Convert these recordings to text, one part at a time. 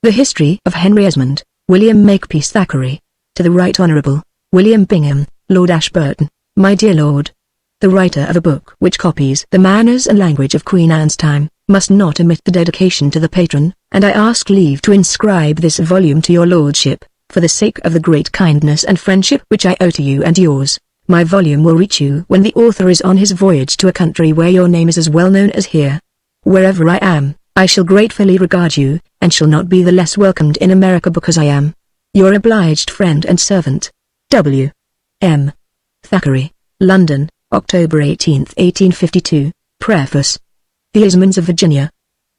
The History of Henry Esmond, William Makepeace Thackeray. To the Right Honourable William Bingham, Lord Ashburton, my dear Lord. The writer of a book which copies the manners and language of Queen Anne's time, must not omit the dedication to the patron, and I ask leave to inscribe this volume to your Lordship, for the sake of the great kindness and friendship which I owe to you and yours. My volume will reach you when the author is on his voyage to a country where your name is as well known as here. Wherever I am, I shall gratefully regard you, and shall not be the less welcomed in America because I am your obliged friend and servant, W. M. Thackeray, London, October 18, 1852. Preface. The Esmonds of Virginia.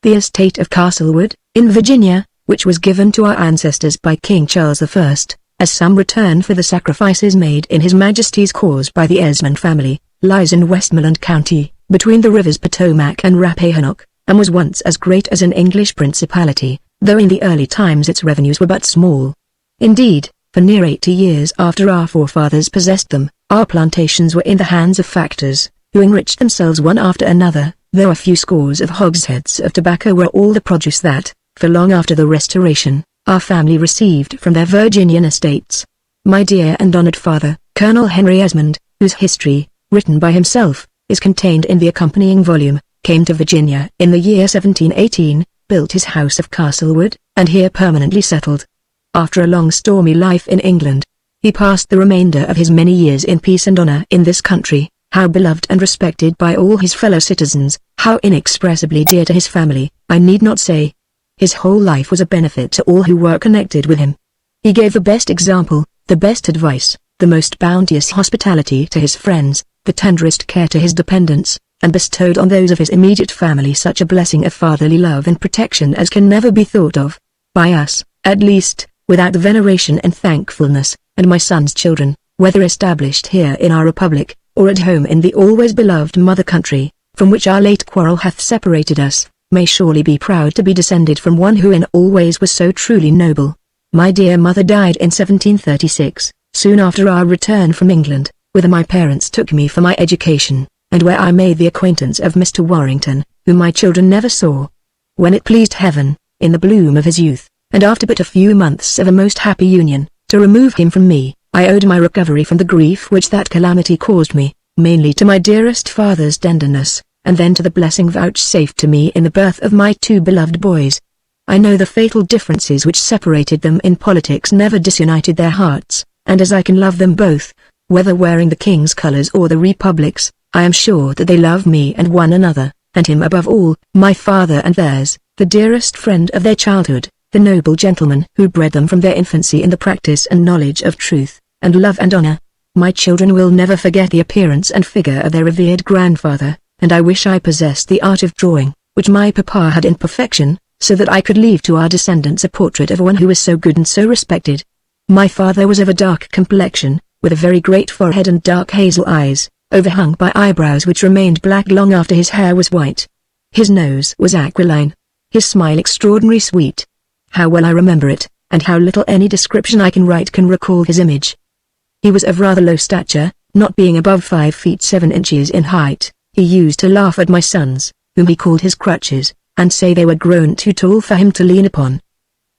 The estate of Castlewood, in Virginia, which was given to our ancestors by King Charles I, as some return for the sacrifices made in His Majesty's cause by the Esmond family, lies in Westmoreland County, between the rivers Potomac and Rappahannock, and was once as great as an English principality, though in the early times its revenues were but small. Indeed, for near 80 years after our forefathers possessed them, our plantations were in the hands of factors, who enriched themselves one after another, though a few scores of hogsheads of tobacco were all the produce that, for long after the Restoration, our family received from their Virginian estates. My dear and honored father, Colonel Henry Esmond, whose history, written by himself, is contained in the accompanying volume, came to Virginia in the year 1718, built his house of Castlewood, and here permanently settled. After a long stormy life in England, he passed the remainder of his many years in peace and honor in this country, how beloved and respected by all his fellow citizens, how inexpressibly dear to his family, I need not say. His whole life was a benefit to all who were connected with him. He gave the best example, the best advice, the most bounteous hospitality to his friends, the tenderest care to his dependents, and bestowed on those of his immediate family such a blessing of fatherly love and protection as can never be thought of, by us, at least, without the veneration and thankfulness, and my son's children, whether established here in our republic, or at home in the always beloved mother country, from which our late quarrel hath separated us, may surely be proud to be descended from one who in all ways was so truly noble. My dear mother died in 1736, soon after our return from England, whither my parents took me for my education, and where I made the acquaintance of Mr. Warrington, whom my children never saw. When it pleased Heaven, in the bloom of his youth, and after but a few months of a most happy union, to remove him from me, I owed my recovery from the grief which that calamity caused me, mainly to my dearest father's tenderness, and then to the blessing vouchsafed to me in the birth of my two beloved boys. I know the fatal differences which separated them in politics never disunited their hearts, and as I can love them both, whether wearing the King's colours or the Republic's, I am sure that they love me and one another, and him above all, my father and theirs, the dearest friend of their childhood, the noble gentleman who bred them from their infancy in the practice and knowledge of truth, and love and honour. My children will never forget the appearance and figure of their revered grandfather, and I wish I possessed the art of drawing, which my papa had in perfection, so that I could leave to our descendants a portrait of one who was so good and so respected. My father was of a dark complexion, with a very great forehead and dark hazel eyes, overhung by eyebrows which remained black long after his hair was white. His nose was aquiline, his smile extraordinary sweet. How well I remember it, and how little any description I can write can recall his image. He was of rather low stature, not being above 5 feet 7 inches in height. He used to laugh at my sons, whom he called his crutches, and say they were grown too tall for him to lean upon.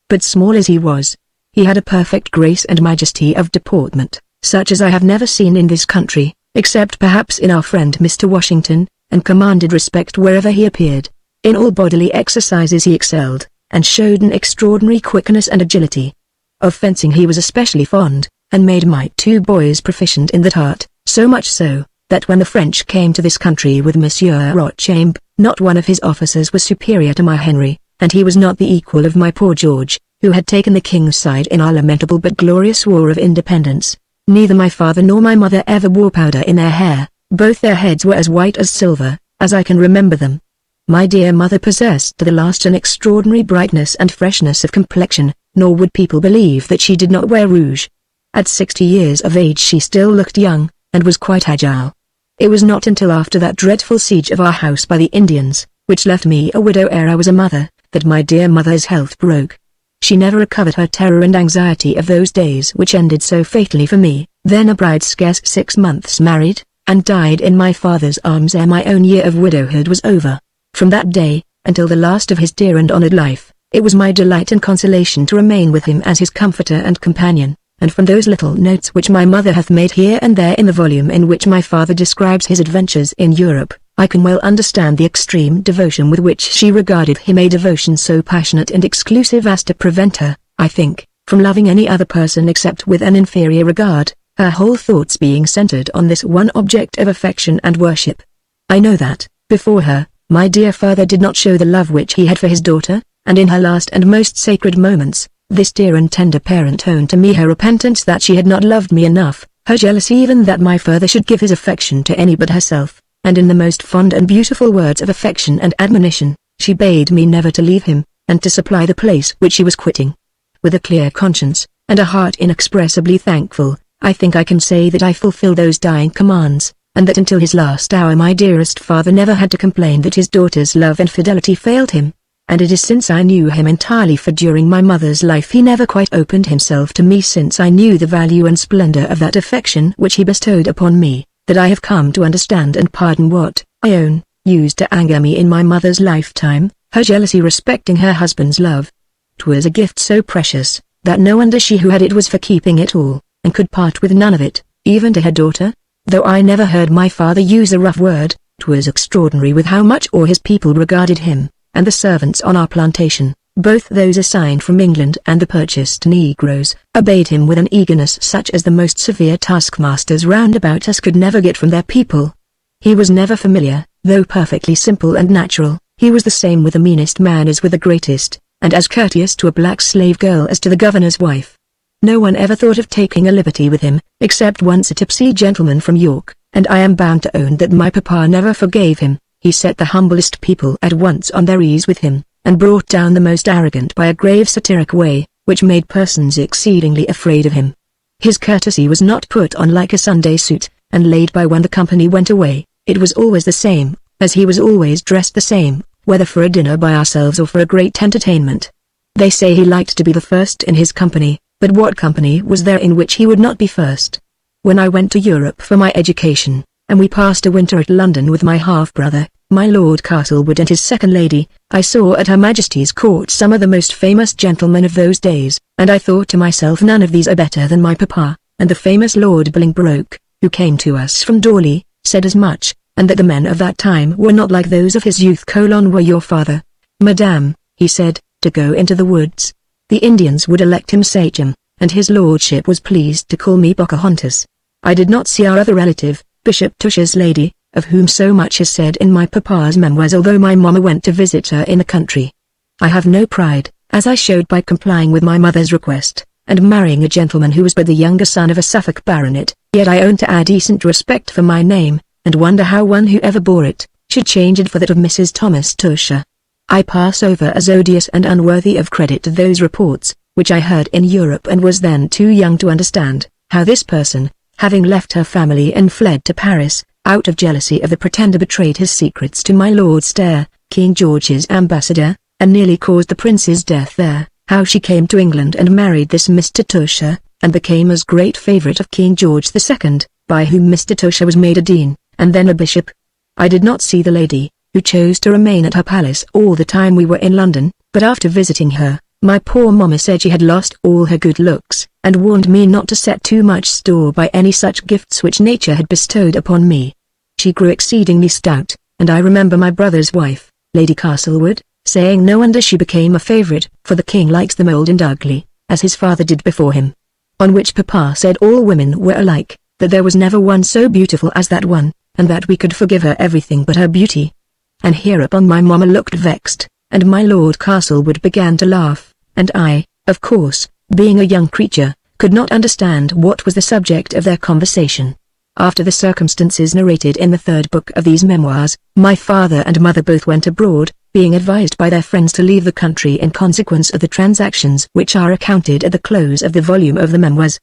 But small as he was, he had a perfect grace and majesty of deportment, such as I have never seen in this country, except perhaps in our friend Mr. Washington, and commanded respect wherever he appeared. In all bodily exercises he excelled, and showed an extraordinary quickness and agility. Of fencing he was especially fond, and made my two boys proficient in that art, so much so, that when the French came to this country with Monsieur Rochambe, not one of his officers was superior to my Henry, and he was not the equal of my poor George, who had taken the King's side in our lamentable but glorious war of independence. Neither my father nor my mother ever wore powder in their hair, both their heads were as white as silver, as I can remember them. My dear mother possessed to the last an extraordinary brightness and freshness of complexion, nor would people believe that she did not wear rouge. At 60 years of age she still looked young, and was quite agile. It was not until after that dreadful siege of our house by the Indians, which left me a widow ere I was a mother, that my dear mother's health broke. She never recovered her terror and anxiety of those days which ended so fatally for me, then a bride scarce 6 months married, and died in my father's arms ere my own year of widowhood was over. From that day, until the last of his dear and honored life, It was my delight and consolation to remain with him as his comforter and companion, and from those little notes which my mother hath made here and there in the volume in which my father describes his adventures in Europe, I can well understand the extreme devotion with which she regarded him, a devotion so passionate and exclusive as to prevent her, I think, from loving any other person except with an inferior regard, her whole thoughts being centered on this one object of affection and worship. I know that, before her, my dear father did not show the love which he had for his daughter, and in her last and most sacred moments, this dear and tender parent owned to me her repentance that she had not loved me enough, her jealousy even that my father should give his affection to any but herself, and in the most fond and beautiful words of affection and admonition, she bade me never to leave him, and to supply the place which she was quitting. With a clear conscience, and a heart inexpressibly thankful, I think I can say that I fulfilled those dying commands, and that until his last hour my dearest father never had to complain that his daughter's love and fidelity failed him. And it is since I knew him entirely, for during my mother's life he never quite opened himself to me, since I knew the value and splendor of that affection which he bestowed upon me, that I have come to understand and pardon what, I own, used to anger me in my mother's lifetime, her jealousy respecting her husband's love. 'Twas a gift so precious, that no wonder she who had it was for keeping it all, and could part with none of it, even to her daughter. Though I never heard my father use a rough word, 'twas extraordinary with how much awe his people regarded him, and the servants on our plantation, both those assigned from England and the purchased negroes, obeyed him with an eagerness such as the most severe taskmasters round about us could never get from their people. He was never familiar, though perfectly simple and natural. He was the same with the meanest man as with the greatest, and as courteous to a black slave girl as to the governor's wife. No one ever thought of taking a liberty with him, except once a tipsy gentleman from York, and I am bound to own that my papa never forgave him. He set the humblest people at once on their ease with him, and brought down the most arrogant by a grave satiric way, which made persons exceedingly afraid of him. His courtesy was not put on like a Sunday suit, and laid by when the company went away. It was always the same, as he was always dressed the same, whether for a dinner by ourselves or for a great entertainment. They say he liked to be the first in his company, but what company was there in which he would not be first? When I went to Europe for my education, and we passed a winter at London with my half-brother, my Lord Castlewood, and his second lady, I saw at Her Majesty's court some of the most famous gentlemen of those days, and I thought to myself, none of these are better than my papa, and the famous Lord Bolingbroke, who came to us from Dawley, said as much, and that the men of that time were not like those of his youth. Were your father, Madame, he said, to go into the woods, the Indians would elect him sachem, and his lordship was pleased to call me Pocahontas. I did not see our other relative, Bishop Tusher's lady, of whom so much is said in my papa's memoirs, although my mamma went to visit her in the country. I have no pride, as I showed by complying with my mother's request, and marrying a gentleman who was but the younger son of a Suffolk baronet, yet I own to a decent respect for my name, and wonder how one who ever bore it, should change it for that of Mrs. Thomas Tusher. I pass over as odious and unworthy of credit to those reports, which I heard in Europe and was then too young to understand, how this person, having left her family and fled to Paris, out of jealousy of the Pretender betrayed his secrets to my Lord Stair, King George's ambassador, and nearly caused the prince's death there, how she came to England and married this Mr. Tusher, and became as great favourite of King George II, by whom Mr. Tusher was made a dean, and then a bishop. I did not see the lady, who chose to remain at her palace all the time we were in London, but after visiting her, my poor mamma said she had lost all her good looks, and warned me not to set too much store by any such gifts which nature had bestowed upon me. She grew exceedingly stout, and I remember my brother's wife, Lady Castlewood, saying no wonder she became a favourite, for the king likes them old and ugly, as his father did before him. On which papa said all women were alike, that there was never one so beautiful as that one, and that we could forgive her everything but her beauty. And hereupon my mamma looked vexed, and my Lord Castlewood began to laugh, and I, of course, being a young creature, could not understand what was the subject of their conversation. After the circumstances narrated in the third book of these memoirs, my father and mother both went abroad, being advised by their friends to leave the country in consequence of the transactions which are accounted at the close of the volume of the memoirs.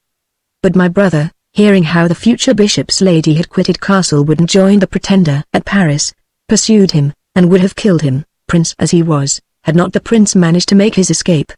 But my brother, hearing how the future bishop's lady had quitted Castlewood and joined the Pretender at Paris, pursued him, and would have killed him, prince as he was, had not the prince managed to make his escape.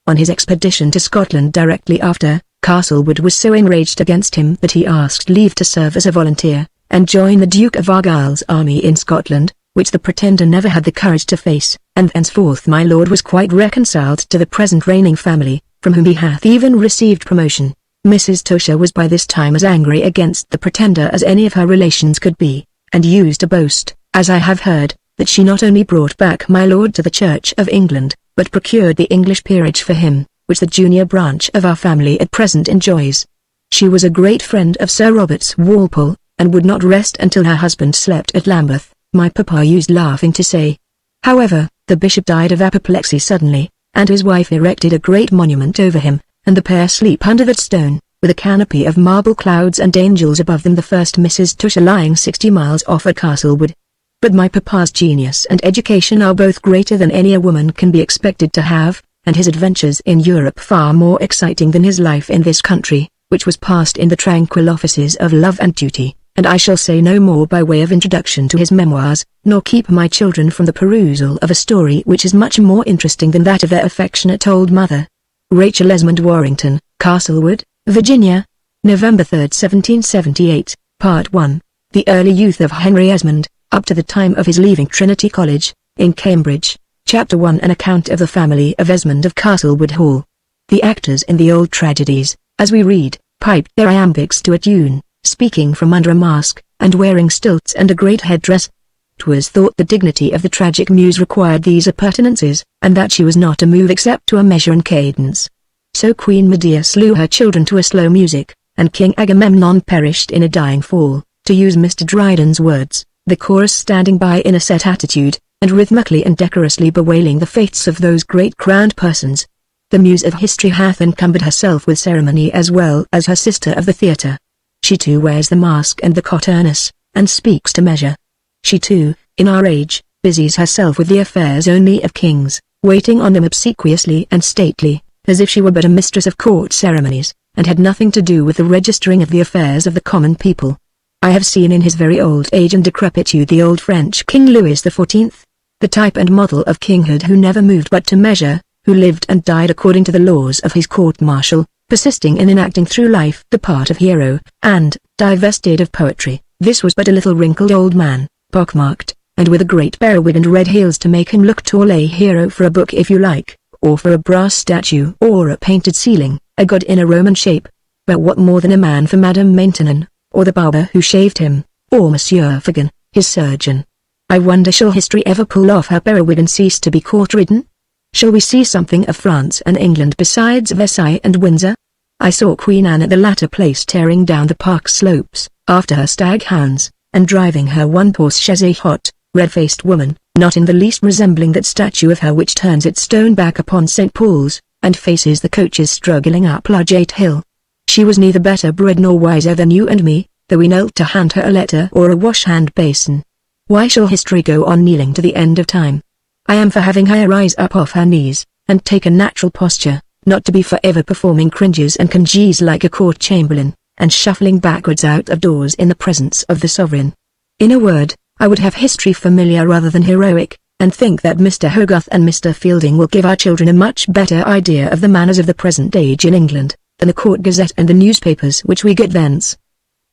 On his expedition to Scotland directly after, Castlewood was so enraged against him that he asked leave to serve as a volunteer, and join the Duke of Argyll's army in Scotland, which the pretender never had the courage to face, and thenceforth my lord was quite reconciled to the present reigning family, from whom he hath even received promotion. Mrs. Tusher was by this time as angry against the pretender as any of her relations could be, and used to boast, as I have heard, that she not only brought back my lord to the Church of England, but procured the English peerage for him, which the junior branch of our family at present enjoys. She was a great friend of Sir Robert's Walpole, and would not rest until her husband slept at Lambeth, my papa used laughing to say. However, the bishop died of apoplexy suddenly, and his wife erected a great monument over him, and the pair sleep under that stone, with a canopy of marble clouds and angels above them, the first Mrs. Tusher lying 60 miles off at Castlewood. But my papa's genius and education are both greater than any a woman can be expected to have, and his adventures in Europe far more exciting than his life in this country, which was passed in the tranquil offices of love and duty. And I shall say no more by way of introduction to his memoirs, nor keep my children from the perusal of a story which is much more interesting than that of their affectionate old mother. Rachel Esmond Warrington, Castlewood, Virginia, November 3, 1778, Part 1. The early youth of Henry Esmond, up to the time of his leaving Trinity College, in Cambridge. Chapter 1. An account of the family of Esmond of Castlewood Hall. The actors in the old tragedies, as we read, piped their iambics to a tune, speaking from under a mask, and wearing stilts and a great headdress. 'Twas thought the dignity of the tragic muse required these appurtenances, and that she was not to move except to a measure and cadence. So Queen Medea slew her children to a slow music, and King Agamemnon perished in a dying fall, to use Mr. Dryden's words, the chorus standing by in a set attitude, and rhythmically and decorously bewailing the fates of those great crowned persons. The muse of history hath encumbered herself with ceremony as well as her sister of the theatre. She too wears the mask and the cothurnus, and speaks to measure. She too, in our age, busies herself with the affairs only of kings, waiting on them obsequiously and stately, as if she were but a mistress of court ceremonies, and had nothing to do with the registering of the affairs of the common people. I have seen in his very old age and decrepitude the old French King Louis XIV, the type and model of kinghood, who never moved but to measure, who lived and died according to the laws of his court-martial, persisting in enacting through life the part of hero, and, divested of poetry, this was but a little wrinkled old man, pockmarked, and with a great periwig and red heels to make him look tall, a hero for a book if you like, or for a brass statue or a painted ceiling, a god in a Roman shape. But what more than a man for Madame Maintenon, or the barber who shaved him, or Monsieur Fagan, his surgeon? I wonder, shall history ever pull off her periwig and cease to be court-ridden? Shall we see something of France and England besides Versailles and Windsor? I saw Queen Anne at the latter place tearing down the park slopes, after her stag hounds, and driving her one-horse chaise, a hot, red-faced woman, not in the least resembling that statue of her which turns its stone back upon St. Paul's, and faces the coaches struggling up Ludgate Hill. She was neither better bred nor wiser than you and me, though we knelt to hand her a letter or a wash-hand basin. Why shall history go on kneeling to the end of time? I am for having her rise up off her knees, and take a natural posture, not to be forever performing cringes and congees like a court chamberlain, and shuffling backwards out of doors in the presence of the sovereign. In a word, I would have history familiar rather than heroic, and think that Mr. Hogarth and Mr. Fielding will give our children a much better idea of the manners of the present age in England, than the Court Gazette and the newspapers which we get thence.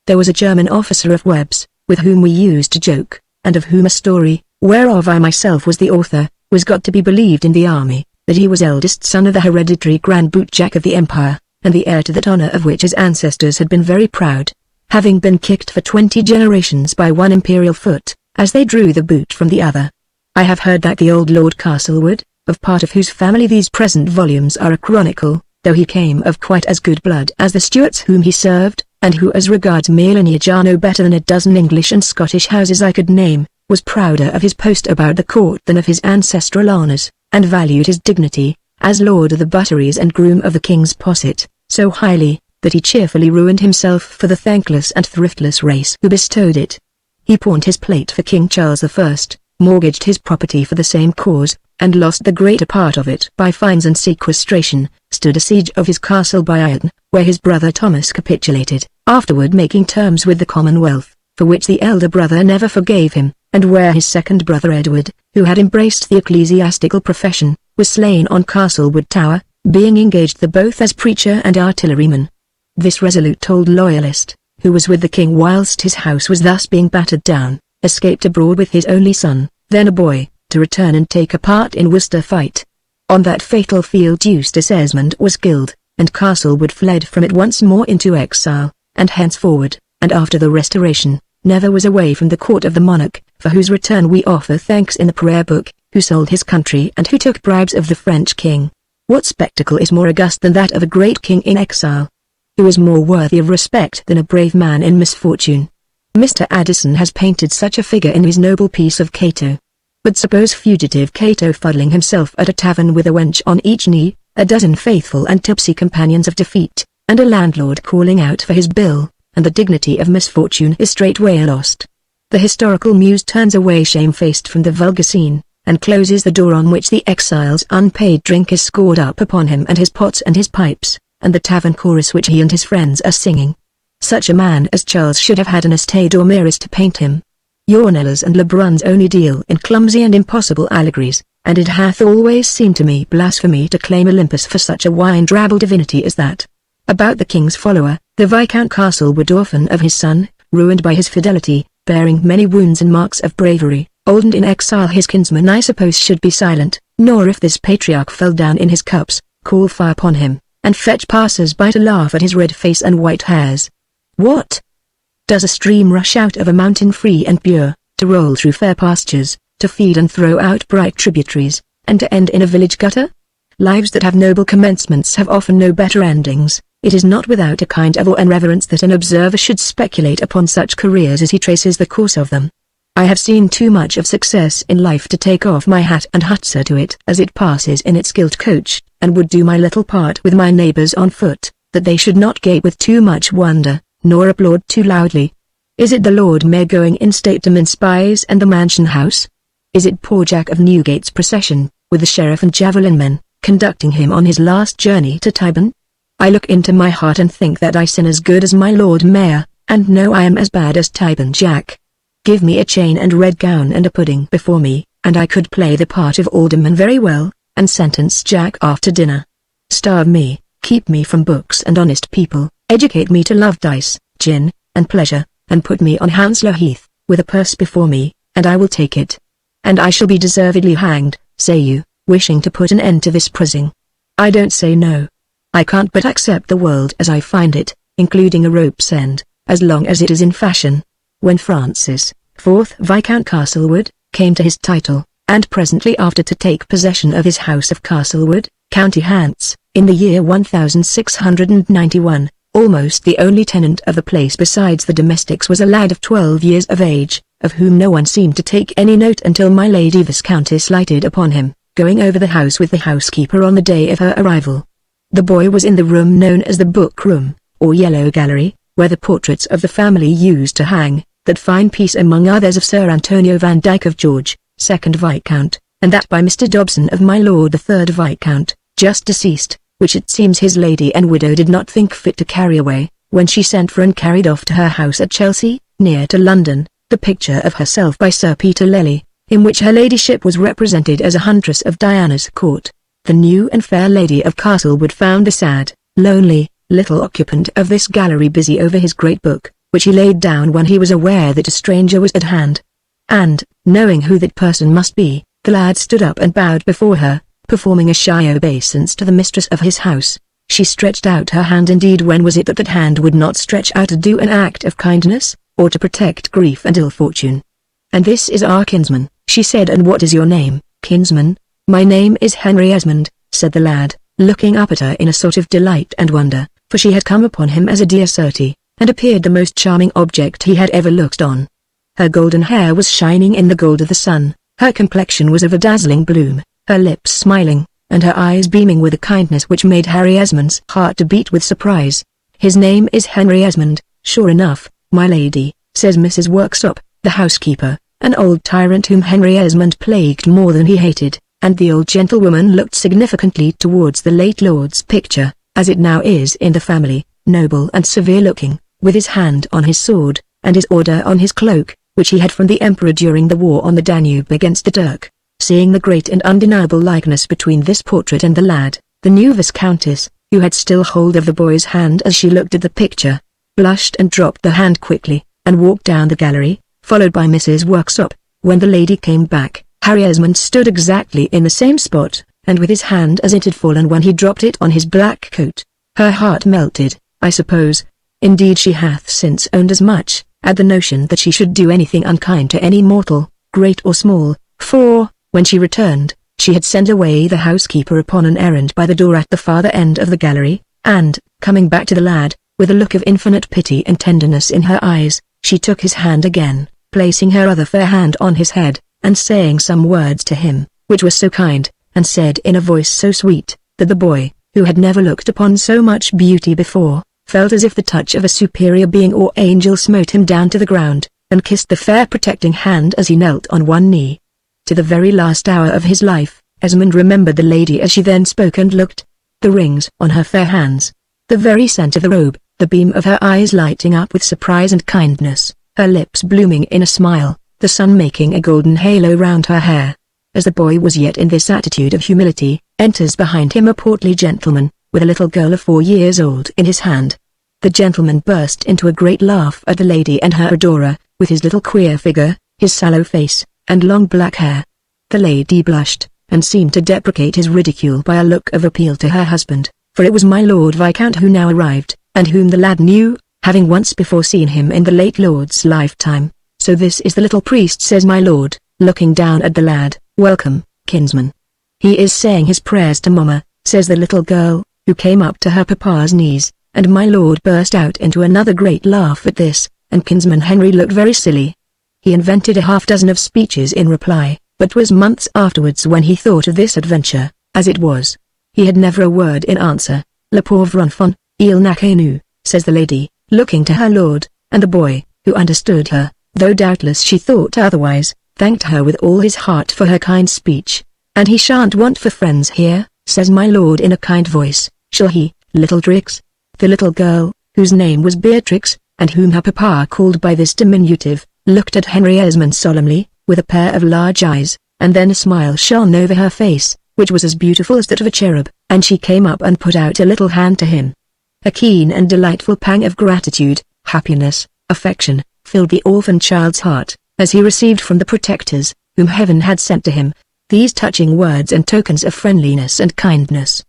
There was a German officer of Webb's, with whom we used to joke, and of whom a story, whereof I myself was the author, was got to be believed in the army, that he was eldest son of the hereditary Grand Bootjack of the Empire, and the heir to that honour of which his ancestors had been very proud, having been kicked for 20 generations by one imperial foot, as they drew the boot from the other. I have heard that the old Lord Castlewood, of part of whose family these present volumes are a chronicle, though he came of quite as good blood as the Stuarts whom he served, and who as regards mere lineage are no better than a dozen English and Scottish houses I could name, was prouder of his post about the court than of his ancestral honours, and valued his dignity, as Lord of the Butteries and Groom of the King's Posset, so highly, that he cheerfully ruined himself for the thankless and thriftless race who bestowed it. He pawned his plate for King Charles I, mortgaged his property for the same cause, and lost the greater part of it by fines and sequestration, stood a siege of his castle by Iron, where his brother Thomas capitulated, afterward making terms with the Commonwealth, for which the elder brother never forgave him, and where his second brother Edward, who had embraced the ecclesiastical profession, was slain on Castlewood Tower, being engaged there both as preacher and artilleryman. This resolute old loyalist, who was with the king whilst his house was thus being battered down, escaped abroad with his only son, then a boy, to return and take a part in Worcester fight. On that fatal field Eustace Esmond was killed, and Castlewood fled from it once more into exile, and henceforward, and after the Restoration, never was away from the court of the monarch, for whose return we offer thanks in the prayer book, who sold his country and who took bribes of the French king. What spectacle is more august than that of a great king in exile? Who is more worthy of respect than a brave man in misfortune? Mr. Addison has painted such a figure in his noble piece of Cato. But suppose fugitive Cato fuddling himself at a tavern with a wench on each knee, a dozen faithful and tipsy companions of defeat, and a landlord calling out for his bill, and the dignity of misfortune is straightway lost. The historical muse turns away shamefaced from the vulgar scene, and closes the door on which the exile's unpaid drink is scored up upon him and his pots and his pipes, and the tavern chorus which he and his friends are singing. Such a man as Charles should have had an estate or mirrors to paint him. Your Knellers and Lebruns only deal in clumsy and impossible allegories, and it hath always seemed to me blasphemy to claim Olympus for such a wine-drabbled divinity as that. About the king's follower, the Viscount Castlewood, orphan of his son, ruined by his fidelity, bearing many wounds and marks of bravery, old and in exile, his kinsman I suppose should be silent, nor if this patriarch fell down in his cups, call fire upon him, and fetch passers-by to laugh at his red face and white hairs. What? Does a stream rush out of a mountain free and pure, to roll through fair pastures, to feed and throw out bright tributaries, and to end in a village gutter? Lives that have noble commencements have often no better endings. It is not without a kind of awe and reverence that an observer should speculate upon such careers as he traces the course of them. I have seen too much of success in life to take off my hat and hutser to it as it passes in its gilt coach, and would do my little part with my neighbors on foot, that they should not gape with too much wonder, nor applaud too loudly. Is it the Lord Mayor going in state to mince pies and the Mansion House? Is it poor Jack of Newgate's procession, with the sheriff and javelin men, conducting him on his last journey to Tyburn? I look into my heart and think that I sin as good as my Lord Mayor, and know I am as bad as Tyburn Jack. Give me a chain and red gown and a pudding before me, and I could play the part of alderman very well, and sentence Jack after dinner. Starve me, keep me from books and honest people, educate me to love dice, gin, and pleasure, and put me on Hounslow Heath, with a purse before me, and I will take it. And I shall be deservedly hanged, say you, wishing to put an end to this prisoning. I don't say no. I can't but accept the world as I find it, including a rope's end, as long as it is in fashion. When Francis, 4th Viscount Castlewood, came to his title, and presently after to take possession of his house of Castlewood, County Hants, in the year 1691, almost the only tenant of the place besides the domestics was a lad of 12 years of age, of whom no one seemed to take any note until my Lady Viscountess lighted upon him, going over the house with the housekeeper on the day of her arrival. The boy was in the room known as the book room, or yellow gallery, where the portraits of the family used to hang, that fine piece among others of Sir Antonio Van Dyck of George, 2nd Viscount, and that by Mr. Dobson of my Lord the 3rd Viscount, just deceased, which it seems his lady and widow did not think fit to carry away, when she sent for and carried off to her house at Chelsea, near to London, the picture of herself by Sir Peter Lely, in which her ladyship was represented as a huntress of Diana's court. The new and fair lady of Castlewood found the sad, lonely, little occupant of this gallery busy over his great book, which he laid down when he was aware that a stranger was at hand. And, knowing who that person must be, the lad stood up and bowed before her, performing a shy obeisance to the mistress of his house. She stretched out her hand. Indeed, when was it that that hand would not stretch out to do an act of kindness, or to protect grief and ill fortune? And this is our kinsman, she said. And what is your name, kinsman? My name is Henry Esmond, said the lad, looking up at her in a sort of delight and wonder, for she had come upon him as a dear certie, and appeared the most charming object he had ever looked on. Her golden hair was shining in the gold of the sun, her complexion was of a dazzling bloom, her lips smiling, and her eyes beaming with a kindness which made Harry Esmond's heart to beat with surprise. His name is Henry Esmond, sure enough, my lady, says Mrs. Worksop, the housekeeper, an old tyrant whom Henry Esmond plagued more than he hated. And the old gentlewoman looked significantly towards the late lord's picture, as it now is in the family, noble and severe-looking, with his hand on his sword, and his order on his cloak, which he had from the emperor during the war on the Danube against the Turk. Seeing the great and undeniable likeness between this portrait and the lad, the new viscountess, who had still hold of the boy's hand as she looked at the picture, blushed and dropped the hand quickly, and walked down the gallery, followed by Mrs. Worksop, When the lady came back, Harry Esmond stood exactly in the same spot, and with his hand as it had fallen when he dropped it on his black coat. Her heart melted, I suppose. Indeed she hath since owned as much, at the notion that she should do anything unkind to any mortal, great or small, for, when she returned, she had sent away the housekeeper upon an errand by the door at the farther end of the gallery, and, coming back to the lad, with a look of infinite pity and tenderness in her eyes, she took his hand again, placing her other fair hand on his head, and saying some words to him, which were so kind, and said in a voice so sweet, that the boy, who had never looked upon so much beauty before, felt as if the touch of a superior being or angel smote him down to the ground, and kissed the fair protecting hand as he knelt on one knee. To the very last hour of his life, Esmond remembered the lady as she then spoke and looked. The rings on her fair hands, the very scent of the robe, the beam of her eyes lighting up with surprise and kindness, her lips blooming in a smile, the sun making a golden halo round her hair. As the boy was yet in this attitude of humility, enters behind him a portly gentleman, with a little girl of 4 years old in his hand. The gentleman burst into a great laugh at the lady and her adorer, with his little queer figure, his sallow face, and long black hair. The lady blushed, and seemed to deprecate his ridicule by a look of appeal to her husband, for it was my Lord Viscount who now arrived, and whom the lad knew, having once before seen him in the late lord's lifetime. So this is the little priest, says my lord, looking down at the lad. Welcome, kinsman. He is saying his prayers to Mamma, says the little girl, who came up to her papa's knees, and my lord burst out into another great laugh at this, and kinsman Henry looked very silly. He invented a half-dozen of speeches in reply, but 'twas months afterwards when he thought of this adventure. As it was, he had never a word in answer. Le pauvre enfant, il n'a que nous, says the lady, looking to her lord, and the boy, who understood her, though doubtless she thought otherwise, thanked her with all his heart for her kind speech. And he shan't want for friends here, says my lord in a kind voice, shall he, little Trix? The little girl, whose name was Beatrix, and whom her papa called by this diminutive, looked at Henry Esmond solemnly, with a pair of large eyes, and then a smile shone over her face, which was as beautiful as that of a cherub, and she came up and put out a little hand to him. A keen and delightful pang of gratitude, happiness, affection, filled the orphan child's heart, as he received from the protectors, whom heaven had sent to him, these touching words and tokens of friendliness and kindness.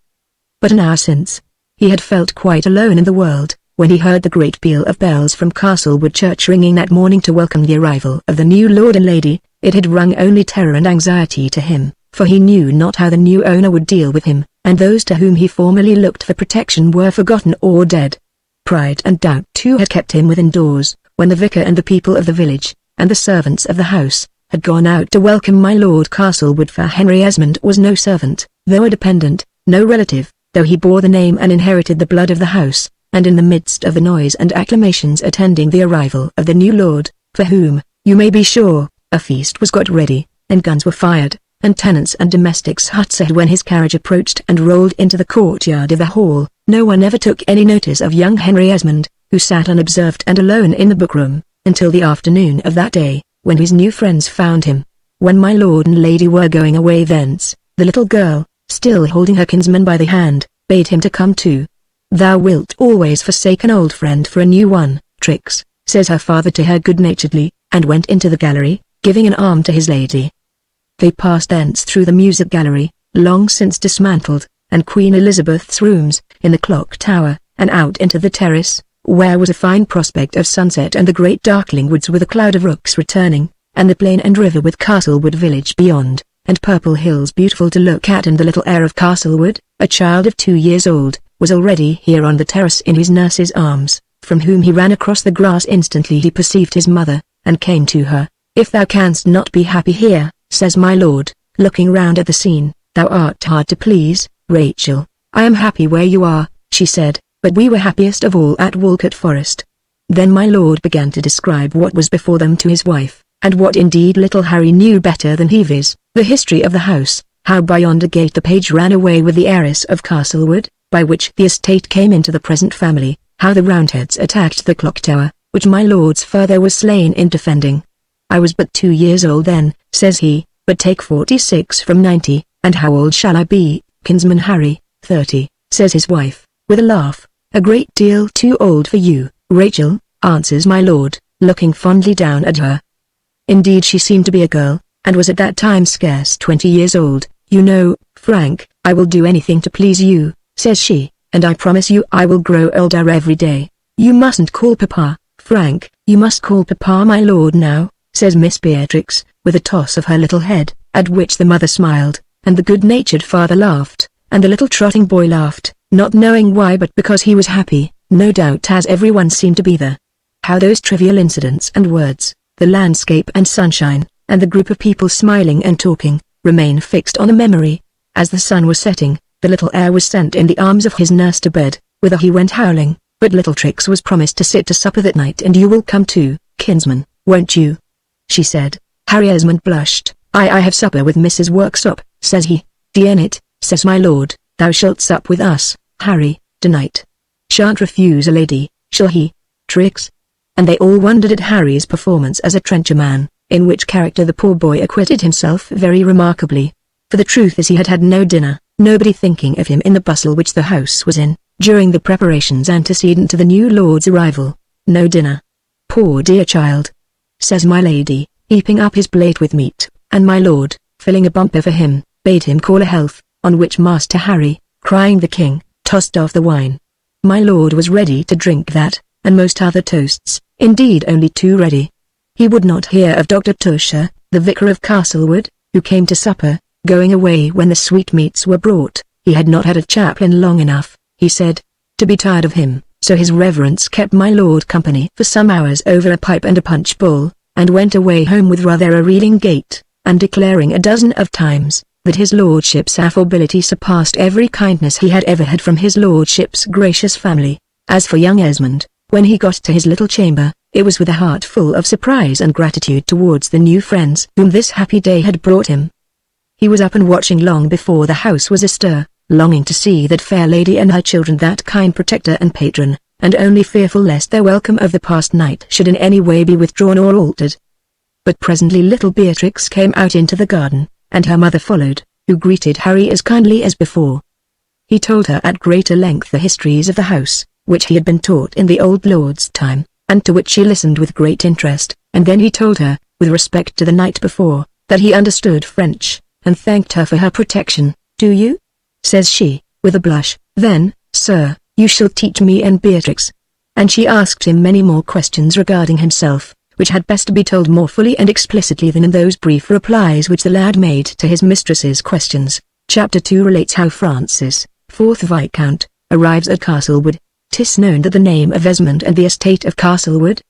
But an hour since, he had felt quite alone in the world, when he heard the great peal of bells from Castlewood Church ringing that morning to welcome the arrival of the new lord and lady. It had rung only terror and anxiety to him, for he knew not how the new owner would deal with him, and those to whom he formerly looked for protection were forgotten or dead. Pride and doubt too had kept him within doors, when the vicar and the people of the village, and the servants of the house, had gone out to welcome my Lord Castlewood, for Henry Esmond was no servant, though a dependent, no relative, though he bore the name and inherited the blood of the house, and in the midst of the noise and acclamations attending the arrival of the new lord, for whom, you may be sure, a feast was got ready, and guns were fired, and tenants and domestics huzzaed when his carriage approached and rolled into the courtyard of the hall, no one ever took any notice of young Henry Esmond, who sat unobserved and alone in the book-room, until the afternoon of that day, when his new friends found him. When my lord and lady were going away thence, the little girl, still holding her kinsman by the hand, bade him to come too. Thou wilt always forsake an old friend for a new one, Trix, says her father to her good-naturedly, and went into the gallery, giving an arm to his lady. They passed thence through the music gallery, long since dismantled, and Queen Elizabeth's rooms, in the clock tower, and out into the terrace, where was a fine prospect of sunset and the great darkling woods with a cloud of rooks returning, and the plain and river with Castlewood village beyond, and purple hills beautiful to look at, and the little heir of Castlewood, a child of 2 years old, was already here on the terrace in his nurse's arms, from whom he ran across the grass instantly he perceived his mother, and came to her. If thou canst not be happy here, says my lord, looking round at the scene, thou art hard to please, Rachel. I am happy where you are, she said, but we were happiest of all at Walcott Forest. Then my lord began to describe what was before them to his wife, and what indeed little Harry knew better than he, viz., the history of the house, how by yonder gate the page ran away with the heiress of Castlewood, by which the estate came into the present family, how the Roundheads attacked the clock tower, which my lord's father was slain in defending. I was but 2 years old then, says he, but take 46 from 90, and how old shall I be, kinsman Harry? 30, says his wife, with a laugh. A great deal too old for you, Rachel, answers my lord, looking fondly down at her. Indeed she seemed to be a girl, and was at that time scarce 20 years old. "You know, Frank, I will do anything to please you," says she, "and I promise you I will grow older every day." "You mustn't call Papa, Frank, you must call Papa my lord now," says Miss Beatrix, with a toss of her little head, at which the mother smiled, and the good-natured father laughed, and the little trotting boy laughed, not knowing why but because he was happy, no doubt, as everyone seemed to be there. How those trivial incidents and words, the landscape and sunshine, and the group of people smiling and talking, remain fixed on the memory. As the sun was setting, the little heir was sent in the arms of his nurse to bed, whither he went howling, but little Trix was promised to sit to supper that night. "And you will come too, kinsman, won't you?" she said. Harry Esmond blushed. I have supper with Mrs. Worksop," says he. "Dear it," says my lord, "thou shalt sup with us, Harry, tonight. Shan't refuse a lady, shall he, Trix?" And they all wondered at Harry's performance as a trencherman, in which character the poor boy acquitted himself very remarkably. For the truth is he had had no dinner, nobody thinking of him in the bustle which the house was in, during the preparations antecedent to the new lord's arrival. No dinner. "Poor dear child," says my lady, heaping up his plate with meat, and my lord, filling a bumper for him, bade him call a health, on which Master Harry, crying the king, tossed off the wine. My lord was ready to drink that, and most other toasts, indeed only too ready. He would not hear of Dr. Tusher, the vicar of Castlewood, who came to supper, going away when the sweetmeats were brought. He had not had a chaplain long enough, he said, to be tired of him, so his reverence kept my lord company for some hours over a pipe and a punch bowl, and went away home with rather a reeling gait, and declaring a dozen of times, that his lordship's affability surpassed every kindness he had ever had from his lordship's gracious family. As for young Esmond, when he got to his little chamber, it was with a heart full of surprise and gratitude towards the new friends whom this happy day had brought him. He was up and watching long before the house was astir, longing to see that fair lady and her children, that kind protector and patron, and only fearful lest their welcome of the past night should in any way be withdrawn or altered. But presently little Beatrix came out into the garden, and her mother followed, who greeted Harry as kindly as before. He told her at greater length the histories of the house, which he had been taught in the old lord's time, and to which she listened with great interest, and then he told her, with respect to the night before, that he understood French, and thanked her for her protection. "Do you?" says she, with a blush. "Then, sir, you shall teach me and Beatrix." And she asked him many more questions regarding himself, which had best be told more fully and explicitly than in those brief replies which the lad made to his mistress's questions. Chapter 2 relates how Francis, 4th Viscount, arrives at Castlewood. 'Tis known that the name of Esmond and the estate of Castlewood,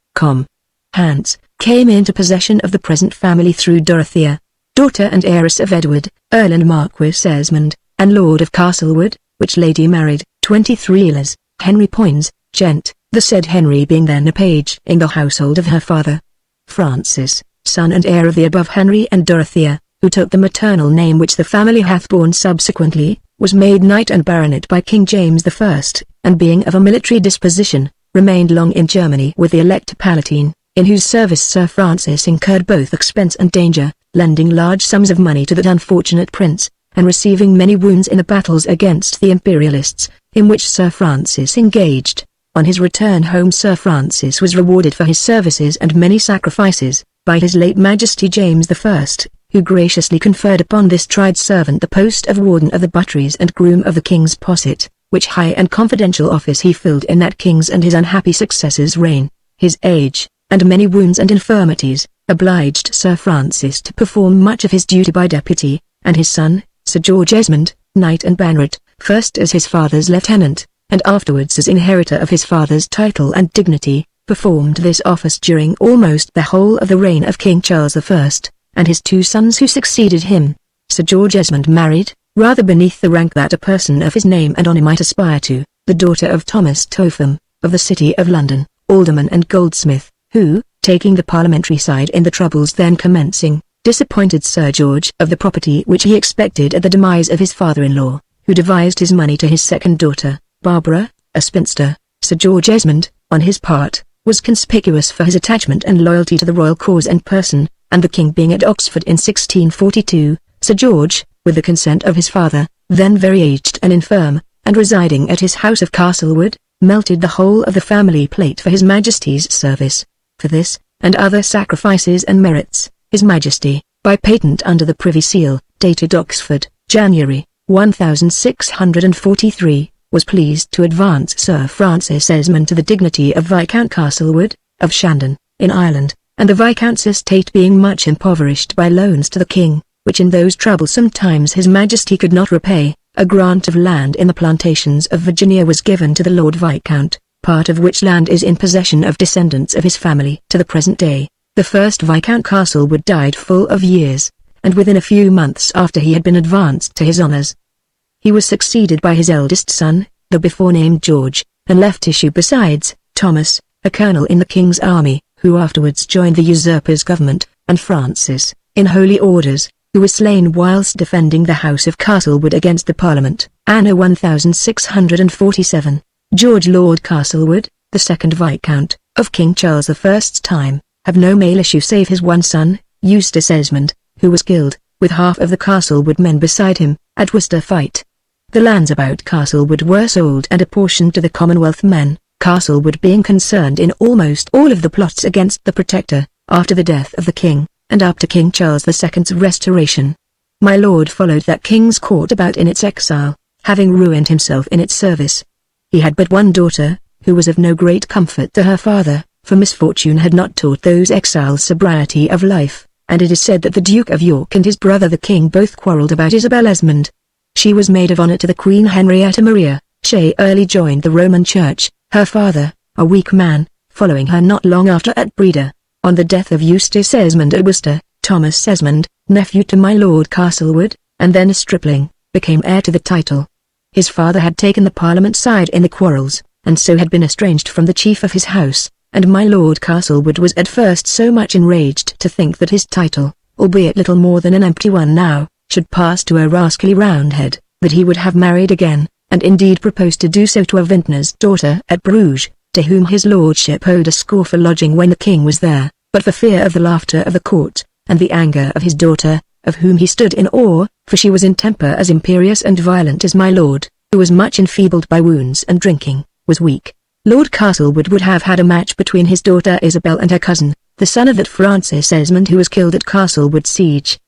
Hants, came into possession of the present family through Dorothea, daughter and heiress of Edward, Earl and Marquis Esmond, and Lord of Castlewood, which lady married, 23 years, Henry Poins, gent, the said Henry being then a page in the household of her father. Francis, son and heir of the above Henry and Dorothea, who took the maternal name which the family hath borne subsequently, was made knight and baronet by King James I, and being of a military disposition, remained long in Germany with the Elector Palatine, in whose service Sir Francis incurred both expense and danger, lending large sums of money to that unfortunate prince, and receiving many wounds in the battles against the Imperialists, in which Sir Francis engaged. On his return home Sir Francis was rewarded for his services and many sacrifices, by his late Majesty James I, who graciously conferred upon this tried servant the post of Warden of the Butteries and Groom of the King's Posset, which high and confidential office he filled in that king's and his unhappy successor's reign. His age, and many wounds and infirmities, obliged Sir Francis to perform much of his duty by deputy, and his son, Sir George Esmond, knight and baronet, first as his father's lieutenant, and afterwards as inheritor of his father's title and dignity, performed this office during almost the whole of the reign of King Charles I, and his two sons who succeeded him. Sir George Esmond married, rather beneath the rank that a person of his name and honour might aspire to, the daughter of Thomas Topham, of the City of London, alderman and goldsmith, who, taking the parliamentary side in the troubles then commencing, disappointed Sir George of the property which he expected at the demise of his father-in-law, who devised his money to his second daughter, Barbara, a spinster. Sir George Esmond, on his part, was conspicuous for his attachment and loyalty to the royal cause and person, and the king being at Oxford in 1642, Sir George, with the consent of his father, then very aged and infirm, and residing at his house of Castlewood, melted the whole of the family plate for his Majesty's service. For this, and other sacrifices and merits, His Majesty, by patent under the Privy Seal, dated Oxford, January, 1643, was pleased to advance Sir Francis Esmond to the dignity of Viscount Castlewood, of Shandon, in Ireland, and the Viscount's estate being much impoverished by loans to the King, which in those troublesome times His Majesty could not repay, a grant of land in the plantations of Virginia was given to the Lord Viscount, part of which land is in possession of descendants of his family to the present day. The first Viscount Castlewood died full of years, and within a few months after he had been advanced to his honours. He was succeeded by his eldest son, the before named George, and left issue besides, Thomas, a colonel in the King's army, who afterwards joined the usurper's government, and Francis, in holy orders, who was slain whilst defending the House of Castlewood against the Parliament, anno 1647. George Lord Castlewood, the second Viscount, of King Charles I's time, have no male issue save his one son, Eustace Esmond, who was killed, with half of the Castlewood men beside him, at Worcester fight. The lands about Castlewood were sold and apportioned to the Commonwealth men, Castlewood being concerned in almost all of the plots against the Protector, after the death of the King, and up to King Charles II's restoration. My lord followed that King's court about in its exile, having ruined himself in its service. He had but one daughter, who was of no great comfort to her father, for misfortune had not taught those exiles sobriety of life, and it is said that the Duke of York and his brother the King both quarrelled about Isabel Esmond. She was maid of honour to the Queen Henrietta Maria. She early joined the Roman Church, her father, a weak man, following her not long after at Breda. On the death of Eustace Esmond at Worcester, Thomas Esmond, nephew to my Lord Castlewood, and then a stripling, became heir to the title. His father had taken the Parliament side in the quarrels, and so had been estranged from the chief of his house, and my Lord Castlewood was at first so much enraged to think that his title, albeit little more than an empty one now, should pass to a rascally Roundhead, that he would have married again, and indeed proposed to do so to a vintner's daughter at Bruges, to whom his lordship owed a score for lodging when the King was there, but for fear of the laughter of the court, and the anger of his daughter, of whom he stood in awe, for she was in temper as imperious and violent as my lord, who was much enfeebled by wounds and drinking, was weak. Lord Castlewood would have had a match between his daughter Isabel and her cousin, the son of that Francis Esmond who was killed at Castlewood siege.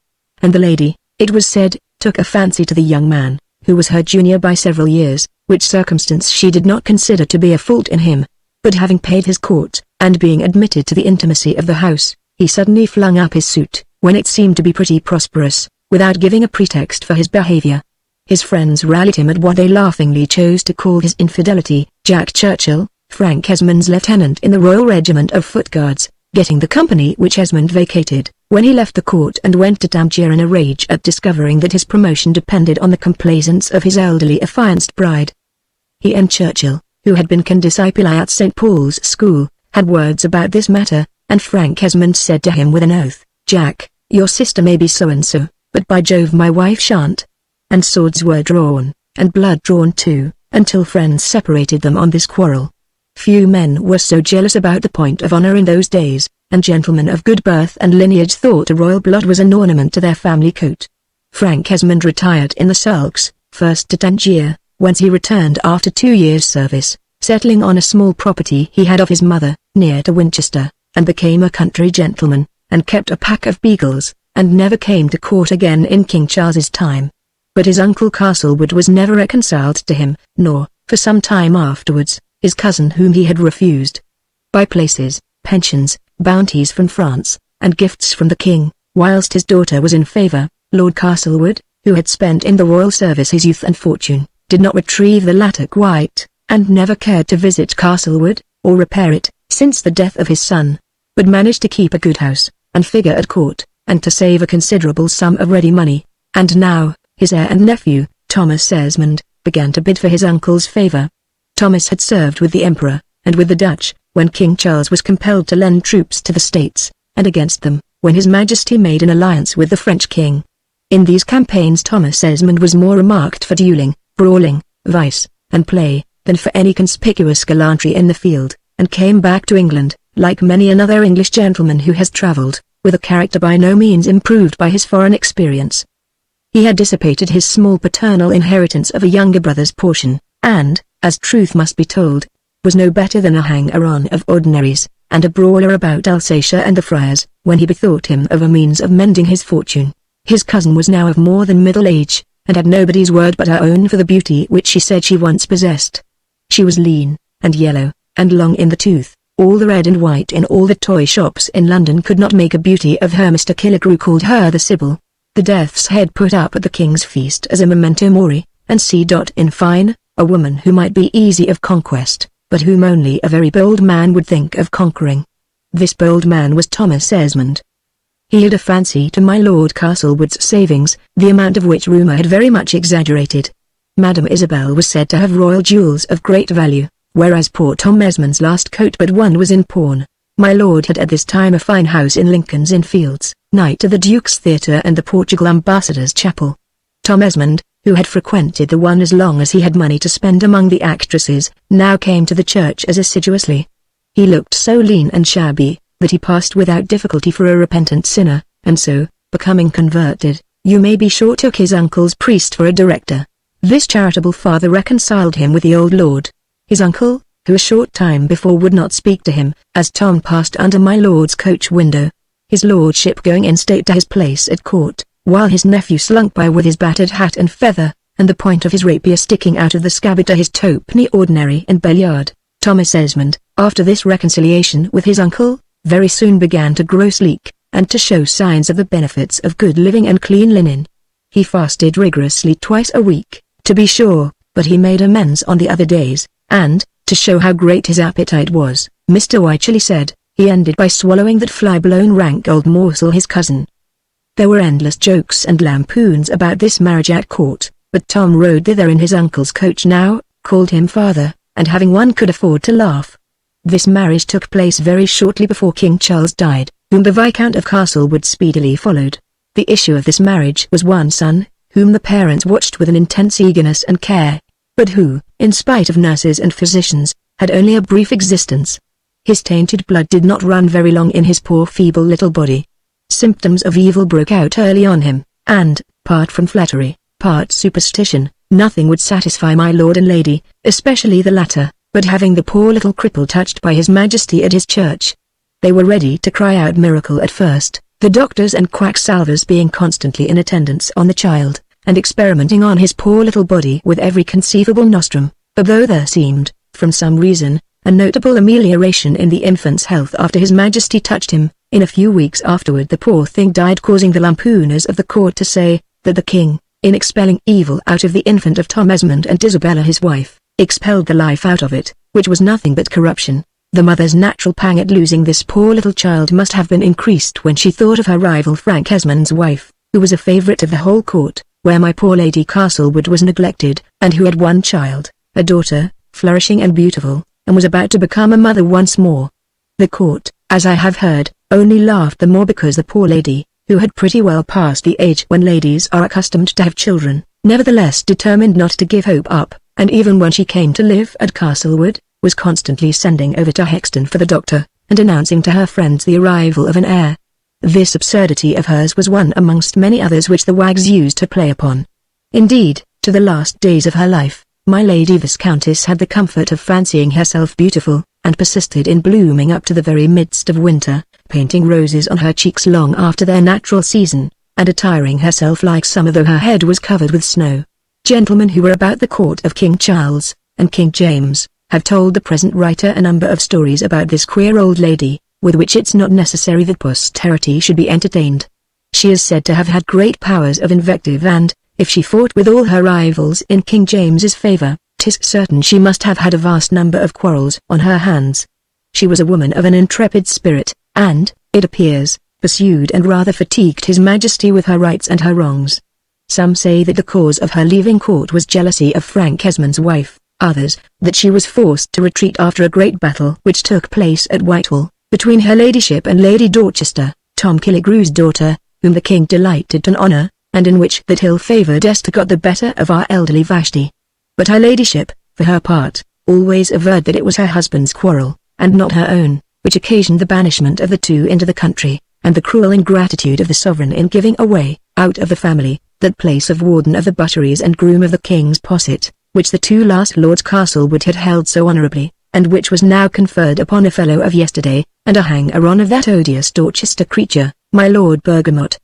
And the lady, it was said, took a fancy to the young man, who was her junior by several years, which circumstance she did not consider to be a fault in him. But having paid his court, and being admitted to the intimacy of the house, he suddenly flung up his suit, when it seemed to be pretty prosperous, without giving a pretext for his behaviour. His friends rallied him at what they laughingly chose to call his infidelity. Jack Churchill, Frank Esmond's lieutenant in the Royal Regiment of Foot Guards, getting the company which Esmond vacated, when he left the court and went to Tangier in a rage at discovering that his promotion depended on the complaisance of his elderly affianced bride. He and Churchill, who had been condiscipuli at St. Paul's School, had words about this matter, and Frank Esmond said to him with an oath, "Jack, your sister may be so-and-so, but by Jove my wife shan't." And swords were drawn, and blood drawn too, until friends separated them on this quarrel. Few men were so jealous about the point of honour in those days, and gentlemen of good birth and lineage thought a royal blood was an ornament to their family coat. Frank Esmond retired in the sulks, first to Tangier, whence he returned after 2 years' service, settling on a small property he had of his mother, near to Winchester, and became a country gentleman, and kept a pack of beagles, and never came to court again in King Charles's time. But his uncle Castlewood was never reconciled to him, nor, for some time afterwards, his cousin whom he had refused. By places, pensions, bounties from France, and gifts from the King, whilst his daughter was in favour, Lord Castlewood, who had spent in the royal service his youth and fortune, did not retrieve the latter quite, and never cared to visit Castlewood, or repair it, since the death of his son, but managed to keep a good house, and figure at court, and to save a considerable sum of ready money, and now, his heir and nephew, Thomas Esmond, began to bid for his uncle's favour. Thomas had served with the Emperor, and with the Dutch, when King Charles was compelled to lend troops to the States, and against them, when His Majesty made an alliance with the French King. In these campaigns Thomas Esmond was more remarked for duelling, brawling, vice, and play, than for any conspicuous gallantry in the field, and came back to England, like many another English gentleman who has travelled, with a character by no means improved by his foreign experience. He had dissipated his small paternal inheritance of a younger brother's portion, and, as truth must be told, was no better than a hanger-on of ordinaries, and a brawler about Alsatia and the friars, when he bethought him of a means of mending his fortune. His cousin was now of more than middle age, and had nobody's word but her own for the beauty which she said she once possessed. She was lean, and yellow, and long in the tooth. All the red and white in all the toy shops in London could not make a beauty of her. Mr. Killigrew called her the Sibyl, the Death's Head, put up at the King's feast as a memento mori, and in fine, a woman who might be easy of conquest, but whom only a very bold man would think of conquering. This bold man was Thomas Esmond. He had a fancy to my Lord Castlewood's savings, the amount of which rumour had very much exaggerated. Madame Isabel was said to have royal jewels of great value, whereas poor Tom Esmond's last coat but one was in pawn. My lord had at this time a fine house in Lincoln's Inn Fields, nigh to the Duke's Theatre and the Portugal Ambassador's Chapel. Tom Esmond, who had frequented the one as long as he had money to spend among the actresses, now came to the church as assiduously. He looked so lean and shabby, that he passed without difficulty for a repentant sinner, and so, becoming converted, you may be sure took his uncle's priest for a director. This charitable father reconciled him with the old lord. His uncle, who a short time before would not speak to him, as Tom passed under my lord's coach window. His lordship going in state to his place at court, while his nephew slunk by with his battered hat and feather, and the point of his rapier sticking out of the scabbard to his twopenny ordinary and Belliard. Thomas Esmond, after this reconciliation with his uncle, very soon began to grow sleek, and to show signs of the benefits of good living and clean linen. He fasted rigorously twice a week, to be sure, but he made amends on the other days, and, to show how great his appetite was, Mr. Wycherley said, he ended by swallowing that fly-blown rank old morsel his cousin. There were endless jokes and lampoons about this marriage at court, but Tom rode thither in his uncle's coach now, called him father, and having one could afford to laugh. This marriage took place very shortly before King Charles died, whom the Viscount of Castlewood speedily followed. The issue of this marriage was one son, whom the parents watched with an intense eagerness and care, but who, in spite of nurses and physicians, had only a brief existence. His tainted blood did not run very long in his poor feeble little body. Symptoms of evil broke out early on him, and, part from flattery, part superstition, nothing would satisfy my lord and lady, especially the latter, but having the poor little cripple touched by his majesty at his church. They were ready to cry out miracle at first, the doctors and quacksalvers being constantly in attendance on the child, and experimenting on his poor little body with every conceivable nostrum, but though there seemed, from some reason, a notable amelioration in the infant's health after his majesty touched him, in a few weeks afterward the poor thing died, causing the lampooners of the court to say, that the king, in expelling evil out of the infant of Tom Esmond and Isabella his wife, expelled the life out of it, which was nothing but corruption. The mother's natural pang at losing this poor little child must have been increased when she thought of her rival Frank Esmond's wife, who was a favourite of the whole court, where my poor Lady Castlewood was neglected, and who had one child, a daughter, flourishing and beautiful, and was about to become a mother once more. The court, as I have heard, only laughed the more because the poor lady, who had pretty well passed the age when ladies are accustomed to have children, nevertheless determined not to give hope up, and even when she came to live at Castlewood, was constantly sending over to Hexton for the doctor, and announcing to her friends the arrival of an heir. This absurdity of hers was one amongst many others which the wags used to play upon. Indeed, to the last days of her life, my Lady Viscountess had the comfort of fancying herself beautiful, and persisted in blooming up to the very midst of winter, painting roses on her cheeks long after their natural season, and attiring herself like summer though her head was covered with snow. Gentlemen who were about the court of King Charles, and King James, have told the present writer a number of stories about this queer old lady, with which it's not necessary that posterity should be entertained. She is said to have had great powers of invective and, if she fought with all her rivals in King James's favour, 'tis certain she must have had a vast number of quarrels on her hands. She was a woman of an intrepid spirit, and, it appears, pursued and rather fatigued his majesty with her rights and her wrongs. Some say that the cause of her leaving court was jealousy of Frank Esmond's wife, others, that she was forced to retreat after a great battle which took place at Whitehall, between her ladyship and Lady Dorchester, Tom Killigrew's daughter, whom the king delighted to honour, and in which that ill-favoured Esther got the better of our elderly Vashti. But her ladyship, for her part, always averred that it was her husband's quarrel, and not her own, which occasioned the banishment of the two into the country, and the cruel ingratitude of the sovereign in giving away, out of the family, that place of warden of the butteries and groom of the king's posset, which the two last Lords Castlewood had held so honourably. and which was now conferred upon a fellow of yesterday, and a hanger-on of that odious Dorchester creature, my Lord Bergamot.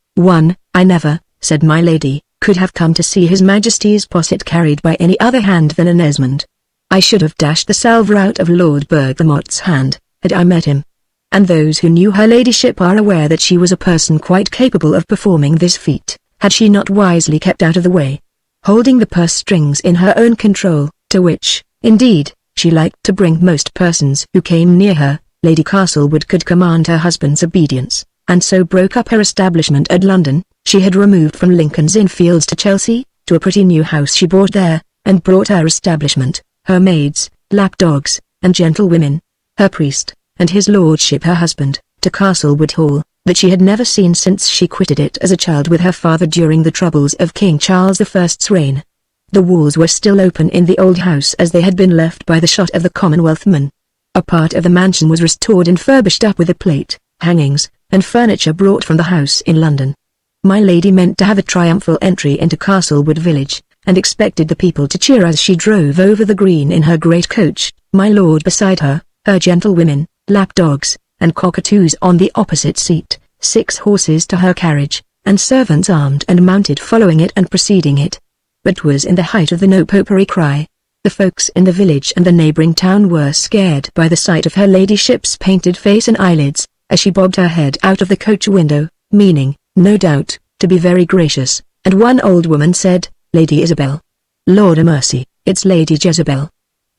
I never, said my lady, could have come to see his Majesty's posset carried by any other hand than an Esmond. I should have dashed the salver out of Lord Bergamot's hand, had I met him. And those who knew her ladyship are aware that she was a person quite capable of performing this feat, had she not wisely kept out of the way, holding the purse strings in her own control, to which, indeed, she liked to bring most persons who came near her. Lady Castlewood could command her husband's obedience, and so broke up her establishment at London. She had removed from Lincoln's Inn Fields to Chelsea, to a pretty new house she bought there, and brought her establishment, her maids, lap-dogs, and gentlewomen, her priest, and his lordship her husband, to Castlewood Hall, that she had never seen since she quitted it as a child with her father during the troubles of King Charles I's reign. The walls were still open in the old house as they had been left by the shot of the Commonwealth men. A part of the mansion was restored and furbished up with the plate, hangings, and furniture brought from the house in London. My lady meant to have a triumphal entry into Castlewood village, and expected the people to cheer as she drove over the green in her great coach, my lord beside her, her gentlewomen, lap-dogs, and cockatoos on the opposite seat, 6 horses to her carriage, and servants armed and mounted following it and preceding it. But 'twas in the height of the no popery cry. The folks in the village and the neighbouring town were scared by the sight of her ladyship's painted face and eyelids, as she bobbed her head out of the coach window, meaning, no doubt, to be very gracious, and one old woman said, Lady Isabel. Lord a mercy, it's Lady Jezebel.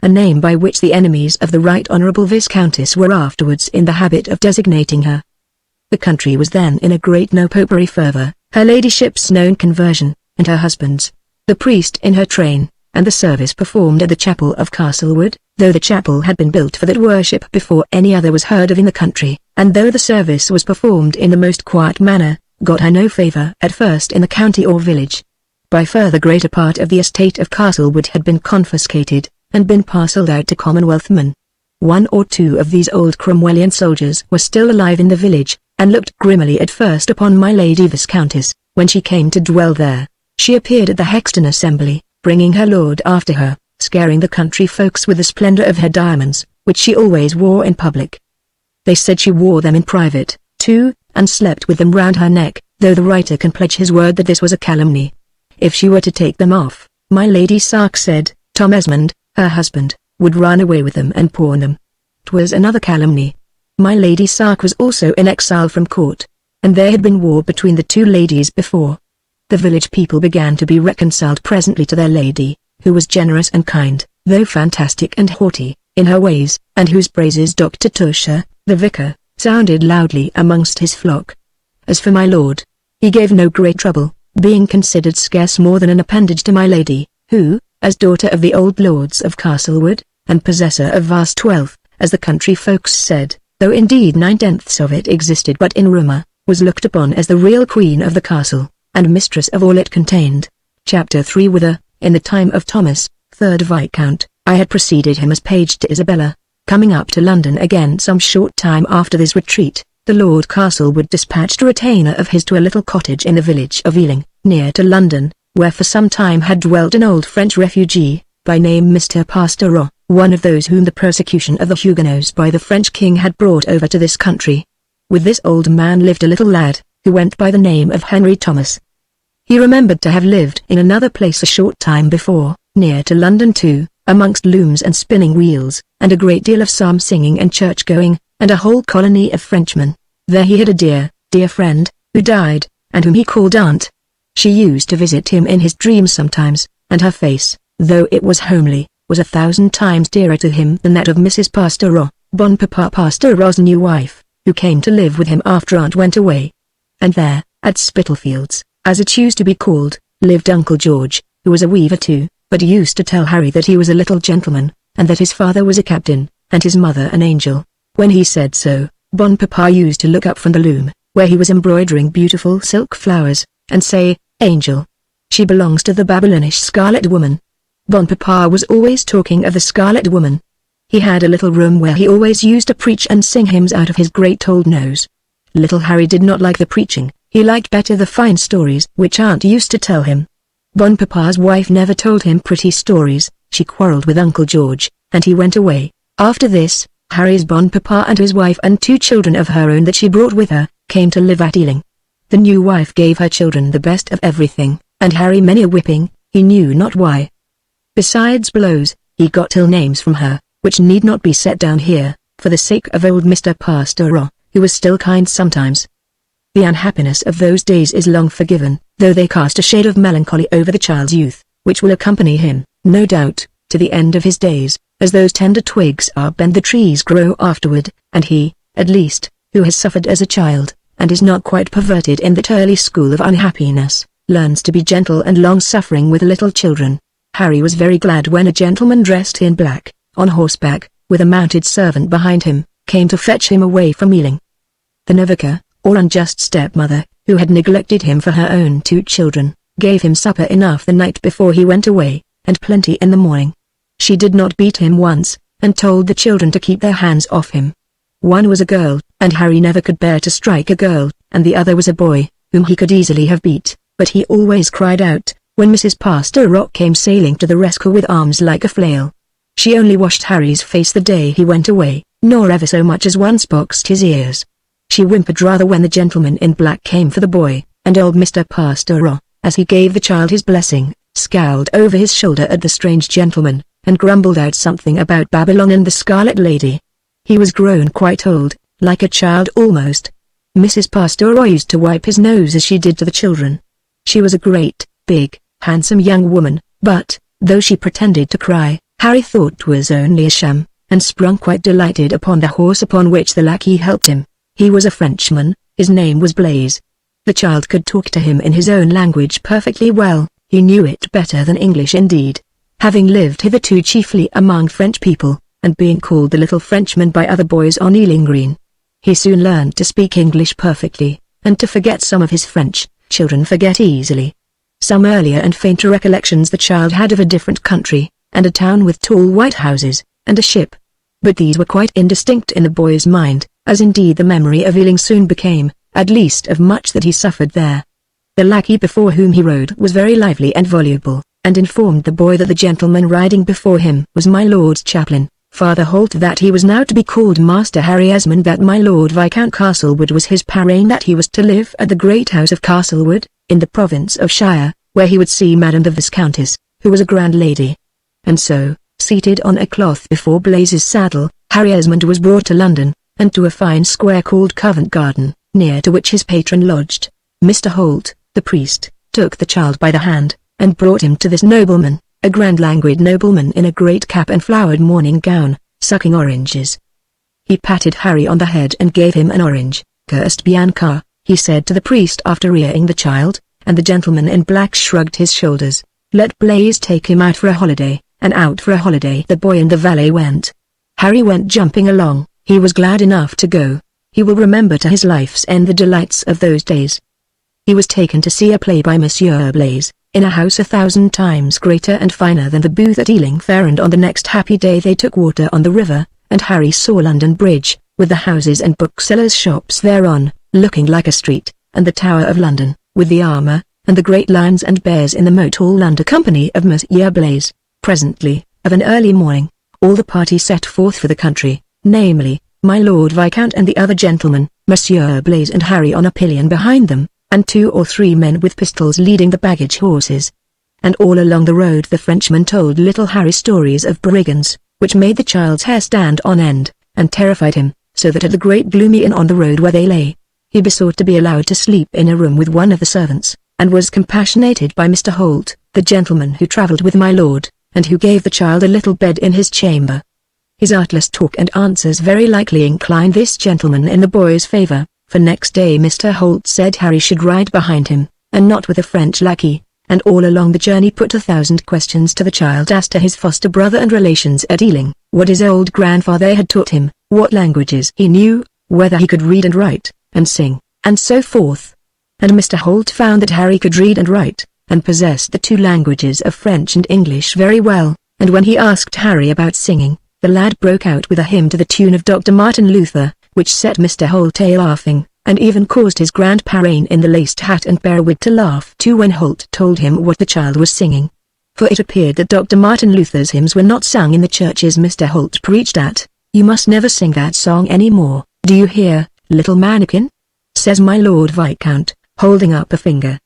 A name by which the enemies of the Right Honourable Viscountess were afterwards in the habit of designating her. The country was then in a great no-popery fervour, her ladyship's known conversion, and her husband's, the priest in her train, and the service performed at the chapel of Castlewood, though the chapel had been built for that worship before any other was heard of in the country, and though the service was performed in the most quiet manner, got her no favour at first in the county or village. By far the greater part of the estate of Castlewood had been confiscated, and been parcelled out to Commonwealth men. 1 or 2 of these old Cromwellian soldiers were still alive in the village, and looked grimly at first upon my lady Viscountess, when she came to dwell there. She appeared at the Hexton Assembly, bringing her lord after her, scaring the country folks with the splendour of her diamonds, which she always wore in public. They said she wore them in private, too, and slept with them round her neck, though the writer can pledge his word that this was a calumny. If she were to take them off, my Lady Sark said, Tom Esmond, her husband, would run away with them and pawn them. 'Twas another calumny. My Lady Sark was also in exile from court, and there had been war between the 2 ladies before. The village people began to be reconciled presently to their lady, who was generous and kind, though fantastic and haughty, in her ways, and whose praises Dr. Tusher, the vicar, sounded loudly amongst his flock. As for my lord, he gave no great trouble, being considered scarce more than an appendage to my lady, who, as daughter of the old lords of Castlewood, and possessor of vast wealth, as the country folks said, though indeed 9/10 of it existed but in rumour, was looked upon as the real queen of the castle, and mistress of all it contained. Chapter 3. Whither, in the time of Thomas, 3rd Viscount, I had preceded him as page to Isabella. Coming up to London again some short time after this retreat, the Lord Castlewood dispatched a retainer of his to a little cottage in the village of Ealing, near to London, where for some time had dwelt an old French refugee, by name Mr. Pastereau, one of those whom the persecution of the Huguenots by the French king had brought over to this country. With this old man lived a little lad, who went by the name of Henry Thomas. He remembered to have lived in another place a short time before, near to London too, amongst looms and spinning wheels, and a great deal of psalm singing and church going, and a whole colony of Frenchmen. There he had a dear, dear friend, who died, and whom he called Aunt. She used to visit him in his dreams sometimes, and her face, though it was homely, was 1,000 times dearer to him than that of Mrs. Pastereau, Bon Papa Pastereau's new wife, who came to live with him after Aunt went away. And there, at Spitalfields, as it used to be called, lived Uncle George, who was a weaver too, but used to tell Harry that he was a little gentleman, and that his father was a captain, and his mother an angel. When he said so, Bon Papa used to look up from the loom, where he was embroidering beautiful silk flowers, and say, Angel. She belongs to the Babylonish Scarlet Woman. Bon Papa was always talking of the Scarlet Woman. He had a little room where he always used to preach and sing hymns out of his great old nose. Little Harry did not like the preaching, he liked better the fine stories which Aunt used to tell him. Bon Papa's wife never told him pretty stories, she quarrelled with Uncle George, and he went away. After this, Harry's bon papa and his wife and 2 children of her own that she brought with her, came to live at Ealing. The new wife gave her children the best of everything, and Harry many a whipping, he knew not why. Besides blows, he got ill names from her, which need not be set down here, for the sake of old Mr. Pasteur, who was still kind sometimes. The unhappiness of those days is long forgiven, though they cast a shade of melancholy over the child's youth, which will accompany him, no doubt, to the end of his days, as those tender twigs are bent the trees grow afterward, and he, at least, who has suffered as a child, and is not quite perverted in that early school of unhappiness, learns to be gentle and long-suffering with little children. Harry was very glad when a gentleman dressed in black, on horseback, with a mounted servant behind him, came to fetch him away from Ealing. The Novica, or unjust stepmother, who had neglected him for her own 2 children, gave him supper enough the night before he went away, and plenty in the morning. She did not beat him once, and told the children to keep their hands off him. One was a girl, and Harry never could bear to strike a girl, and the other was a boy, whom he could easily have beat, but he always cried out, when Mrs. Pasteur came sailing to the rescue with arms like a flail. She only washed Harry's face the day he went away, nor ever so much as once boxed his ears. She whimpered rather when the gentleman in black came for the boy, and old Mr. Pasteur, as he gave the child his blessing, scowled over his shoulder at the strange gentleman, and grumbled out something about Babylon and the Scarlet Lady. He was grown quite old, like a child almost. Mrs. Pasteur used to wipe his nose as she did to the children. She was a great, big, handsome young woman, but, though she pretended to cry, Harry thought was only a sham, and sprung quite delighted upon the horse upon which the lackey helped him. He was a Frenchman, his name was Blaise. The child could talk to him in his own language perfectly well, he knew it better than English indeed. Having lived hitherto chiefly among French people, and being called the little Frenchman by other boys on Ealing Green, he soon learned to speak English perfectly, and to forget some of his French. Children forget easily. Some earlier and fainter recollections the child had of a different country, and a town with tall white houses, and a ship. But these were quite indistinct in the boy's mind, as indeed the memory of Ealing soon became, at least of much that he suffered there. The lackey before whom he rode was very lively and voluble, and informed the boy that the gentleman riding before him was my lord's chaplain, Father Holt, that he was now to be called Master Harry Esmond, that my Lord Viscount Castlewood was his parrain, that he was to live at the great house of Castlewood, in the province of Shire, where he would see Madame the Viscountess, who was a grand lady. And so, seated on a cloth before Blaise's saddle, Harry Esmond was brought to London, and to a fine square called Covent Garden, near to which his patron lodged. Mr. Holt, the priest, took the child by the hand, and brought him to this nobleman, a grand languid nobleman in a great cap and flowered morning gown, sucking oranges. He patted Harry on the head and gave him an orange. "Cursed Bianca," he said to the priest after rearing the child, and the gentleman in black shrugged his shoulders. "Let Blaise take him out for a holiday," and out for a holiday the boy and the valet went. Harry went jumping along. He was glad enough to go. He will remember to his life's end the delights of those days. He was taken to see a play by Monsieur Blaise, in a house 1,000 times greater and finer than the booth at Ealing Fair, and on the next happy day they took water on the river, and Harry saw London Bridge, with the houses and booksellers' shops thereon, looking like a street, and the Tower of London, with the armour, and the great lions and bears in the moat, all under company of Monsieur Blaise. Presently, of an early morning, all the party set forth for the country, namely, my Lord Viscount and the other gentlemen, Monsieur Blaise and Harry on a pillion behind them, and 2 or 3 men with pistols leading the baggage horses. And all along the road the Frenchman told little Harry stories of brigands, which made the child's hair stand on end, and terrified him, so that at the great gloomy inn on the road where they lay, he besought to be allowed to sleep in a room with one of the servants, and was compassionated by Mr. Holt, the gentleman who travelled with my lord, and who gave the child a little bed in his chamber. His artless talk and answers very likely inclined this gentleman in the boy's favour, for next day Mr. Holt said Harry should ride behind him, and not with a French lackey, and all along the journey put 1,000 questions to the child as to his foster brother and relations at Ealing, what his old grandfather had taught him, what languages he knew, whether he could read and write, and sing, and so forth. And Mr. Holt found that Harry could read and write, and possessed the 2 languages of French and English very well, and when he asked Harry about singing, the lad broke out with a hymn to the tune of Dr. Martin Luther, which set Mr. Holt laughing, and even caused his grand parrain in the laced hat and periwig to laugh too when Holt told him what the child was singing. for it appeared that Dr. Martin Luther's hymns were not sung in the churches Mr. Holt preached at. "You must never sing that song any more, do you hear, little mannikin?" says my Lord Viscount, holding up a finger.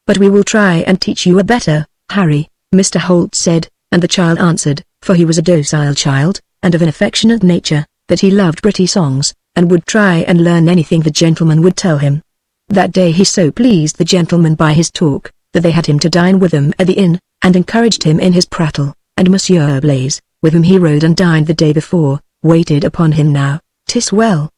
"But we will try and teach you a better, Harry," Mr. Holt said, and the child answered, for he was a docile child, and of an affectionate nature, that he loved pretty songs, and would try and learn anything the gentleman would tell him. That day he so pleased the gentleman by his talk, that they had him to dine with them at the inn, and encouraged him in his prattle, and Monsieur Blaise, with whom he rode and dined the day before, waited upon him now. "'Tis well,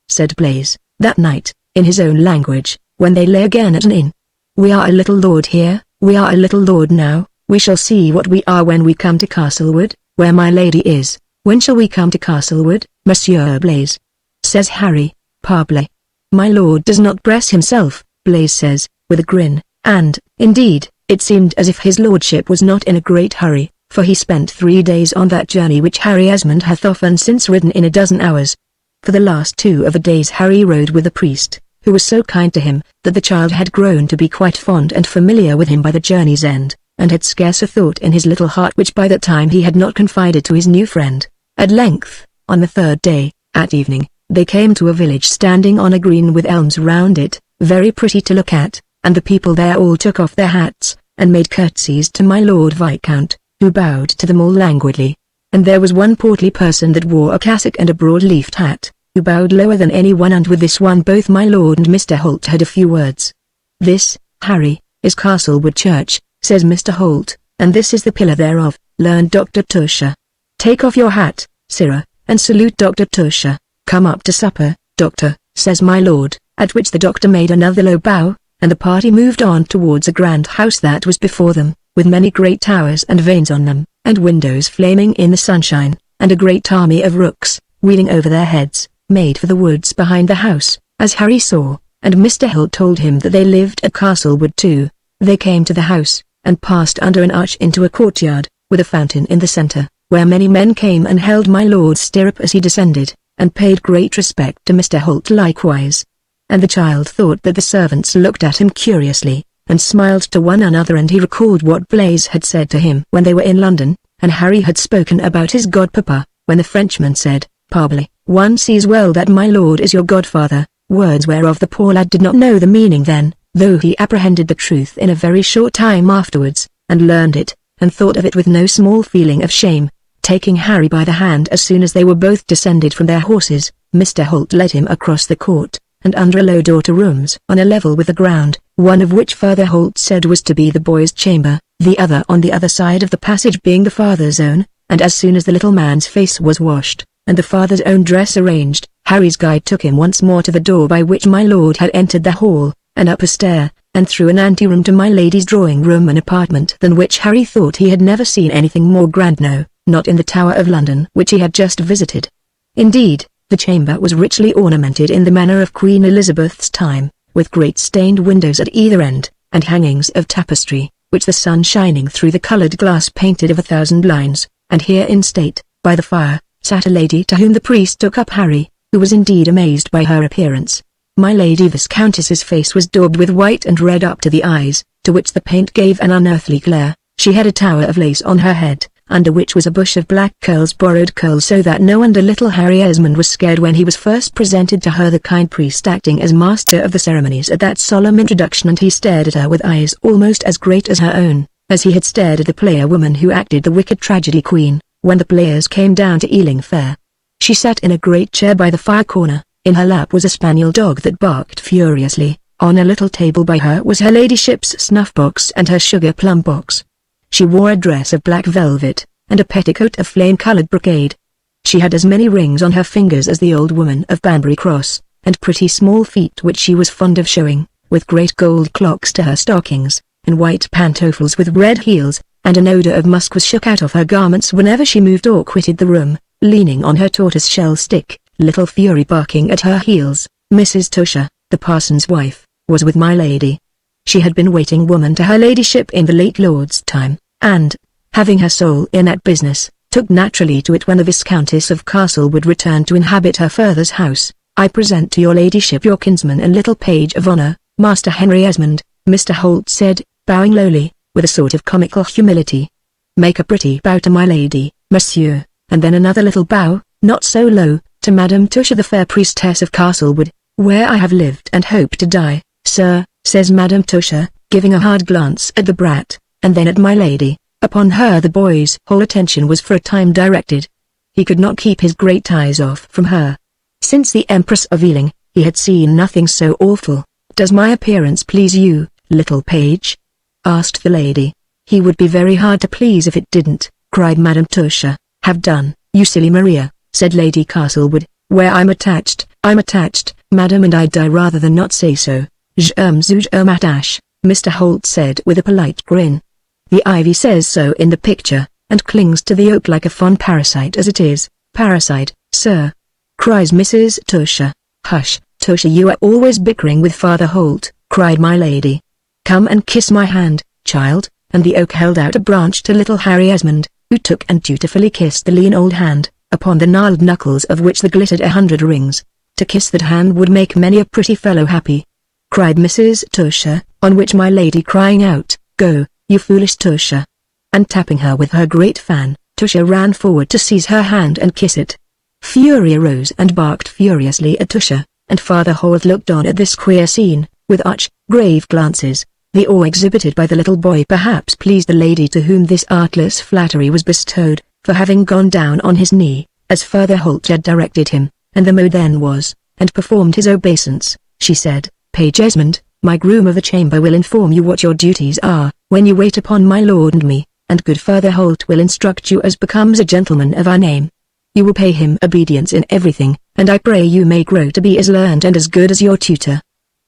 said Blaise, that night, in his own language, when they lay again at an inn. "We are a little lord here, we are a little lord now, we shall see what we are when we come to Castlewood, where my lady is." "When shall we come to Castlewood, Monsieur Blaise?" says Harry. "Parbleu! My lord does not press himself," Blaise says, with a grin, and, indeed, it seemed as if his lordship was not in a great hurry, for he spent 3 days on that journey which Harry Esmond hath often since ridden in a dozen hours. For the last 2 of the days Harry rode with the priest, who was so kind to him, that the child had grown to be quite fond and familiar with him by the journey's end, and had scarce a thought in his little heart which by that time he had not confided to his new friend. At length, on the 3rd day, at evening, they came to a village standing on a green with elms round it, very pretty to look at, and the people there all took off their hats, and made curtsies to my Lord Viscount, who bowed to them all languidly. And there was one portly person that wore a cassock and a broad-leafed hat, who bowed lower than any one, and with this one both my lord and Mr. Holt had a few words. "This, Harry, is Castlewood Church," says Mr. Holt, "and this is the pillar thereof," learned Dr. Tusher. "Take off your hat, sirrah, and salute Dr. Tusher. "Come up to supper, doctor," says my lord, at which the doctor made another low bow, and the party moved on towards a grand house that was before them, with many great towers and vanes on them, and windows flaming in the sunshine, and a great army of rooks, wheeling over their heads, made for the woods behind the house, as Harry saw, and Mr. Holt told him that they lived at Castlewood too. They came to the house, and passed under an arch into a courtyard, with a fountain in the centre, where many men came and held my lord's stirrup as he descended, and paid great respect to Mr. Holt likewise. And the child thought that the servants looked at him curiously, and smiled to one another, and he recalled what Blaise had said to him when they were in London, and Harry had spoken about his godpapa, when the Frenchman said, "Parbleu, one sees well that my lord is your godfather," words whereof the poor lad did not know the meaning then, though he apprehended the truth in a very short time afterwards, and learned it, and thought of it with no small feeling of shame. Taking Harry by the hand as soon as they were both descended from their horses, Mr. Holt led him across the court, and under a low door to rooms on a level with the ground, one of which Father Holt said was to be the boy's chamber, the other on the other side of the passage being the father's own, and as soon as the little man's face was washed, and the father's own dress arranged, Harry's guide took him once more to the door by which my lord had entered the hall, and up a stair, and through an anteroom to my lady's drawing-room, an apartment than which Harry thought he had never seen anything more grand, no, not in the Tower of London which he had just visited. Indeed, the chamber was richly ornamented in the manner of Queen Elizabeth's time, with great stained windows at either end, and hangings of tapestry, which the sun shining through the coloured glass painted of 1,000 lines, and here in state, by the fire, sat a lady to whom the priest took up Harry, who was indeed amazed by her appearance. My Lady Viscountess's face was daubed with white and red up to the eyes, to which the paint gave an unearthly glare. She had a tower of lace on her head, under which was a bush of black curls, borrowed curls, so that no wonder little Harry Esmond was scared when he was first presented to her, the kind priest acting as master of the ceremonies at that solemn introduction, and he stared at her with eyes almost as great as her own, as he had stared at the player woman who acted the wicked tragedy queen, when the players came down to Ealing Fair. She sat in a great chair by the fire corner. In her lap was a spaniel dog that barked furiously. On a little table by her was her ladyship's snuff-box and her sugar-plum box. She wore a dress of black velvet, and a petticoat of flame-coloured brocade. She had as many rings on her fingers as the old woman of Banbury Cross, and pretty small feet which she was fond of showing, with great gold clocks to her stockings, and white pantofles with red heels, and an odour of musk was shook out of her garments whenever she moved or quitted the room, leaning on her tortoise-shell stick. Little Fury barking at her heels. Mrs. Tusher, the parson's wife, was with my lady. She had been waiting woman to her ladyship in the late lord's time, and, having her soul in that business, took naturally to it when the Viscountess of Castlewood returned to inhabit her father's house. "I present to your ladyship your kinsman and little page of honour, Master Henry Esmond," Mr. Holt said, bowing lowly, with a sort of comical humility. "Make a pretty bow to my lady, monsieur," and then another little bow, not so low, "to Madame Tusher, the fair priestess of Castlewood, where I have lived and hope to die, sir," says Madame Tusher, giving a hard glance at the brat, and then at my lady. Upon her the boy's whole attention was for a time directed. He could not keep his great eyes off from her. Since the Empress of Ealing, he had seen nothing so awful. "Does my appearance please you, little page?" asked the lady. "He would be very hard to please if it didn't," cried Madame Tusher. "Have done, you silly Maria," said Lady Castlewood. "Where I'm attached, madam, and I'd die rather than not say so." Attache, Mr. Holt said with a polite grin. "The ivy says so in the picture, and clings to the oak like a fond parasite as it is." "Parasite, sir?" cries Mrs. Tusher. "Hush, Tusher, you are always bickering with Father Holt," cried my lady. "Come and kiss my hand, child," and the oak held out a branch to little Harry Esmond, who took and dutifully kissed the lean old hand, upon the gnarled knuckles of which there glittered 100 rings. To kiss that hand would make many a pretty fellow happy, cried Mrs. Tusher, on which my lady, crying out, "Go, you foolish Tusher!" and tapping her with her great fan, Tusher ran forward to seize her hand and kiss it. Fury arose and barked furiously at Tusher, and Father Holt looked on at this queer scene, with arch, grave glances. The awe exhibited by the little boy perhaps pleased the lady to whom this artless flattery was bestowed, for having gone down on his knee, as Father Holt had directed him, and the mode then was, and performed his obeisance, she said, "Page Esmond, my groom of the chamber will inform you what your duties are, when you wait upon my lord and me, and good Father Holt will instruct you as becomes a gentleman of our name. You will pay him obedience in everything, and I pray you may grow to be as learned and as good as your tutor."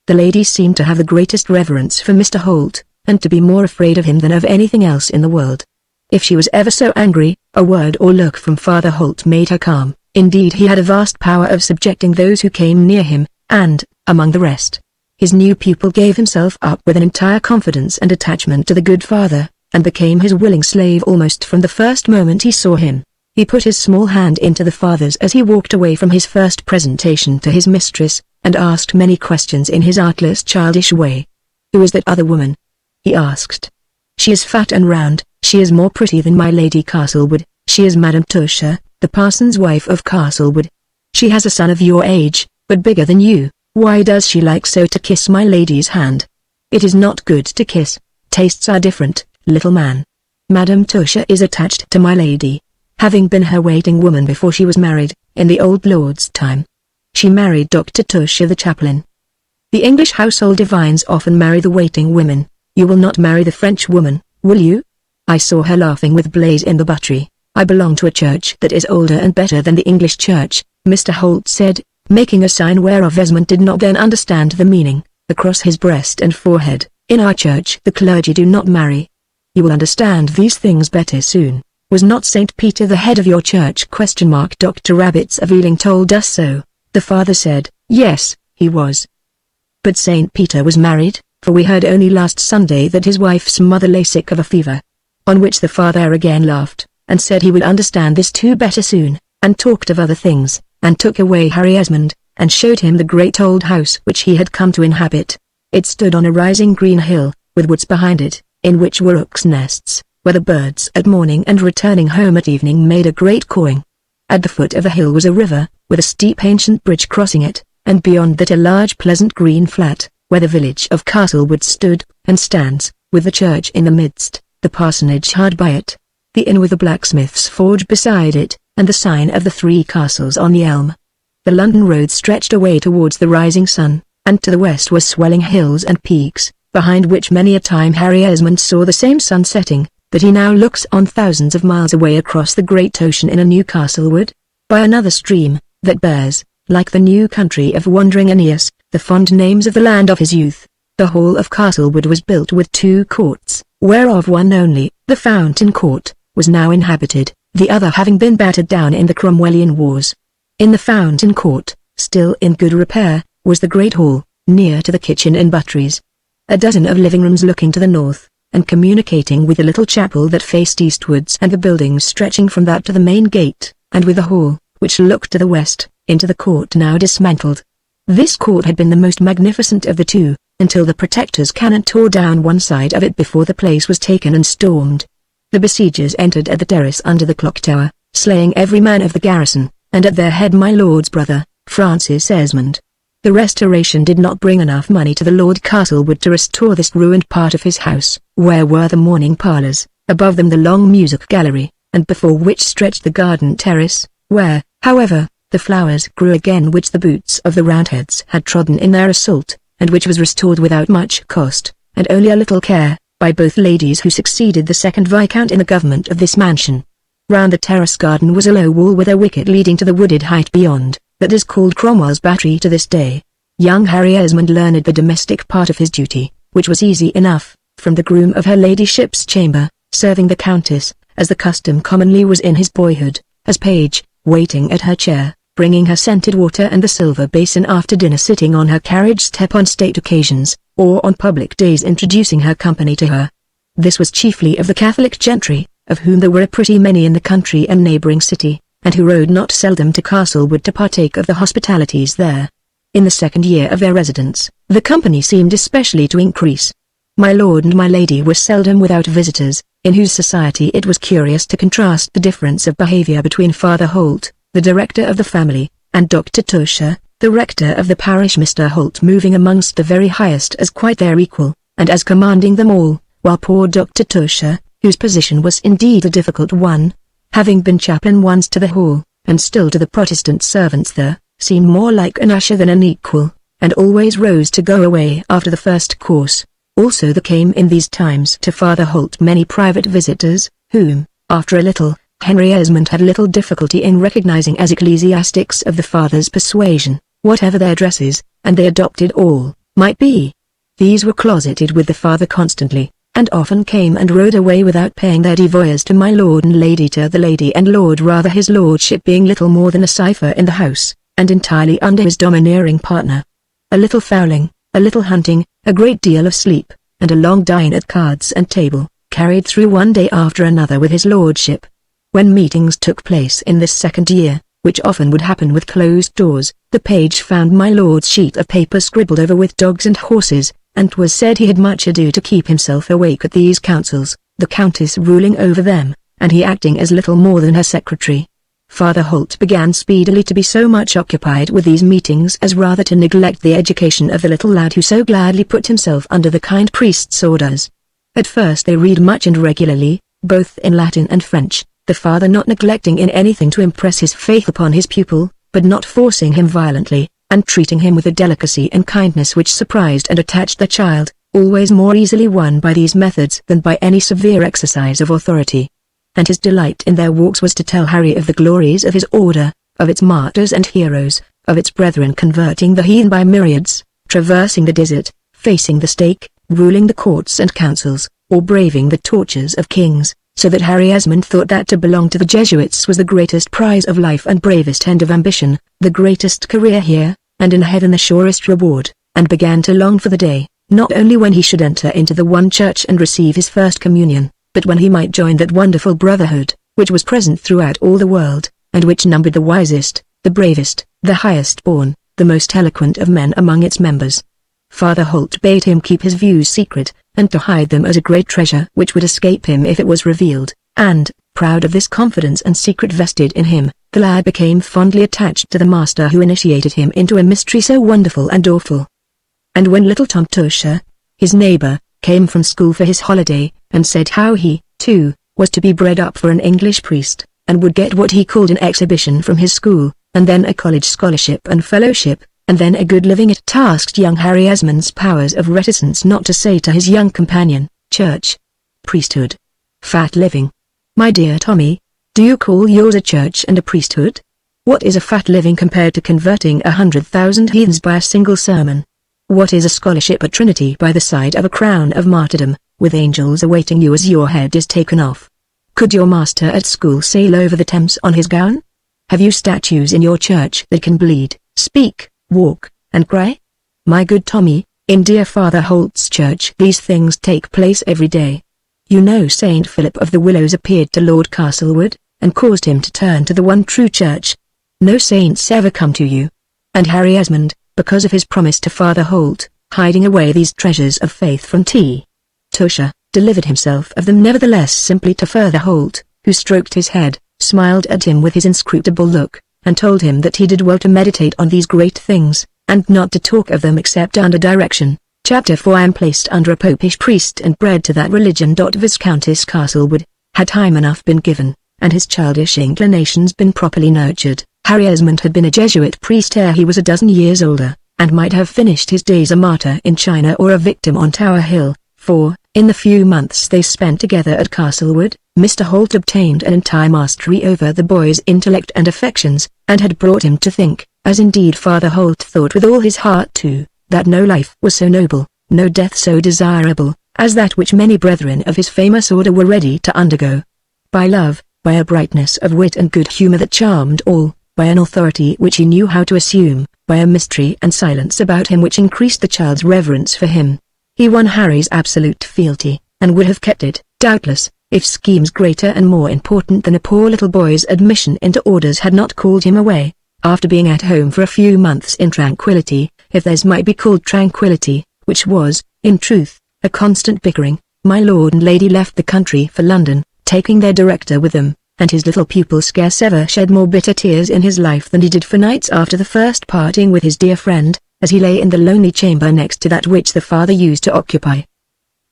The lady seemed to have the greatest reverence for Mr. Holt, and to be more afraid of him than of anything else in the world. If she was ever so angry, a word or look from Father Holt made her calm. Indeed, he had a vast power of subjecting those who came near him, and, among the rest, his new pupil gave himself up with an entire confidence and attachment to the good father, and became his willing slave almost from the first moment he saw him. He put his small hand into the father's as he walked away from his first presentation to his mistress, and asked many questions in his artless childish way. "Who is that other woman?" he asked. "She is fat and round, she is more pretty than my Lady Castlewood, she is Madame Tusher, the parson's wife of Castlewood. She has a son of your age, but bigger than you. Why does she like so to kiss my lady's hand? It is not good to kiss, tastes are different, little man. Madame Tusher is attached to my lady, having been her waiting woman before she was married, in the old lord's time. She married Dr. Tusher the chaplain. The English household divines often marry the waiting women. You will not marry the French woman, will you? I saw her laughing with Blaise in the buttery. I belong to a church that is older and better than the English church," Mr. Holt said, making a sign whereof Esmond did not then understand the meaning, across his breast and forehead. "In our church the clergy do not marry. You will understand these things better soon. Was not St. Peter the head of your church? Dr. Rabbits of Ealing told us so." The father said, "Yes, he was. But St. Peter was married, for we heard only last Sunday that his wife's mother lay sick of a fever." On which the father again laughed, and said he would understand this too better soon, and talked of other things, and took away Harry Esmond, and showed him the great old house which he had come to inhabit. It stood on a rising green hill, with woods behind it, in which were rooks' nests, where the birds at morning and returning home at evening made a great cawing. At the foot of the hill was a river, with a steep ancient bridge crossing it, and beyond that a large pleasant green flat, where the village of Castlewood stood, and stands, with the church in the midst, the parsonage hard by it, the inn with the blacksmith's forge beside it, and the sign of the 3 castles on the elm. The London road stretched away towards the rising sun, and to the west were swelling hills and peaks, behind which many a time Harry Esmond saw the same sun setting, that he now looks on thousands of miles away across the great ocean in a new Castlewood, by another stream, that bears, like the new country of wandering Aeneas, the fond names of the land of his youth. The hall of Castlewood was built with 2 courts, whereof one only, the Fountain Court, was now inhabited, the other having been battered down in the Cromwellian wars. In the Fountain Court, still in good repair, was the great hall, near to the kitchen and butteries. A dozen of living rooms looking to the north, and communicating with the little chapel that faced eastwards, and the buildings stretching from that to the main gate, and with the hall, which looked to the west, into the court now dismantled. This court had been the most magnificent of the 2, until the protectors' cannon tore down one side of it before the place was taken and stormed. The besiegers entered at the terrace under the clock tower, slaying every man of the garrison, and at their head my lord's brother, Francis Esmond. The restoration did not bring enough money to the Lord Castlewood to restore this ruined part of his house, where were the morning parlours, above them the long music gallery, and before which stretched the garden terrace, where, however, the flowers grew again which the boots of the Roundheads had trodden in their assault, and which was restored without much cost, and only a little care, by both ladies who succeeded the second Viscount in the government of this mansion. Round the terrace garden was a low wall with a wicket leading to the wooded height beyond, that is called Cromwell's Battery to this day. Young Harry Esmond learned the domestic part of his duty, which was easy enough, from the groom of her ladyship's chamber, serving the countess, as the custom commonly was in his boyhood, as page, waiting at her chair, bringing her scented water and the silver basin after dinner, sitting on her carriage step on state occasions, or on public days introducing her company to her. This was chiefly of the Catholic gentry, of whom there were a pretty many in the country and neighbouring city, and who rode not seldom to Castlewood to partake of the hospitalities there. In the second year of their residence, the company seemed especially to increase. My lord and my lady were seldom without visitors, in whose society it was curious to contrast the difference of behaviour between Father Holt, the director of the family, and Dr. Tusher, the rector of the parish. Mr. Holt moving amongst the very highest as quite their equal, and as commanding them all, while poor Dr. Tusher, whose position was indeed a difficult one, having been chaplain once to the hall, and still to the Protestant servants there, seemed more like an usher than an equal, and always rose to go away after the first course. Also there came in these times to Father Holt many private visitors, whom, after a little, Henry Esmond had little difficulty in recognizing as ecclesiastics of the father's persuasion, whatever their dresses, and they adopted all, might be. These were closeted with the father constantly, and often came and rode away without paying their devoirs to my lord and lady, to the lady and lord rather, his lordship being little more than a cipher in the house, and entirely under his domineering partner. A little fowling, a little hunting, a great deal of sleep, and a long dine at cards and table, carried through one day after another with his lordship. When meetings took place in this second year, which often would happen with closed doors, the page found my lord's sheet of paper scribbled over with dogs and horses, and 'twas said he had much ado to keep himself awake at these councils, the countess ruling over them, and he acting as little more than her secretary. Father Holt began speedily to be so much occupied with these meetings as rather to neglect the education of the little lad who so gladly put himself under the kind priest's orders. At first they read much and regularly, both in Latin and French, the father not neglecting in anything to impress his faith upon his pupil, but not forcing him violently, and treating him with a delicacy and kindness which surprised and attached the child, always more easily won by these methods than by any severe exercise of authority. And his delight in their walks was to tell Harry of the glories of his order, of its martyrs and heroes, of its brethren converting the heathen by myriads, traversing the desert, facing the stake, ruling the courts and councils, or braving the tortures of kings, so that Harry Esmond thought that to belong to the Jesuits was the greatest prize of life and bravest end of ambition, the greatest career here, and in heaven the surest reward, and began to long for the day, not only when he should enter into the one church and receive his first communion, but when he might join that wonderful brotherhood, which was present throughout all the world, and which numbered the wisest, the bravest, the highest born, the most eloquent of men among its members. Father Holt bade him keep his views secret, and to hide them as a great treasure which would escape him if it was revealed, and, proud of this confidence and secret vested in him, the lad became fondly attached to the master who initiated him into a mystery so wonderful and awful. And when little Tom Tusher, his neighbour, came from school for his holiday, and said how he, too, was to be bred up for an English priest, and would get what he called an exhibition from his school, and then a college scholarship and fellowship, and then a good living, it tasked young Harry Esmond's powers of reticence not to say to his young companion, church, priesthood, fat living. My dear Tommy, do you call yours a church and a priesthood? What is a fat living compared to converting 100,000 heathens by a single sermon? What is a scholarship at Trinity by the side of a crown of martyrdom, with angels awaiting you as your head is taken off? Could your master at school sail over the Thames on his gown? Have you statues in your church that can bleed, speak, walk, and cry? My good Tommy, in dear Father Holt's church these things take place every day. You know Saint Philip of the Willows appeared to Lord Castlewood, and caused him to turn to the one true church. No saints ever come to you. And Harry Esmond, because of his promise to Father Holt, hiding away these treasures of faith from T. Tusher delivered himself of them nevertheless simply to Father Holt, who stroked his head, smiled at him with his inscrutable look, and told him that he did well to meditate on these great things, and not to talk of them except under direction. Chapter 4 I am placed under a popish priest and bred to that religion. Viscountess Castlewood, had time enough been given, and his childish inclinations been properly nurtured, Harry Esmond had been a Jesuit priest ere he was a dozen years older, and might have finished his days a martyr in China or a victim on Tower Hill, for, in the few months they spent together at Castlewood, Mr. Holt obtained an entire mastery over the boy's intellect and affections, and had brought him to think, as indeed Father Holt thought with all his heart too, that no life was so noble, no death so desirable, as that which many brethren of his famous order were ready to undergo. By love, by a brightness of wit and good humour that charmed all, by an authority which he knew how to assume, by a mystery and silence about him which increased the child's reverence for him, he won Harry's absolute fealty, and would have kept it, doubtless, if schemes greater and more important than a poor little boy's admission into orders had not called him away, after being at home for a few months in tranquillity, if theirs might be called tranquillity, which was, in truth, a constant bickering. My lord and lady left the country for London, taking their director with them, and his little pupil scarce ever shed more bitter tears in his life than he did for nights after the first parting with his dear friend, as he lay in the lonely chamber next to that which the father used to occupy.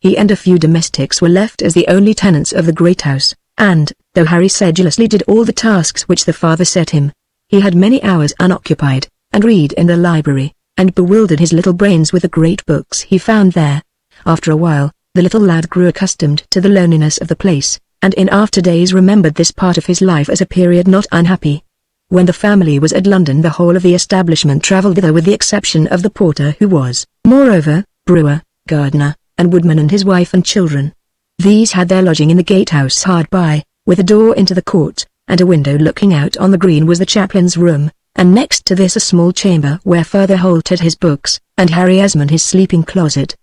He and a few domestics were left as the only tenants of the great house, and, though Harry sedulously did all the tasks which the father set him, he had many hours unoccupied, and read in the library, and bewildered his little brains with the great books he found there. After a while, the little lad grew accustomed to the loneliness of the place, and in after days remembered this part of his life as a period not unhappy. When the family was at London, the whole of the establishment travelled thither with the exception of the porter, who was, moreover, brewer, gardener, and woodman, and his wife and children. These had their lodging in the gatehouse hard by, with a door into the court, and a window looking out on the green was the chaplain's room, and next to this a small chamber where Father Holt had his books, and Harry Esmond his sleeping closet.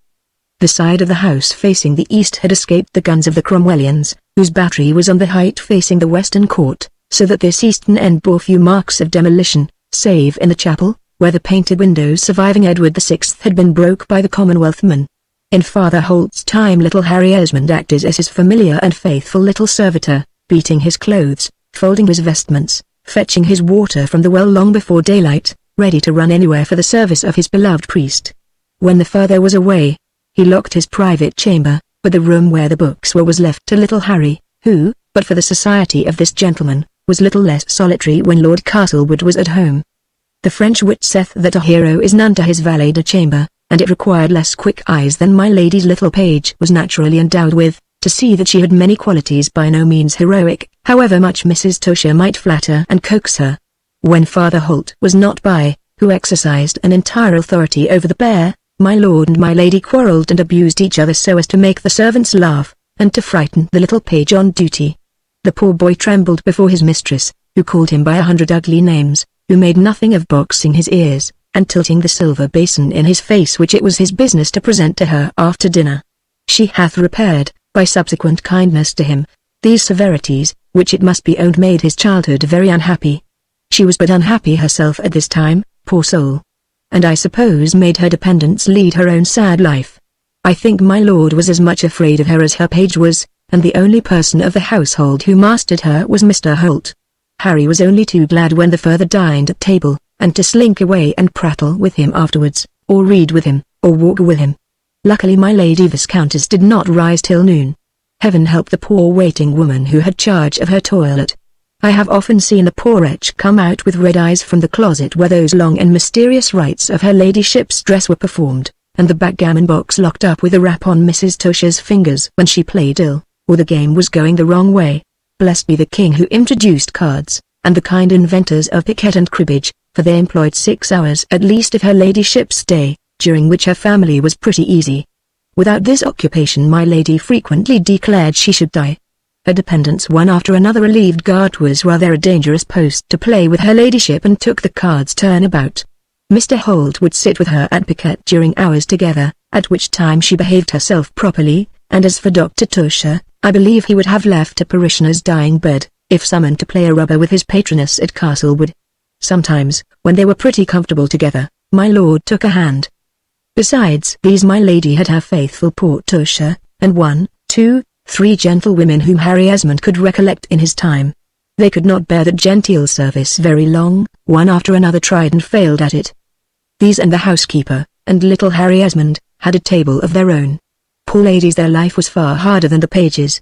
The side of the house facing the east had escaped the guns of the Cromwellians, whose battery was on the height facing the western court, so that this eastern end bore few marks of demolition, save in the chapel, where the painted windows surviving Edward VI had been broke by the Commonwealth men. In Father Holt's time little Harry Esmond acted as his familiar and faithful little servitor, beating his clothes, folding his vestments, fetching his water from the well long before daylight, ready to run anywhere for the service of his beloved priest. When the father was away, he locked his private chamber, but the room where the books were was left to little Harry, who, but for the society of this gentleman, was little less solitary when Lord Castlewood was at home. The French wit saith that a hero is none to his valet de chamber, and it required less quick eyes than my lady's little page was naturally endowed with, to see that she had many qualities by no means heroic, however much Mrs. Tusher might flatter and coax her. When Father Holt was not by, who exercised an entire authority over the pair, my lord and my lady quarrelled and abused each other so as to make the servants laugh, and to frighten the little page on duty. The poor boy trembled before his mistress, who called him by 100 ugly names, who made nothing of boxing his ears, and tilting the silver basin in his face which it was his business to present to her after dinner. She hath repaired, by subsequent kindness to him, these severities, which it must be owned made his childhood very unhappy. She was but unhappy herself at this time, poor soul. And I suppose made her dependents lead her own sad life. I think my lord was as much afraid of her as her page was, and the only person of the household who mastered her was Mr. Holt. Harry was only too glad when the father dined at table, and to slink away and prattle with him afterwards, or read with him, or walk with him. Luckily my lady Viscountess did not rise till noon. Heaven help the poor waiting woman who had charge of her toilet. I have often seen the poor wretch come out with red eyes from the closet where those long and mysterious rites of her ladyship's dress were performed, and the backgammon box locked up with a rap on Mrs. Tusher's fingers when she played ill, or the game was going the wrong way. Blessed be the king who introduced cards, and the kind inventors of piquet and cribbage, for they employed 6 hours at least of her ladyship's day, during which her family was pretty easy. Without this occupation my lady frequently declared she should die. Her dependents one after another relieved guard was rather a dangerous post to play with her ladyship and took the cards turn about. Mr. Holt would sit with her at piquet during hours together, at which time she behaved herself properly, and as for Dr. Tusher, I believe he would have left a parishioner's dying bed, if summoned to play a rubber with his patroness at Castlewood. Sometimes, when they were pretty comfortable together, my lord took a hand. Besides these, my lady had her faithful Portia, and 1, 2, 3 gentlewomen whom Harry Esmond could recollect in his time. They could not bear that genteel service very long, one after another tried and failed at it. These and the housekeeper, and little Harry Esmond, had a table of their own. Poor ladies, their life was far harder than the pages.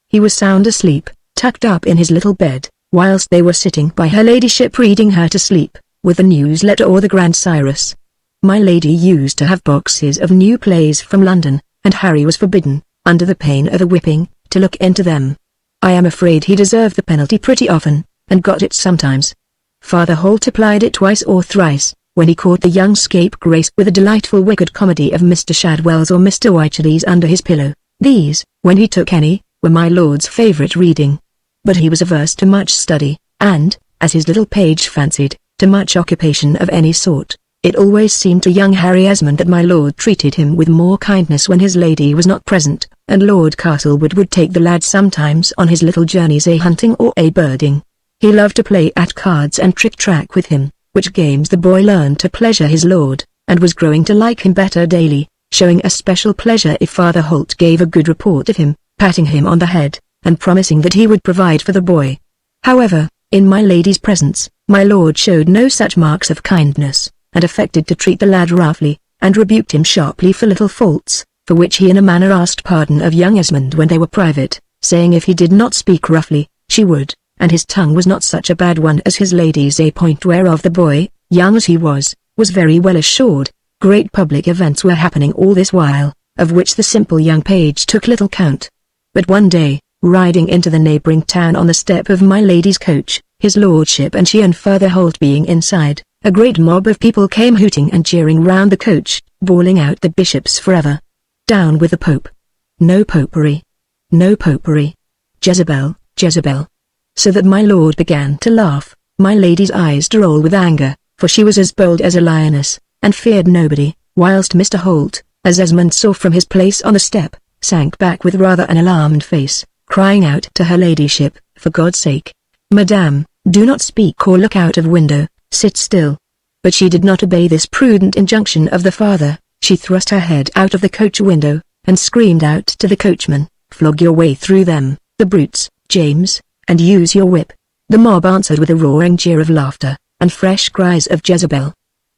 He was sound asleep, tucked up in his little bed, whilst they were sitting by her ladyship reading her to sleep, with the newsletter or the Grand Cyrus. My lady used to have boxes of new plays from London, and Harry was forbidden, under the pain of a whipping, to look into them. I am afraid he deserved the penalty pretty often, and got it sometimes. Father Holt applied it twice or thrice, when he caught the young scapegrace with a delightful wicked comedy of Mr. Shadwell's or Mr. Wycherley's under his pillow. These, when he took any, were my lord's favourite reading. But he was averse to much study, and, as his little page fancied, to much occupation of any sort. It always seemed to young Harry Esmond that my lord treated him with more kindness when his lady was not present, and Lord Castlewood would take the lad sometimes on his little journeys hunting or birding. He loved to play at cards and trick-track with him, which games the boy learned to pleasure his lord, and was growing to like him better daily, showing a special pleasure if Father Holt gave a good report of him, patting him on the head, and promising that he would provide for the boy. However, in my lady's presence, my lord showed no such marks of kindness, and affected to treat the lad roughly, and rebuked him sharply for little faults, for which he in a manner asked pardon of young Esmond when they were private, saying if he did not speak roughly, she would, and his tongue was not such a bad one as his lady's, a point whereof the boy, young as he was very well assured. Great public events were happening all this while, of which the simple young page took little count. But one day, riding into the neighbouring town on the step of my lady's coach, his lordship and she and Father Holt being inside, a great mob of people came hooting and jeering round the coach, bawling out the bishops forever. Down with the Pope. No popery. No popery. Jezebel, Jezebel. So that my lord began to laugh, my lady's eyes to roll with anger, for she was as bold as a lioness, and feared nobody, whilst Mr. Holt, as Esmond saw from his place on the step, sank back with rather an alarmed face, crying out to her ladyship, for God's sake, Madame, do not speak or look out of window, sit still. But she did not obey this prudent injunction of the father. She thrust her head out of the coach window, and screamed out to the coachman, flog your way through them, the brutes, James, and use your whip. The mob answered with a roaring jeer of laughter, and fresh cries of Jezebel.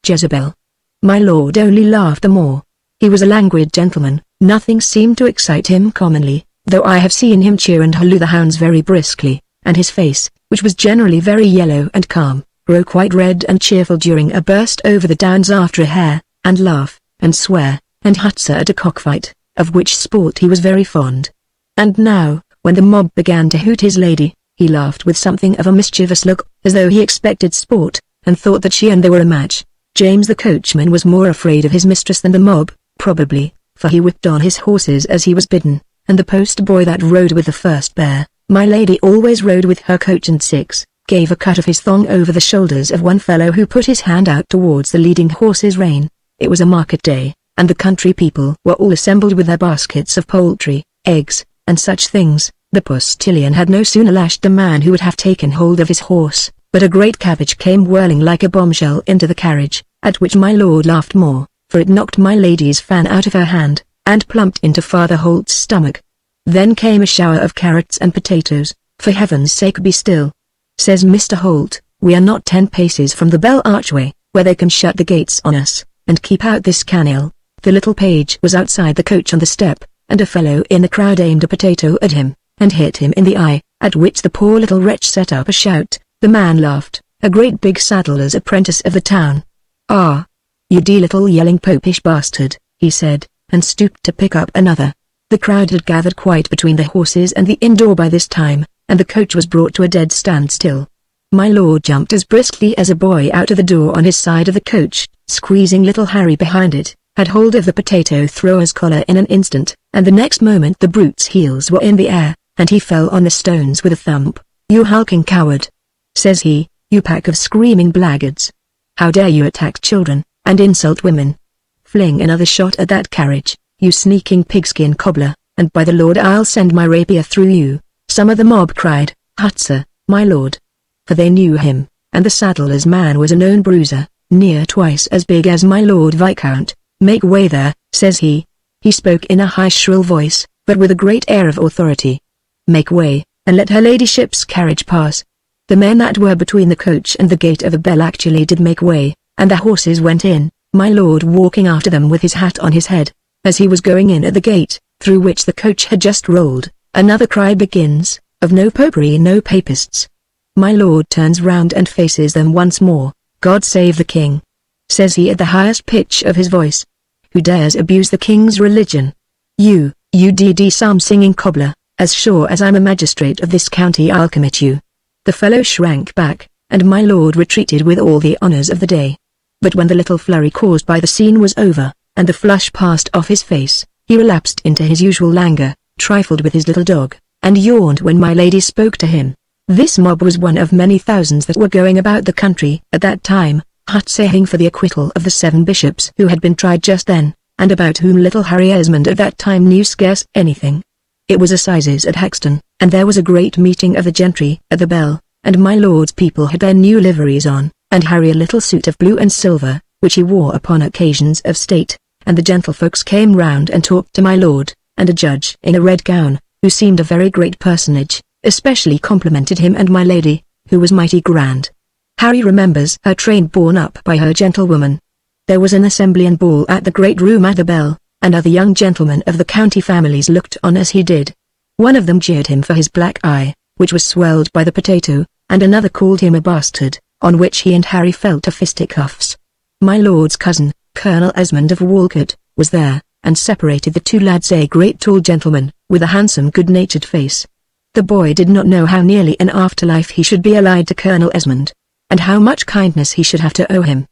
Jezebel. My lord only laughed the more. He was a languid gentleman, nothing seemed to excite him commonly, though I have seen him cheer and halloo the hounds very briskly, and his face, which was generally very yellow and calm, grow quite red and cheerful during a burst over the downs after a hare, and laugh, and swear, and hutser at a cockfight, of which sport he was very fond. And now, when the mob began to hoot his lady, he laughed with something of a mischievous look, as though he expected sport, and thought that she and they were a match. James the coachman was more afraid of his mistress than the mob, probably, for he whipped on his horses as he was bidden, and the post-boy that rode with the first bear, my lady always rode with her coach and six, gave a cut of his thong over the shoulders of one fellow who put his hand out towards the leading horse's rein. It was a market day, and the country people were all assembled with their baskets of poultry, eggs, and such things. The postilion had no sooner lashed the man who would have taken hold of his horse, but a great cabbage came whirling like a bombshell into the carriage, at which my lord laughed more, for it knocked my lady's fan out of her hand, and plumped into Father Holt's stomach. Then came a shower of carrots and potatoes. For heaven's sake be still, says Mr. Holt, we are not 10 paces from the Bell Archway, where they can shut the gates on us, and keep out this canaille. The little page was outside the coach on the step, and a fellow in the crowd aimed a potato at him, and hit him in the eye, at which the poor little wretch set up a shout. The man laughed, a great big saddler's apprentice of the town. Ah, you dear little yelling popish bastard, he said, and stooped to pick up another. The crowd had gathered quite between the horses and the inn door by this time, and the coach was brought to a dead standstill. My lord jumped as briskly as a boy out of the door on his side of the coach, squeezing little Harry behind it, had hold of the potato thrower's collar in an instant, and the next moment the brute's heels were in the air, and he fell on the stones with a thump. You hulking coward, says he, you pack of screaming blackguards. How dare you attack children, and insult women? Fling another shot at that carriage, you sneaking pigskin cobbler, and by the Lord I'll send my rapier through you. Some of the mob cried, Hutzer, my lord. For they knew him, and the saddler's man was a known bruiser, near twice as big as my lord Viscount. "Make way there," says he. He spoke in a high shrill voice, but with a great air of authority. "Make way, and let her ladyship's carriage pass." The men that were between the coach and the gate of the bell actually did make way, and the horses went in, my lord walking after them with his hat on his head. As he was going in at the gate, through which the coach had just rolled, another cry begins, of "No popery, no papists." My lord turns round and faces them once more. "God save the king," says he at the highest pitch of his voice. "Who dares abuse the king's religion? You psalm-singing cobbler, as sure as I'm a magistrate of this county I'll commit you." The fellow shrank back, and my lord retreated with all the honors of the day. But when the little flurry caused by the scene was over, and the flush passed off his face, he relapsed into his usual languor, trifled with his little dog, and yawned when my lady spoke to him. This mob was one of many thousands that were going about the country at that time, hutsaying for the acquittal of the 7 bishops who had been tried just then, and about whom little Harry Esmond at that time knew scarce anything. It was assizes at Hexton, and there was a great meeting of the gentry at the Bell, and my lord's people had their new liveries on, and Harry a little suit of blue and silver, which he wore upon occasions of state, and the gentlefolks came round and talked to my lord, and a judge in a red gown, who seemed a very great personage, especially complimented him and my lady, who was mighty grand. Harry remembers her train borne up by her gentlewoman. There was an assembly and ball at the great room at the Bell, and other young gentlemen of the county families looked on as he did. One of them jeered him for his black eye, which was swelled by the potato, and another called him a bastard, on which he and Harry fell to fisticuffs. My lord's cousin, Colonel Esmond of Walcott, was there, and separated the two lads, a great tall gentleman, with a handsome good-natured face. The boy did not know how nearly in afterlife he should be allied to Colonel Esmond, and how much kindness he should have to owe him.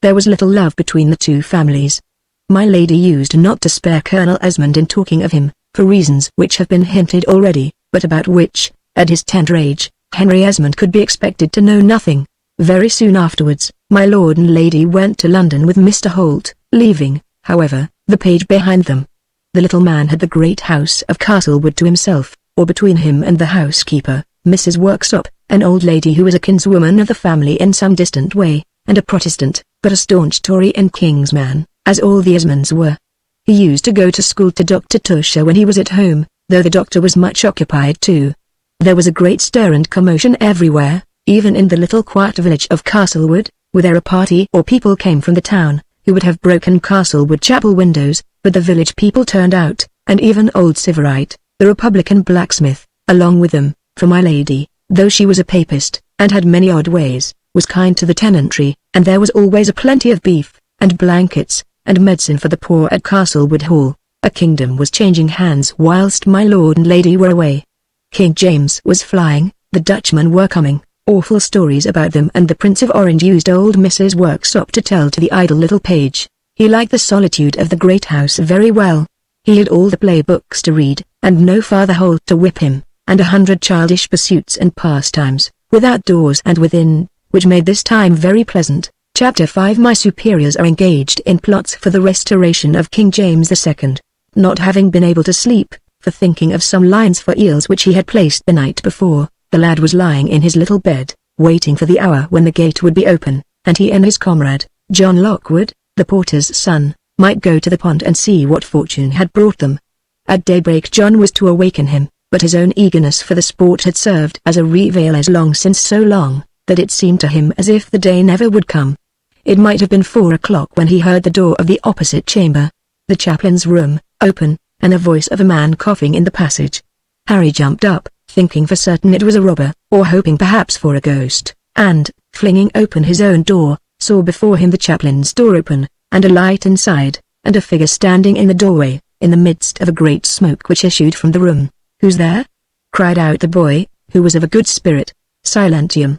There was little love between the two families. My lady used not to spare Colonel Esmond in talking of him, for reasons which have been hinted already, but about which, at his tender age, Henry Esmond could be expected to know nothing. Very soon afterwards, my lord and lady went to London with Mr. Holt, leaving, however, the page behind them. The little man had the great house of Castlewood to himself, or between him and the housekeeper, Mrs. Worksop, an old lady who was a kinswoman of the family in some distant way, and a Protestant, but a staunch Tory and King's man, as all the Esmonds were. He used to go to school to Dr. Tusher when he was at home, though the doctor was much occupied too. There was a great stir and commotion everywhere, even in the little quiet village of Castlewood, where a party or people came from the town, who would have broken Castlewood chapel windows, but the village people turned out, and even old Siverite, the Republican blacksmith, along with them, for my lady, though she was a papist, and had many odd ways, was kind to the tenantry, and there was always a plenty of beef, and blankets, and medicine for the poor at Castlewood Hall. A kingdom was changing hands whilst my lord and lady were away. King James was flying, the Dutchmen were coming, awful stories about them, and the Prince of Orange used old Mrs. Worksop to tell to the idle little page. He liked the solitude of the great house very well. He had all the play books to read, and no Father Holt to whip him, and 100 childish pursuits and pastimes, without doors and within, which made this time very pleasant. Chapter 5. My superiors are engaged in plots for the restoration of King James II. Not having been able to sleep, for thinking of some lines for eels which he had placed the night before, the lad was lying in his little bed, waiting for the hour when the gate would be open, and he and his comrade, John Lockwood, the porter's son, might go to the pond and see what fortune had brought them. At daybreak John was to awaken him, but his own eagerness for the sport had served as a reveille as long since so long, that it seemed to him as if the day never would come. It might have been 4 o'clock when he heard the door of the opposite chamber, the chaplain's room, open, and a voice of a man coughing in the passage. Harry jumped up, thinking for certain it was a robber, or hoping perhaps for a ghost, and, flinging open his own door, saw before him the chaplain's door open, and a light inside, and a figure standing in the doorway, in the midst of a great smoke which issued from the room. "Who's there?" cried out the boy, who was of a good spirit. "Silentium,"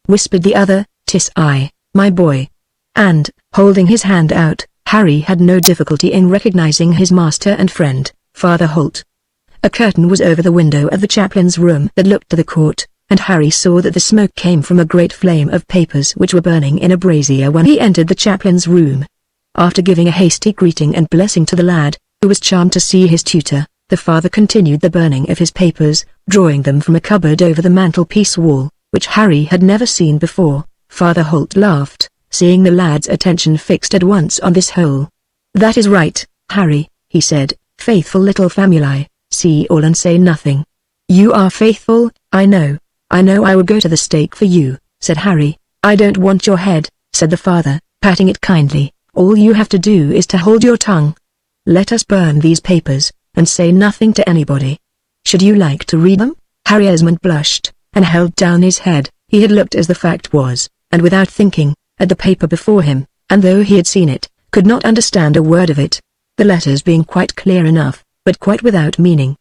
whispered the other. "'Tis I, my boy." And, holding his hand out, Harry had no difficulty in recognizing his master and friend, Father Holt. A curtain was over the window of the chaplain's room that looked to the court, and Harry saw that the smoke came from a great flame of papers which were burning in a brazier when he entered the chaplain's room. After giving a hasty greeting and blessing to the lad, who was charmed to see his tutor, the father continued the burning of his papers, drawing them from a cupboard over the mantelpiece wall, which Harry had never seen before. Father Holt laughed, seeing the lad's attention fixed at once on this hole. "That is right, Harry," he said, "faithful little family, see all and say nothing." "You are faithful, I know I will go to the stake for you," said Harry. "I don't want your head," said the father, patting it kindly, "all you have to do is to hold your tongue. Let us burn these papers, and say nothing to anybody. Should you like to read them?" Harry Esmond blushed, and held down his head. He had looked as the fact was, and without thinking, at the paper before him, and though he had seen it, could not understand a word of it, the letters being quite clear enough, but quite without meaning.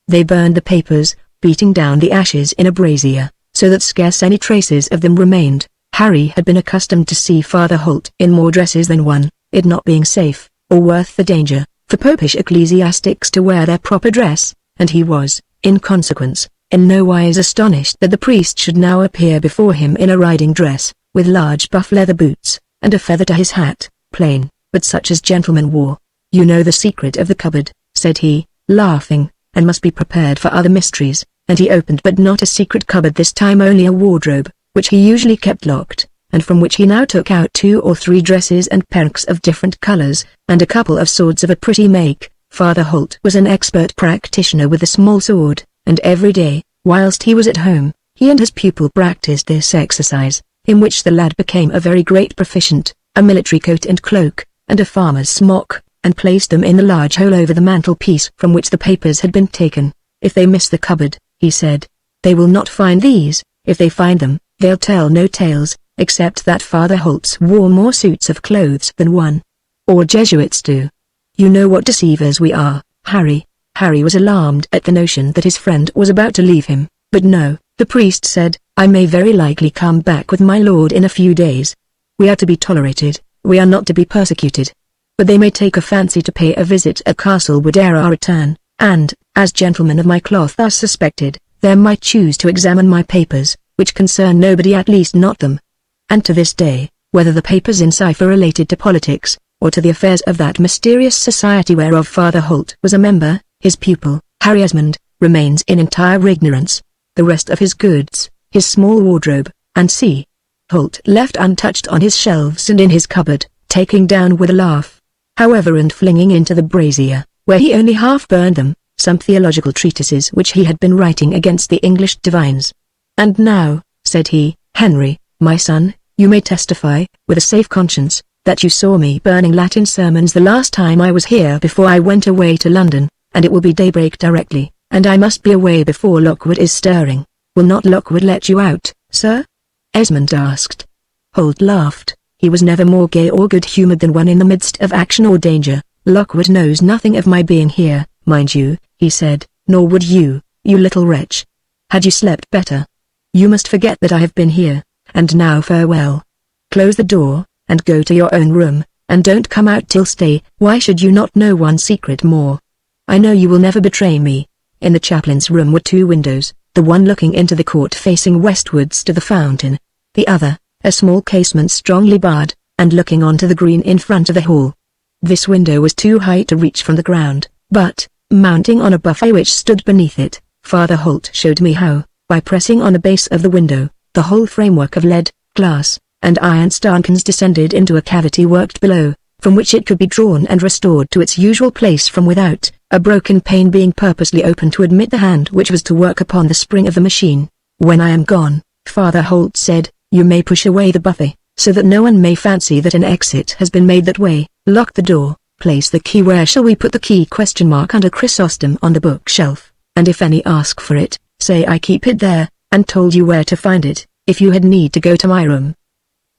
They burned the papers, beating down the ashes in a brazier, so that scarce any traces of them remained. Harry had been accustomed to see Father Holt in more dresses than one, it not being safe, or worth the danger, for popish ecclesiastics to wear their proper dress, and he was, in consequence, in no wise astonished that the priest should now appear before him in a riding dress, with large buff leather boots, and a feather to his hat, plain, but such as gentlemen wore. "You know the secret of the cupboard," said he, laughing, "and must be prepared for other mysteries," and he opened but not a secret cupboard this time, only a wardrobe, which he usually kept locked, and from which he now took out 2 or 3 dresses and perks of different colors, and a couple of swords of a pretty make. Father Holt was an expert practitioner with a small sword, and every day, whilst he was at home, he and his pupil practiced this exercise, in which the lad became a very great proficient, a military coat and cloak, and a farmer's smock, and placed them in the large hole over the mantelpiece from which the papers had been taken. "If they miss the cupboard," he said, "they will not find these. If they find them, they'll tell no tales, except that Father Holtz wore more suits of clothes than one. All Jesuits do. You know what deceivers we are, Harry." Harry was alarmed at the notion that his friend was about to leave him, but no, the priest said, "I may very likely come back with my lord in a few days. We are to be tolerated, we are not to be persecuted. But they may take a fancy to pay a visit at Castlewood ere our return, and, as gentlemen of my cloth are suspected, they might choose to examine my papers, which concern nobody, at least not them." And to this day, whether the papers in cipher related to politics, or to the affairs of that mysterious society whereof Father Holt was a member, his pupil, Harry Esmond, remains in entire ignorance. The rest of his goods, his small wardrobe, and C. Holt left untouched on his shelves and in his cupboard, taking down with a laugh, however, and flinging into the brazier, where he only half burned them, some theological treatises which he had been writing against the English divines. "And now," said he, "Henry, my son, you may testify, with a safe conscience, that you saw me burning Latin sermons the last time I was here before I went away to London, and it will be daybreak directly, and I must be away before Lockwood is stirring. Will not Lockwood let you out, sir?" Esmond asked. Holt laughed. He was never more gay or good-humoured than when in the midst of action or danger. "Lockwood knows nothing of my being here, mind you," he said, "nor would you, you little wretch. Had you slept better? You must forget that I have been here, and now farewell. Close the door, and go to your own room, and don't come out till stay. Why should you not know one secret more? I know you will never betray me." In the chaplain's room were 2 windows, the one looking into the court facing westwards to the fountain, the other, a small casement strongly barred, and looking onto the green in front of the hall. This window was too high to reach from the ground, but, mounting on a buffet which stood beneath it, Father Holt showed me how, by pressing on the base of the window, the whole framework of lead, glass, and iron stanchions descended into a cavity worked below, from which it could be drawn and restored to its usual place from without, a broken pane being purposely opened to admit the hand which was to work upon the spring of the machine. "When I am gone," Father Holt said, "you may push away the buffet, so that no one may fancy that an exit has been made that way. Lock the door, place the key where shall we put the key ? Under Chrysostom on the bookshelf, and if any ask for it, say I keep it there, and told you where to find it, if you had need to go to my room.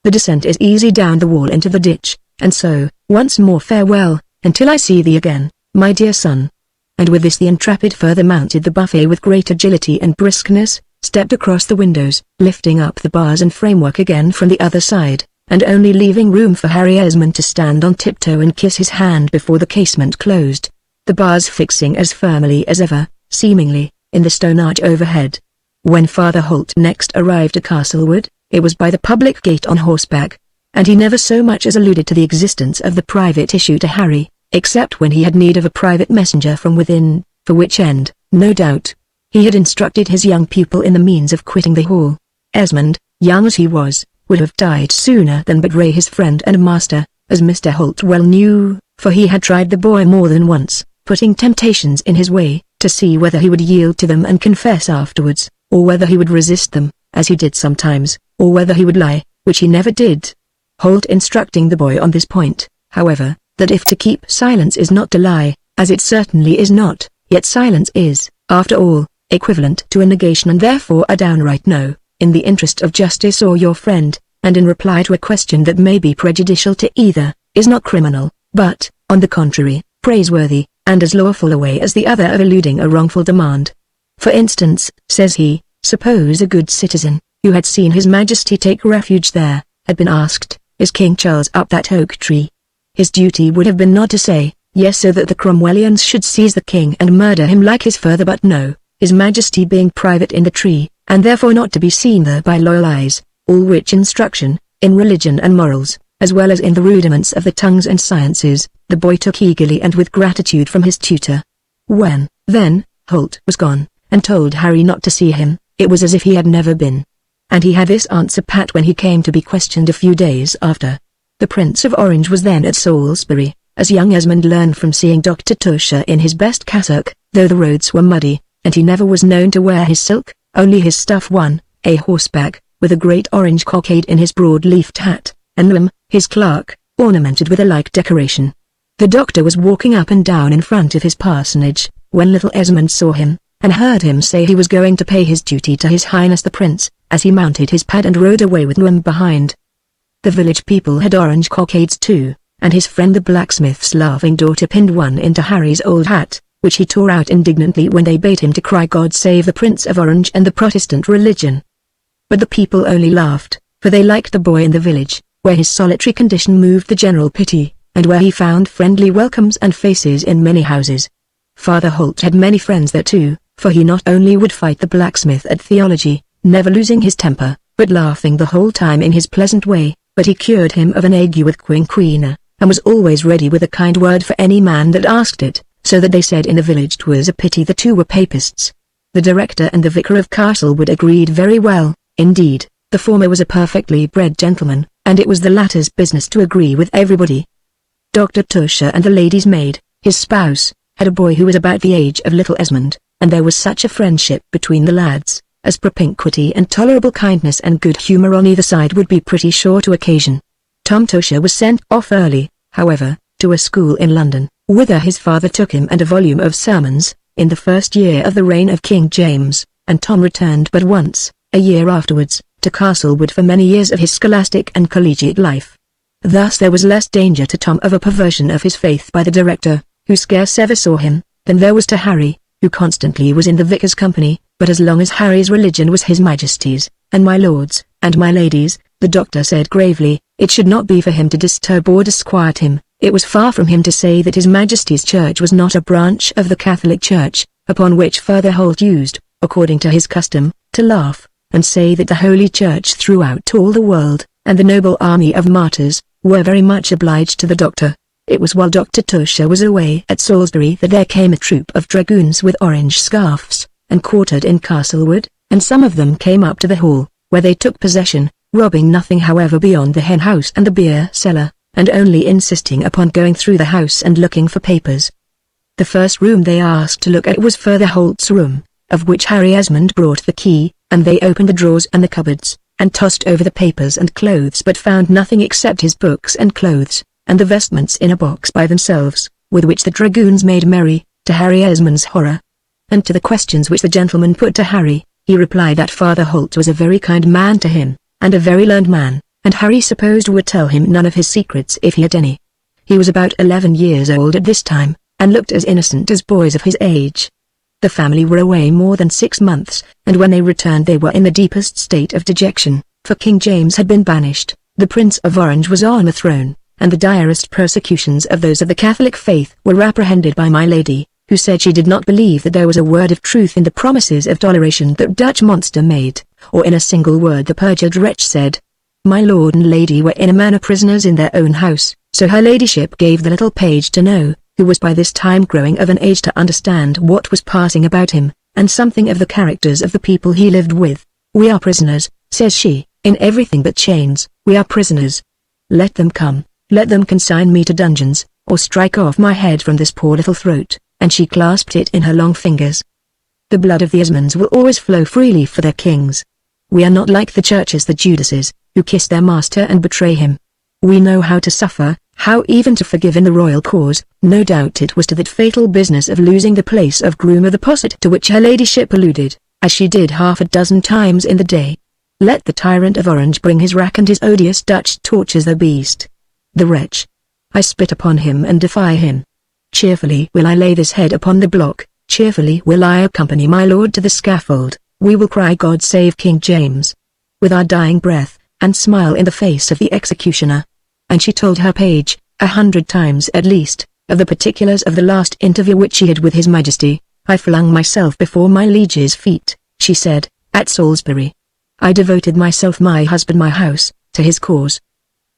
The descent is easy down the wall into the ditch, and so, once more farewell, until I see thee again, my dear son." And with this the intrepid further mounted the buffet with great agility and briskness, stepped across the windows, lifting up the bars and framework again from the other side, and only leaving room for Harry Esmond to stand on tiptoe and kiss his hand before the casement closed, the bars fixing as firmly as ever, seemingly, in the stone arch overhead. When Father Holt next arrived at Castlewood, it was by the public gate on horseback, and he never so much as alluded to the existence of the private issue to Harry, except when he had need of a private messenger from within, for which end, no doubt, he had instructed his young pupil in the means of quitting the hall. Esmond, young as he was, would have died sooner than betray his friend and master, as Mr. Holt well knew, for he had tried the boy more than once, putting temptations in his way, to see whether he would yield to them and confess afterwards, or whether he would resist them, as he did sometimes, or whether he would lie, which he never did. Holt instructing the boy on this point, however, that if to keep silence is not to lie, as it certainly is not, yet silence is, after all, equivalent to a negation and therefore a downright no, in the interest of justice or your friend, and in reply to a question that may be prejudicial to either, is not criminal, but, on the contrary, praiseworthy, and as lawful a way as the other of eluding a wrongful demand. For instance, says he, suppose a good citizen, who had seen His Majesty take refuge there, had been asked, is King Charles up that oak tree? His duty would have been not to say, yes, so that the Cromwellians should seize the king and murder him like his father, but no, His Majesty being private in the tree, and therefore not to be seen there by loyal eyes, all which instruction, in religion and morals, as well as in the rudiments of the tongues and sciences, the boy took eagerly and with gratitude from his tutor. When, then, Holt was gone, and told Harry not to see him, it was as if he had never been. And he had this answer pat when he came to be questioned a few days after. The Prince of Orange was then at Salisbury, as young Esmond learned from seeing Dr. Tusher in his best cassock, though the roads were muddy, and he never was known to wear his silk, only his stuff one, a horseback, with a great orange cockade in his broad-leafed hat, and Nym, his clerk, ornamented with a like decoration. The doctor was walking up and down in front of his parsonage, when little Esmond saw him, and heard him say he was going to pay his duty to His Highness the Prince, as he mounted his pad and rode away with Nym behind. The village people had orange cockades too, and his friend the blacksmith's laughing daughter pinned one into Harry's old hat, which he tore out indignantly when they bade him to cry God save the Prince of Orange and the Protestant religion. But the people only laughed, for they liked the boy in the village, where his solitary condition moved the general pity, and where he found friendly welcomes and faces in many houses. Father Holt had many friends there too, for he not only would fight the blacksmith at theology, never losing his temper, but laughing the whole time in his pleasant way, but he cured him of an ague with quinquina, and was always ready with a kind word for any man that asked it, so that they said in the village 'twas a pity the two were papists. The director and the vicar of Castlewood agreed very well, indeed, the former was a perfectly bred gentleman, and it was the latter's business to agree with everybody. Dr. Tusher and the lady's maid, his spouse, had a boy who was about the age of little Esmond, and there was such a friendship between the lads, as propinquity and tolerable kindness and good humour on either side would be pretty sure to occasion. Tom Tusher was sent off early, however, to a school in London, whither his father took him and a volume of sermons, in the first year of the reign of King James, and Tom returned but once, a year afterwards, to Castlewood for many years of his scholastic and collegiate life. Thus there was less danger to Tom of a perversion of his faith by the director, who scarce ever saw him, than there was to Harry, who constantly was in the vicar's company, but as long as Harry's religion was His Majesty's, and my lord's, and my lady's, the doctor said gravely, it should not be for him to disturb or disquiet him. It was far from him to say that His Majesty's church was not a branch of the Catholic Church, upon which Father Holt used, according to his custom, to laugh, and say that the Holy Church throughout all the world, and the noble army of martyrs, were very much obliged to the doctor. It was while Dr. Tusher was away at Salisbury that there came a troop of dragoons with orange scarfs, and quartered in Castlewood, and some of them came up to the hall, where they took possession, robbing nothing however beyond the hen house and the beer cellar, and only insisting upon going through the house and looking for papers. The first room they asked to look at was Father Holt's room, of which Harry Esmond brought the key, and they opened the drawers and the cupboards, and tossed over the papers and clothes but found nothing except his books and clothes, and the vestments in a box by themselves, with which the dragoons made merry, to Harry Esmond's horror. And to the questions which the gentleman put to Harry, he replied that Father Holt was a very kind man to him, and a very learned man, and Harry supposed would tell him none of his secrets if he had any. He was about 11 years old at this time, and looked as innocent as boys of his age. The family were away more than 6 months, and when they returned they were in the deepest state of dejection, for King James had been banished, the Prince of Orange was on the throne, and the direst persecutions of those of the Catholic faith were apprehended by my lady, who said she did not believe that there was a word of truth in the promises of toleration that Dutch monster made, or in a single word the perjured wretch said. My lord and lady were in a manner prisoners in their own house, so her ladyship gave the little page to know, who was by this time growing of an age to understand what was passing about him, and something of the characters of the people he lived with. We are prisoners, says she, in everything but chains, we are prisoners. Let them come, let them consign me to dungeons, or strike off my head from this poor little throat," and she clasped it in her long fingers. "The blood of the Esmonds will always flow freely for their kings. We are not like the churches, the Judases, who kiss their master and betray him. We know how to suffer, how even to forgive in the royal cause." No doubt it was to that fatal business of losing the place of groom of the posset to which her ladyship alluded, as she did half a dozen times in the day. Let the tyrant of Orange bring his rack and his odious Dutch torches, the beast, the wretch. I spit upon him and defy him. Cheerfully will I lay this head upon the block, cheerfully will I accompany my lord to the scaffold. We will cry God save King James, with our dying breath, and smile in the face of the executioner. And she told her page, 100 times at least, of the particulars of the last interview which she had with his majesty. "I flung myself before my liege's feet," she said, "at Salisbury. I devoted myself, my husband, my house, to his cause."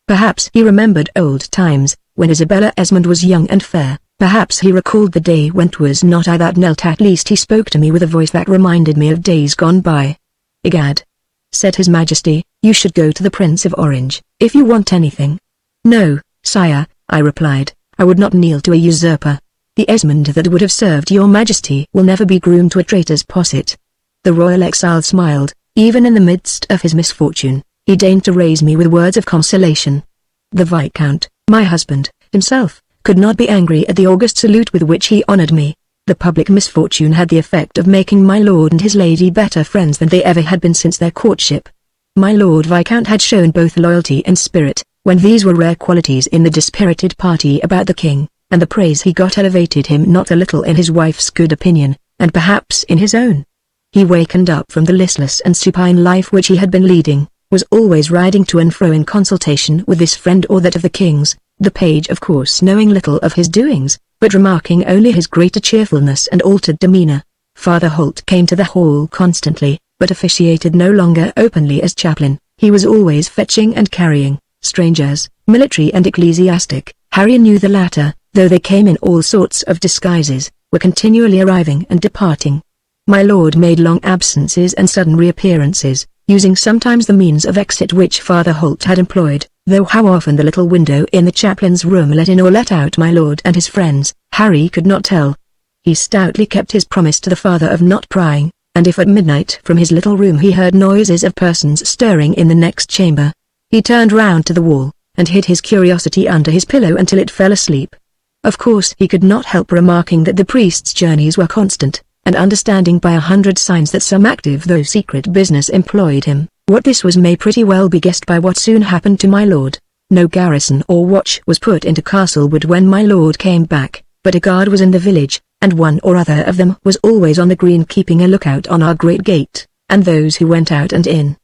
Perhaps he remembered old times, when Isabella Esmond was young and fair. Perhaps he recalled the day when 'twas not I that knelt. At least he spoke to me with a voice that reminded me of days gone by. "Egad," said his majesty, "you should go to the Prince of Orange, if you want anything." "No, sire," I replied, "I would not kneel to a usurper. The Esmond that would have served your majesty will never be groomed to a traitor's posset." The royal exile smiled. Even in the midst of his misfortune, he deigned to raise me with words of consolation. The Viscount, my husband, himself, could not be angry at the august salute with which he honored me. The public misfortune had the effect of making my lord and his lady better friends than they ever had been since their courtship. My lord Viscount had shown both loyalty and spirit, when these were rare qualities in the dispirited party about the king, and the praise he got elevated him not a little in his wife's good opinion, and perhaps in his own. He wakened up from the listless and supine life which he had been leading, was always riding to and fro in consultation with this friend or that of the king's, the page of course knowing little of his doings, but remarking only his greater cheerfulness and altered demeanor. Father Holt came to the hall constantly, but officiated no longer openly as chaplain. He was always fetching and carrying strangers, military and ecclesiastic. Harry knew the latter, though they came in all sorts of disguises, were continually arriving and departing. My lord made long absences and sudden reappearances, using sometimes the means of exit which Father Holt had employed, though how often the little window in the chaplain's room let in or let out my lord and his friends, Harry could not tell. He stoutly kept his promise to the father of not prying, and if at midnight from his little room he heard noises of persons stirring in the next chamber, he turned round to the wall, and hid his curiosity under his pillow until it fell asleep. Of course he could not help remarking that the priest's journeys were constant, and understanding by 100 signs that some active though secret business employed him. What this was may pretty well be guessed by what soon happened to my lord. No garrison or watch was put into Castlewood when my lord came back, but a guard was in the village, and one or other of them was always on the green keeping a lookout on our great gate, and those who went out and in.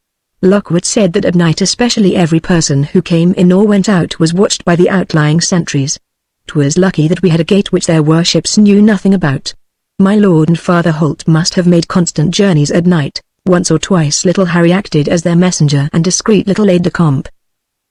Lockwood said that at night especially every person who came in or went out was watched by the outlying sentries. 'Twas lucky that we had a gate which their worships knew nothing about. My lord and Father Holt must have made constant journeys at night. Once or twice little Harry acted as their messenger and discreet little aide-de-camp.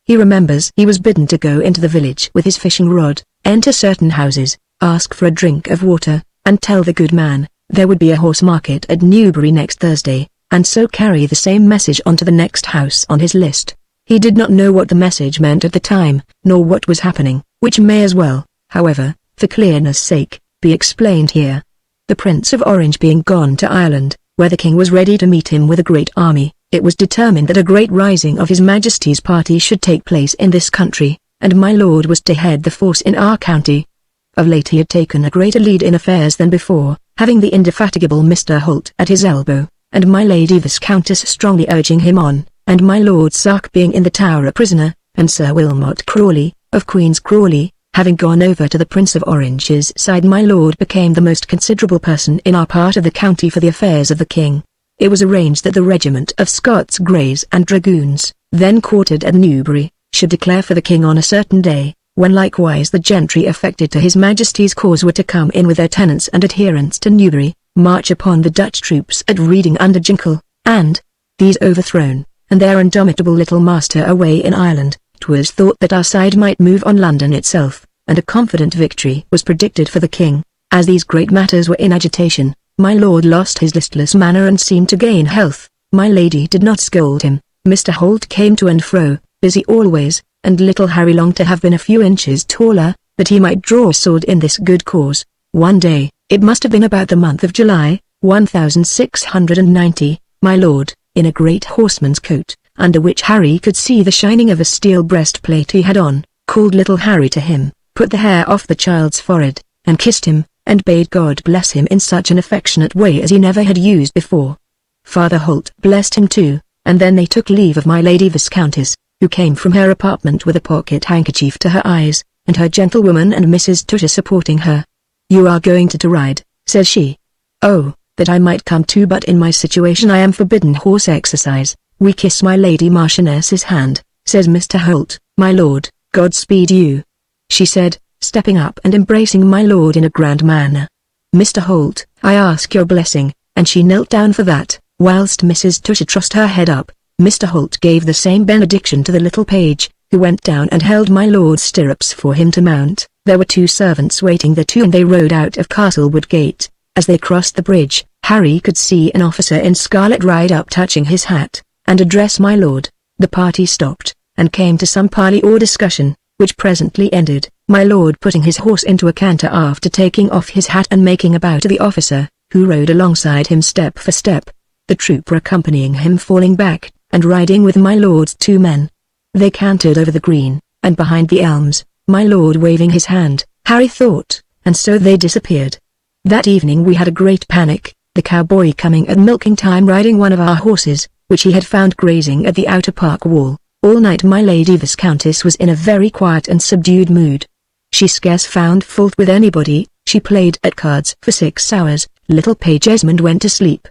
He remembers he was bidden to go into the village with his fishing rod, enter certain houses, ask for a drink of water, and tell the good man there would be a horse market at Newbury next Thursday, and so carry the same message on to the next house on his list. He did not know what the message meant at the time, nor what was happening, which may as well, however, for clearness' sake, be explained here. The Prince of Orange being gone to Ireland, where the king was ready to meet him with a great army, it was determined that a great rising of His Majesty's party should take place in this country, and my lord was to head the force in our county. Of late he had taken a greater lead in affairs than before, having the indefatigable Mr. Holt at his elbow, and my lady Viscountess strongly urging him on, and my Lord Sark being in the Tower a prisoner, and Sir Wilmot Crawley, of Queen's Crawley, having gone over to the Prince of Orange's side. My lord became the most considerable person in our part of the county for the affairs of the king. It was arranged that the regiment of Scots Greys and Dragoons, then quartered at Newbury, should declare for the king on a certain day, when likewise the gentry affected to His Majesty's cause were to come in with their tenants and adherents to Newbury, march upon the Dutch troops at Reading under Jinkle, and, these overthrown, and their indomitable little master away in Ireland, 'twas thought that our side might move on London itself, and a confident victory was predicted for the king. As these great matters were in agitation, my lord lost his listless manner and seemed to gain health. My lady did not scold him. Mr. Holt came to and fro, busy always, and little Harry longed to have been a few inches taller, that he might draw a sword in this good cause. One day, it must have been about the month of July, 1690, my lord, in a great horseman's coat, under which Harry could see the shining of a steel breastplate he had on, called little Harry to him, put the hair off the child's forehead, and kissed him, and bade God bless him in such an affectionate way as he never had used before. Father Holt blessed him too, and then they took leave of my Lady Viscountess, who came from her apartment with a pocket handkerchief to her eyes, and her gentlewoman and Mrs. Tusher supporting her. "You are going to ride," says she. "Oh, that I might come too, but in my situation I am forbidden horse exercise." "We kiss my Lady Marchioness's hand," says Mr. Holt. "My lord, God speed you," she said, stepping up and embracing my lord in a grand manner. "Mr. Holt, I ask your blessing," and she knelt down for that, whilst Mrs. Tusher trussed her head up. Mr. Holt gave the same benediction to the little page, who went down and held my lord's stirrups for him to mount. There were 2 servants waiting there too, and they rode out of Castlewood Gate. As they crossed the bridge, Harry could see an officer in scarlet ride up touching his hat, and address my lord. The party stopped, and came to some parley or discussion, which presently ended, my lord putting his horse into a canter after taking off his hat and making a bow to the officer, who rode alongside him step for step, the trooper accompanying him falling back, and riding with my lord's 2 men. They cantered over the green, and behind the elms, my lord waving his hand, Harry thought, and so they disappeared. That evening we had a great panic, the cowboy coming at milking time riding one of our horses, which he had found grazing at the outer park wall. All night my Lady Viscountess was in a very quiet and subdued mood. She scarce found fault with anybody. She played at cards for 6 hours. Little page Esmond went to sleep.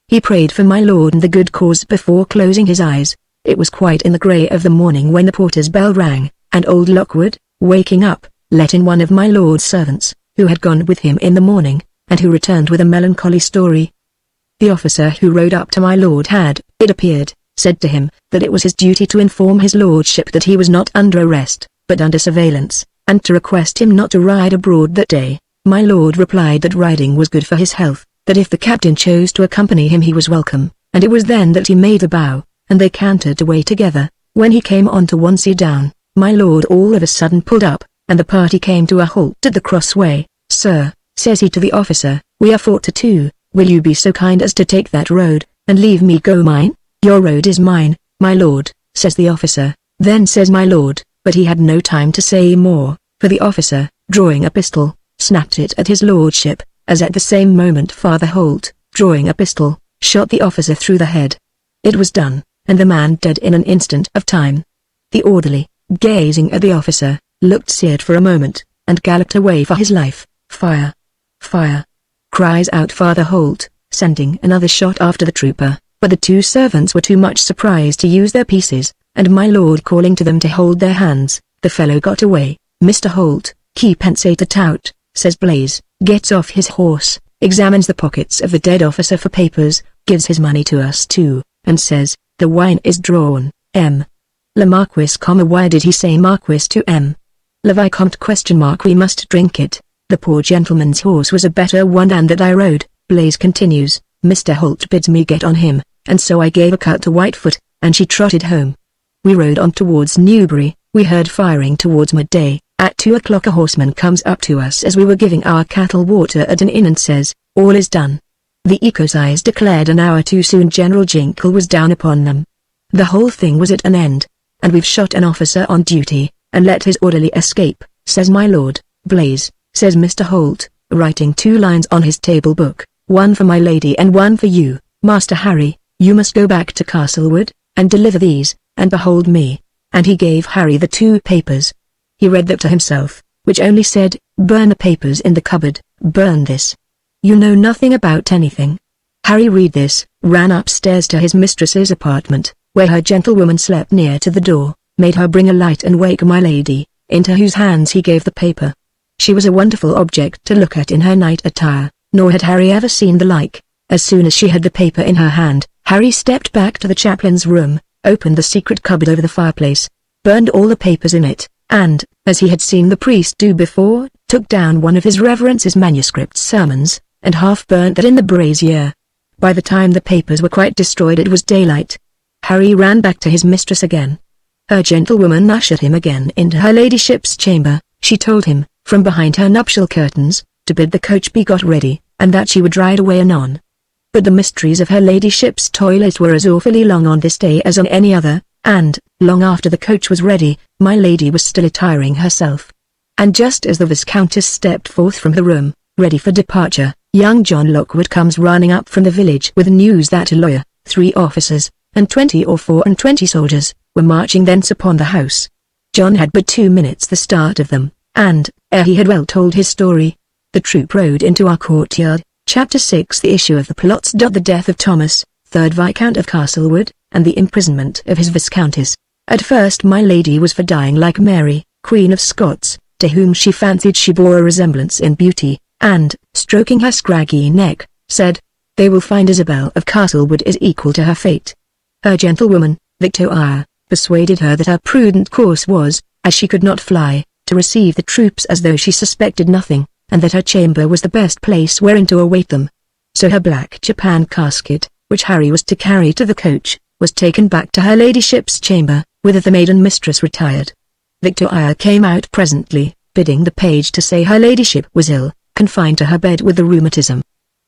He prayed for my lord and the good cause before closing his eyes. It was quite in the grey of the morning when the porter's bell rang, and old Lockwood, waking up, let in one of my lord's servants, who had gone with him in the morning, and who returned with a melancholy story. The officer who rode up to my lord had, it appeared, said to him, that it was his duty to inform his lordship that he was not under arrest, but under surveillance, and to request him not to ride abroad that day. My lord replied that riding was good for his health, that if the captain chose to accompany him he was welcome, and it was then that he made the bow, and they cantered away together. When he came on to Wansea Down, my lord all of a sudden pulled up, and the party came to a halt at the crossway. "Sir," says he to the officer, "we are 4 to 2, will you be so kind as to take that road, and leave me go mine?" "Your road is mine, my lord," says the officer. Then says my lord, but he had no time to say more, for the officer, drawing a pistol, snapped it at his lordship, as at the same moment Father Holt, drawing a pistol, shot the officer through the head. It was done, and the man dead in an instant of time. The orderly, gazing at the officer, looked seared for a moment, and galloped away for his life. "Fire! Fire!" cries out Father Holt, sending another shot after the trooper, but the 2 servants were too much surprised to use their pieces, and my lord calling to them to hold their hands, the fellow got away. "Mr. Holt, keep it out," says Blaze, gets off his horse, examines the pockets of the dead officer for papers, gives his money to us too, and says, "The wine is drawn, M. Le Marquis, why did he say Marquis to M. Le Vicomte ? We must drink it. The poor gentleman's horse was a better one than that I rode." Blaze continues, "Mr. Holt bids me get on him, and so I gave a cut to Whitefoot, and she trotted home. We rode on towards Newbury. We heard firing towards midday. At 2 o'clock a horseman comes up to us as we were giving our cattle water at an inn and says, 'All is done.' The ecosies declared an hour too soon General Jinkle was down upon them. The whole thing was at an end, and we've shot an officer on duty, and let his orderly escape," says my lord. "Blaze," says Mr. Holt, writing 2 lines on his table book, "one for my lady and one for you, Master Harry. You must go back to Castlewood, and deliver these, and behold me." And he gave Harry the 2 papers. He read them to himself, which only said, "Burn the papers in the cupboard, burn this. You know nothing about anything." Harry read this, ran upstairs to his mistress's apartment, where her gentlewoman slept near to the door, made her bring a light and wake my lady, into whose hands he gave the paper. She was a wonderful object to look at in her night attire, nor had Harry ever seen the like. As soon as she had the paper in her hand, Harry stepped back to the chaplain's room, opened the secret cupboard over the fireplace, burned all the papers in it, and, as he had seen the priest do before, took down one of his reverence's manuscript sermons, and half burnt that in the brazier. By the time the papers were quite destroyed it was daylight. Harry ran back to his mistress again. Her gentlewoman ushered him again into her ladyship's chamber. She told him, from behind her nuptial curtains, to bid the coach be got ready, and that she would ride away anon. But the mysteries of her ladyship's toilet were as awfully long on this day as on any other, and, long after the coach was ready, my lady was still attiring herself. And just as the Viscountess stepped forth from the room, ready for departure, young John Lockwood comes running up from the village with news that a lawyer, 3 officers, and 20 or 24 soldiers, were marching thence upon the house. John had but 2 minutes the start of them, and, ere he had well told his story, the troop rode into our courtyard. Chapter 6 The issue of the plots. The death of Thomas, 3rd Viscount of Castlewood, and the imprisonment of his Viscountess. At first my lady was for dying like Mary, Queen of Scots, to whom she fancied she bore a resemblance in beauty, and, stroking her scraggy neck, said, "They will find Isabel of Castlewood is equal to her fate." Her gentlewoman, Victoria, persuaded her that her prudent course was, as she could not fly, to receive the troops as though she suspected nothing, and that her chamber was the best place wherein to await them. So her black Japan casket, which Harry was to carry to the coach, was taken back to her ladyship's chamber, whither the maiden mistress retired. Victoria came out presently, bidding the page to say her ladyship was ill, confined to her bed with the rheumatism.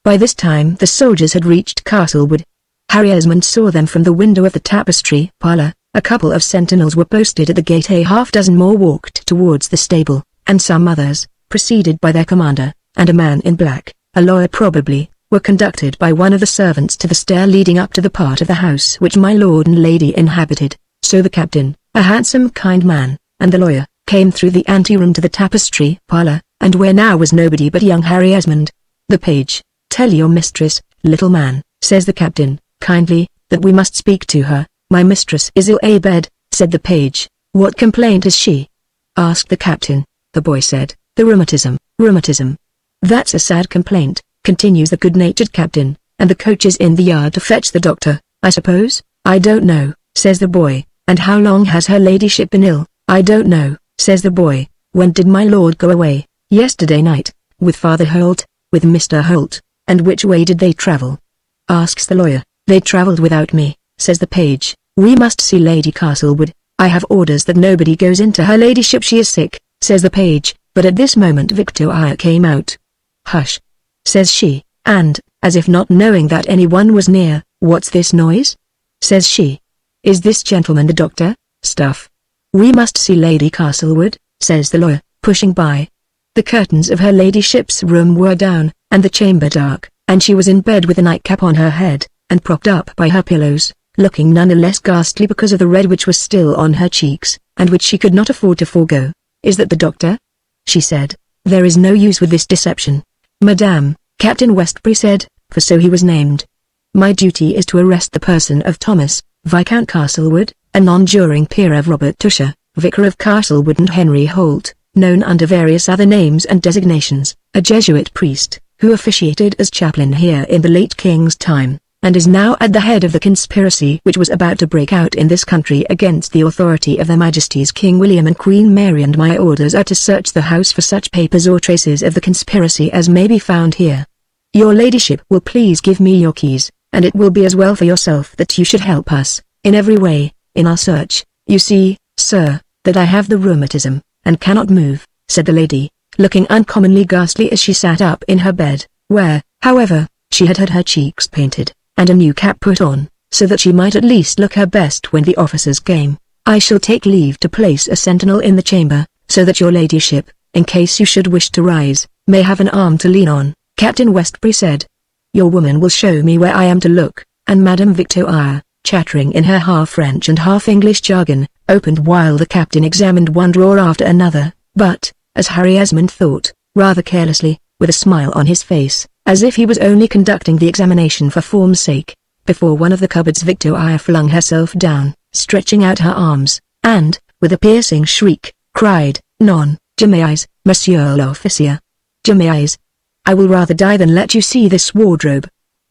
By this time the soldiers had reached Castlewood. Harry Esmond saw them from the window of the tapestry parlour. A couple of sentinels were posted at the gate. A half-dozen more walked towards the stable, and some others, preceded by their commander, and a man in black, a lawyer probably, were conducted by one of the servants to the stair leading up to the part of the house which my lord and lady inhabited. So the captain, a handsome kind man, and the lawyer, came through the anteroom to the tapestry parlour, and where now was nobody but young Harry Esmond. The page, "Tell your mistress, little man," says the captain, kindly, "that we must speak to her. My mistress is ill abed," said the page. "What complaint is she?" asked the captain. The boy said, "The rheumatism." "Rheumatism. That's a sad complaint," continues the good-natured captain, "and the coach is in the yard to fetch the doctor, I suppose?" "I don't know," says the boy. "And how long has her ladyship been ill?" "I don't know," says the boy. "When did my lord go away?" "Yesterday night." "With Father Holt?" "With Mr. Holt." "And which way did they travel?" asks the lawyer. "They travelled without me," says the page. "We must see Lady Castlewood. I have orders that nobody goes into her ladyship. She is sick," says the page. But at this moment Victoria came out. "Hush," says she, and, as if not knowing that anyone was near, "What's this noise?" says she. "Is this gentleman the doctor?" "Stuff. We must see Lady Castlewood," says the lawyer, pushing by. The curtains of her ladyship's room were down, and the chamber dark, and she was in bed with a nightcap on her head, and propped up by her pillows, looking none the less ghastly because of the red which was still on her cheeks, and which she could not afford to forego. "Is that the doctor?" she said. "There is no use with this deception, Madame," Captain Westbury said, for so he was named. "My duty is to arrest the person of Thomas, Viscount Castlewood, a non-juring peer of Robert Tusher, Vicar of Castlewood, and Henry Holt, known under various other names and designations, a Jesuit priest, who officiated as chaplain here in the late King's time, and is now at the head of the conspiracy which was about to break out in this country against the authority of their Majesties King William and Queen Mary, and my orders are to search the house for such papers or traces of the conspiracy as may be found here. Your ladyship will please give me your keys, and it will be as well for yourself that you should help us, in every way, in our search. You see, sir, that I have the rheumatism, and cannot move," said the lady, looking uncommonly ghastly as she sat up in her bed, where, however, she had her cheeks painted, and a new cap put on, so that she might at least look her best when the officers came. "I shall take leave to place a sentinel in the chamber, so that your ladyship, in case you should wish to rise, may have an arm to lean on," Captain Westbury said. "Your woman will show me where I am to look," and Madame Victoria, chattering in her half-French and half-English jargon, opened while the captain examined one drawer after another, but, as Harry Esmond thought, rather carelessly, with a smile on his face, as if he was only conducting the examination for form's sake. Before one of the cupboards Victoria flung herself down, stretching out her arms, and, with a piercing shriek, cried, "Non, jamais, Monsieur l'Officier. Jamais. I will rather die than let you see this wardrobe."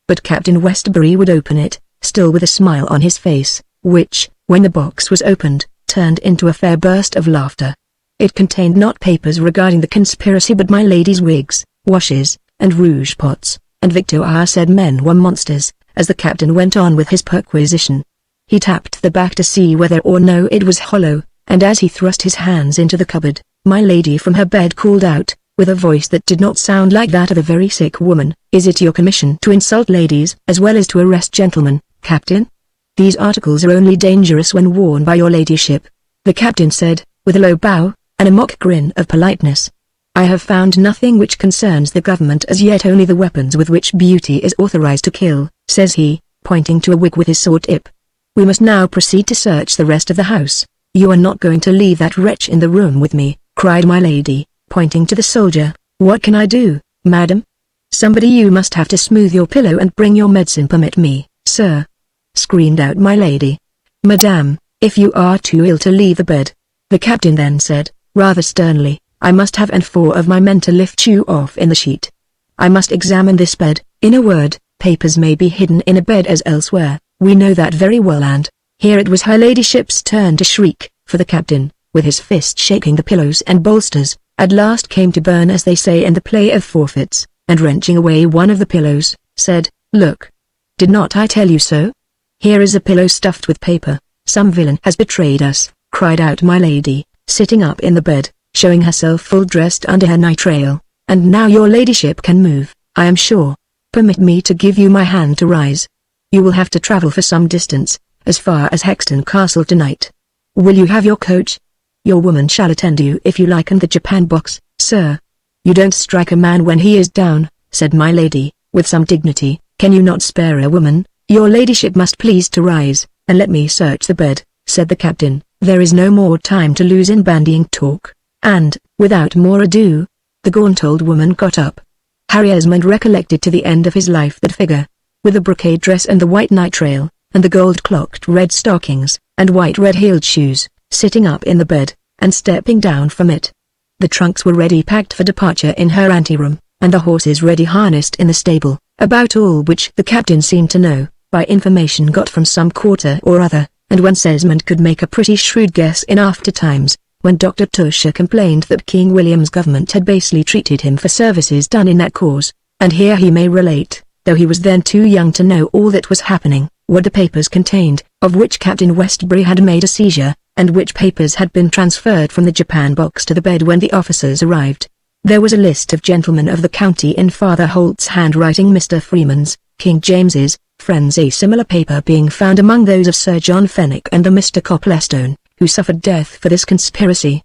But Captain Westbury would open it, still with a smile on his face, which, when the box was opened, turned into a fair burst of laughter. It contained not papers regarding the conspiracy but my lady's wigs, washes, and rouge pots, and Victoria said men were monsters, as the captain went on with his perquisition. He tapped the back to see whether or no it was hollow, and as he thrust his hands into the cupboard, My lady from her bed called out, with a voice that did not sound like that of a very sick woman, "Is it your commission to insult ladies as well as to arrest gentlemen, Captain? These articles are only dangerous when worn by your ladyship," the captain said, with a low bow, and a mock grin of politeness. "I have found nothing which concerns the government as yet, only the weapons with which beauty is authorized to kill," says he, pointing to a wig with his sword tip. "We must now proceed to search the rest of the house." "You are not going to leave that wretch in the room with me," cried my lady, pointing to the soldier. "What can I do, madam?" "Somebody you must have to smooth your pillow and bring your medicine." "Permit me, sir," screamed out my lady. "Madame, if you are too ill to leave the bed," the captain then said, rather sternly, "I must have 4 of my men to lift you off in the sheet. I must examine this bed." In a word, papers may be hidden in a bed as elsewhere, we know that very well, and here it was her ladyship's turn to shriek, for the captain, with his fist shaking the pillows and bolsters, at last came to burn, as they say in the play of Forfeits, and wrenching away one of the pillows, said, "Look. Did not I tell you so? Here is a pillow stuffed with paper. Some villain has betrayed us," cried out my lady, sitting up in the bed, showing herself full dressed under her nightrail. "And now your ladyship can move, I am sure. Permit me to give you my hand to rise. You will have to travel for some distance, as far as Hexton Castle tonight. Will you have your coach? Your woman shall attend you if you like, and the Japan box, sir." "You don't strike a man when he is down," said my lady, with some dignity. "Can you not spare a woman?" "Your ladyship must please to rise, and let me search the bed," said the captain. "There is no more time to lose in bandying talk." And, without more ado, the gaunt old woman got up. Harry Esmond recollected to the end of his life that figure, with the brocade dress and the white nightrail, and the gold-clocked red stockings, and white red-heeled shoes, sitting up in the bed, and stepping down from it. The trunks were ready packed for departure in her anteroom, and the horses ready harnessed in the stable, about all which the captain seemed to know, by information got from some quarter or other, and whence Esmond could make a pretty shrewd guess in after times, when Dr. Tusher complained that King William's government had basely treated him for services done in that cause, and here he may relate, though he was then too young to know all that was happening, what the papers contained, of which Captain Westbury had made a seizure, and which papers had been transferred from the Japan box to the bed when the officers arrived. There was a list of gentlemen of the county in Father Holt's handwriting, Mr. Freeman's, King James's, friends, a similar paper being found among those of Sir John Fenwick and the Mr. Coplestone, who suffered death for this conspiracy.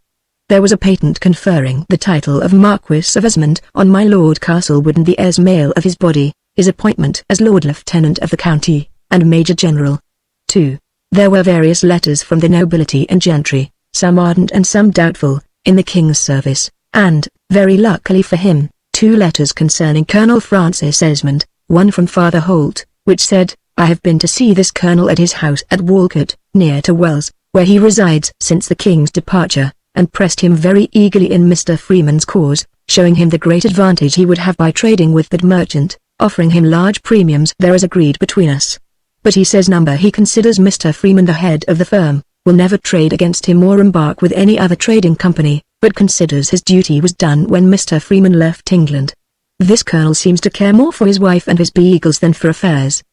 There was a patent conferring the title of Marquis of Esmond on my Lord Castlewood and the heirs male of his body, his appointment as Lord Lieutenant of the county, and Major General. 2. There were various letters from the nobility and gentry, some ardent and some doubtful, in the king's service, and, very luckily for him, 2 letters concerning Colonel Francis Esmond, one from Father Holt, which said, "I have been to see this colonel at his house at Walcote, near to Wells, where he resides since the king's departure, and pressed him very eagerly in Mr. Freeman's cause, showing him the great advantage he would have by trading with that merchant, offering him large premiums there as agreed between us. But he says number he considers Mr. Freeman the head of the firm, will never trade against him or embark with any other trading company, but considers his duty was done when Mr. Freeman left England. This colonel seems to care more for his wife and his beagles than for affairs.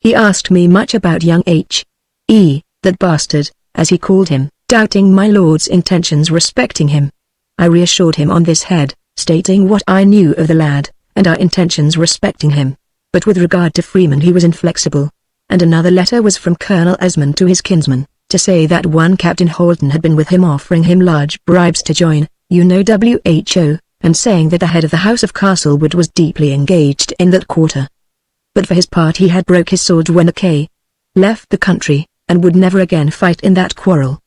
He asked me much about young H.E., that bastard, as he called him, doubting my lord's intentions respecting him. I reassured him on this head, stating what I knew of the lad, and our intentions respecting him. But with regard to Freeman he was inflexible. And another letter was from Colonel Esmond to his kinsman, to say that one Captain Holden had been with him offering him large bribes to join, WHO, and saying that the head of the House of Castlewood was deeply engaged in that quarter. But for his part he had broke his sword when the K. left the country, and would never again fight in that quarrel.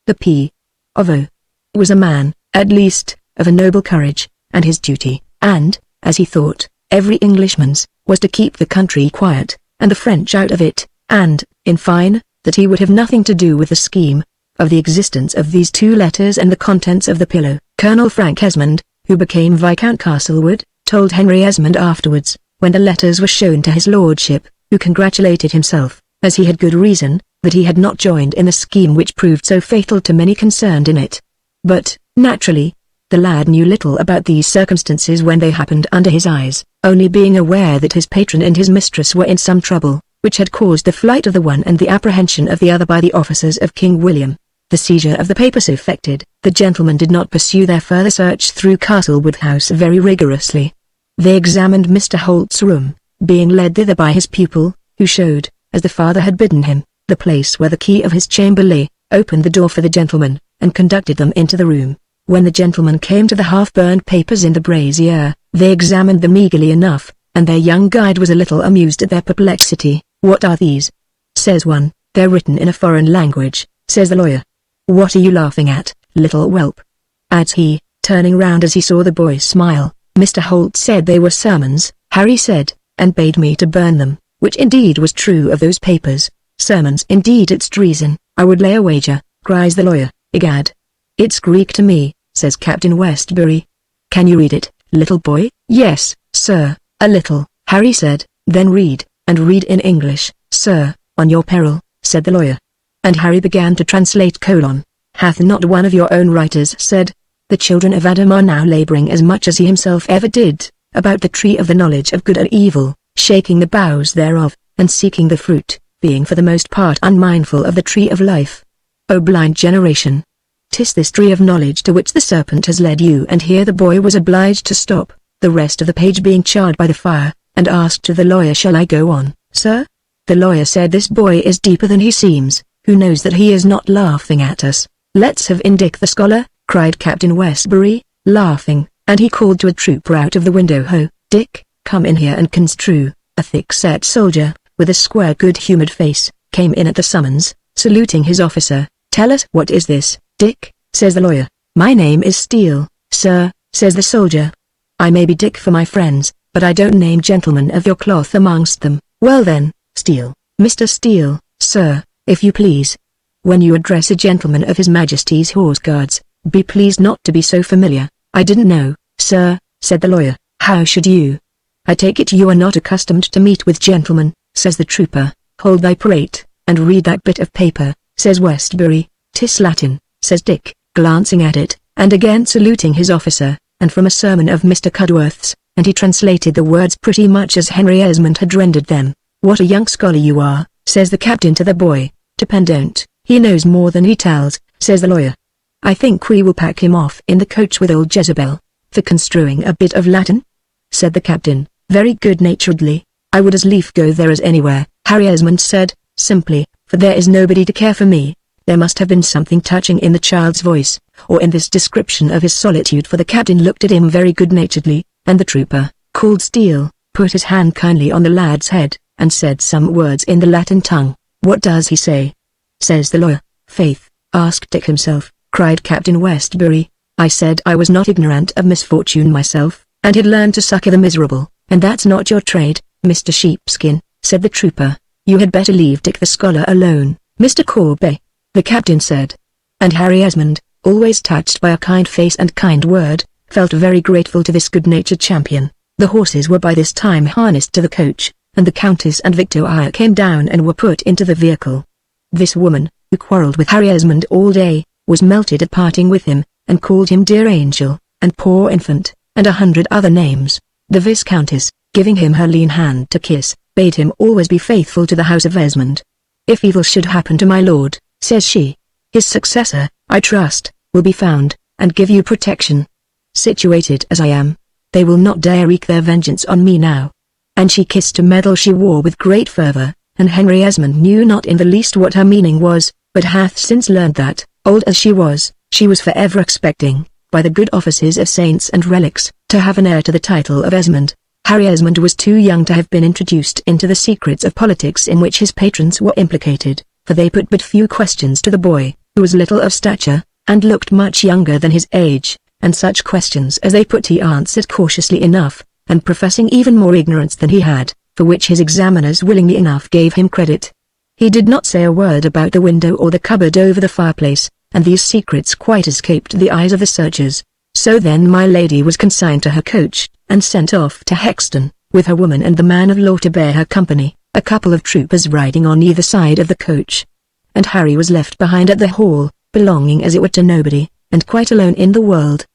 The P. of O. was a man, at least, of a noble courage, and his duty, and, as he thought, every Englishman's, was to keep the country quiet, and the French out of it, and, in fine, that he would have nothing to do with the scheme. Of the existence of these 2 letters and the contents of the pillow, Colonel Frank Esmond, who became Viscount Castlewood, told Henry Esmond afterwards, when the letters were shown to his lordship, who congratulated himself, as he had good reason, that he had not joined in the scheme which proved so fatal to many concerned in it. But, naturally, the lad knew little about these circumstances when they happened under his eyes, only being aware that his patron and his mistress were in some trouble, which had caused the flight of the one and the apprehension of the other by the officers of King William. The seizure of the papers effected, the gentlemen did not pursue their further search through Castlewood House very rigorously. They examined Mr. Holt's room, being led thither by his pupil, who showed, as the father had bidden him, the place where the key of his chamber lay, opened the door for the gentlemen, and conducted them into the room. When the gentlemen came to the half-burned papers in the brazier, they examined them eagerly enough, and their young guide was a little amused at their perplexity. "What are these?" says one. "They're written in a foreign language," says the lawyer. "What are you laughing at, little whelp?" adds he, turning round as he saw the boy smile. Mr. Holt said they were sermons, Harry said, and bade me to burn them, which indeed was true of those papers. "Sermons indeed, it's treason, I would lay a wager," cries the lawyer. "Egad! It's Greek to me," says Captain Westbury. "Can you read it, little boy?" "Yes, sir, a little," Harry said. "Then read, and read in English, sir, on your peril," said the lawyer. And Harry began to translate: "Hath not one of your own writers said, the children of Adam are now laboring as much as he himself ever did, about the tree of the knowledge of good and evil, shaking the boughs thereof, and seeking the fruit, being for the most part unmindful of the tree of life? O blind generation! 'Tis this tree of knowledge to which the serpent has led you." And here the boy was obliged to stop, the rest of the page being charred by the fire, and asked of the lawyer, "Shall I go on, sir?" The lawyer said, "This boy is deeper than he seems, who knows that he is not laughing at us." "Let's have in Dick the scholar," cried Captain Westbury, laughing, and he called to a trooper out of the window, "Ho, Dick, come in here and construe." A thick-set soldier, with a square good-humoured face, came in at the summons, saluting his officer. "Tell us, what is this, Dick?" says the lawyer. "My name is Steele, sir," says the soldier. "I may be Dick for my friends, but I don't name gentlemen of your cloth amongst them." "Well then, Steele, Mr. Steele, sir, if you please. When you address a gentleman of His Majesty's Horse Guards, be pleased not to be so familiar." "I didn't know, sir," said the lawyer. "How should you? I take it you are not accustomed to meet with gentlemen," says the trooper. "Hold thy parade, and read that bit of paper," says Westbury. "'Tis Latin," says Dick, glancing at it, and again saluting his officer, and from a sermon of Mr. Cudworth's, and he translated the words pretty much as Henry Esmond had rendered them. "What a young scholar you are," says the captain to the boy. "Depend don't, he knows more than he tells," says the lawyer. "I think we will pack him off in the coach with old Jezebel, for construing a bit of Latin," said the captain, very good-naturedly. "I would as lief go there as anywhere," Harry Esmond said, simply, "for there is nobody to care for me." There must have been something touching in the child's voice, or in this description of his solitude, for the captain looked at him very good-naturedly, and the trooper, called Steele, put his hand kindly on the lad's head, and said some words in the Latin tongue. "What does he say?" says the lawyer. "Faith, ask Dick himself," cried Captain Westbury. "I said I was not ignorant of misfortune myself, and had learned to succour the miserable, and that's not your trade, Mr. Sheepskin," said the trooper. "You had better leave Dick the scholar alone, Mr. Corby," the captain said. And Harry Esmond, always touched by a kind face and kind word, felt very grateful to this good-natured champion. The horses were by this time harnessed to the coach, and the Countess and Victoria came down and were put into the vehicle. This woman, who quarrelled with Harry Esmond all day, was melted at parting with him, and called him dear angel, and poor infant, and 100 other names. The Viscountess, giving him her lean hand to kiss, bade him always be faithful to the house of Esmond. "If evil should happen to my lord," says she, "his successor, I trust, will be found, and give you protection. Situated as I am, they will not dare wreak their vengeance on me now." And she kissed a medal she wore with great fervour, and Henry Esmond knew not in the least what her meaning was, but hath since learned that, old as she was for ever expecting, by the good offices of saints and relics, to have an heir to the title of Esmond. Harry Esmond was too young to have been introduced into the secrets of politics in which his patrons were implicated, for they put but few questions to the boy, who was little of stature, and looked much younger than his age, and such questions as they put he answered cautiously enough, and professing even more ignorance than he had, for which his examiners willingly enough gave him credit. He did not say a word about the window or the cupboard over the fireplace, and these secrets quite escaped the eyes of the searchers. So then my lady was consigned to her coach, and sent off to Hexton, with her woman and the man of law to bear her company, a couple of troopers riding on either side of the coach. And Harry was left behind at the hall, belonging as it were to nobody, and quite alone in the world.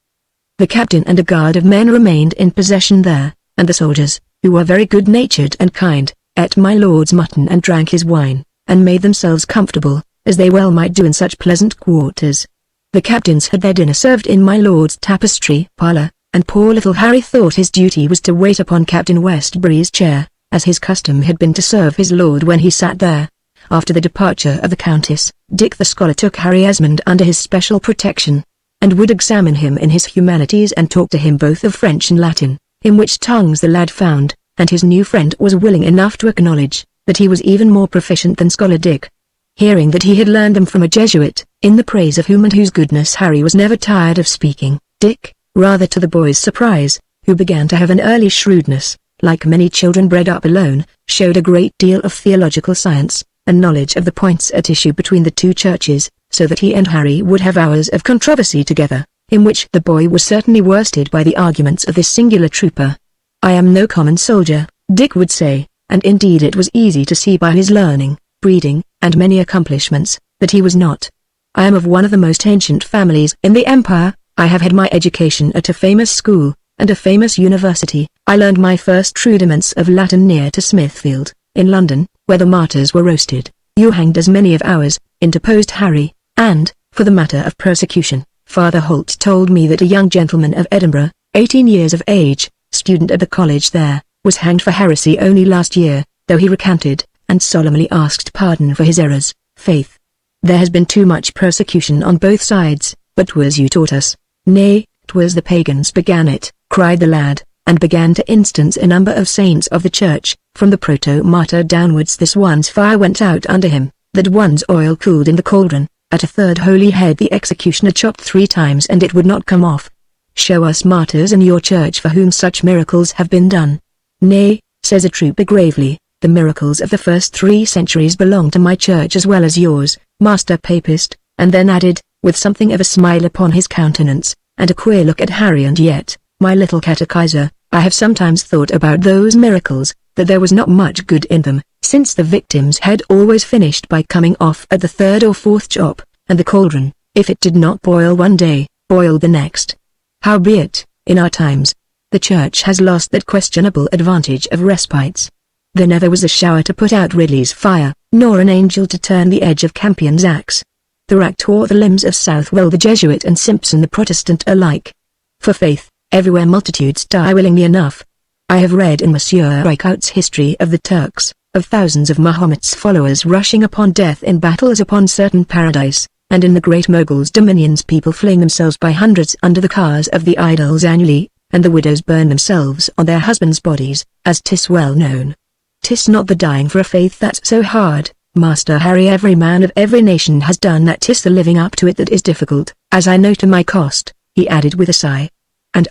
The captain and a guard of men remained in possession there, and the soldiers, who were very good-natured and kind, ate my lord's mutton and drank his wine, and made themselves comfortable, as they well might do in such pleasant quarters. The captains had their dinner served in my lord's tapestry parlour, and poor little Harry thought his duty was to wait upon Captain Westbury's chair, as his custom had been to serve his lord when he sat there. After the departure of the Countess, Dick the scholar took Harry Esmond under his special protection, and would examine him in his humanities and talk to him both of French and Latin, in which tongues the lad found, and his new friend was willing enough to acknowledge that he was even more proficient than Scholar Dick. Hearing that he had learned them from a Jesuit, in the praise of whom and whose goodness Harry was never tired of speaking, Dick, rather to the boy's surprise, who began to have an early shrewdness, like many children bred up alone, showed a great deal of theological science, and knowledge of the points at issue between the two churches, so that he and Harry would have hours of controversy together, in which the boy was certainly worsted by the arguments of this singular trooper. "I am no common soldier," Dick would say, and indeed it was easy to see by his learning, breeding, and many accomplishments, that he was not. "I am of one of the most ancient families in the Empire. I have had my education at a famous school, and a famous university. I learned my first rudiments of Latin near to Smithfield, in London, where the martyrs were roasted." "You hanged as many of ours," interposed Harry, "and, for the matter of persecution, Father Holt told me that a young gentleman of Edinburgh, 18 years of age, student at the college there, was hanged for heresy only last year, though he recanted, and solemnly asked pardon for his errors." "Faith, there has been too much persecution on both sides, but 'twas you taught us." "Nay, 'twas the pagans began it," cried the lad, and began to instance a number of saints of the church, from the proto-martyr downwards. "This one's fire went out under him, that one's oil cooled in the cauldron, at a third holy head the executioner chopped 3 times and it would not come off." "Show us martyrs in your church for whom such miracles have been done." "Nay," says a trooper gravely, "the miracles of the first 3 centuries belong to my church as well as yours, Master Papist," and then added, with something of a smile upon his countenance, and a queer look at Harry, "And yet, my little catechiser, I have sometimes thought about those miracles, that there was not much good in them, since the victims had always finished by coming off at the 3rd or 4th chop, and the cauldron, if it did not boil one day, boiled the next. Howbeit, in our times, the church has lost that questionable advantage of respites. There never was a shower to put out Ridley's fire, nor an angel to turn the edge of Campion's axe. The rack tore the limbs of Southwell the Jesuit and Simpson the Protestant alike. For faith, everywhere multitudes die willingly enough. I have read in Monsieur Reichout's History of the Turks, of thousands of Mahomet's followers rushing upon death in battle as upon certain paradise, and in the great Mogul's dominions people fling themselves by hundreds under the cars of the idols annually, and the widows burn themselves on their husbands' bodies, as 'tis well known. 'Tis not the dying for a faith that's so hard, Master Harry. Every man of every nation has done that. 'Tis the living up to it that is difficult, as I know to my cost," he added with a sigh. "And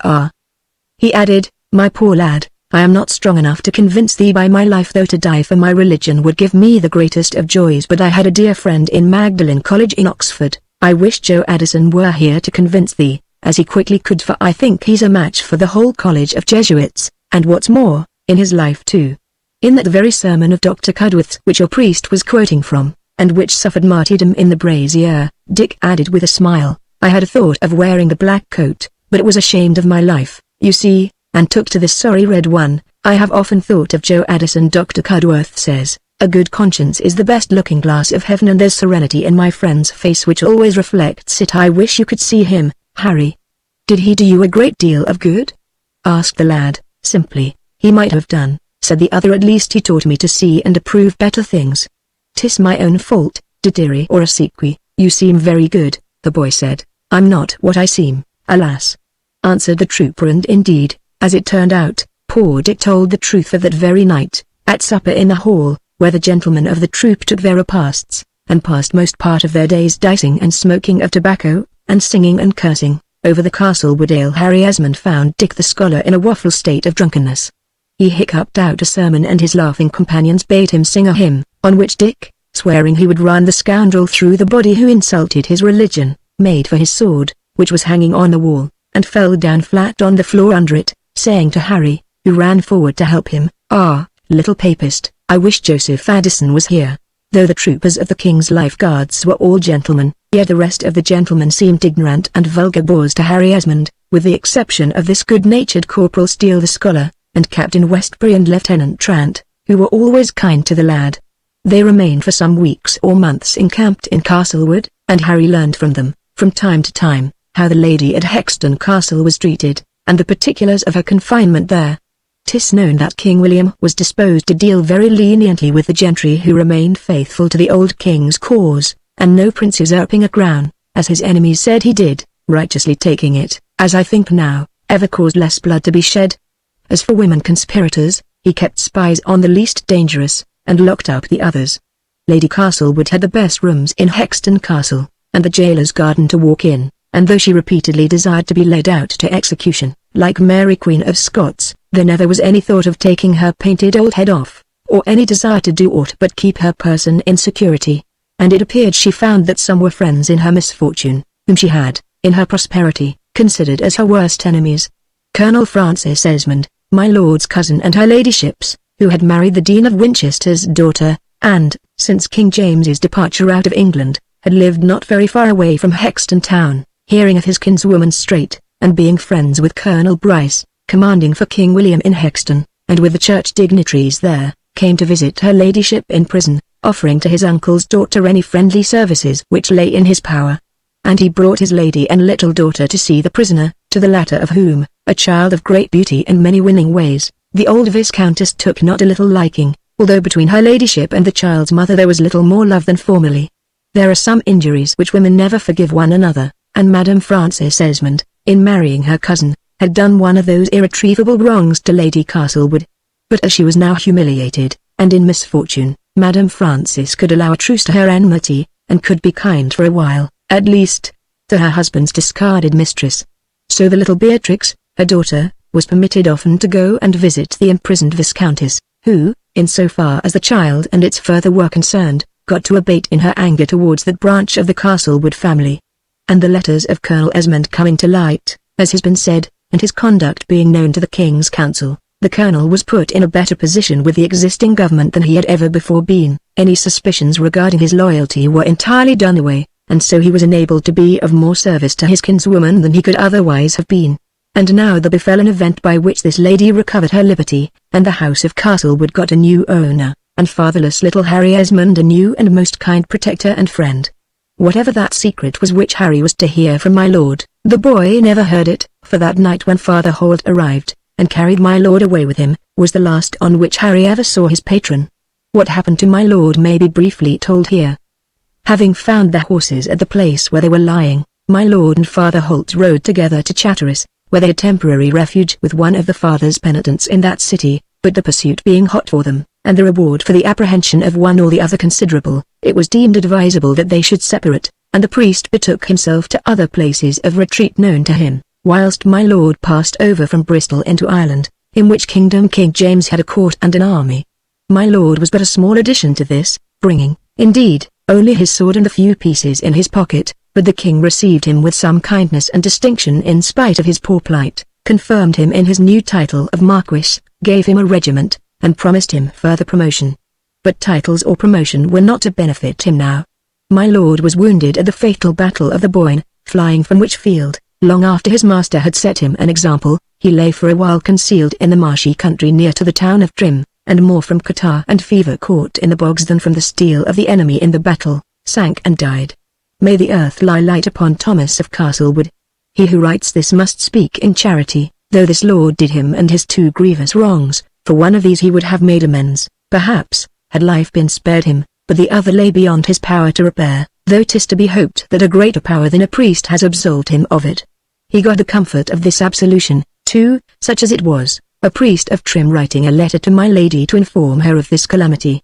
he added, "My poor lad, I am not strong enough to convince thee by my life, though to die for my religion would give me the greatest of joys. But I had a dear friend in Magdalen College in Oxford. I wish Joe Addison were here to convince thee, as he quickly could, for I think he's a match for the whole college of Jesuits, and what's more, in his life too." In that very sermon of Dr. Cudworth's which your priest was quoting from, and which suffered martyrdom in the brazier, Dick added with a smile, "I had a thought of wearing the black coat, but was ashamed of my life, you see, and took to this sorry red one. I have often thought of Joe Addison. Dr. Cudworth says, a good conscience is the best looking glass of heaven, and there's serenity in my friend's face which always reflects it. I wish you could see him, Harry." "Did he do you a great deal of good?" asked the lad, simply. "He might have done," said the other. "At least he taught me to see and approve better things." "'Tis my own fault, Didiri or Asequi. You seem very good," the boy said. "I'm not what I seem, alas," answered the trooper, and indeed, as it turned out, poor Dick told the truth of that very night, at supper in the hall, where the gentlemen of the troop took their repasts, and passed most part of their days dicing and smoking of tobacco, and singing and cursing, over the Castlewood ale. Harry Esmond found Dick the scholar in a waffle state of drunkenness. He hiccuped out a sermon, and his laughing companions bade him sing a hymn, on which Dick, swearing he would run the scoundrel through the body who insulted his religion, made for his sword, which was hanging on the wall, and fell down flat on the floor under it, saying to Harry, who ran forward to help him, "Ah, little papist, I wish Joseph Addison was here." Though the troopers of the King's Life Guards were all gentlemen, yet the rest of the gentlemen seemed ignorant and vulgar boors to Harry Esmond, with the exception of this good-natured Corporal Steele the scholar, and Captain Westbury and Lieutenant Trant, who were always kind to the lad. They remained for some weeks or months encamped in Castlewood, and Harry learned from them, from time to time, how the lady at Hexton Castle was treated, and the particulars of her confinement there. 'Tis known that King William was disposed to deal very leniently with the gentry who remained faithful to the old king's cause, and no prince usurping a crown, as his enemies said he did, righteously taking it, as I think now, ever caused less blood to be shed. As for women conspirators, he kept spies on the least dangerous, and locked up the others. Lady Castlewood had the best rooms in Hexton Castle, and the jailer's garden to walk in, and though she repeatedly desired to be led out to execution, like Mary Queen of Scots, there never was any thought of taking her painted old head off, or any desire to do aught but keep her person in security. And it appeared she found that some were friends in her misfortune, whom she had, in her prosperity, considered as her worst enemies. Colonel Francis Esmond, my lord's cousin and her ladyship's, who had married the Dean of Winchester's daughter, and, since King James's departure out of England, had lived not very far away from Hexton town, hearing of his kinswoman's strait, and being friends with Colonel Bryce, commanding for King William in Hexton, and with the church dignitaries there, came to visit her ladyship in prison, offering to his uncle's daughter any friendly services which lay in his power. And he brought his lady and little daughter to see the prisoner, to the latter of whom, a child of great beauty and many winning ways, the old Viscountess took not a little liking, although between her ladyship and the child's mother there was little more love than formerly. There are some injuries which women never forgive one another, and Madame Frances Esmond, in marrying her cousin, had done one of those irretrievable wrongs to Lady Castlewood. But as she was now humiliated, and in misfortune, Madame Frances could allow a truce to her enmity, and could be kind for a while, at least, to her husband's discarded mistress. So the little Beatrix, her daughter, was permitted often to go and visit the imprisoned Viscountess, who, in so far as the child and its further were concerned, got to abate in her anger towards that branch of the Castlewood family. And the letters of Colonel Esmond coming to light, as has been said, and his conduct being known to the King's Council, the Colonel was put in a better position with the existing government than he had ever before been. Any suspicions regarding his loyalty were entirely done away, and so he was enabled to be of more service to his kinswoman than he could otherwise have been. And now there befell an event by which this lady recovered her liberty, and the house of Castlewood got a new owner, and fatherless little Harry Esmond a new and most kind protector and friend. Whatever that secret was which Harry was to hear from my lord, the boy never heard it, for that night when Father Holt arrived, and carried my lord away with him, was the last on which Harry ever saw his patron. What happened to my lord may be briefly told here. Having found the horses at the place where they were lying, my lord and Father Holt rode together to Chatteris, where they had temporary refuge with one of the father's penitents in that city, but the pursuit being hot for them, and the reward for the apprehension of one or the other considerable, it was deemed advisable that they should separate, and the priest betook himself to other places of retreat known to him, whilst my lord passed over from Bristol into Ireland, in which kingdom King James had a court and an army. My lord was but a small addition to this, bringing, indeed, only his sword and a few pieces in his pocket, but the king received him with some kindness and distinction in spite of his poor plight, confirmed him in his new title of Marquis, gave him a regiment, and promised him further promotion. But titles or promotion were not to benefit him now. My lord was wounded at the fatal battle of the Boyne, flying from which field, long after his master had set him an example, he lay for a while concealed in the marshy country near to the town of Trim, and more from catarrh and fever caught in the bogs than from the steel of the enemy in the battle, sank and died. May the earth lie light upon Thomas of Castlewood. He who writes this must speak in charity, though this lord did him and his two grievous wrongs, for one of these he would have made amends, perhaps, had life been spared him, but the other lay beyond his power to repair, though 'tis to be hoped that a greater power than a priest has absolved him of it. He got the comfort of this absolution, too, such as it was, a priest of Trim writing a letter to my lady to inform her of this calamity.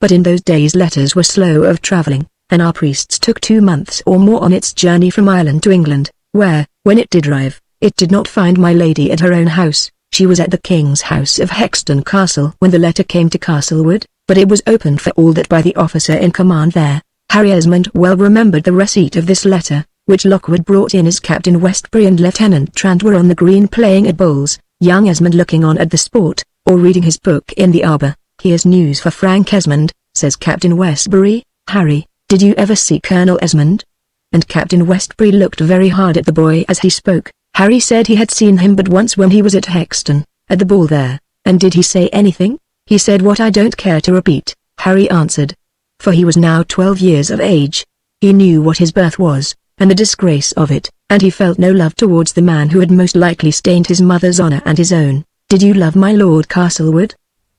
But in those days letters were slow of travelling, and our priests took 2 months or more on its journey from Ireland to England, where, when it did arrive, it did not find my lady at her own house. She was at the king's house of Hexton Castle when the letter came to Castlewood, but it was opened for all that by the officer in command there. Harry Esmond well remembered the receipt of this letter, which Lockwood brought in as Captain Westbury and Lieutenant Trant were on the green playing at bowls, young Esmond looking on at the sport, or reading his book in the arbour. "Here's news for Frank Esmond," says Captain Westbury. "Harry, did you ever see Colonel Esmond?" And Captain Westbury looked very hard at the boy as he spoke. Harry said he had seen him but once when he was at Hexton, at the ball there. "And did he say anything?" "He said what I don't care to repeat," Harry answered, for he was now 12 years of age. He knew what his birth was, and the disgrace of it, and he felt no love towards the man who had most likely stained his mother's honor and his own. "Did you love my Lord Castlewood?"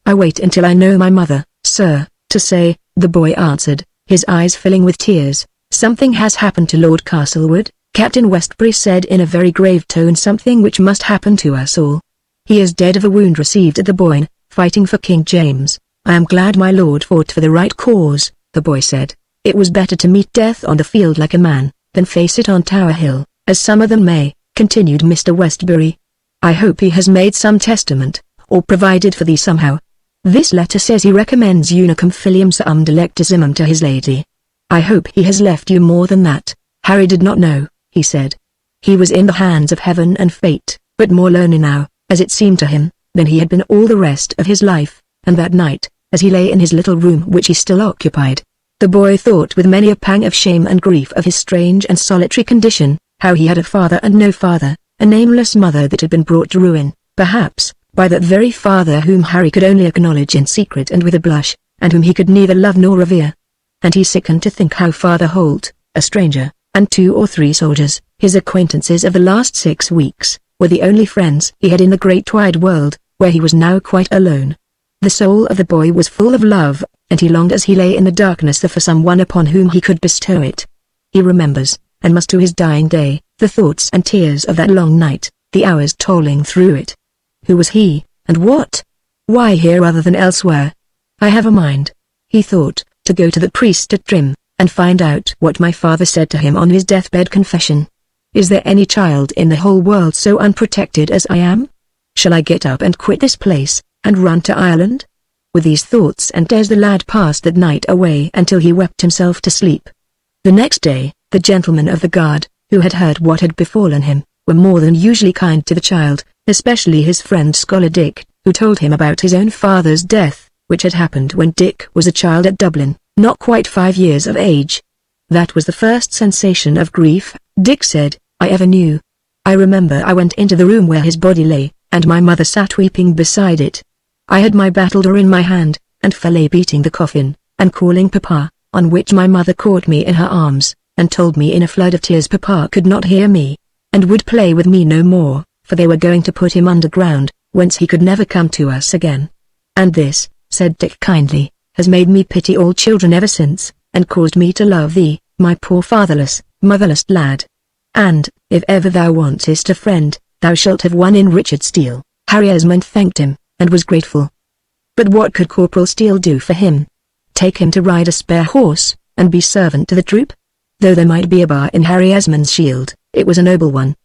"I wait until I know my mother, sir, to say," the boy answered, his eyes filling with tears. "Something has happened to Lord Castlewood," Captain Westbury said in a very grave tone. "Something which must happen to us all. He is dead of a wound received at the Boyne, fighting for King James." "I am glad my lord fought for the right cause," the boy said. "It was better to meet death on the field like a man, than face it on Tower Hill, as some of them may," continued Mr. Westbury. "I hope he has made some testament, or provided for thee somehow. This letter says he recommends unicum filium suum delectissimum to his lady. I hope he has left you more than that." Harry did not know, he said. He was in the hands of heaven and fate, but more lonely now, as it seemed to him, than he had been all the rest of his life, and that night, as he lay in his little room which he still occupied, the boy thought with many a pang of shame and grief of his strange and solitary condition, how he had a father and no father, a nameless mother that had been brought to ruin, perhaps, by that very father whom Harry could only acknowledge in secret and with a blush, and whom he could neither love nor revere. And he sickened to think how Father Holt, a stranger, and 2 or 3 soldiers, his acquaintances of the last 6 weeks, were the only friends he had in the great wide world, where he was now quite alone. The soul of the boy was full of love, and he longed as he lay in the darkness for someone upon whom he could bestow it. He remembers, and must to his dying day, the thoughts and tears of that long night, the hours tolling through it. Who was he, and what? Why here rather than elsewhere? "I have a mind," he thought, "to go to the priest at Trim, and find out what my father said to him on his deathbed confession. Is there any child in the whole world so unprotected as I am? Shall I get up and quit this place, and run to Ireland?" With these thoughts and as the lad passed that night away until he wept himself to sleep. The next day, the gentlemen of the guard, who had heard what had befallen him, were more than usually kind to the child, especially his friend Scholar Dick, who told him about his own father's death, which had happened when Dick was a child at Dublin, not quite 5 years of age. "That was the first sensation of grief," Dick said, "I ever knew. I remember I went into the room where his body lay, and my mother sat weeping beside it. I had my battledore in my hand, and fell a beating the coffin, and calling Papa, on which my mother caught me in her arms, and told me in a flood of tears Papa could not hear me, and would play with me no more, for they were going to put him underground, whence he could never come to us again. And this," said Dick kindly, "has made me pity all children ever since, and caused me to love thee, my poor fatherless, motherless lad. And, if ever thou wantest a friend, thou shalt have one in Richard Steele." Harry Esmond thanked him, and was grateful. But what could Corporal Steele do for him? Take him to ride a spare horse, and be servant to the troop? Though there might be a bar in Harry Esmond's shield, it was a noble one.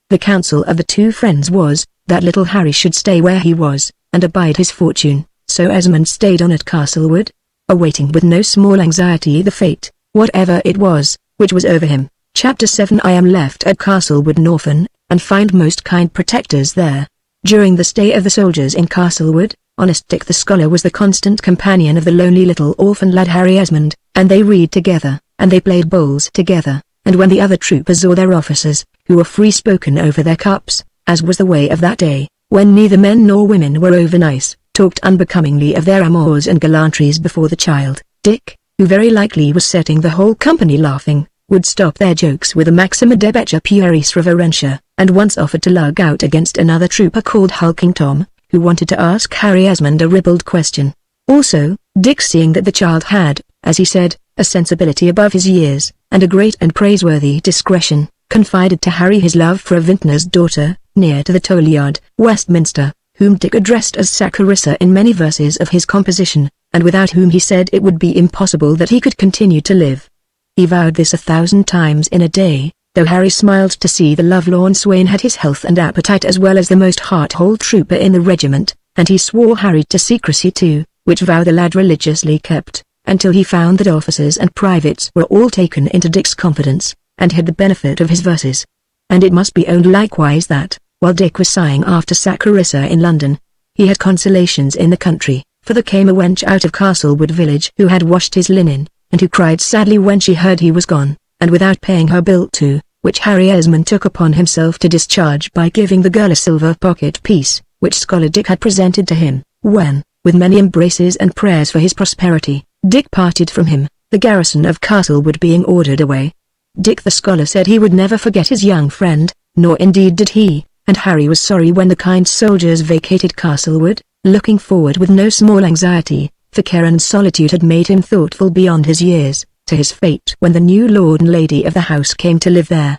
The counsel of the 2 friends was, that little Harry should stay where he was, and abide his fortune, so Esmond stayed on at Castlewood, awaiting with no small anxiety the fate, whatever it was, which was over him. Chapter 7 I am left at Castlewood an orphan, and find most kind protectors there. During the stay of the soldiers in Castlewood, honest Dick the scholar was the constant companion of the lonely little orphan lad Harry Esmond, and they read together, and they played bowls together, and when the other troopers or their officers, who were free-spoken over their cups, as was the way of that day, when neither men nor women were over nice, talked unbecomingly of their amours and gallantries before the child, Dick, who very likely was setting the whole company laughing, would stop their jokes with a maxima debecta pueris reverentia, and once offered to lug out against another trooper called Hulking Tom, who wanted to ask Harry Esmond a ribald question. Also, Dick, seeing that the child had, as he said, a sensibility above his years, and a great and praiseworthy discretion, confided to Harry his love for a vintner's daughter, near to the toll yard, Westminster, whom Dick addressed as Saccharissa in many verses of his composition, and without whom he said it would be impossible that he could continue to live. He vowed this 1,000 times in a day, though Harry smiled to see the lovelorn swain had his health and appetite as well as the most heart-whole trooper in the regiment, and he swore Harry to secrecy too, which vow the lad religiously kept, until he found that officers and privates were all taken into Dick's confidence, and had the benefit of his verses. And it must be owned likewise that, while Dick was sighing after Saccharissa in London, he had consolations in the country, for there came a wench out of Castlewood village who had washed his linen, and who cried sadly when she heard he was gone, and without paying her bill too, which Harry Esmond took upon himself to discharge by giving the girl a silver pocket piece, which Scholar Dick had presented to him, when, with many embraces and prayers for his prosperity, Dick parted from him, the garrison of Castlewood being ordered away. Dick the scholar said he would never forget his young friend, nor indeed did he, and Harry was sorry when the kind soldiers vacated Castlewood, looking forward with no small anxiety, for care and solitude had made him thoughtful beyond his years, to his fate when the new lord and lady of the house came to live there.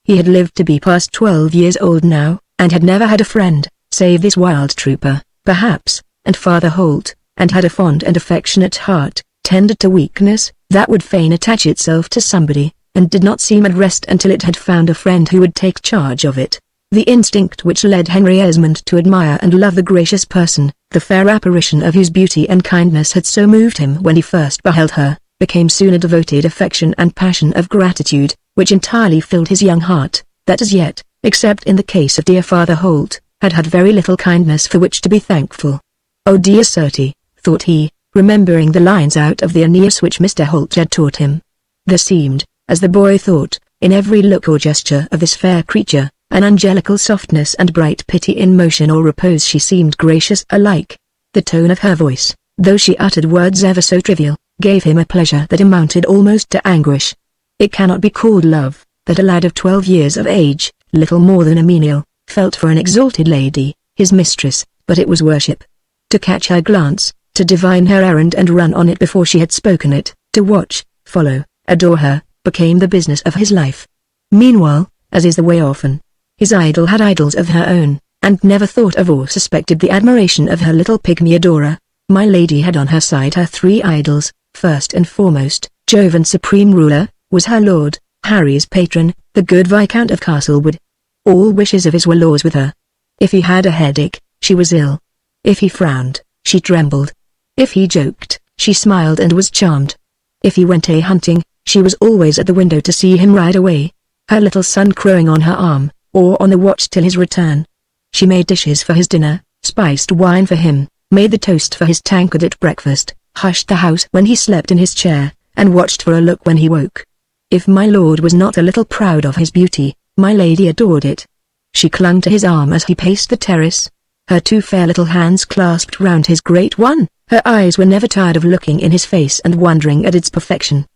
He had lived to be past 12 years old now, and had never had a friend, save this wild trooper, perhaps, and Father Holt, and had a fond and affectionate heart, tended to weakness, that would fain attach itself to somebody, and did not seem at rest until it had found a friend who would take charge of it. The instinct which led Henry Esmond to admire and love the gracious person, the fair apparition of whose beauty and kindness had so moved him when he first beheld her, became soon a devoted affection and passion of gratitude, which entirely filled his young heart, that as yet, except in the case of dear Father Holt, had had very little kindness for which to be thankful. "Oh dear certy," thought he, remembering the lines out of the Aeneas which Mr. Holt had taught him. There seemed, as the boy thought, in every look or gesture of this fair creature, an angelical softness and bright pity. In motion or repose she seemed gracious alike. The tone of her voice, though she uttered words ever so trivial, gave him a pleasure that amounted almost to anguish. It cannot be called love, that a lad of 12 years of age, little more than a menial, felt for an exalted lady, his mistress, but it was worship. To catch her glance, to divine her errand and run on it before she had spoken it, to watch, follow, adore her, became the business of his life. Meanwhile, as is the way often, his idol had idols of her own, and never thought of or suspected the admiration of her little pygmy adorer. My lady had on her side her 3 idols. First and foremost, Jove and supreme ruler, was her lord, Harry's patron, the good Viscount of Castlewood. All wishes of his were laws with her. If he had a headache, she was ill. If he frowned, she trembled. If he joked, she smiled and was charmed. If he went a-hunting, she was always at the window to see him ride away, her little son crowing on her arm, or on the watch till his return. She made dishes for his dinner, spiced wine for him, made the toast for his tankard at breakfast, hushed the house when he slept in his chair, and watched for a look when he woke. If my lord was not a little proud of his beauty, my lady adored it. She clung to his arm as he paced the terrace, her 2 fair little hands clasped round his great one. Her eyes were never tired of looking in his face and wondering at its perfection.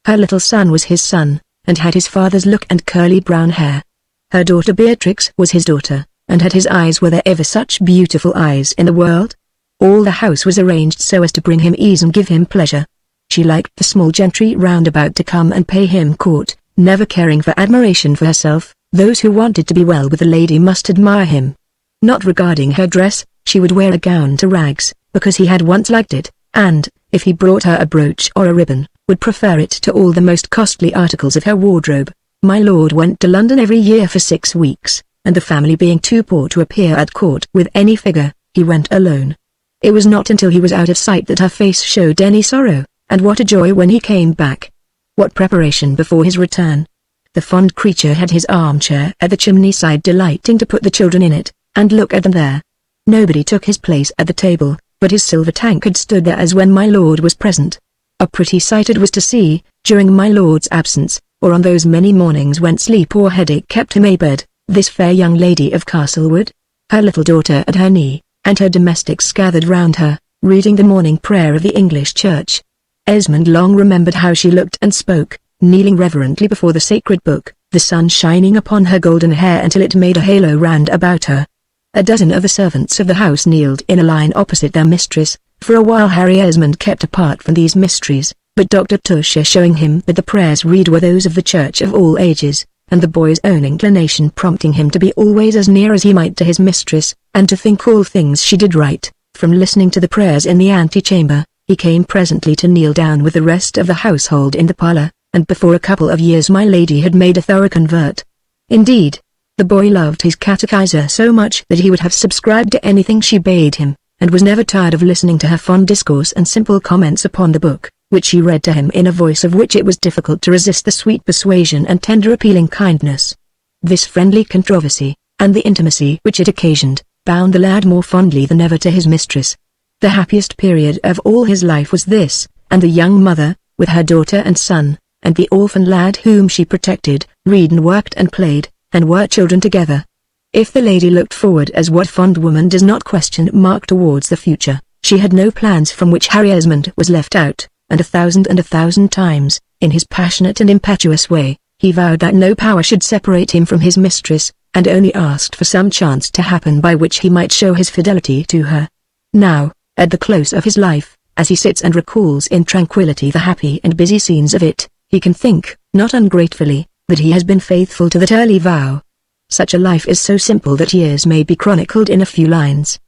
Her little son was his son, and had his father's look and curly brown hair. Her daughter Beatrix was his daughter, and had his eyes. Were there ever such beautiful eyes in the world? All the house was arranged so as to bring him ease and give him pleasure. She liked the small gentry round about to come and pay him court, never caring for admiration for herself. Those who wanted to be well with the lady must admire him. Not regarding her dress, she would wear a gown to rags, because he had once liked it, and, if he brought her a brooch or a ribbon, would prefer it to all the most costly articles of her wardrobe. My lord went to London every year for 6 weeks, and the family being too poor to appear at court with any figure, he went alone. It was not until he was out of sight that her face showed any sorrow, and what a joy when he came back. What preparation before his return! The fond creature had his armchair at the chimney side, delighting to put the children in it, and look at them there. Nobody took his place at the table, but his silver tankard stood there as when my lord was present. A pretty sight it was to see, during my lord's absence, or on those many mornings when sleep or headache kept him abed, this fair young lady of Castlewood, her little daughter at her knee, and her domestics gathered round her, reading the morning prayer of the English church. Esmond long remembered how she looked and spoke, kneeling reverently before the sacred book, the sun shining upon her golden hair until it made a halo round about her. A dozen of the servants of the house kneeled in a line opposite their mistress. For a while Harry Esmond kept apart from these mysteries, but Dr. Tusher showing him that the prayers read were those of the church of all ages, and the boy's own inclination prompting him to be always as near as he might to his mistress, and to think all things she did right, from listening to the prayers in the antechamber, he came presently to kneel down with the rest of the household in the parlour, and before a couple of years my lady had made a thorough convert. Indeed, the boy loved his catechiser so much that he would have subscribed to anything she bade him, and was never tired of listening to her fond discourse and simple comments upon the book, which she read to him in a voice of which it was difficult to resist the sweet persuasion and tender appealing kindness. This friendly controversy, and the intimacy which it occasioned, bound the lad more fondly than ever to his mistress. The happiest period of all his life was this, and the young mother, with her daughter and son, and the orphan lad whom she protected, read and worked and played, and were children together. If the lady looked forward as what fond woman does not question mark towards the future, She had no plans from which Harry Esmond was left out, and a thousand times, in his passionate and impetuous way, he vowed that no power should separate him from his mistress, and only asked for some chance to happen by which he might show his fidelity to her. Now, at the close of his life, as he sits and recalls in tranquillity the happy and busy scenes of it, he can think, not ungratefully, that he has been faithful to that early vow. Such a life is so simple that years may be chronicled in a few lines.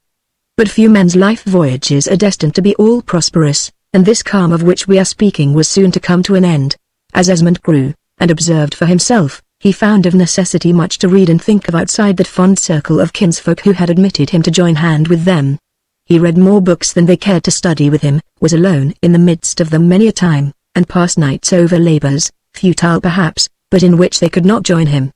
But few men's life voyages are destined to be all prosperous, and this calm of which we are speaking was soon to come to an end. As Esmond grew, and observed for himself, he found of necessity much to read and think of outside that fond circle of kinsfolk who had admitted him to join hand with them. He read more books than they cared to study with him, was alone in the midst of them many a time, and passed nights over labours, futile perhaps, but in which they could not join him.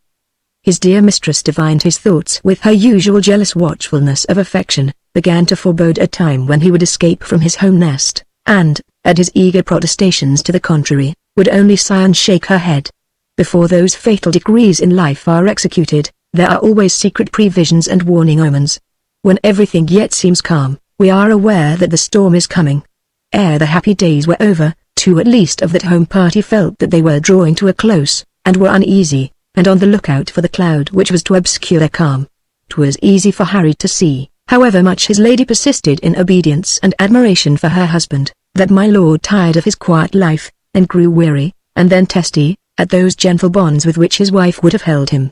His dear mistress divined his thoughts with her usual jealous watchfulness of affection, began to forebode a time when he would escape from his home nest, and, at his eager protestations to the contrary, would only sigh and shake her head. Before those fatal decrees in life are executed, there are always secret previsions and warning omens. When everything yet seems calm, we are aware that the storm is coming. Ere the happy days were over, two at least of that home party felt that they were drawing to a close, and were uneasy, and on the lookout for the cloud which was to obscure their calm. 'Twas easy for Harry to see, however much his lady persisted in obedience and admiration for her husband, that my lord tired of his quiet life, and grew weary, and then testy, at those gentle bonds with which his wife would have held him.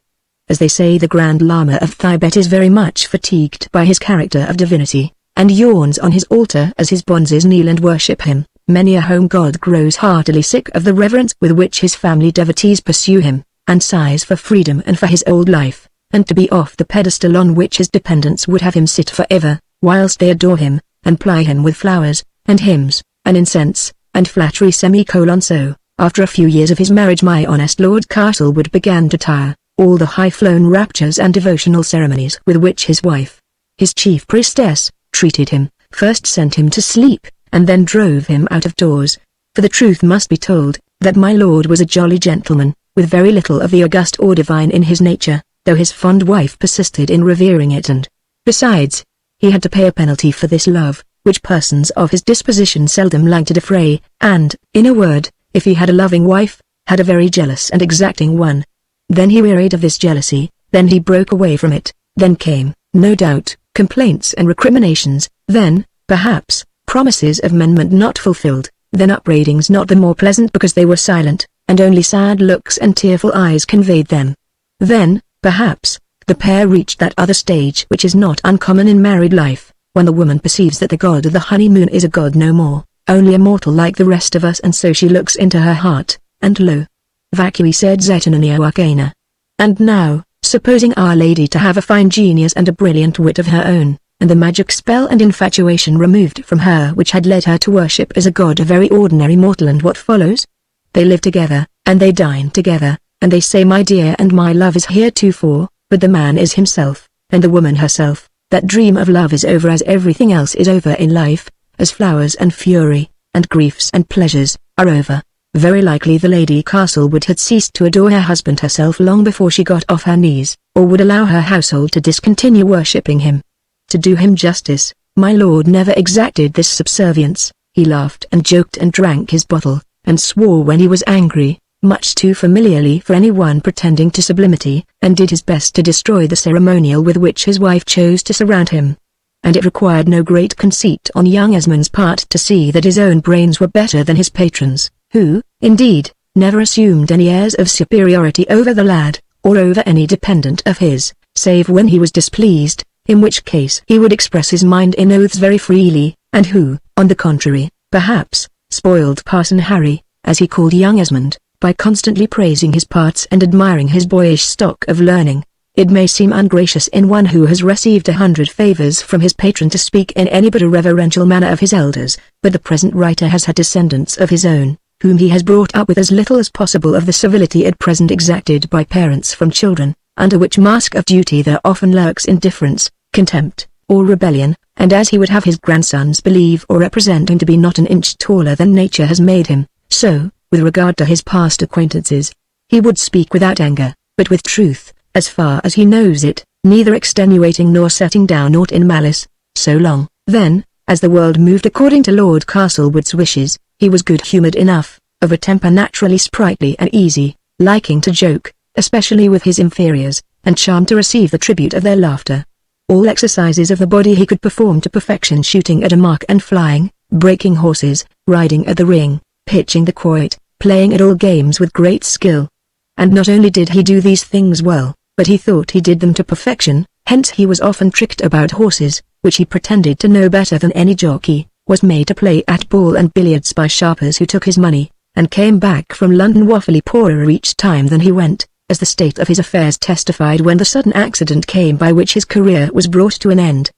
As they say, the Grand Lama of Thibet is very much fatigued by his character of divinity, and yawns on his altar as his bonzes kneel and worship him. Many a home god grows heartily sick of the reverence with which his family devotees pursue him, and sighs for freedom and for his old life, and to be off the pedestal on which his dependents would have him sit forever, whilst they adore him, and ply him with flowers, and hymns, and incense, and flattery. So, after a few years of his marriage, my honest Lord Castlewood began to tire, all the high-flown raptures and devotional ceremonies with which his wife, his chief priestess, treated him, first sent him to sleep, and then drove him out of doors. For the truth must be told, that my lord was a jolly gentleman, with very little of the august or divine in his nature, though his fond wife persisted in revering it, and, besides, he had to pay a penalty for this love, which persons of his disposition seldom like to defray, and, in a word, if he had a loving wife, had a very jealous and exacting one. Then he wearied of this jealousy, then he broke away from it, then came, no doubt, complaints and recriminations, then, perhaps, promises of amendment not fulfilled, then upbraidings not the more pleasant because they were silent, and only sad looks and tearful eyes conveyed them. Then, perhaps, the pair reached that other stage which is not uncommon in married life, when the woman perceives that the god of the honeymoon is a god no more, only a mortal like the rest of us, and so she looks into her heart, and lo! Vacui sed zetanania arcana. And now, supposing Our Lady to have a fine genius and a brilliant wit of her own, and the magic spell and infatuation removed from her which had led her to worship as a god a very ordinary mortal, and what follows? They live together, and they dine together, and they say my dear and my love is heretofore, but the man is himself, and the woman herself. That dream of love is over as everything else is over in life, as flowers and fury, and griefs and pleasures, are over. Very likely the Lady Castlewood had ceased to adore her husband herself long before she got off her knees, or would allow her household to discontinue worshipping him. To do him justice, my lord never exacted this subservience. He laughed and joked and drank his bottle, and swore when he was angry, much too familiarly for anyone pretending to sublimity, and did his best to destroy the ceremonial with which his wife chose to surround him. And it required no great conceit on young Esmond's part to see that his own brains were better than his patron's, who, indeed, never assumed any airs of superiority over the lad, or over any dependent of his, save when he was displeased, in which case he would express his mind in oaths very freely, and who, on the contrary, perhaps, spoiled Parson Harry, as he called young Esmond, by constantly praising his parts and admiring his boyish stock of learning. It may seem ungracious in one who has received 100 favors from his patron to speak in any but a reverential manner of his elders, but the present writer has had descendants of his own, whom he has brought up with as little as possible of the civility at present exacted by parents from children, under which mask of duty there often lurks indifference, contempt, or rebellion, and as he would have his grandsons believe or represent him to be not an inch taller than nature has made him, so, with regard to his past acquaintances, he would speak without anger, but with truth, as far as he knows it, neither extenuating nor setting down aught in malice. So long, then, As the world moved according to Lord Castlewood's wishes, he was good-humoured enough, of a temper naturally sprightly and easy, liking to joke, especially with his inferiors, and charmed to receive the tribute of their laughter. All exercises of the body he could perform to perfection, shooting at a mark and flying, breaking horses, riding at the ring, pitching the quoit, playing at all games with great skill. And not only did he do these things well, but he thought he did them to perfection, hence he was often tricked about horses, which he pretended to know better than any jockey, was made to play at ball and billiards by sharpers who took his money, and came back from London woefully poorer each time than he went, as the state of his affairs testified when the sudden accident came by which his career was brought to an end.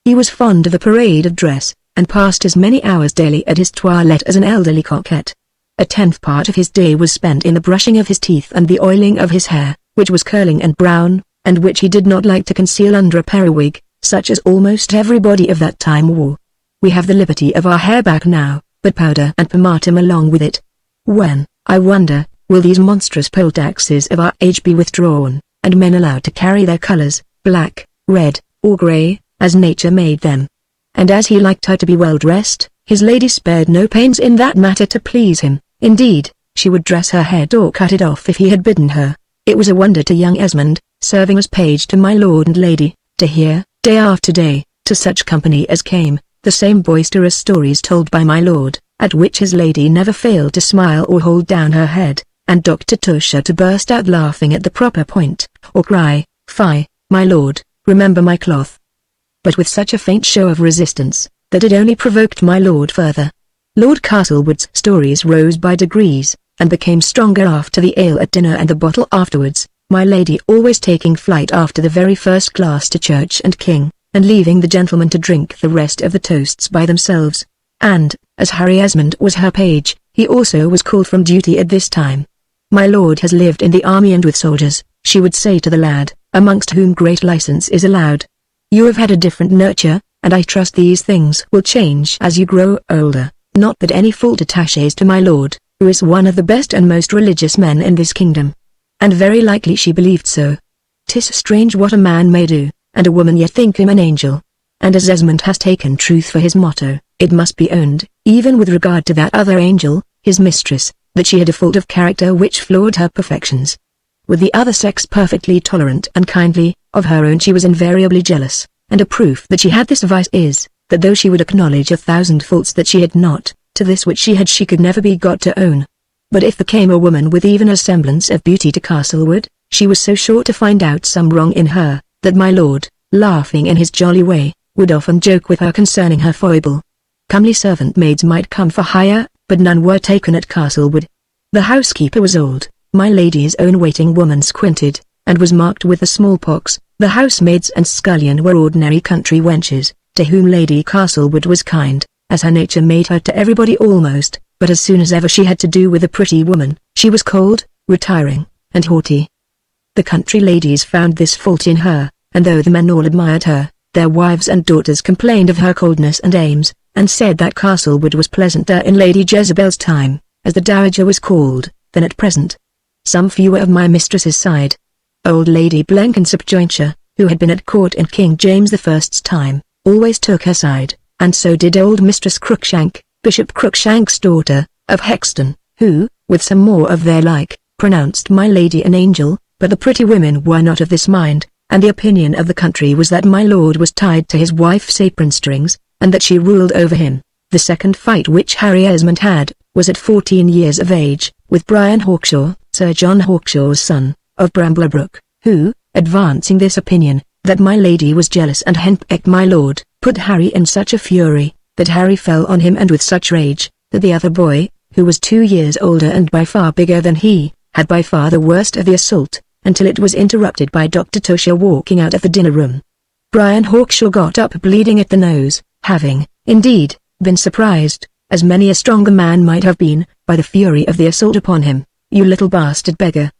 He was fond of the parade of dress, and passed as many hours daily at his toilette as an elderly coquette. A tenth part of his day was spent in the brushing of his teeth and the oiling of his hair, which was curling and brown, and which he did not like to conceal under a periwig, such as almost everybody of that time wore. We have the liberty of our hair back now, but powder and pomatum along with it. When, I wonder, will these monstrous poll taxes of our age be withdrawn, and men allowed to carry their colours, black, red, or grey, as nature made them? And as he liked her to be well dressed, his lady spared no pains in that matter to please him. Indeed, she would dress her head or cut it off if he had bidden her. It was a wonder to young Esmond, serving as page to my lord and lady, to hear, day after day, to such company as came, the same boisterous stories told by my lord, at which his lady never failed to smile or hold down her head, and Dr. Tusher to burst out laughing at the proper point, or cry, "Fie, my lord, remember my cloth," but with such a faint show of resistance, that it only provoked my lord further. Lord Castlewood's stories rose by degrees, and became stronger after the ale at dinner and the bottle afterwards, my lady always taking flight after the very first glass to church and king, and leaving the gentlemen to drink the rest of the toasts by themselves. And, as Harry Esmond was her page, he also was called from duty at this time. "My lord has lived in the army and with soldiers," she would say to the lad, amongst whom great license is allowed. "You have had a different nurture, and I trust these things will change as you grow older. Not that any fault attaches to my lord, who is one of the best and most religious men in this kingdom." And very likely she believed so. 'Tis strange what a man may do, and a woman yet think him an angel. And as Esmond has taken truth for his motto, it must be owned, even with regard to that other angel, his mistress, that she had a fault of character which flawed her perfections. With the other sex perfectly tolerant and kindly, of her own she was invariably jealous, and a proof that she had this vice is, that though she would acknowledge 1,000 faults that she had not, to this which she had she could never be got to own. But if there came a woman with even a semblance of beauty to Castlewood, she was so sure to find out some wrong in her, that my lord, laughing in his jolly way, would often joke with her concerning her foible. Comely servant maids might come for hire, but none were taken at Castlewood. The housekeeper was old, my lady's own waiting woman squinted, and was marked with the smallpox. The housemaids and scullion were ordinary country wenches, to whom Lady Castlewood was kind, as her nature made her to everybody almost, but as soon as ever she had to do with a pretty woman, she was cold, retiring, and haughty. The country ladies found this fault in her, and though the men all admired her, their wives and daughters complained of her coldness and aims, and said that Castlewood was pleasanter in Lady Jezebel's time, as the dowager was called, than at present. Some few were of my mistress's side. Old Lady Blenkinsop-Jointure, who had been at court in King James I's time, always took her side, and so did old Mistress Crookshank, Bishop Crookshank's daughter, of Hexton, who, with some more of their like, pronounced my lady an angel, but the pretty women were not of this mind, and the opinion of the country was that my lord was tied to his wife's apron strings, and that she ruled over him. The second fight which Harry Esmond had, was at 14 years of age, with Brian Hawkshaw, Sir John Hawkshaw's son, of Bramblebrook, who, advancing this opinion, that my lady was jealous and henpecked my lord, put Harry in such a fury, that Harry fell on him and with such rage, that the other boy, who was 2 years older and by far bigger than he, had by far the worst of the assault, until it was interrupted by Dr. Tusher walking out of the dinner-room. Brian Hawkshaw got up bleeding at the nose, having, indeed, been surprised, as many a stronger man might have been, by the fury of the assault upon him. "You little bastard beggar,"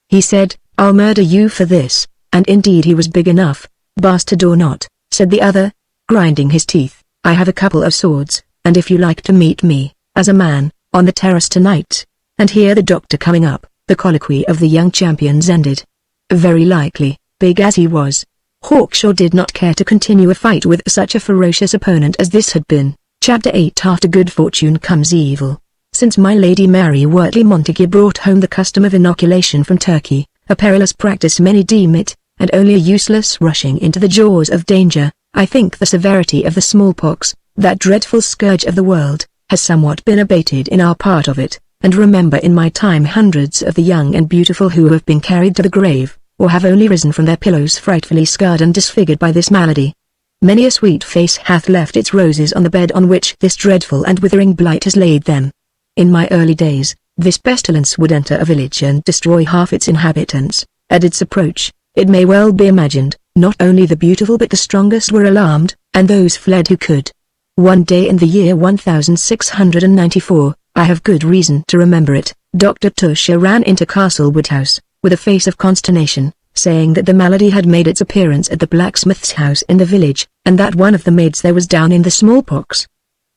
he said, "I'll murder you for this," and indeed he was big enough. "Bastard or not," said the other, grinding his teeth, "I have a couple of swords, and if you like to meet me, as a man, on the terrace tonight," and here the doctor coming up, the colloquy of the young champions ended. Very likely, big as he was, Hawkshaw did not care to continue a fight with such a ferocious opponent as this had been. Chapter 8. After good fortune comes evil. Since my Lady Mary Wortley Montague brought home the custom of inoculation from Turkey, a perilous practice many deem it, and only a useless rushing into the jaws of danger, I think the severity of the smallpox, that dreadful scourge of the world, has somewhat been abated in our part of it, and remember in my time hundreds of the young and beautiful who have been carried to the grave, or have only risen from their pillows frightfully scarred and disfigured by this malady. Many a sweet face hath left its roses on the bed on which this dreadful and withering blight has laid them. In my early days, this pestilence would enter a village and destroy half its inhabitants. At its approach, it may well be imagined, not only the beautiful but the strongest were alarmed, and those fled who could. One day in the year 1694, I have good reason to remember it, Dr. Tusher ran into Castlewood House, with a face of consternation, saying that the malady had made its appearance at the blacksmith's house in the village, and that one of the maids there was down in the smallpox.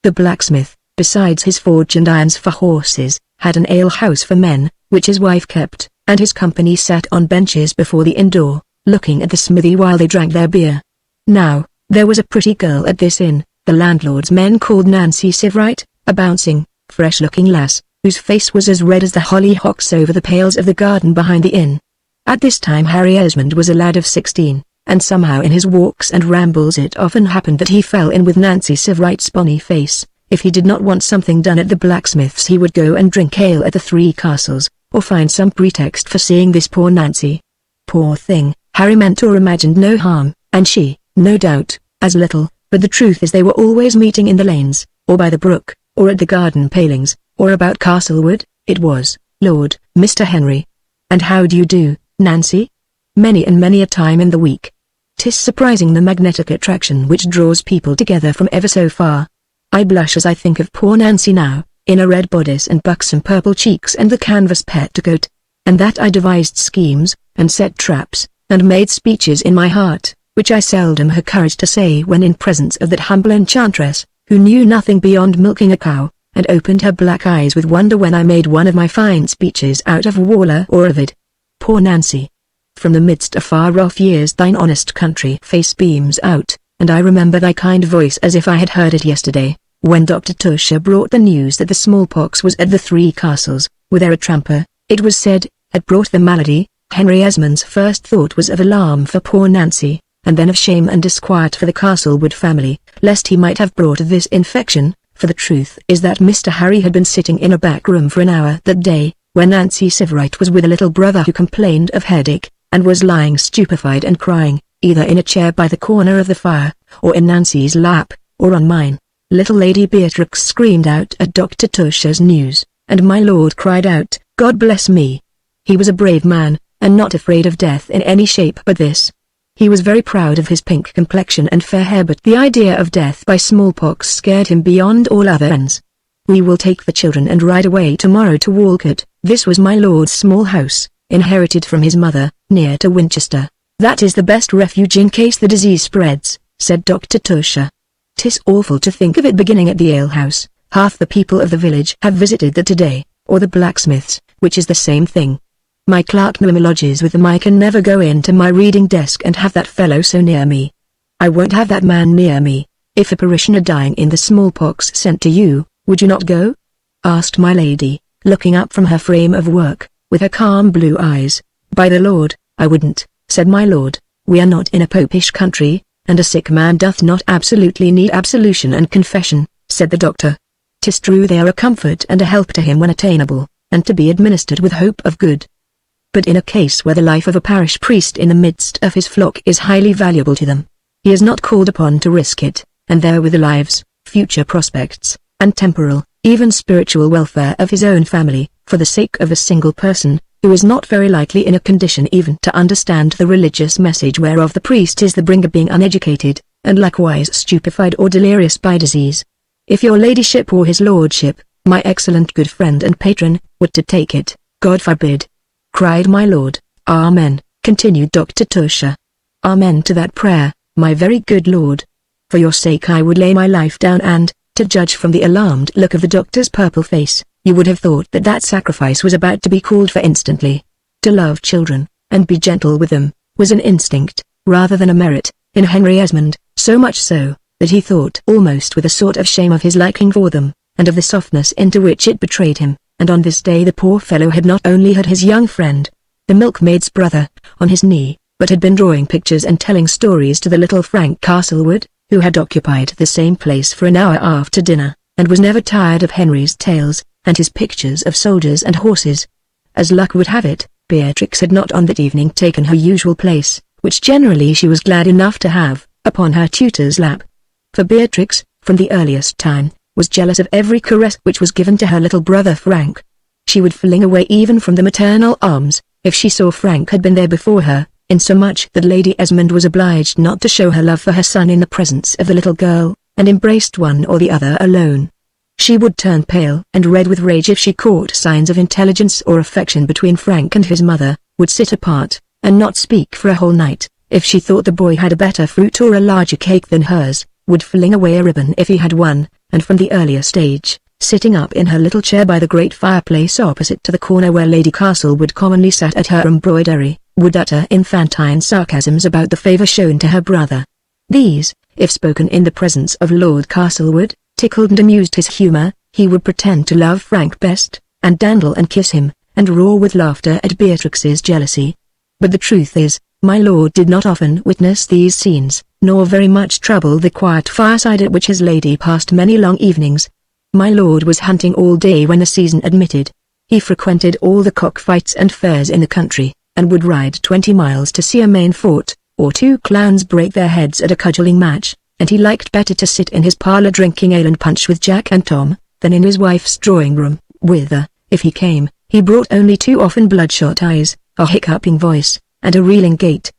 The blacksmith, besides his forge and irons for horses, had an ale-house for men, which his wife kept, and his company sat on benches before the inn door, looking at the smithy while they drank their beer. Now, there was a pretty girl at this inn, the landlord's men called Nancy Sivrite, a bouncing, fresh-looking lass, whose face was as red as the hollyhocks over the pales of the garden behind the inn. At this time Harry Esmond was a lad of 16, and somehow in his walks and rambles it often happened that he fell in with Nancy Sivrite's bonny face. If he did not want something done at the blacksmith's he would go and drink ale at the Three Castles, or find some pretext for seeing this poor Nancy. Poor thing, Harry meant or imagined no harm, and she, no doubt, as little, but the truth is they were always meeting in the lanes, or by the brook, or at the garden palings, or about Castlewood. It was, Lord, Mr. Henry. And how do you do, Nancy? Many and many a time in the week. 'Tis surprising the magnetic attraction which draws people together from ever so far. I blush as I think of poor Nancy now, in a red bodice and buxom purple cheeks and the canvas petticoat, and that I devised schemes, and set traps, and made speeches in my heart, which I seldom had courage to say when in presence of that humble enchantress, who knew nothing beyond milking a cow, and opened her black eyes with wonder when I made one of my fine speeches out of Waller or Ovid. Poor Nancy! From the midst of far-off years thine honest country face beams out, and I remember thy kind voice as if I had heard it yesterday, when Dr. Tusher brought the news that the smallpox was at the Three Castles, whither a tramper, it was said, had brought the malady. Henry Esmond's first thought was of alarm for poor Nancy, and then of shame and disquiet for the Castlewood family, lest he might have brought this infection, for the truth is that Mr. Harry had been sitting in a back room for an hour that day, when Nancy Sivrite was with a little brother who complained of headache, and was lying stupefied and crying, either in a chair by the corner of the fire, or in Nancy's lap, or on mine. Little Lady Beatrix screamed out at Dr. Tusher's news, and my lord cried out, God bless me. He was a brave man, and not afraid of death in any shape but this. He was very proud of his pink complexion and fair hair, but the idea of death by smallpox scared him beyond all other ends. We will take the children and ride away tomorrow to Walcote. This was my lord's small house, inherited from his mother, near to Winchester. That is the best refuge in case the disease spreads, said Dr. Tusher. 'Tis awful to think of it beginning at the alehouse. Half the people of the village have visited that today, or the blacksmith's, which is the same thing. My clerk lodges with them. I can never go into my reading desk and have that fellow so near me. I won't have that man near me. If a parishioner dying in the smallpox sent to you, would you not go? Asked my lady, looking up from her frame of work, with her calm blue eyes. By the Lord, I wouldn't, said my lord. We are not in a popish country, and a sick man doth not absolutely need absolution and confession, said the doctor. 'Tis true they are a comfort and a help to him when attainable, and to be administered with hope of good. But in a case where the life of a parish priest in the midst of his flock is highly valuable to them, he is not called upon to risk it, and therewith the lives, future prospects, and temporal, even spiritual welfare of his own family, for the sake of a single person, who is not very likely in a condition even to understand the religious message whereof the priest is the bringer, being uneducated, and likewise stupefied or delirious by disease. If your ladyship or his lordship, my excellent good friend and patron, were to take it, God forbid, cried my lord. Amen, continued Dr. Tusher. Amen to that prayer, my very good lord. For your sake I would lay my life down, and, to judge from the alarmed look of the doctor's purple face, you would have thought that that sacrifice was about to be called for instantly. To love children, and be gentle with them, was an instinct, rather than a merit, in Henry Esmond, so much so, that he thought almost with a sort of shame of his liking for them, and of the softness into which it betrayed him, and on this day the poor fellow had not only had his young friend, the milkmaid's brother, on his knee, but had been drawing pictures and telling stories to the little Frank Castlewood, who had occupied the same place for an hour after dinner, and was never tired of Henry's tales, and his pictures of soldiers and horses. As luck would have it, Beatrix had not on that evening taken her usual place, which generally she was glad enough to have, upon her tutor's lap. For Beatrix, from the earliest time, was jealous of every caress which was given to her little brother Frank. She would fling away even from the maternal arms, if she saw Frank had been there before her, insomuch that Lady Esmond was obliged not to show her love for her son in the presence of the little girl, and embraced one or the other alone. She would turn pale and red with rage if she caught signs of intelligence or affection between Frank and his mother, would sit apart, and not speak for a whole night, if she thought the boy had a better fruit or a larger cake than hers, would fling away a ribbon if he had one, and from the earliest age, sitting up in her little chair by the great fireplace opposite to the corner where Lady Castlewood commonly sat at her embroidery, would utter infantine sarcasms about the favour shown to her brother. These, if spoken in the presence of Lord Castlewood, tickled and amused his humour. He would pretend to love Frank best, and dandle and kiss him, and roar with laughter at Beatrix's jealousy. But the truth is, my lord did not often witness these scenes, nor very much trouble the quiet fireside at which his lady passed many long evenings. My lord was hunting all day when the season admitted. He frequented all the cockfights and fairs in the country, and would ride 20 miles to see a Maine fort, or 2 clowns break their heads at a cudgelling match, and he liked better to sit in his parlour drinking ale and punch with Jack and Tom, than in his wife's drawing-room, whither, if he came, he brought only too often bloodshot eyes, a hiccuping voice, and a reeling gait.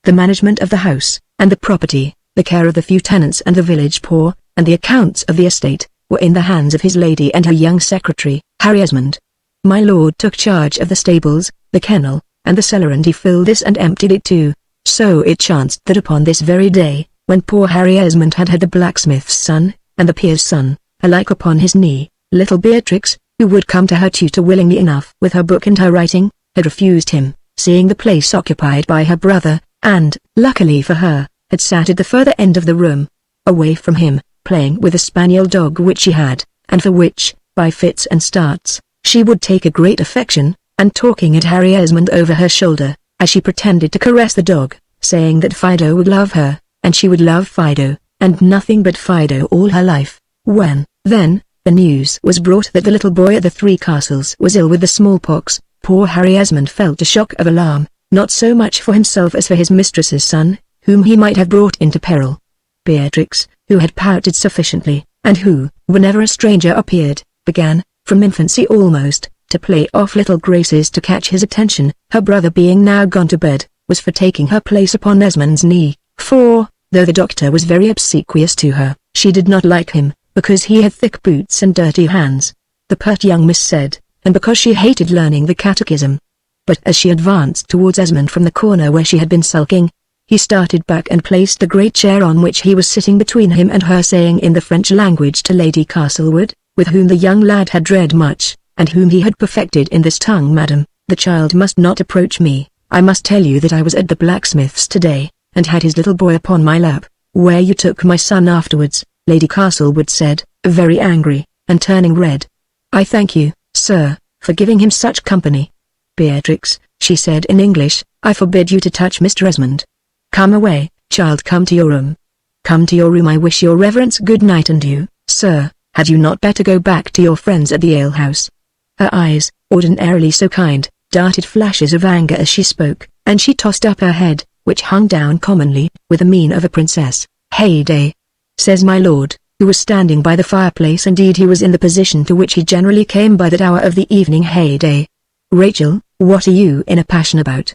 The management of the house, and the property, the care of the few tenants and the village poor, and the accounts of the estate, were in the hands of his lady and her young secretary, Harry Esmond. My lord took charge of the stables, the kennel, and the cellar, and he filled this and emptied it too. So it chanced that upon this very day, when poor Harry Esmond had had the blacksmith's son, and the peer's son, alike upon his knee, little Beatrix, who would come to her tutor willingly enough with her book and her writing, had refused him, seeing the place occupied by her brother, and, luckily for her, had sat at the further end of the room, away from him, playing with a spaniel dog which she had, and for which, by fits and starts, she would take a great affection, and talking at Harry Esmond over her shoulder, as she pretended to caress the dog, saying that Fido would love her, and she would love Fido, and nothing but Fido all her life. When, then, the news was brought that the little boy at the 3 Castles was ill with the smallpox, poor Harry Esmond felt a shock of alarm, not so much for himself as for his mistress's son, whom he might have brought into peril. Beatrix, who had pouted sufficiently, and who, whenever a stranger appeared, began, from infancy almost, to play off little graces to catch his attention, her brother being now gone to bed, was for taking her place upon Esmond's knee, for, though the doctor was very obsequious to her, she did not like him, because he had thick boots and dirty hands, the pert young miss said, and because she hated learning the catechism. But as she advanced towards Esmond from the corner where she had been sulking, he started back and placed the great chair on which he was sitting between him and her, saying in the French language to Lady Castlewood, with whom the young lad had read much, and whom he had perfected in this tongue: "Madam, the child must not approach me. I must tell you that I was at the blacksmith's today, and had his little boy upon my lap, where you took my son afterwards," Lady Castlewood said, very angry, and turning red. "I thank you, sir, for giving him such company. Beatrix," she said in English, "I forbid you to touch Mr. Esmond. Come away, child, come to your room. Come to your room. I wish your reverence good night, and you, sir, had you not better go back to your friends at the alehouse?" Her eyes, ordinarily so kind, darted flashes of anger as she spoke, and she tossed up her head, which hung down commonly, with the mien of a princess. "Heyday!" says my lord, who was standing by the fireplace. Indeed, he was in the position to which he generally came by that hour of the evening. "Heyday! Rachel, what are you in a passion about?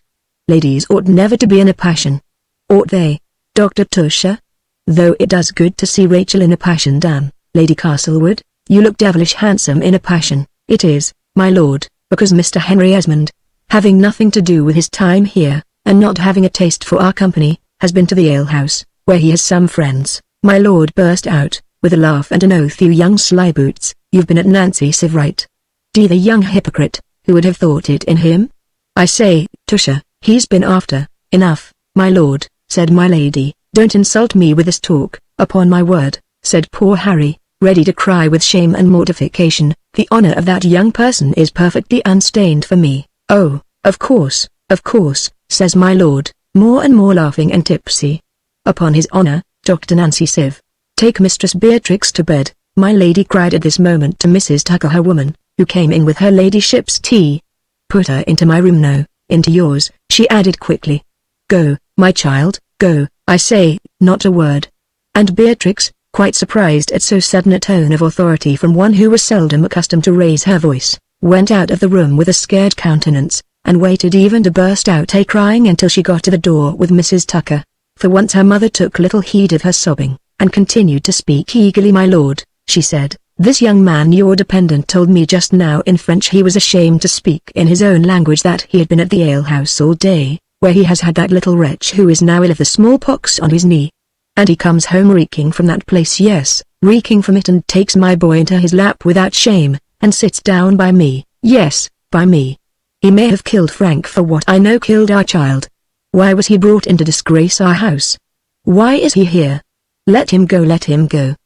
Ladies ought never to be in a passion. Ought they, Dr. Tusher? Though it does good to see Rachel in a passion. Damn, Lady Castlewood, you look devilish handsome in a passion." "It is, my lord, because Mr. Henry Esmond, having nothing to do with his time here, and not having a taste for our company, has been to the alehouse, where he has some friends." My lord burst out, with a laugh and an oath. "You young slyboots, you've been at Nancy Sivrite. D, the young hypocrite, who would have thought it in him? I say, Tusher, he's been after." "Enough, my lord," said my lady. "Don't insult me with this talk, upon my word," said poor Harry, ready to cry with shame and mortification. "The honor of that young person is perfectly unstained for me." "Oh, of course, says my lord, more and more laughing and tipsy. "Upon his honor, Dr. Nancy Sieve. Take Mistress Beatrix to bed," my lady cried at this moment to Mrs. Tucker, her woman, who came in with her ladyship's tea. "Put her into my room, no, into yours," she added quickly. "Go, my child, go, I say, not a word." And Beatrix, quite surprised at so sudden a tone of authority from one who was seldom accustomed to raise her voice, went out of the room with a scared countenance, and waited even to burst out a-crying until she got to the door with Mrs. Tucker. For once her mother took little heed of her sobbing, and continued to speak eagerly. "My lord," she said, "this young man your dependent told me just now in French he was ashamed to speak in his own language that he had been at the alehouse all day, where he has had that little wretch who is now ill of the smallpox on his knee. And he comes home reeking from that place, yes, reeking from it, and takes my boy into his lap without shame, and sits down by me, yes, by me. He may have killed Frank, for what I know, killed our child. Why was he brought in to disgrace our house? Why is he here? Let him go,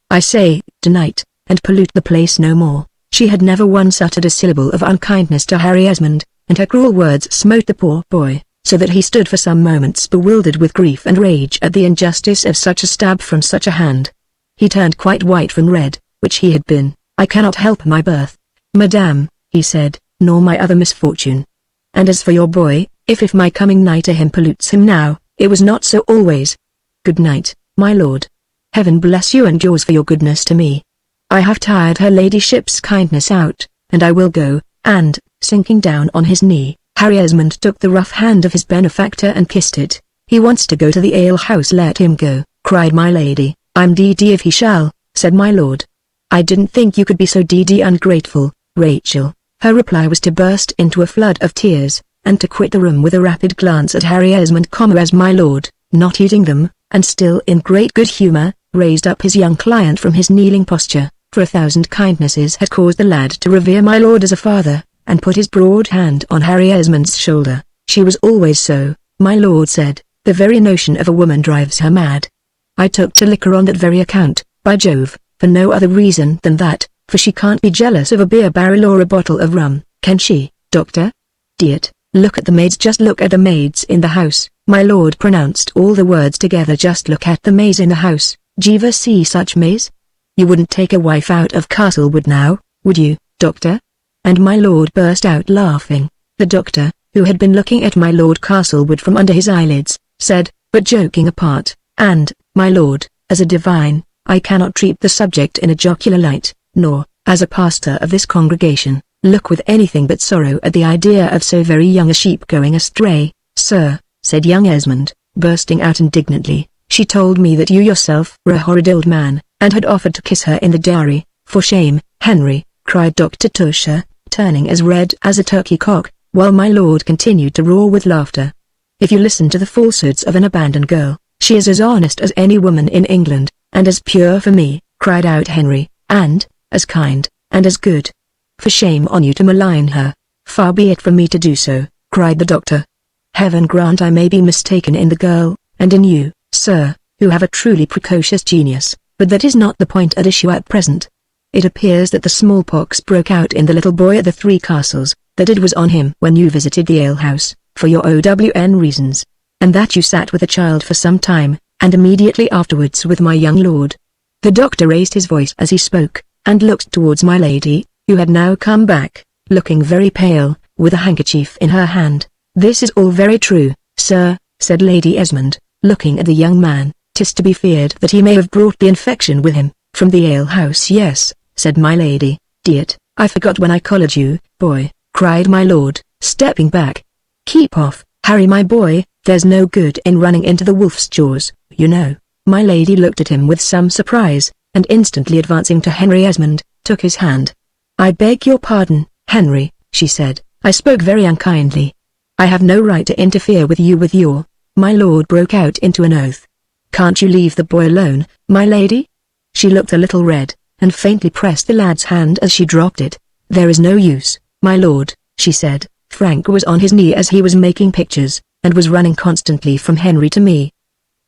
I say, tonight, and pollute the place no more." She had never once uttered a syllable of unkindness to Harry Esmond, and her cruel words smote the poor boy, so that he stood for some moments bewildered with grief and rage at the injustice of such a stab from such a hand. He turned quite white from red, which he had been. "I cannot help my birth, madame," he said, "nor my other misfortune. And as for your boy, if my coming nigh to him pollutes him now, it was not so always. Good night, my lord. Heaven bless you and yours for your goodness to me. I have tired her ladyship's kindness out, and I will go," and, sinking down on his knee, Harry Esmond took the rough hand of his benefactor and kissed it. "He wants to go to the alehouse, let him go," cried my lady. "I'm d.d. if he shall," said my lord. "I didn't think you could be so d.d. ungrateful, Rachel." Her reply was to burst into a flood of tears, and to quit the room with a rapid glance at Harry Esmond, as my lord, not heeding them, and still in great good humour, raised up his young client from his kneeling posture, for 1,000 kindnesses had caused the lad to revere my lord as a father, and put his broad hand on Harry Esmond's shoulder. "She was always so," my lord said, "the very notion of a woman drives her mad. I took to liquor on that very account, by Jove, for no other reason than that, for she can't be jealous of a beer barrel or a bottle of rum, can she, doctor? Dear, look at the maids, just look at the maids in the house." My lord pronounced all the words together. "Just look at the maids in the house. D'you see such maids? You wouldn't take a wife out of Castlewood now, would you, doctor?" And my lord burst out laughing. The doctor, who had been looking at my Lord Castlewood from under his eyelids, said, but joking apart, "And, my lord, as a divine, I cannot treat the subject in a jocular light, nor, as a pastor of this congregation, look with anything but sorrow at the idea of so very young a sheep going astray." "Sir," said young Esmond, bursting out indignantly, "she told me that you yourself were a horrid old man, and had offered to kiss her in the dairy." "For shame, Henry," cried Dr. Tusher, turning as red as a turkey cock, while my lord continued to roar with laughter. "If you listen to the falsehoods of an abandoned girl, she is as honest as any woman in England, and as pure for me," cried out Henry, "and, as kind, and as good. For shame on you to malign her." "Far be it from me to do so," cried the doctor. "Heaven grant I may be mistaken in the girl, and in you, sir, who have a truly precocious genius, but that is not the point at issue at present. It appears that the smallpox broke out in the little boy at the Three Castles, that it was on him when you visited the alehouse, for your own reasons, and that you sat with the child for some time, and immediately afterwards with my young lord." The doctor raised his voice as he spoke, and looked towards my lady, who had now come back, looking very pale, with a handkerchief in her hand. "This is all very true, sir," said Lady Esmond, looking at the young man. "'Tis to be feared that he may have brought the infection with him, from the alehouse." "Yes," said my lady. "Dear, I forgot when I collared you, boy," cried my lord, stepping back. "Keep off, Harry my boy, there's no good in running into the wolf's jaws, you know." My lady looked at him with some surprise, and instantly advancing to Henry Esmond, took his hand. "I beg your pardon, Henry," she said, "I spoke very unkindly. I have no right to interfere with you with your—" My lord broke out into an oath. "Can't you leave the boy alone, my lady?" She looked a little red, and faintly pressed the lad's hand as she dropped it. "There is no use, my lord," she said. "Frank was on his knee as he was making pictures, and was running constantly from Henry to me.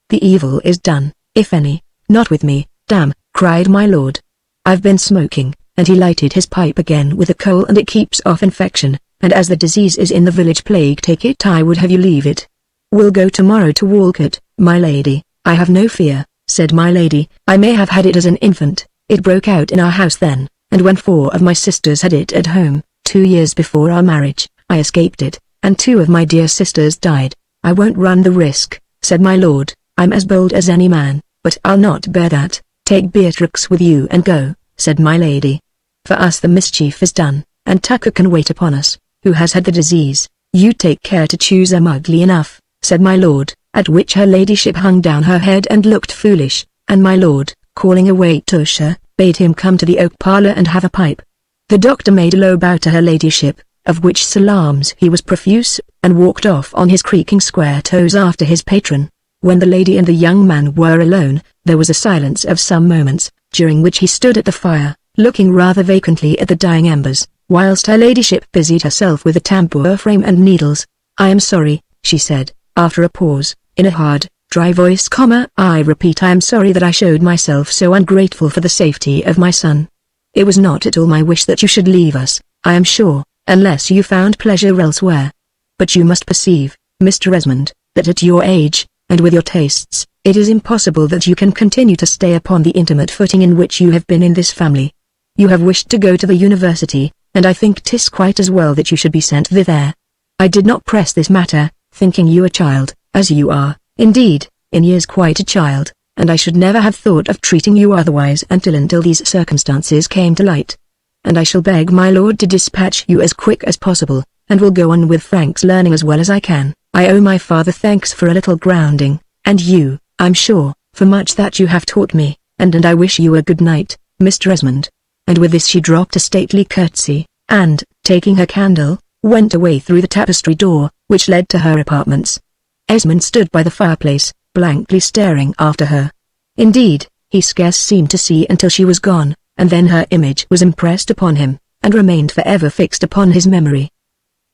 The evil is done, if any, not with me, damn, cried my lord. I've been smoking, and he lighted his pipe again with a coal, and it keeps off infection, and as the disease is in the village plague take it, I would have you leave it. We'll go tomorrow to Walcott, my lady. I have no fear, said my lady. I may have had it as an infant. It broke out in our house then, and when 4 of my sisters had it at home, 2 years before our marriage, I escaped it, and 2 of my dear sisters died. I won't run the risk, said my lord. I'm as bold as any man, but I'll not bear that. Take Beatrix with you and go, said my lady. For us the mischief is done, and Tucker can wait upon us, who has had the disease. You take care to choose them ugly enough, said my lord, at which her ladyship hung down her head and looked foolish, and my lord, calling away Tusher, bade him come to the oak parlour and have a pipe. The doctor made a low bow to her ladyship, of which salams he was profuse, and walked off on his creaking square toes after his patron. When the lady and the young man were alone, there was a silence of some moments, during which he stood at the fire, looking rather vacantly at the dying embers, whilst her ladyship busied herself with the tambour frame and needles. I am sorry, she said, after a pause, in a hard, dry voice, I repeat I am sorry that I showed myself so ungrateful for the safety of my son. It was not at all my wish that you should leave us, I am sure, unless you found pleasure elsewhere. But you must perceive, Mr. Esmond, that at your age, and with your tastes, it is impossible that you can continue to stay upon the intimate footing in which you have been in this family. You have wished to go to the university, and I think 'tis quite as well that you should be sent thither. I did not press this matter, thinking you a child, as you are, indeed, in years quite a child, and I should never have thought of treating you otherwise until these circumstances came to light. And I shall beg my lord to dispatch you as quick as possible, and will go on with Frank's learning as well as I can. I owe my father thanks for a little grounding, and you, I'm sure, for much that you have taught me, and I wish you a good night, Mr. Esmond. And with this she dropped a stately curtsy, and, taking her candle, went away through the tapestry door, which led to her apartments. Esmond stood by the fireplace, blankly staring after her. Indeed, he scarce seemed to see until she was gone, and then her image was impressed upon him, and remained forever fixed upon his memory.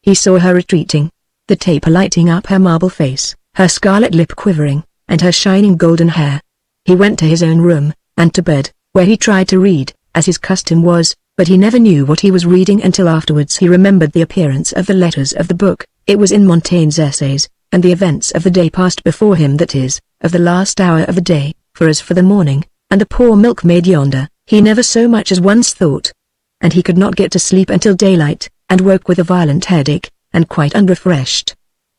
He saw her retreating, the taper lighting up her marble face, her scarlet lip quivering, and her shining golden hair. He went to his own room, and to bed, where he tried to read, as his custom was, but he never knew what he was reading until afterwards he remembered the appearance of the letters of the book. It was in Montaigne's Essays, and the events of the day passed before him, that is, of the last hour of the day, for as for the morning, and the poor milkmaid yonder, he never so much as once thought. And he could not get to sleep until daylight, and woke with a violent headache, and quite unrefreshed.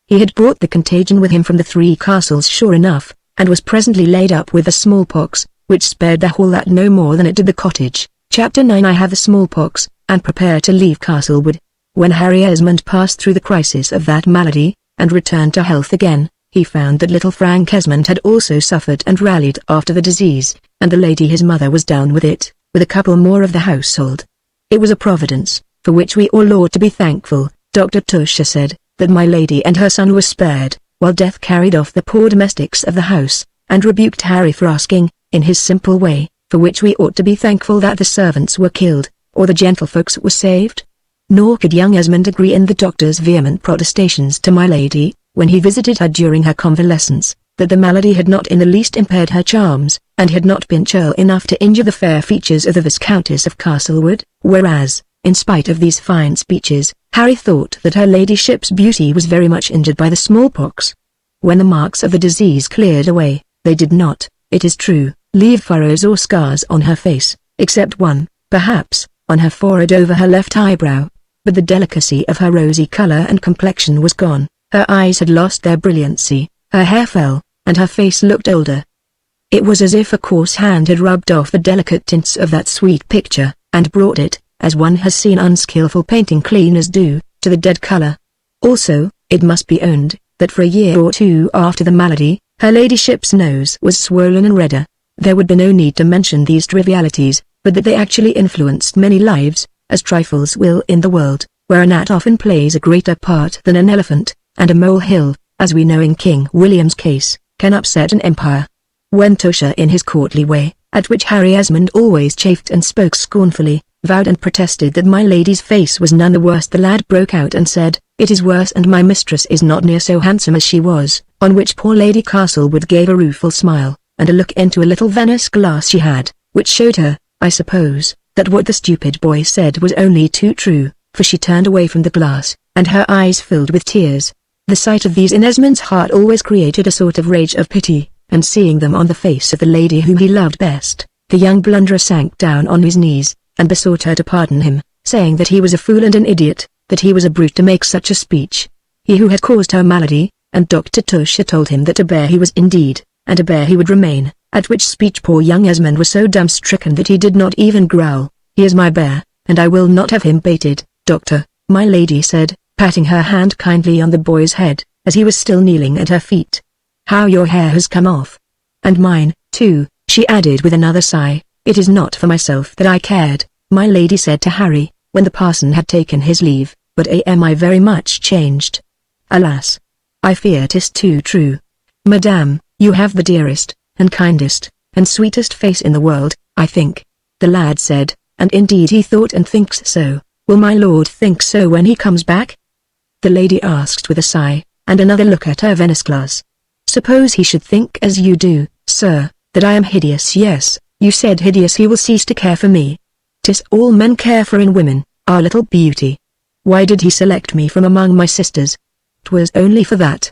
He had brought the contagion with him from the 3 castles sure enough, and was presently laid up with the smallpox, which spared the hall that no more than it did the cottage. Chapter 9. I have the smallpox, and prepare to leave Castlewood. When Harry Esmond passed through the crisis of that malady, and returned to health again, he found that little Frank Esmond had also suffered and rallied after the disease, and the lady his mother was down with it, with a couple more of the household. It was a providence, for which we all ought to be thankful, Dr. Tusher said, that my lady and her son were spared, while death carried off the poor domestics of the house, and rebuked Harry for asking, in his simple way, for which we ought to be thankful that the servants were killed, or the gentlefolks were saved. Nor could young Esmond agree in the doctor's vehement protestations to my lady, when he visited her during her convalescence, that the malady had not in the least impaired her charms, and had not been churl enough to injure the fair features of the Viscountess of Castlewood, whereas, in spite of these fine speeches, Harry thought that her ladyship's beauty was very much injured by the smallpox. When the marks of the disease cleared away, they did not, it is true, leave furrows or scars on her face, except one, perhaps, on her forehead over her left eyebrow. But the delicacy of her rosy color and complexion was gone, her eyes had lost their brilliancy, her hair fell, and her face looked older. It was as if a coarse hand had rubbed off the delicate tints of that sweet picture, and brought it, as one has seen unskilful painting cleaners do, to the dead color. Also, it must be owned, that for a year or 2 after the malady, her ladyship's nose was swollen and redder. There would be no need to mention these trivialities, but that they actually influenced many lives, as trifles will in the world, where a gnat often plays a greater part than an elephant, and a molehill, as we know in King William's case, can upset an empire. When Tusher in his courtly way, at which Harry Esmond always chafed and spoke scornfully, vowed and protested that my lady's face was none the worse, the lad broke out and said, "It is worse, and my mistress is not near so handsome as she was." on which poor Lady Castlewood gave a rueful smile, and a look into a little Venice glass she had, which showed her, I suppose, that what the stupid boy said was only too true, for she turned away from the glass, and her eyes filled with tears. The sight of these in Esmond's heart always created a sort of rage of pity, and seeing them on the face of the lady whom he loved best, the young blunderer sank down on his knees, and besought her to pardon him, saying that he was a fool and an idiot, that he was a brute to make such a speech. He who had caused her malady, and Dr. Tusher told him that a bear he was indeed, and a bear he would remain, at which speech poor young Esmond was so dumb-stricken that he did not even growl. He is my bear, and I will not have him baited, doctor, my lady said, patting her hand kindly on the boy's head, as he was still kneeling at her feet. How your hair has come off. And mine, too, she added with another sigh. It is not for myself that I cared, my lady said to Harry, when the parson had taken his leave, but am I very much changed? Alas! I fear 'tis too true. Madame, you have the dearest, and kindest, and sweetest face in the world, I think. The lad said, and indeed he thought and thinks so. Will my lord think so when he comes back? The lady asked with a sigh, and another look at her Venice glass. Suppose he should think as you do, sir, that I am hideous. Yes, you said hideous. He will cease to care for me. 'Tis all men care for in women, our little beauty. Why did he select me from among my sisters? 'Twas only for that.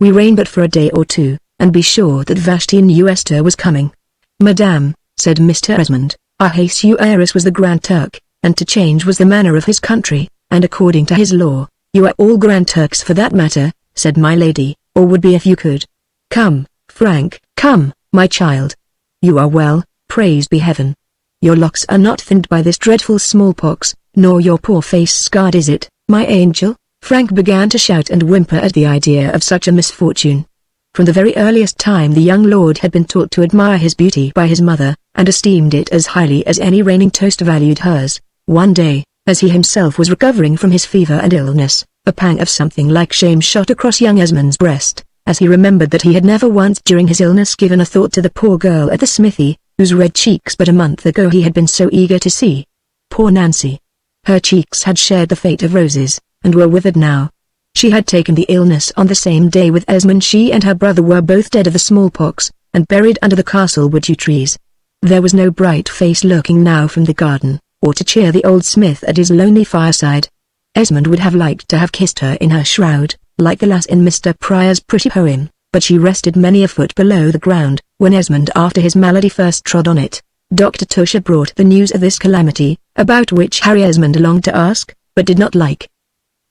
We reign but for a day or two, and be sure that Vashti Nuester was coming. Madame, said Mr. Esmond, Ahasuerus was the Grand Turk, and to change was the manner of his country, and according to his law, you are all Grand Turks for that matter, said my lady, or would be if you could. Come, Frank, come, my child. You are well, praise be heaven. Your locks are not thinned by this dreadful smallpox, nor your poor face scarred, is it, my angel? Frank began to shout and whimper at the idea of such a misfortune. From the very earliest time the young lord had been taught to admire his beauty by his mother, and esteemed it as highly as any reigning toast valued hers. One day, as he himself was recovering from his fever and illness, a pang of something like shame shot across young Esmond's breast, as he remembered that he had never once during his illness given a thought to the poor girl at the smithy, whose red cheeks but a month ago he had been so eager to see. Poor Nancy! Her cheeks had shared the fate of roses, and were withered now. She had taken the illness on the same day with Esmond. She and her brother were both dead of the smallpox, and buried under the Castlewood yew trees. There was no bright face lurking now from the garden, or to cheer the old smith at his lonely fireside. Esmond would have liked to have kissed her in her shroud, like the lass in Mr. Prior's pretty poem, but she rested many a foot below the ground, when Esmond after his malady first trod on it. Dr. Tusher brought the news of this calamity, about which Harry Esmond longed to ask, but did not like.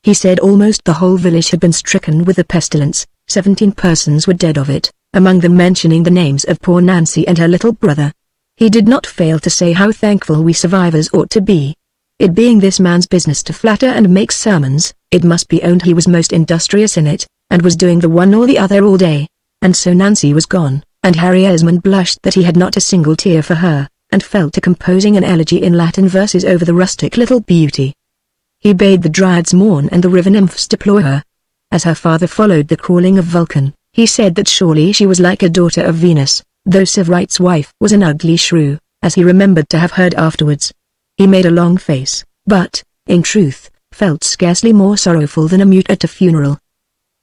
He said almost the whole village had been stricken with the pestilence, 17 persons were dead of it, among them mentioning the names of poor Nancy and her little brother. He did not fail to say how thankful we survivors ought to be. It being this man's business to flatter and make sermons, it must be owned he was most industrious in it, and was doing the one or the other all day. And so Nancy was gone, and Harry Esmond blushed that he had not a single tear for her, and fell to composing an elegy in Latin verses over the rustic little beauty. He bade the Dryads mourn and the river nymphs deplore her. As her father followed the calling of Vulcan, he said that surely she was like a daughter of Venus, though Sivrite's wife was an ugly shrew, as he remembered to have heard afterwards. He made a long face, but, in truth, felt scarcely more sorrowful than a mute at a funeral.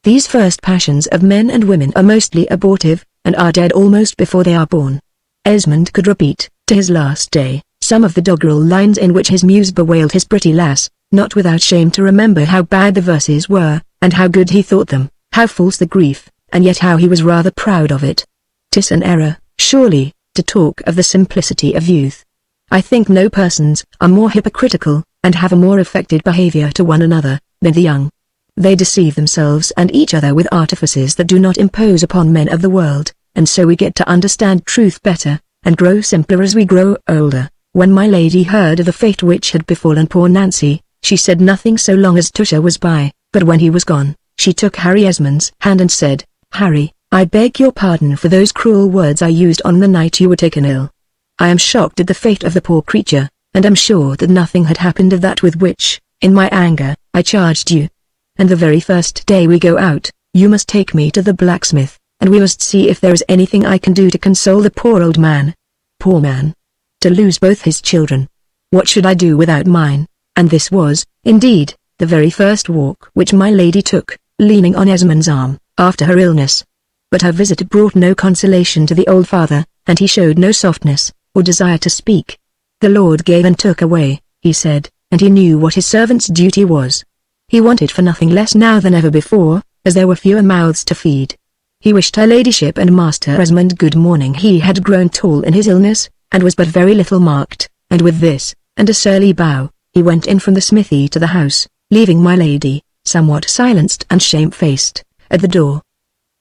These first passions of men and women are mostly abortive, and are dead almost before they are born. Esmond could repeat, to his last day, some of the doggerel lines in which his muse bewailed his pretty lass, not without shame to remember how bad the verses were, and how good he thought them, how false the grief, and yet how he was rather proud of it. 'Tis an error, surely, to talk of the simplicity of youth. I think no persons are more hypocritical, and have a more affected behavior to one another, than the young. They deceive themselves and each other with artifices that do not impose upon men of the world, and so we get to understand truth better, and grow simpler as we grow older. When my lady heard of the fate which had befallen poor Nancy, she said nothing so long as Tusher was by, but when he was gone, she took Harry Esmond's hand and said, "Harry, I beg your pardon for those cruel words I used on the night you were taken ill. I am shocked at the fate of the poor creature, and am sure that nothing had happened of that with which, in my anger, I charged you. And the very first day we go out, you must take me to the blacksmith, and we must see if there is anything I can do to console the poor old man. Poor man! To lose both his children! What should I do without mine?" And this was, indeed, the very first walk which my lady took, leaning on Esmond's arm, after her illness. but her visit brought no consolation to the old father, and he showed no softness, or desire to speak. "The Lord gave and took away," he said, and he knew what his servant's duty was. He wanted for nothing less now than ever before, as there were fewer mouths to feed. He wished her ladyship and Master Esmond good morning. He had grown tall in his illness, and was but very little marked, and with this, and a surly bow, he went in from the smithy to the house, leaving my lady, somewhat silenced and shamefaced, at the door.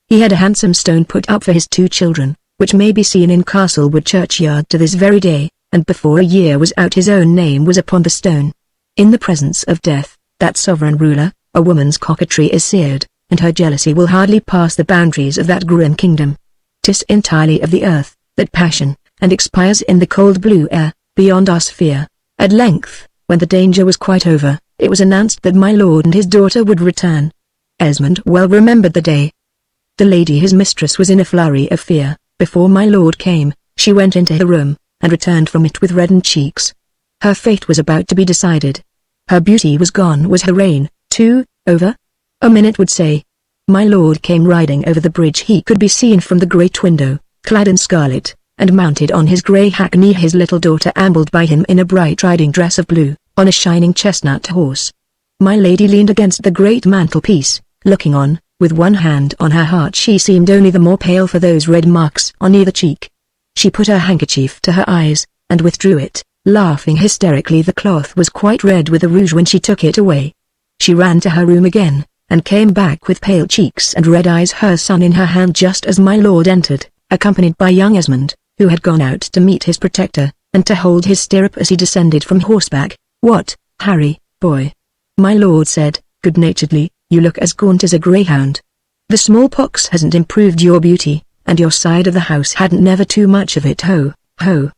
He had a handsome stone put up for his 2 children, which may be seen in Castlewood churchyard to this very day, and before a year was out his own name was upon the stone. In the presence of death, that sovereign ruler, a woman's coquetry is seared, and her jealousy will hardly pass the boundaries of that grim kingdom. 'Tis entirely of the earth, that passion, and expires in the cold blue air, beyond our sphere. At length, when the danger was quite over, it was announced that my lord and his daughter would return. Esmond well remembered the day. The lady his mistress was in a flurry of fear. Before my lord came, she went into her room, and returned from it with reddened cheeks. Her fate was about to be decided. Her beauty was gone, was her reign, too, over? A minute would say. My lord came riding over the bridge. He could be seen from the great window, clad in scarlet, and mounted on his grey hackney. His little daughter ambled by him in a bright riding dress of blue, on a shining chestnut horse. My lady leaned against the great mantelpiece, looking on, with one hand on her heart. She seemed only the more pale for those red marks on either cheek. She put her handkerchief to her eyes, and withdrew it, laughing hysterically. The cloth was quite red with the rouge when she took it away. She ran to her room again, and came back with pale cheeks and red eyes, her son in her hand, just as my lord entered, accompanied by young Esmond, who had gone out to meet his protector, and to hold his stirrup as he descended from horseback. "What, Harry, boy?" my lord said, good-naturedly, "you look as gaunt as a greyhound. The smallpox hasn't improved your beauty, and your side of the house hadn't never too much of it. Ho, ho."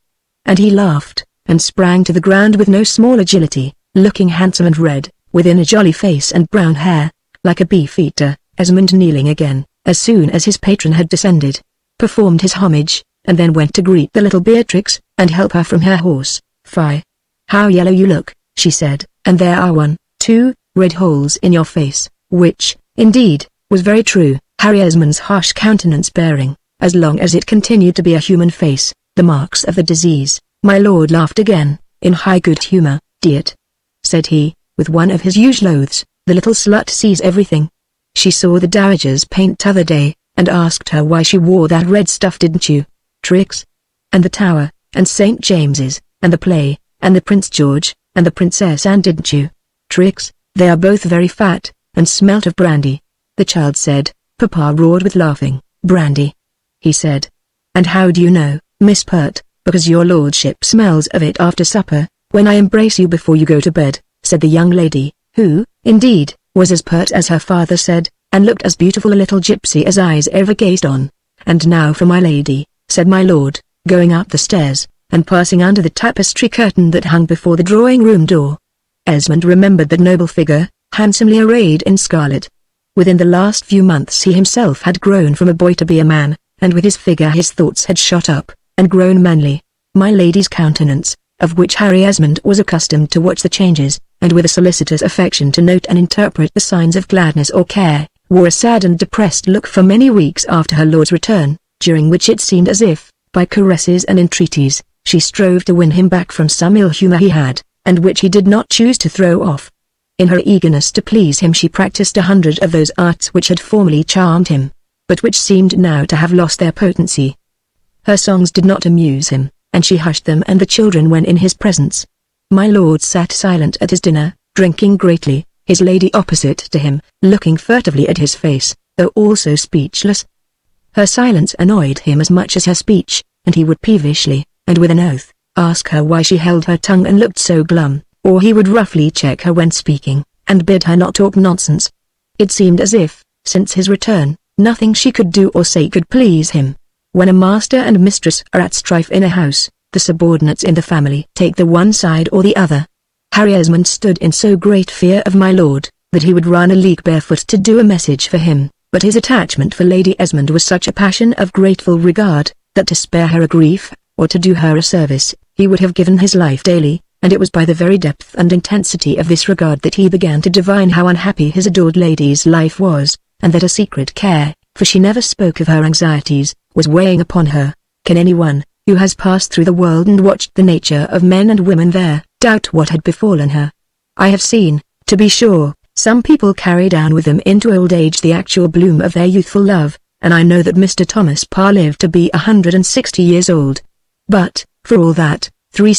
And he laughed, and sprang to the ground with no small agility, looking handsome and red, within a jolly face and brown hair, like a beefeater. Esmond, kneeling again, as soon as his patron had descended, performed his homage, and then went to greet the little Beatrix, and help her from her horse. "Fie! How yellow you look," she said, "and there are 1, 2, red holes in your face," which, indeed, was very true. Harry Esmond's harsh countenance bearing, as long as it continued to be a human face, the marks of the disease. My lord laughed again, in high good humour. "Dear," said he, with one of his usual oaths, "the little slut sees everything. She saw the dowager's paint t'other day, and asked her why she wore that red stuff. Didn't you? Tricks? And the Tower, and St. James's, and the play, and the Prince George, and the Princess Anne. Didn't you? Tricks? They are both very fat, and smelt of brandy." The child said. Papa roared with laughing. "Brandy?" he said. "And how do you know, Miss Pert?" "Because your lordship smells of it after supper, when I embrace you before you go to bed," said the young lady, who, indeed, was as pert as her father said, and looked as beautiful a little gypsy as eyes ever gazed on. "And now for my lady," said my lord, going up the stairs, and passing under the tapestry curtain that hung before the drawing-room door. Esmond remembered that noble figure, handsomely arrayed in scarlet. Within the last few months he himself had grown from a boy to be a man, and with his figure his thoughts had shot up, and grown manly. My lady's countenance, of which Harry Esmond was accustomed to watch the changes, and with a solicitous affection to note and interpret the signs of gladness or care, wore a sad and depressed look for many weeks after her lord's return, during which it seemed as if, by caresses and entreaties, she strove to win him back from some ill humour he had, and which he did not choose to throw off. In her eagerness to please him she practiced 100 of those arts which had formerly charmed him, but which seemed now to have lost their potency. Her songs did not amuse him, and she hushed them and the children when in his presence. My lord sat silent at his dinner, drinking greatly, his lady opposite to him, looking furtively at his face, though also speechless. Her silence annoyed him as much as her speech, and he would peevishly, and with an oath, ask her why she held her tongue and looked so glum, or he would roughly check her when speaking, and bid her not talk nonsense. It seemed as if, since his return, nothing she could do or say could please him. When a master and mistress are at strife in a house, the subordinates in the family take the one side or the other. Harry Esmond stood in so great fear of my lord, that he would run a league barefoot to do a message for him, but his attachment for Lady Esmond was such a passion of grateful regard, that to spare her a grief, or to do her a service, he would have given his life daily, and it was by the very depth and intensity of this regard that he began to divine how unhappy his adored lady's life was, and that a secret care, for she never spoke of her anxieties, was weighing upon her. Can anyone, who has passed through the world and watched the nature of men and women there, doubt what had befallen her? I have seen, to be sure, some people carry down with them into old age the actual bloom of their youthful love, and I know that Mr. Thomas Parr lived to be 160 years old. But, for all that, 70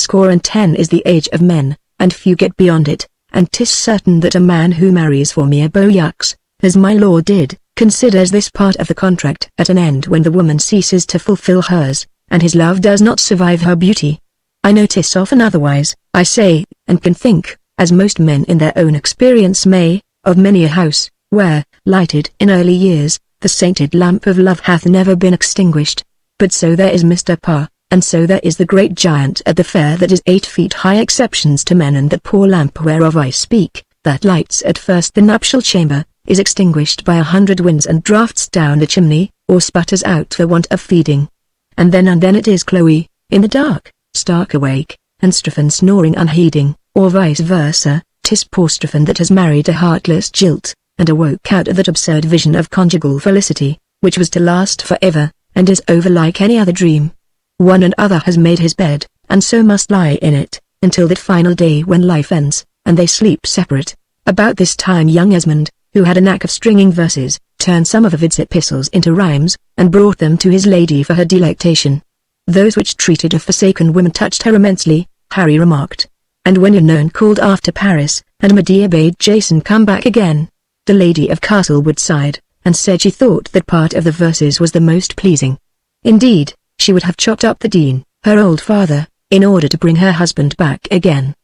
is the age of men, and few get beyond it, and 'tis certain that a man who marries for mere bouilloux, as my lord did, considers this part of the contract at an end when the woman ceases to fulfill hers, and his love does not survive her beauty. I notice often otherwise, I say, and can think, as most men in their own experience may, of many a house, where, lighted in early years, the sainted lamp of love hath never been extinguished. But so there is Mr. Parr, and so there is the great giant at the fair that is 8 feet high, exceptions to men, and that poor lamp whereof I speak, that lights at first the nuptial chamber, is extinguished by 100 winds and draughts down the chimney, or sputters out for want of feeding. And then it is Chloe, in the dark, stark awake, and Strephon snoring unheeding, or vice versa. 'Tis poor Strephon that has married a heartless jilt, and awoke out of that absurd vision of conjugal felicity, which was to last forever, and is over like any other dream. One and other has made his bed, and so must lie in it, until that final day when life ends, and they sleep separate. About this time young Esmond, who had a knack of stringing verses, turned some of Ovid's epistles into rhymes, and brought them to his lady for her delectation. Those which treated of forsaken women touched her immensely, Harry remarked. And when Unknown called after Paris, and Medea bade Jason come back again, the lady of Castlewood sighed, and said she thought that part of the verses was the most pleasing. Indeed, she would have chopped up the dean, her old father, in order to bring her husband back again.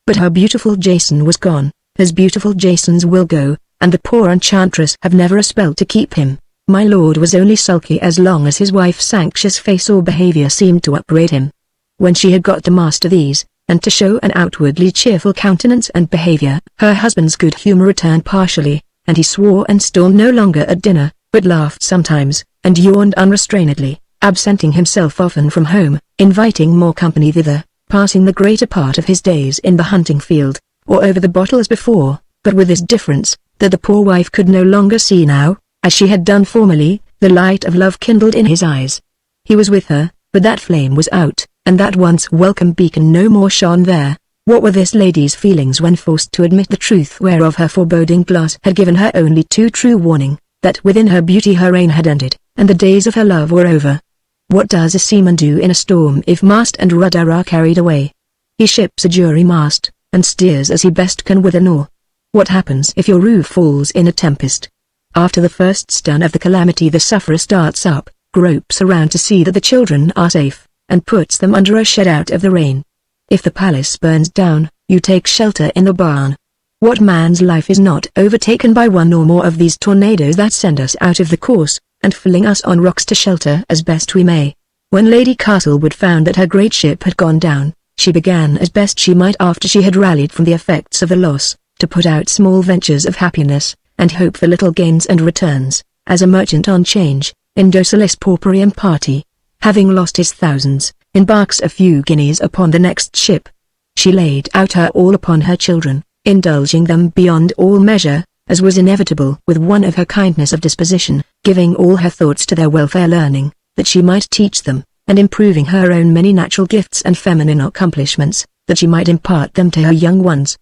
But her beautiful Jason was gone, as beautiful Jasons will go, and the poor enchantress have never a spell to keep him. My lord was only sulky as long as his wife's anxious face or behavior seemed to upbraid him. When she had got to master these, and to show an outwardly cheerful countenance and behavior, her husband's good humor returned partially, and he swore and stormed no longer at dinner, but laughed sometimes, and yawned unrestrainedly, absenting himself often from home, inviting more company thither, passing the greater part of his days in the hunting field, or over the bottle as before, but with this difference, that the poor wife could no longer see now, as she had done formerly, the light of love kindled in his eyes. He was with her, but that flame was out, and that once welcome beacon no more shone there. What were this lady's feelings when forced to admit the truth whereof her foreboding glass had given her only too true warning, that within her beauty her reign had ended, and the days of her love were over? What does a seaman do in a storm if mast and rudder are carried away? He ships a jury mast, and steers as he best can with an oar. What happens if your roof falls in a tempest? After the first stun of the calamity the sufferer starts up, gropes around to see that the children are safe, and puts them under a shed out of the rain. If the palace burns down, you take shelter in the barn. What man's life is not overtaken by one or more of these tornadoes that send us out of the course, and fling us on rocks to shelter as best we may? When Lady Castlewood found that her great ship had gone down, she began as best she might after she had rallied from the effects of the loss, to put out small ventures of happiness, and hope for little gains and returns, as a merchant on 'Change, in docilis pauperiem party, having lost his thousands, embarks a few guineas upon the next ship. She laid out her all upon her children, indulging them beyond all measure, as was inevitable with one of her kindness of disposition, giving all her thoughts to their welfare, learning, that she might teach them, and improving her own many natural gifts and feminine accomplishments, that she might impart them to her young ones.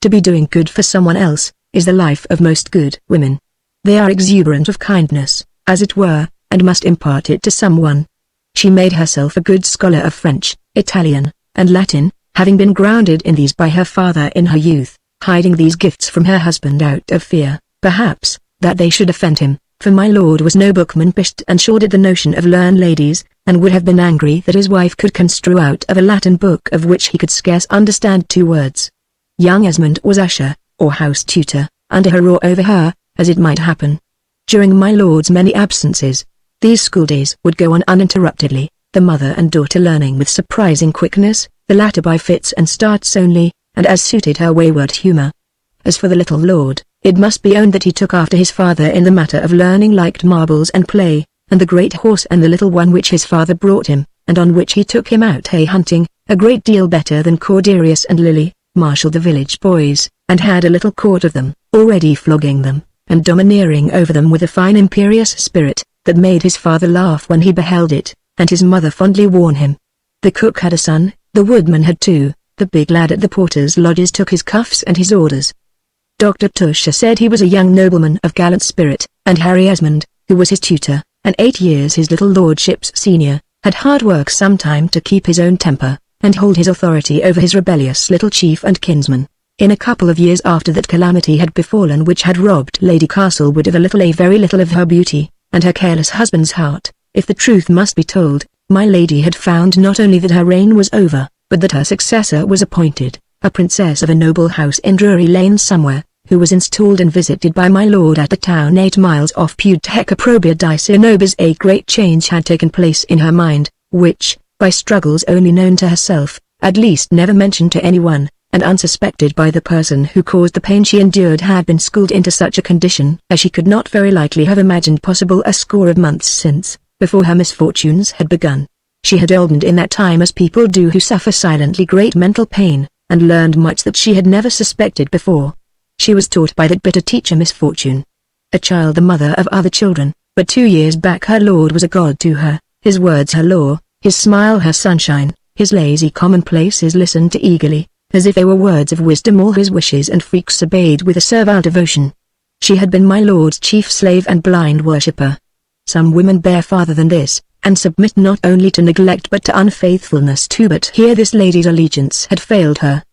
To be doing good for someone else, is the life of most good women. They are exuberant of kindness, as it were, and must impart it to someone. She made herself a good scholar of French, Italian, and Latin, having been grounded in these by her father in her youth, hiding these gifts from her husband out of fear, perhaps, that they should offend him, for my lord was no bookman-pished and shored at the notion of learned ladies, and would have been angry that his wife could construe out of a Latin book of which he could scarce understand 2 words. Young Esmond was usher, or house tutor, under her or over her, as it might happen. During my lord's many absences, these schooldays would go on uninterruptedly, the mother and daughter learning with surprising quickness, the latter by fits and starts only, and as suited her wayward humour. As for the little lord, it must be owned that he took after his father in the matter of learning, liked marbles and play, and the great horse and the little one which his father brought him, and on which he took him out hay-hunting, a great deal better than Corderius and Lily, marshalled the village boys, and had a little court of them, already flogging them, and domineering over them with a fine imperious spirit, that made his father laugh when he beheld it, and his mother fondly warn him. The cook had a son, the woodman had two, the big lad at the porter's lodges took his cuffs and his orders. Dr. Tusher said he was a young nobleman of gallant spirit, and Harry Esmond, who was his tutor, and 8 years his little lordship's senior, had hard work sometime to keep his own temper, and hold his authority over his rebellious little chief and kinsman. In a couple of years after that calamity had befallen which had robbed Lady Castlewood of a very little of her beauty, and her careless husband's heart, if the truth must be told, my lady had found not only that her reign was over, but that her successor was appointed, a princess of a noble house in Drury Lane somewhere, who was installed and visited by my lord at a town 8 miles off Pudheckaprobia. A great change had taken place in her mind, which, by struggles only known to herself, at least never mentioned to anyone, and unsuspected by the person who caused the pain she endured, had been schooled into such a condition as she could not very likely have imagined possible a score of months since, before her misfortunes had begun. She had eldered in that time as people do who suffer silently great mental pain, and learned much that she had never suspected before. She was taught by that bitter teacher misfortune. A child the mother of other children, but 2 years back her lord was a god to her, his words her law, his smile her sunshine, his lazy commonplaces listened to eagerly, as if they were words of wisdom. All his wishes and freaks obeyed with a servile devotion. She had been my lord's chief slave and blind worshipper. Some women bear farther than this, and submit not only to neglect but to unfaithfulness too, but here this lady's allegiance had failed her.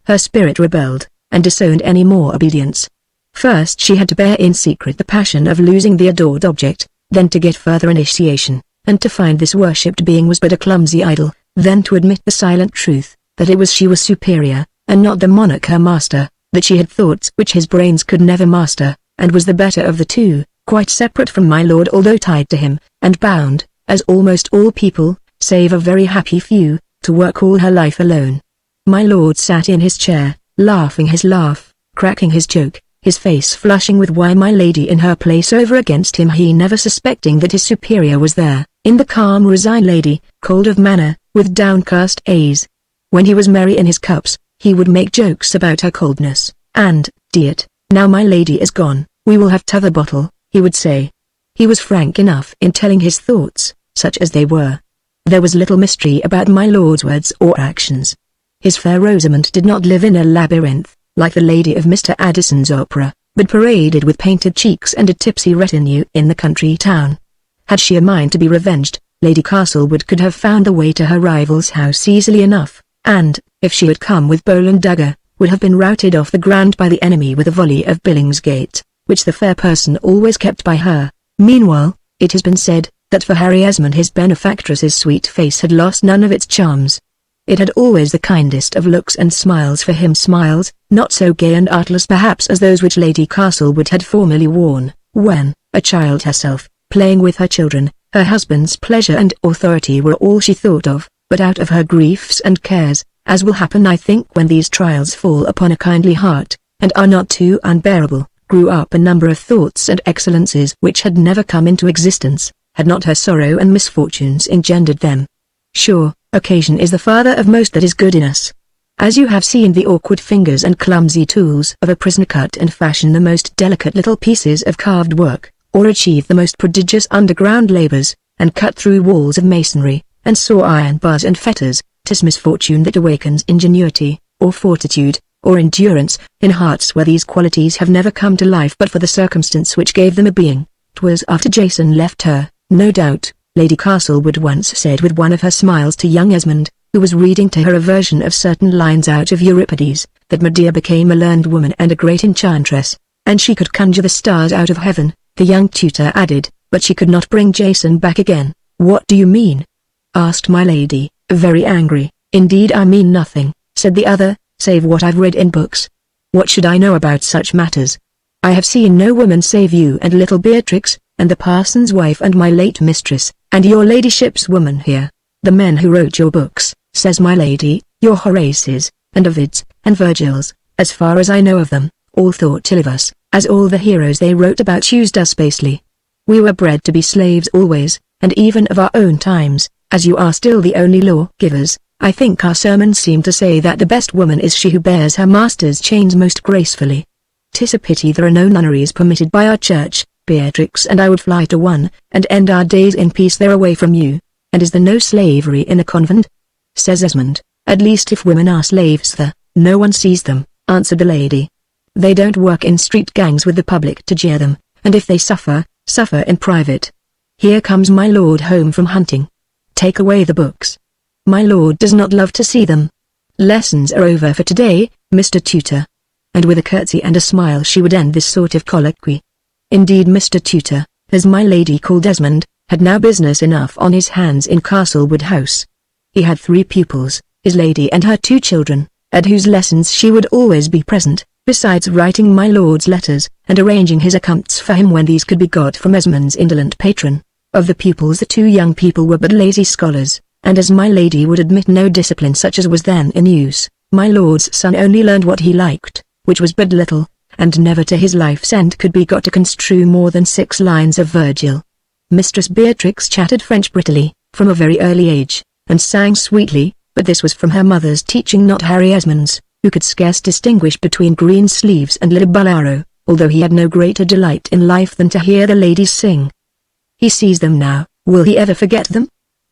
Her spirit rebelled, and disowned any more obedience. First she had to bear in secret the passion of losing the adored object, then to get further initiation, and to find this worshipped being was but a clumsy idol, then to admit the silent truth, that it was she was superior, and not the monarch her master, that she had thoughts which his brains could never master, and was the better of the two, quite separate from my lord although tied to him, and bound, as almost all people, save a very happy few, to work all her life alone. My lord sat in his chair, laughing his laugh, cracking his joke, his face flushing with wine, my lady in her place over against him, he never suspecting that his superior was there, in the calm resigned lady, cold of manner, with downcast eyes. When he was merry in his cups, he would make jokes about her coldness, and, "Dear, now my lady is gone, we will have t'other bottle," he would say. He was frank enough in telling his thoughts, such as they were. There was little mystery about my lord's words or actions. His fair Rosamond did not live in a labyrinth, like the lady of Mr. Addison's opera, but paraded with painted cheeks and a tipsy retinue in the country town. Had she a mind to be revenged, Lady Castlewood could have found the way to her rival's house easily enough, and, if she had come with bowl and dagger, would have been routed off the ground by the enemy with a volley of Billingsgate, which the fair person always kept by her. Meanwhile, it has been said, that for Harry Esmond his benefactress's sweet face had lost none of its charms. It had always the kindest of looks and smiles for him, smiles, not so gay and artless perhaps as those which Lady Castlewood had formerly worn, when, a child herself, playing with her children, her husband's pleasure and authority were all she thought of, but out of her griefs and cares, as will happen I think when these trials fall upon a kindly heart, and are not too unbearable, grew up a number of thoughts and excellences which had never come into existence, had not her sorrow and misfortunes engendered them. Sure, occasion is the father of most that is good in us. As you have seen the awkward fingers and clumsy tools of a prisoner cut and fashion the most delicate little pieces of carved work, or achieve the most prodigious underground labors, and cut through walls of masonry, and saw iron bars and fetters, 'tis misfortune that awakens ingenuity, or fortitude, or endurance, in hearts where these qualities have never come to life but for the circumstance which gave them a being. 'Twas after Jason left her, no doubt, Lady Castlewood once said with one of her smiles to young Esmond, who was reading to her a version of certain lines out of Euripides, that Medea became a learned woman and a great enchantress, and she could conjure the stars out of heaven. The young tutor added, but she could not bring Jason back again. "What do you mean?" asked my lady, very angry. "Indeed I mean nothing," said the other, "save what I've read in books. What should I know about such matters? I have seen no woman save you and little Beatrix, and the parson's wife and my late mistress, and your ladyship's woman here. The men who wrote your books, says my lady, your Horaces, and Ovids, and Virgils, as far as I know of them, all thought ill of us, as all the heroes they wrote about used us basely. We were bred to be slaves always, and even of our own times, as you are still the only law-givers. I think our sermons seem to say that the best woman is she who bears her master's chains most gracefully. 'Tis a pity there are no nunneries permitted by our church, Beatrix and I would fly to one, and end our days in peace there away from you. And is there no slavery in a convent? Says Esmond. At least if women are slaves there, no one sees them, answered the lady. They don't work in street gangs with the public to jeer them, and if they suffer, suffer in private. Here comes my lord home from hunting. Take away the books. My lord does not love to see them. Lessons are over for today, Mr. Tutor. And with a curtsy and a smile she would end this sort of colloquy. Indeed Mr. Tutor, as my lady called Esmond, had now business enough on his hands in Castlewood House. He had 3 pupils, his lady and her 2 children, at whose lessons she would always be present, besides writing my lord's letters, and arranging his accompts for him when these could be got from Esmond's indolent patron. Of the pupils the 2 young people were but lazy scholars, and as my lady would admit no discipline such as was then in use, my lord's son only learned what he liked, which was but little, and never to his life's end could be got to construe more than 6 lines of Virgil. Mistress Beatrix chatted French prettily, from a very early age, and sang sweetly, but this was from her mother's teaching, not Harry Esmond's, who could scarce distinguish between green sleeves and le bolero, although he had no greater delight in life than to hear the ladies sing. He sees them now, will he ever forget them?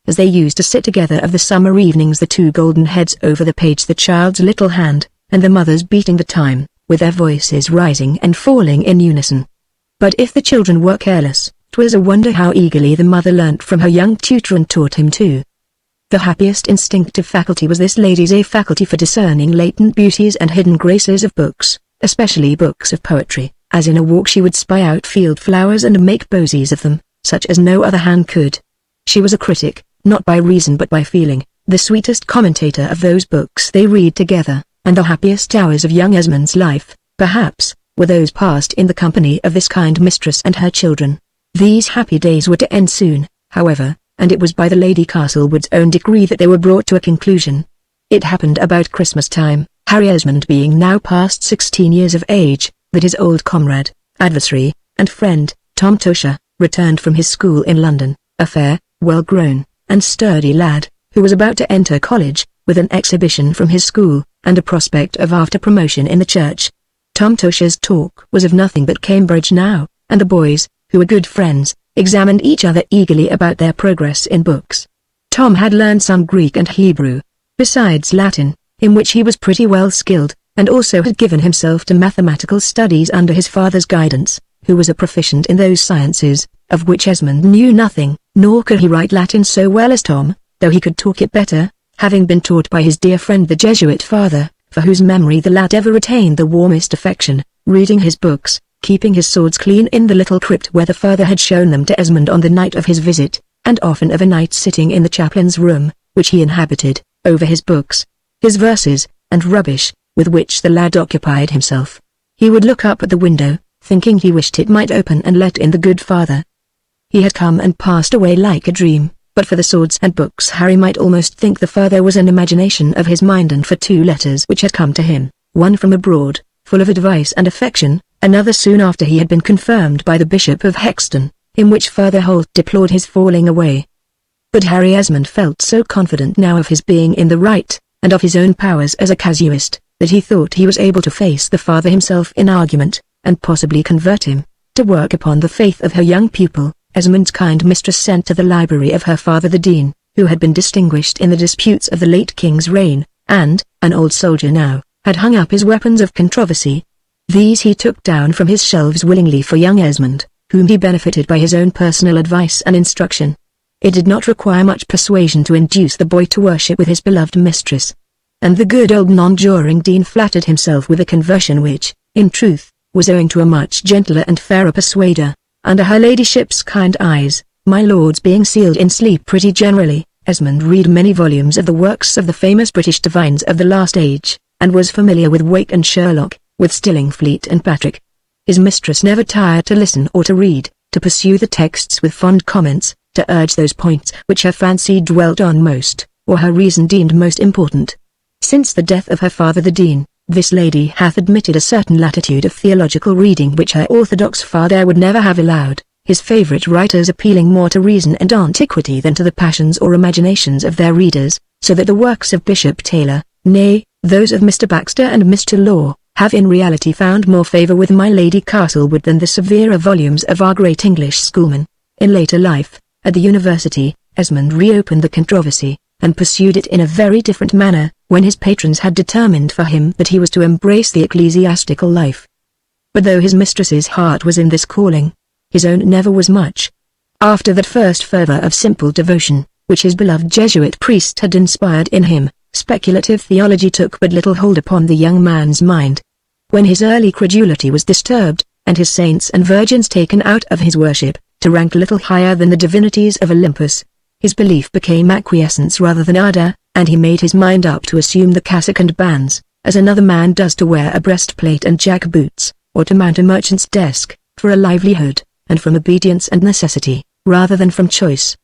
As they used to sit together of the summer evenings, the 2 golden heads over the page, the child's little hand, and the mother's beating the time, with their voices rising and falling in unison. But if the children were careless, 'twas a wonder how eagerly the mother learnt from her young tutor and taught him too. The happiest instinctive faculty was this lady's, a faculty for discerning latent beauties and hidden graces of books, especially books of poetry, as in a walk she would spy out field flowers and make posies of them, such as no other hand could. She was a critic, not by reason but by feeling, the sweetest commentator of those books they read together, and the happiest hours of young Esmond's life, perhaps, were those passed in the company of this kind mistress and her children. These happy days were to end soon, however, and it was by the Lady Castlewood's own decree that they were brought to a conclusion. It happened about Christmas time, Harry Esmond being now past 16 years of age, that his old comrade, adversary, and friend, Tom Tusher, returned from his school in London, a fair, well-grown, and sturdy lad, who was about to enter college, with an exhibition from his school, and a prospect of after promotion in the church. Tom Tusher's talk was of nothing but Cambridge now, and the boys, who were good friends, examined each other eagerly about their progress in books. Tom had learned some Greek and Hebrew, besides Latin, in which he was pretty well skilled, and also had given himself to mathematical studies under his father's guidance, who was a proficient in those sciences, of which Esmond knew nothing, nor could he write Latin so well as Tom, though he could talk it better, having been taught by his dear friend the Jesuit father, for whose memory the lad ever retained the warmest affection, reading his books, keeping his swords clean in the little crypt where the father had shown them to Esmond on the night of his visit, and often of a night sitting in the chaplain's room, which he inhabited, over his books, his verses, and rubbish, with which the lad occupied himself. He would look up at the window, thinking he wished it might open and let in the good father. He had come and passed away like a dream, but for the swords and books Harry might almost think the father was an imagination of his mind, and for 2 letters which had come to him, one from abroad, full of advice and affection, another soon after he had been confirmed by the Bishop of Hexton, in which Father Holt deplored his falling away. But Harry Esmond felt so confident now of his being in the right, and of his own powers as a casuist, that he thought he was able to face the father himself in argument, and possibly convert him, to work upon the faith of her young pupil. Esmond's kind mistress sent to the library of her father the Dean, who had been distinguished in the disputes of the late King's reign, and, an old soldier now, had hung up his weapons of controversy. These he took down from his shelves willingly for young Esmond, whom he benefited by his own personal advice and instruction. It did not require much persuasion to induce the boy to worship with his beloved mistress. And the good old non-juring Dean flattered himself with a conversion which, in truth, was owing to a much gentler and fairer persuader, under her ladyship's kind eyes, my lord's being sealed in sleep pretty generally. Esmond read many volumes of the works of the famous British divines of the last age, and was familiar with Wake and Sherlock, with Stillingfleet and Patrick. His mistress never tired to listen or to read, to pursue the texts with fond comments, to urge those points which her fancy dwelt on most, or her reason deemed most important. Since the death of her father the Dean, this lady hath admitted a certain latitude of theological reading which her orthodox father would never have allowed, his favourite writers appealing more to reason and antiquity than to the passions or imaginations of their readers, so that the works of Bishop Taylor, nay, those of Mr. Baxter and Mr. Law, have in reality found more favour with my Lady Castlewood than the severer volumes of our great English schoolmen. In later life, at the university, Esmond reopened the controversy, and pursued it in a very different manner, when his patrons had determined for him that he was to embrace the ecclesiastical life. But though his mistress's heart was in this calling, his own never was much. After that first fervour of simple devotion, which his beloved Jesuit priest had inspired in him, speculative theology took but little hold upon the young man's mind. When his early credulity was disturbed, and his saints and virgins taken out of his worship, to rank little higher than the divinities of Olympus, his belief became acquiescence rather than ardour, and he made his mind up to assume the cassock and bands, as another man does to wear a breastplate and jack boots, or to mount a merchant's desk, for a livelihood, and from obedience and necessity, rather than from choice.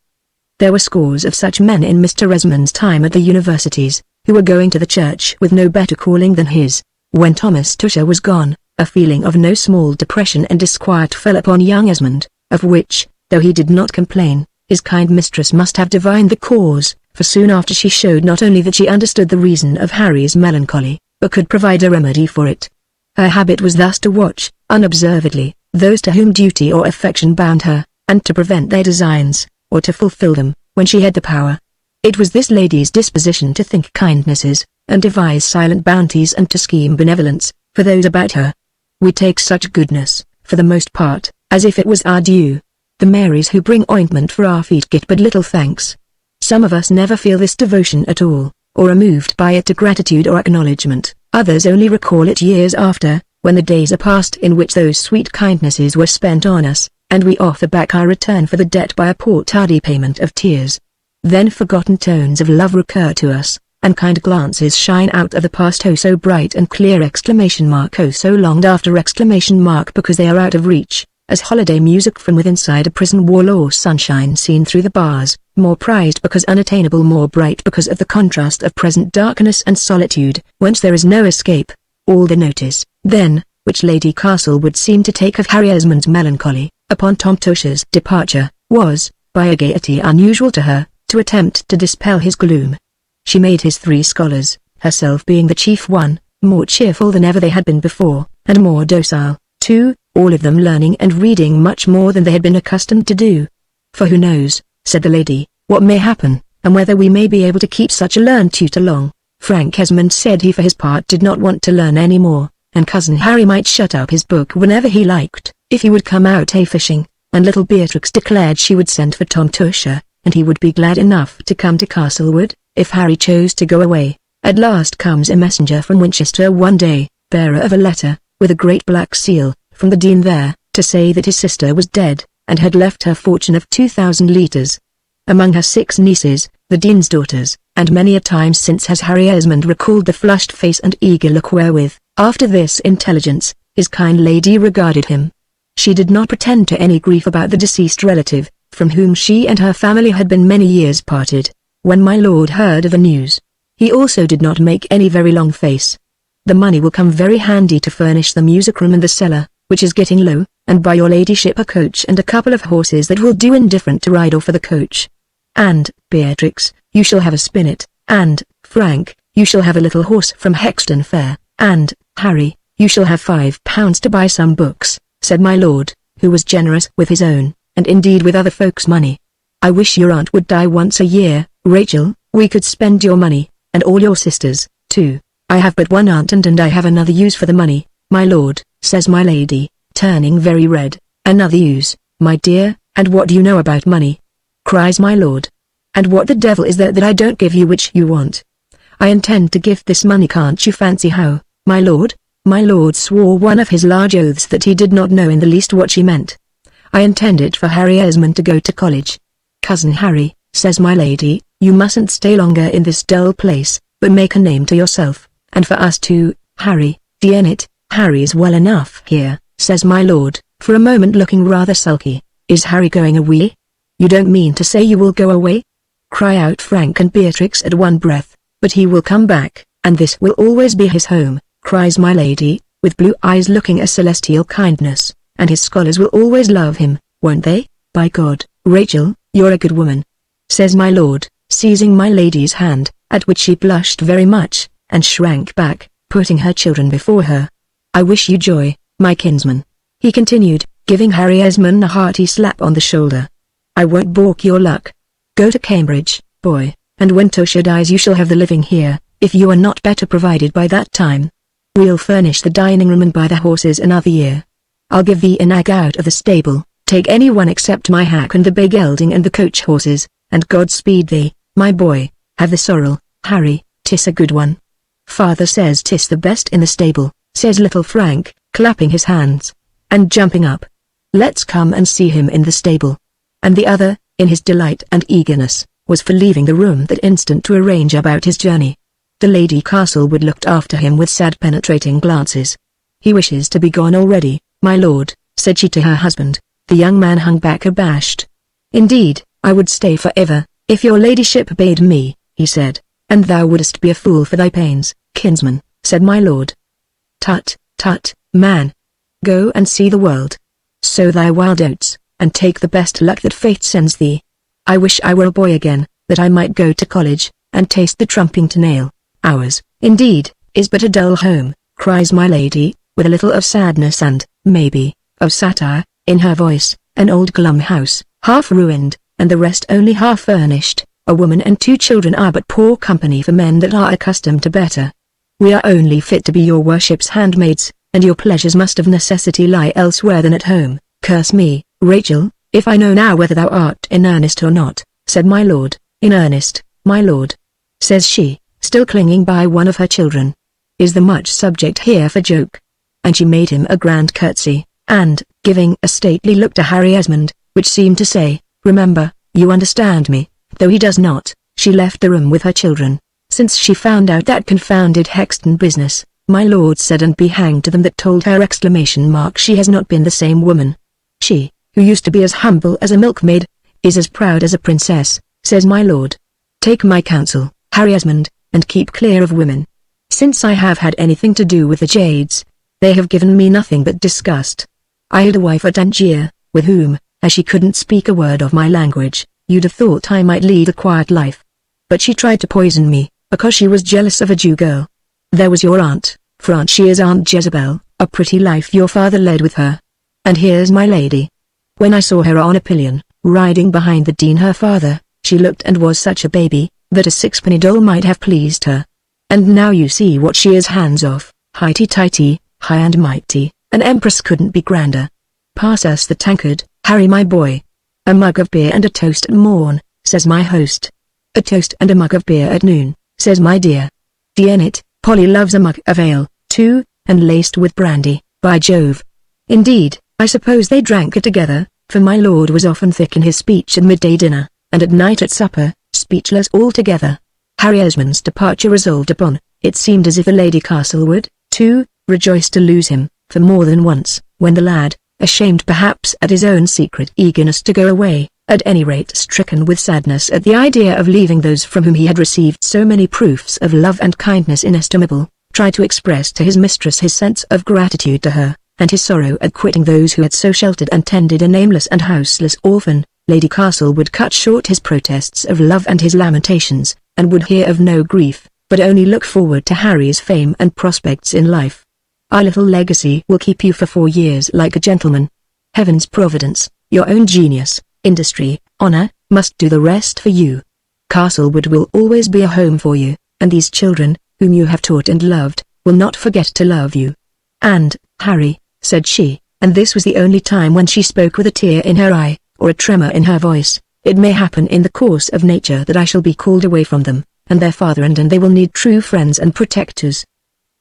There were scores of such men in Mr. Esmond's time at the universities, who were going to the church with no better calling than his. When Thomas Tusher was gone, a feeling of no small depression and disquiet fell upon young Esmond, of which, though he did not complain, his kind mistress must have divined the cause, for soon after she showed not only that she understood the reason of Harry's melancholy, but could provide a remedy for it. Her habit was thus to watch, unobservedly, those to whom duty or affection bound her, and to prevent their designs, or to fulfill them, when she had the power. It was this lady's disposition to think kindnesses, and devise silent bounties and to scheme benevolence, for those about her. We take such goodness, for the most part, as if it was our due. The Marys who bring ointment for our feet get but little thanks. Some of us never feel this devotion at all, or are moved by it to gratitude or acknowledgement. Others only recall it years after, when the days are past in which those sweet kindnesses were spent on us, and we offer back our return for the debt by a poor tardy payment of tears. Then forgotten tones of love recur to us, and kind glances shine out of the past, oh so bright and clear, oh so longed after, because they are out of reach, as holiday music from within inside a prison wall, or sunshine seen through the bars, more prized because unattainable, more bright because of the contrast of present darkness and solitude, whence there is no escape. All the notice, then, which Lady Castlewood seemed to take of Harry Esmond's melancholy, upon Tom Tusher's departure, was, by a gaiety unusual to her, to attempt to dispel his gloom. She made his 3 scholars, herself being the chief one, more cheerful than ever they had been before, and more docile, too, all of them learning and reading much more than they had been accustomed to do. For who knows, said the lady, what may happen, and whether we may be able to keep such a learned tutor long. Frank Esmond said he for his part did not want to learn any more, and cousin Harry might shut up his book whenever he liked, if he would come out a-fishing, and little Beatrix declared she would send for Tom Tusher, and he would be glad enough to come to Castlewood, if Harry chose to go away. At last comes a messenger from Winchester one day, bearer of a letter, with a great black seal, from the Dean there, to say that his sister was dead, and had left her fortune of 2,000 litres. Among her 6 nieces, the Dean's daughters, and many a time since has Harry Esmond recalled the flushed face and eager look wherewith, after this intelligence, his kind lady regarded him. She did not pretend to any grief about the deceased relative, from whom she and her family had been many years parted. When my lord heard of the news, he also did not make any very long face. The money will come very handy to furnish the music room and the cellar, which is getting low, and buy your ladyship a coach and a couple of horses that will do indifferent to ride or for the coach. And, Beatrix, you shall have a spinnet, and, Frank, you shall have a little horse from Hexton Fair, and, Harry, you shall have £5 to buy some books, said my lord, who was generous with his own, and indeed with other folks' money. I wish your aunt would die once a year, Rachel, we could spend your money, and all your sisters, too. I have but one aunt and I have another use for the money, my lord, says my lady, turning very red. Another use, my dear, and what do you know about money? Cries my lord. And what the devil is there that I don't give you which you want? I intend to give this money, can't you fancy how, my lord? My lord swore one of his large oaths that he did not know in the least what she meant. I intend it for Harry Esmond to go to college. Cousin Harry, says my lady, you mustn't stay longer in this dull place, but make a name to yourself, and for us too, Harry, dear it. Harry's well enough here, says my lord, for a moment looking rather sulky. Is Harry going away? You don't mean to say you will go away? Cry out Frank and Beatrix at one breath. But he will come back, and this will always be his home, cries my lady, with blue eyes looking a celestial kindness, and his scholars will always love him, won't they? By God, Rachel, you're a good woman, says my lord, seizing my lady's hand, at which she blushed very much, and shrank back, putting her children before her. I wish you joy, my kinsman," he continued, giving Harry Esmond a hearty slap on the shoulder. "I won't balk your luck. Go to Cambridge, boy, and when Tosha dies you shall have the living here, if you are not better provided by that time. We'll furnish the dining room and buy the horses another year. I'll give thee a nag out of the stable, take any one except my hack and the bay gelding and the coach horses, and God speed thee, my boy. Have the sorrel, Harry, 'tis a good one." "Father says 'tis the best in the stable," says little Frank, clapping his hands, and jumping up. "Let's come and see him in the stable." And the other, in his delight and eagerness, was for leaving the room that instant to arrange about his journey. The Lady Castlewood looked after him with sad penetrating glances. "He wishes to be gone already, my lord," said she to her husband. The young man hung back abashed. "Indeed, I would stay forever, if your ladyship bade me," he said. "And thou wouldst be a fool for thy pains, kinsman," said my lord. "Tut, tut, man. Go and see the world. Sow thy wild oats, and take the best luck that fate sends thee. I wish I were a boy again, that I might go to college, and taste the trumpington ale. Ours, indeed, is but a dull home," cries my lady, with a little of sadness and, maybe, of satire, in her voice. "An old glum house, half ruined, and the rest only half furnished. A woman and 2 children are but poor company for men that are accustomed to better. We are only fit to be your worship's handmaids, and your pleasures must of necessity lie elsewhere than at home. Curse me, Rachel, if I know now whether thou art in earnest or not," said my lord. "In earnest, my lord," says she, still clinging by one of her children. "Is the much subject here for joke?" And she made him a grand curtsy, and, giving a stately look to Harry Esmond, which seemed to say, "Remember, you understand me," though he does not, she left the room with her children. Since she found out that confounded Hexton business, my lord said, "And be hanged to them that told her!" She has not been the same woman. She, who used to be as humble as a milkmaid, is as proud as a princess, says my lord. "Take my counsel, Harry Esmond, and keep clear of women. Since I have had anything to do with the Jades, they have given me nothing but disgust. I had a wife at Angier, with whom, as she couldn't speak a word of my language, you'd have thought I might lead a quiet life. But she tried to poison me, because she was jealous of a Jew girl. There was your aunt, Francia's Aunt Jezebel, a pretty life your father led with her. And here's my lady. When I saw her on a pillion, riding behind the dean her father, she looked and was such a baby, that a sixpenny doll might have pleased her. And now you see what she is hands off, highty-tighty, high and mighty, an empress couldn't be grander. Pass us the tankard, Harry my boy. A mug of beer and a toast at morn, says my host. A toast and a mug of beer at noon, says my dear. It, Polly loves a mug of ale, too, and laced with brandy, by Jove. Indeed, I suppose they drank it together, for my lord was often thick in his speech at midday dinner, and at night at supper, speechless altogether. Harry Esmond's departure resolved upon, it seemed as if the Lady Castlewood, too, rejoiced to lose him, for more than once, when the lad, ashamed perhaps at his own secret eagerness to go away, at any rate stricken with sadness at the idea of leaving those from whom he had received so many proofs of love and kindness inestimable, tried to express to his mistress his sense of gratitude to her, and his sorrow at quitting those who had so sheltered and tended a nameless and houseless orphan. Lady Castlewood cut short his protests of love and his lamentations, and would hear of no grief, but only look forward to Harry's fame and prospects in life. "Our little legacy will keep you for 4 years like a gentleman. Heaven's providence, your own genius, industry, honor, must do the rest for you. Castlewood will always be a home for you, and these children, whom you have taught and loved, will not forget to love you. And, Harry," said she, and this was the only time when she spoke with a tear in her eye, or a tremor in her voice, "it may happen in the course of nature that I shall be called away from them, and their father, and they will need true friends and protectors.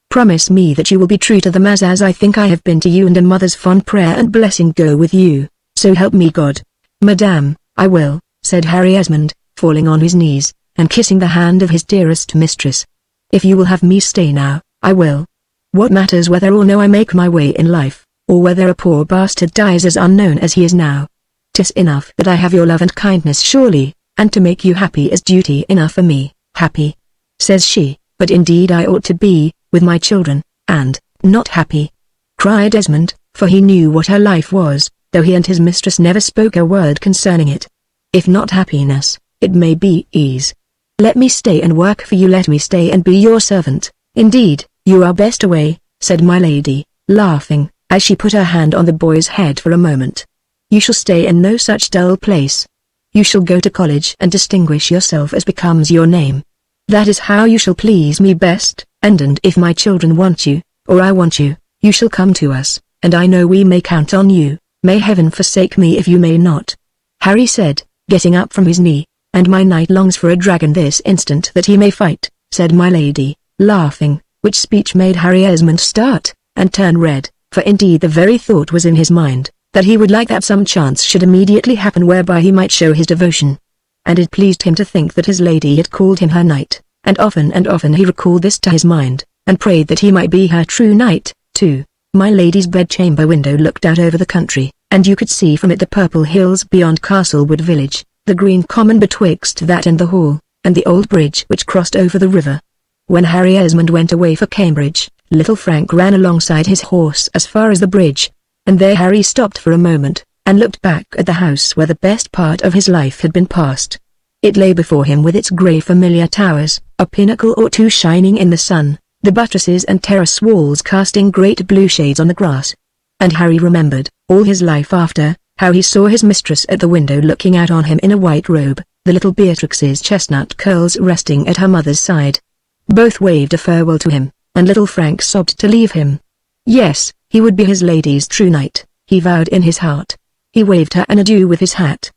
Promise me that you will be true to them as I think I have been to you, and a mother's fond prayer and blessing go with you, so help me God." "Madame, I will," said Harry Esmond, falling on his knees, and kissing the hand of his dearest mistress. "If you will have me stay now, I will. What matters whether or no I make my way in life, or whether a poor bastard dies as unknown as he is now? 'Tis enough that I have your love and kindness surely, and to make you happy is duty enough for me." "Happy," says she, "but indeed I ought to be, with my children, and, not happy," cried Esmond, for he knew what her life was, though he and his mistress never spoke a word concerning it. "If not happiness, it may be ease. Let me stay and work for you, let me stay and be your servant." "Indeed, you are best away," said my lady, laughing, as she put her hand on the boy's head for a moment. "You shall stay in no such dull place. You shall go to college and distinguish yourself as becomes your name. That is how you shall please me best, and if my children want you, or I want you, you shall come to us, and I know we may count on you. May heaven forsake me if you may not," Harry said, getting up from his knee. "And my knight longs for a dragon this instant that he may fight," said my lady, laughing, which speech made Harry Esmond start, and turn red, for indeed the very thought was in his mind, that he would like that some chance should immediately happen whereby he might show his devotion. And it pleased him to think that his lady had called him her knight, and often he recalled this to his mind, and prayed that he might be her true knight, too. My lady's bedchamber window looked out over the country, and you could see from it the purple hills beyond Castlewood village, the green common betwixt that and the hall, and the old bridge which crossed over the river. When Harry Esmond went away for Cambridge, little Frank ran alongside his horse as far as the bridge, and there Harry stopped for a moment, and looked back at the house where the best part of his life had been passed. It lay before him with its grey familiar towers, a pinnacle or two shining in the sun, the buttresses and terrace walls casting great blue shades on the grass. And Harry remembered, all his life after, how he saw his mistress at the window looking out on him in a white robe, the little Beatrix's chestnut curls resting at her mother's side. Both waved a farewell to him, and little Frank sobbed to leave him. Yes, he would be his lady's true knight, he vowed in his heart. He waved her an adieu with his hat.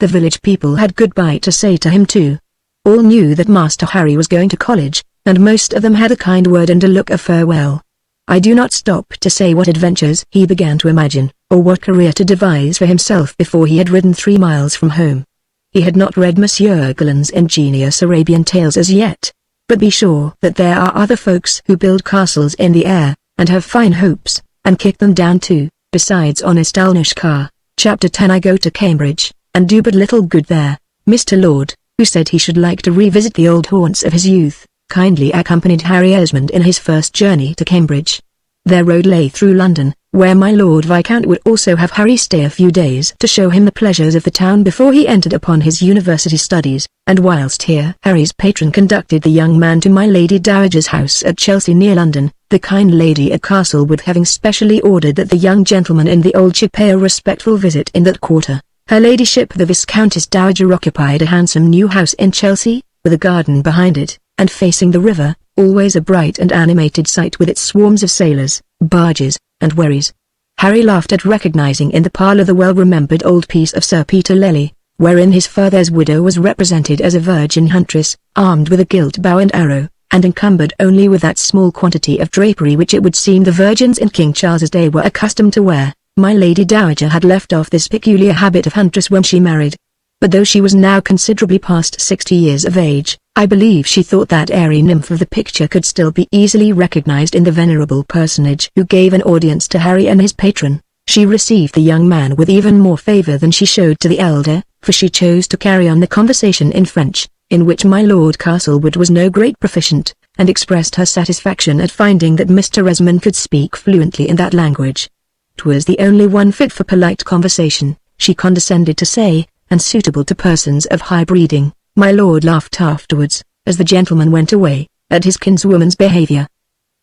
The village people had goodbye to say to him too. All knew that Master Harry was going to college, and most of them had a kind word and a look of farewell. I do not stop to say what adventures he began to imagine, or what career to devise for himself before he had ridden 3 miles from home. He had not read Monsieur Galland's ingenious Arabian tales as yet, but be sure that there are other folks who build castles in the air, and have fine hopes, and kick them down too, besides honest Anushka. Chapter 10 I go to Cambridge, and do but little good there. Mr. Lord, who said he should like to revisit the old haunts of his youth, kindly accompanied Harry Esmond in his first journey to Cambridge. Their road lay through London, where my Lord Viscount would also have Harry stay a few days to show him the pleasures of the town before he entered upon his university studies, and whilst here Harry's patron conducted the young man to my Lady Dowager's house at Chelsea near London, the kind lady at Castlewood having specially ordered that the young gentleman in the old ship pay a respectful visit in that quarter. Her ladyship the Viscountess Dowager occupied a handsome new house in Chelsea, with a garden behind it, and facing the river, always a bright and animated sight with its swarms of sailors, barges, and wherries. Harry laughed at recognizing in the parlour the well-remembered old piece of Sir Peter Lely, wherein his father's widow was represented as a virgin huntress, armed with a gilt bow and arrow, and encumbered only with that small quantity of drapery which it would seem the virgins in King Charles's day were accustomed to wear. My Lady Dowager had left off this peculiar habit of huntress when she married. But though she was now considerably past 60 years of age, I believe she thought that airy nymph of the picture could still be easily recognized in the venerable personage who gave an audience to Harry and his patron. She received the young man with even more favor than she showed to the elder, for she chose to carry on the conversation in French, in which my Lord Castlewood was no great proficient, and expressed her satisfaction at finding that Mr. Esmond could speak fluently in that language. 'Twas the only one fit for polite conversation, she condescended to say, and suitable to persons of high breeding. My lord laughed afterwards, as the gentleman went away, at his kinswoman's behavior.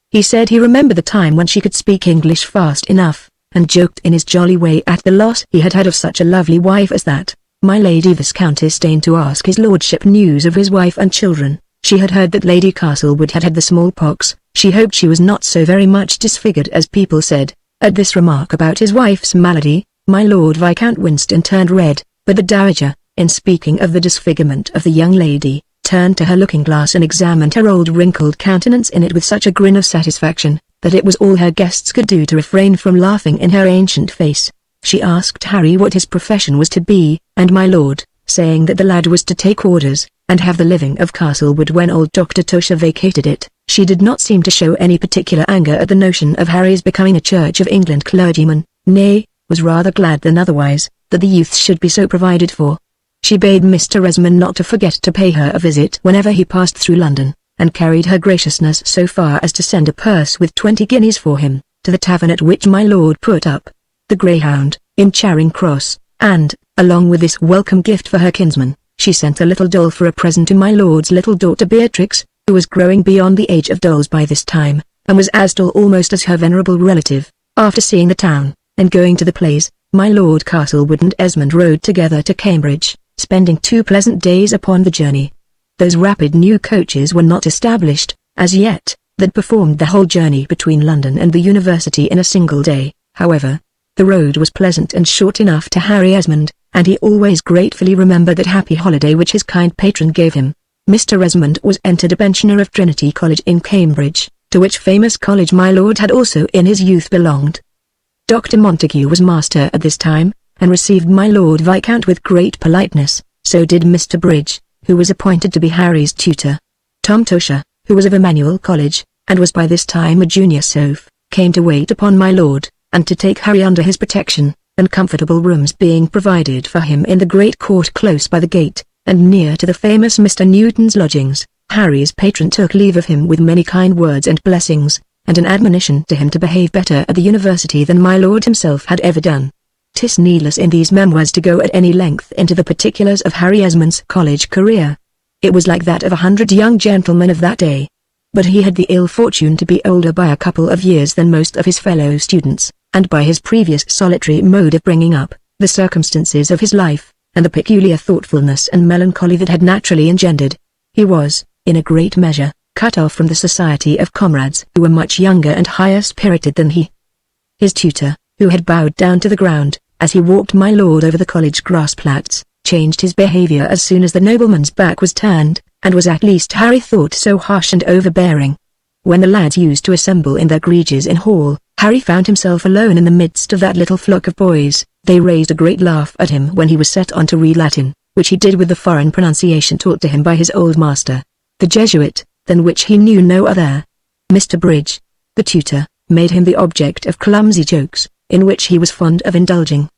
He said he remembered the time when she could speak English fast enough, and joked in his jolly way at the loss he had had of such a lovely wife as that. My Lady Viscountess deigned to ask his lordship news of his wife and children. She had heard that Lady Castlewood had had the smallpox. She hoped she was not so very much disfigured as people said. At this remark about his wife's malady, my Lord Viscount winced and turned red, but the Dowager, in speaking of the disfigurement of the young lady, turned to her looking-glass and examined her old wrinkled countenance in it with such a grin of satisfaction, that it was all her guests could do to refrain from laughing in her ancient face. She asked Harry what his profession was to be, and my lord, saying that the lad was to take orders, and have the living of Castlewood when old Dr. Tusher vacated it, she did not seem to show any particular anger at the notion of Harry's becoming a Church of England clergyman, nay, was rather glad than otherwise, that the youth should be so provided for. She bade Mr. Esmond not to forget to pay her a visit whenever he passed through London, and carried her graciousness so far as to send a purse with 20 guineas for him, to the tavern at which my lord put up, the Greyhound, in Charing Cross, and, along with this welcome gift for her kinsman, she sent a little doll for a present to my lord's little daughter Beatrix, who was growing beyond the age of dolls by this time, and was as tall almost as her venerable relative. After seeing the town, and going to the plays, my Lord Castlewood and Esmond rode together to Cambridge, spending 2 pleasant days upon the journey. Those rapid new coaches were not established, as yet, that performed the whole journey between London and the University in a single day. However, the road was pleasant and short enough to Harry Esmond, and he always gratefully remembered that happy holiday which his kind patron gave him. Mr. Esmond was entered a pensioner of Trinity College in Cambridge, to which famous college my lord had also in his youth belonged. Dr. Montague was master at this time, and received my Lord Viscount with great politeness. So did Mr. Bridge, who was appointed to be Harry's tutor. Tom Tosher, who was of Emmanuel College, and was by this time a junior soph, came to wait upon my lord, and to take Harry under his protection, and comfortable rooms being provided for him in the great court close by the gate, and near to the famous Mr. Newton's lodgings, Harry's patron took leave of him with many kind words and blessings, and an admonition to him to behave better at the university than my lord himself had ever done. 'Tis needless in these memoirs to go at any length into the particulars of Harry Esmond's college career. It was like that of 100 young gentlemen of that day. But he had the ill fortune to be older by a couple of years than most of his fellow students, and by his previous solitary mode of bringing up, the circumstances of his life, and the peculiar thoughtfulness and melancholy that had naturally engendered, he was, in a great measure, cut off from the society of comrades who were much younger and higher spirited than he. His tutor, who had bowed down to the ground, as he walked my lord over the college grass-plats, changed his behavior as soon as the nobleman's back was turned, and was at least Harry thought so harsh and overbearing. When the lads used to assemble in their greges in hall, Harry found himself alone in the midst of that little flock of boys. They raised a great laugh at him when he was set on to read Latin, which he did with the foreign pronunciation taught to him by his old master, the Jesuit, than which he knew no other. Mr. Bridge, the tutor, made him the object of clumsy jokes, in which he was fond of indulging.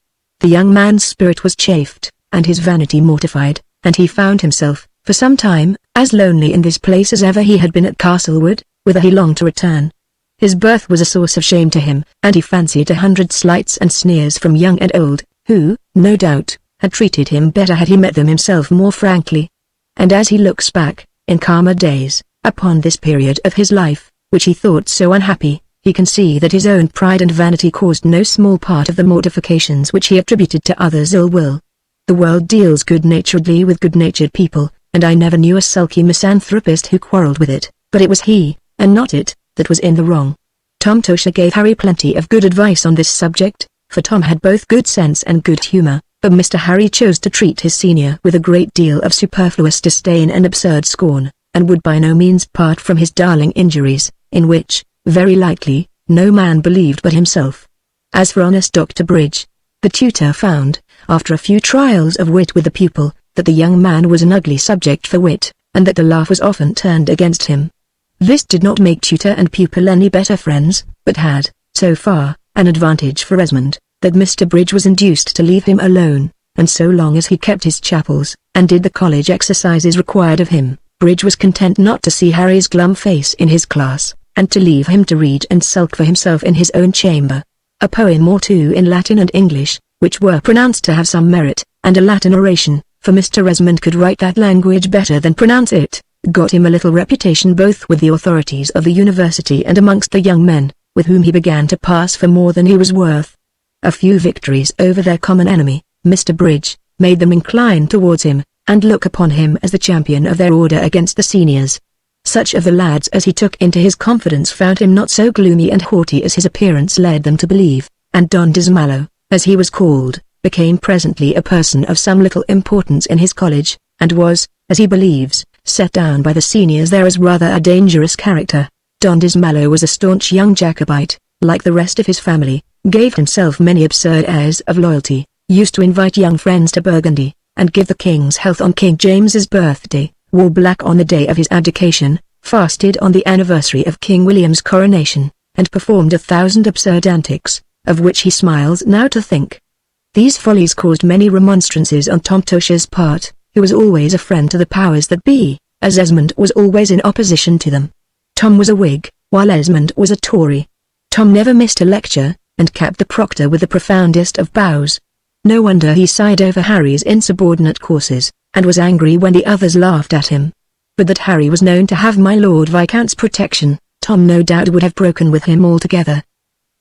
The young man's spirit was chafed, and his vanity mortified, and he found himself, for some time, as lonely in this place as ever he had been at Castlewood, whither he longed to return. His birth was a source of shame to him, and he fancied 100 slights and sneers from young and old, who, no doubt, had treated him better had he met them himself more frankly. And as he looks back, in calmer days, upon this period of his life, which he thought so unhappy, he can see that his own pride and vanity caused no small part of the mortifications which he attributed to others' ill will. The world deals good-naturedly with good-natured people, and I never knew a sulky misanthropist who quarrelled with it, but it was he, and not it, that was in the wrong. Tom Tosher gave Harry plenty of good advice on this subject, for Tom had both good sense and good humour, but Mr. Harry chose to treat his senior with a great deal of superfluous disdain and absurd scorn, and would by no means part from his darling injuries, in which, very likely, no man believed but himself. As for honest Dr. Bridge, the tutor found, after a few trials of wit with the pupil, that the young man was an ugly subject for wit, and that the laugh was often turned against him. This did not make tutor and pupil any better friends, but had, so far, an advantage for Esmond, that Mr. Bridge was induced to leave him alone, and so long as he kept his chapels, and did the college exercises required of him, Bridge was content not to see Harry's glum face in his class, and to leave him to read and sulk for himself in his own chamber. A poem or two in Latin and English, which were pronounced to have some merit, and a Latin oration, for Mr. Esmond could write that language better than pronounce it, got him a little reputation both with the authorities of the university and amongst the young men, with whom he began to pass for more than he was worth. A few victories over their common enemy, Mr. Bridge, made them incline towards him, and look upon him as the champion of their order against the seniors. Such of the lads as he took into his confidence found him not so gloomy and haughty as his appearance led them to believe, and Don Dismallow, as he was called, became presently a person of some little importance in his college, and was, as he believes, set down by the seniors there as rather a dangerous character. Don Dismallow was a staunch young Jacobite, like the rest of his family, gave himself many absurd airs of loyalty, used to invite young friends to Burgundy, and give the king's health on King James's birthday, wore black on the day of his abdication, fasted on the anniversary of King William's coronation, and performed 1,000 absurd antics, of which he smiles now to think. These follies caused many remonstrances on Tom Tosher's part, who was always a friend to the powers that be, as Esmond was always in opposition to them. Tom was a Whig, while Esmond was a Tory. Tom never missed a lecture, and capped the proctor with the profoundest of bows. No wonder he sighed over Harry's insubordinate courses, and was angry when the others laughed at him. But that Harry was known to have my Lord Viscount's protection, Tom no doubt would have broken with him altogether.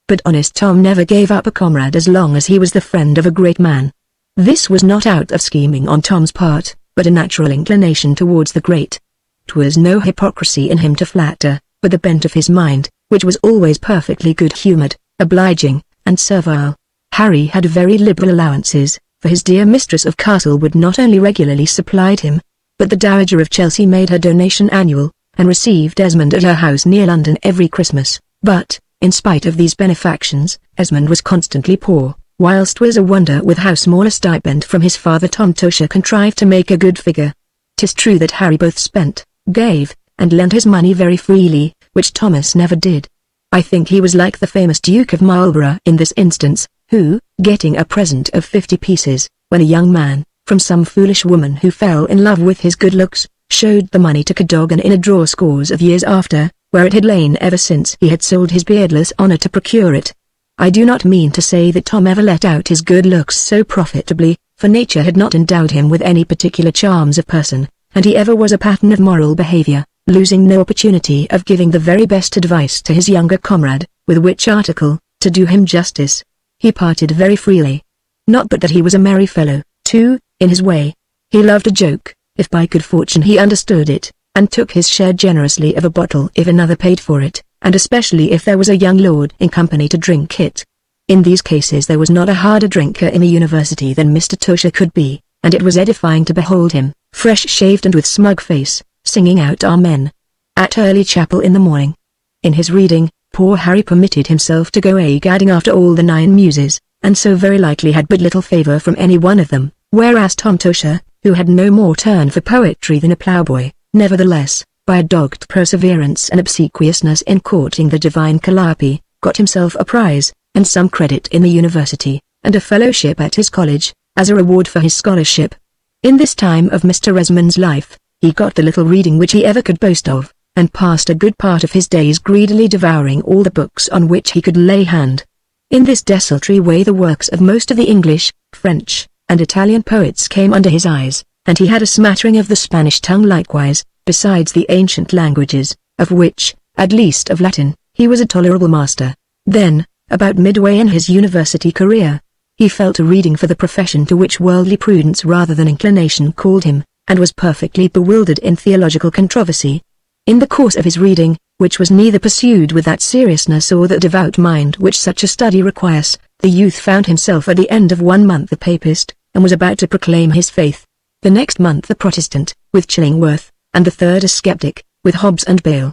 But honest Tom never gave up a comrade as long as he was the friend of a great man. This was not out of scheming on Tom's part, but a natural inclination towards the great. 'Twas no hypocrisy in him to flatter, but the bent of his mind, which was always perfectly good-humoured, obliging, and servile. Harry had very liberal allowances, for his dear mistress of Castlewood not only regularly supplied him, but the Dowager of Chelsea made her donation annual, and received Esmond at her house near London every Christmas. But, in spite of these benefactions, Esmond was constantly poor, whilst was a wonder with how small a stipend from his father Tom Tosher contrived to make a good figure. 'Tis true that Harry both spent, gave, and lent his money very freely, which Thomas never did. I think he was like the famous Duke of Marlborough in this instance, who, getting a present of 50 pieces, when a young man, from some foolish woman who fell in love with his good looks, showed the money to Cadogan in a drawer scores of years after, where it had lain ever since he had sold his beardless honour to procure it. I do not mean to say that Tom ever let out his good looks so profitably, for nature had not endowed him with any particular charms of person, and he ever was a pattern of moral behaviour, losing no opportunity of giving the very best advice to his younger comrade, with which article, to do him justice, he parted very freely. Not but that he was a merry fellow, too, in his way. He loved a joke, if by good fortune he understood it, and took his share generously of a bottle if another paid for it, and especially if there was a young lord in company to drink it. In these cases there was not a harder drinker in a university than Mr. Tosher could be, and it was edifying to behold him, fresh-shaved and with smug face, singing out Amen at early chapel in the morning. In his reading, poor Harry permitted himself to go a-gadding after all the 9 muses, and so very likely had but little favour from any one of them, whereas Tom Tosher, who had no more turn for poetry than a ploughboy, nevertheless, by a dogged perseverance and obsequiousness in courting the divine Calliope, got himself a prize, and some credit in the university, and a fellowship at his college, as a reward for his scholarship. In this time of Mr. Esmond's life, he got the little reading which he ever could boast of, and passed a good part of his days greedily devouring all the books on which he could lay hand. In this desultory way the works of most of the English, French, and Italian poets came under his eyes, and he had a smattering of the Spanish tongue likewise, besides the ancient languages, of which, at least of Latin, he was a tolerable master. Then, about midway in his university career, he fell to reading for the profession to which worldly prudence rather than inclination called him, and was perfectly bewildered in theological controversy. In the course of his reading, which was neither pursued with that seriousness or that devout mind which such a study requires, the youth found himself at the end of 1 month a papist, and was about to proclaim his faith. The next month a Protestant, with Chillingworth, and the third a skeptic, with Hobbes and Bale.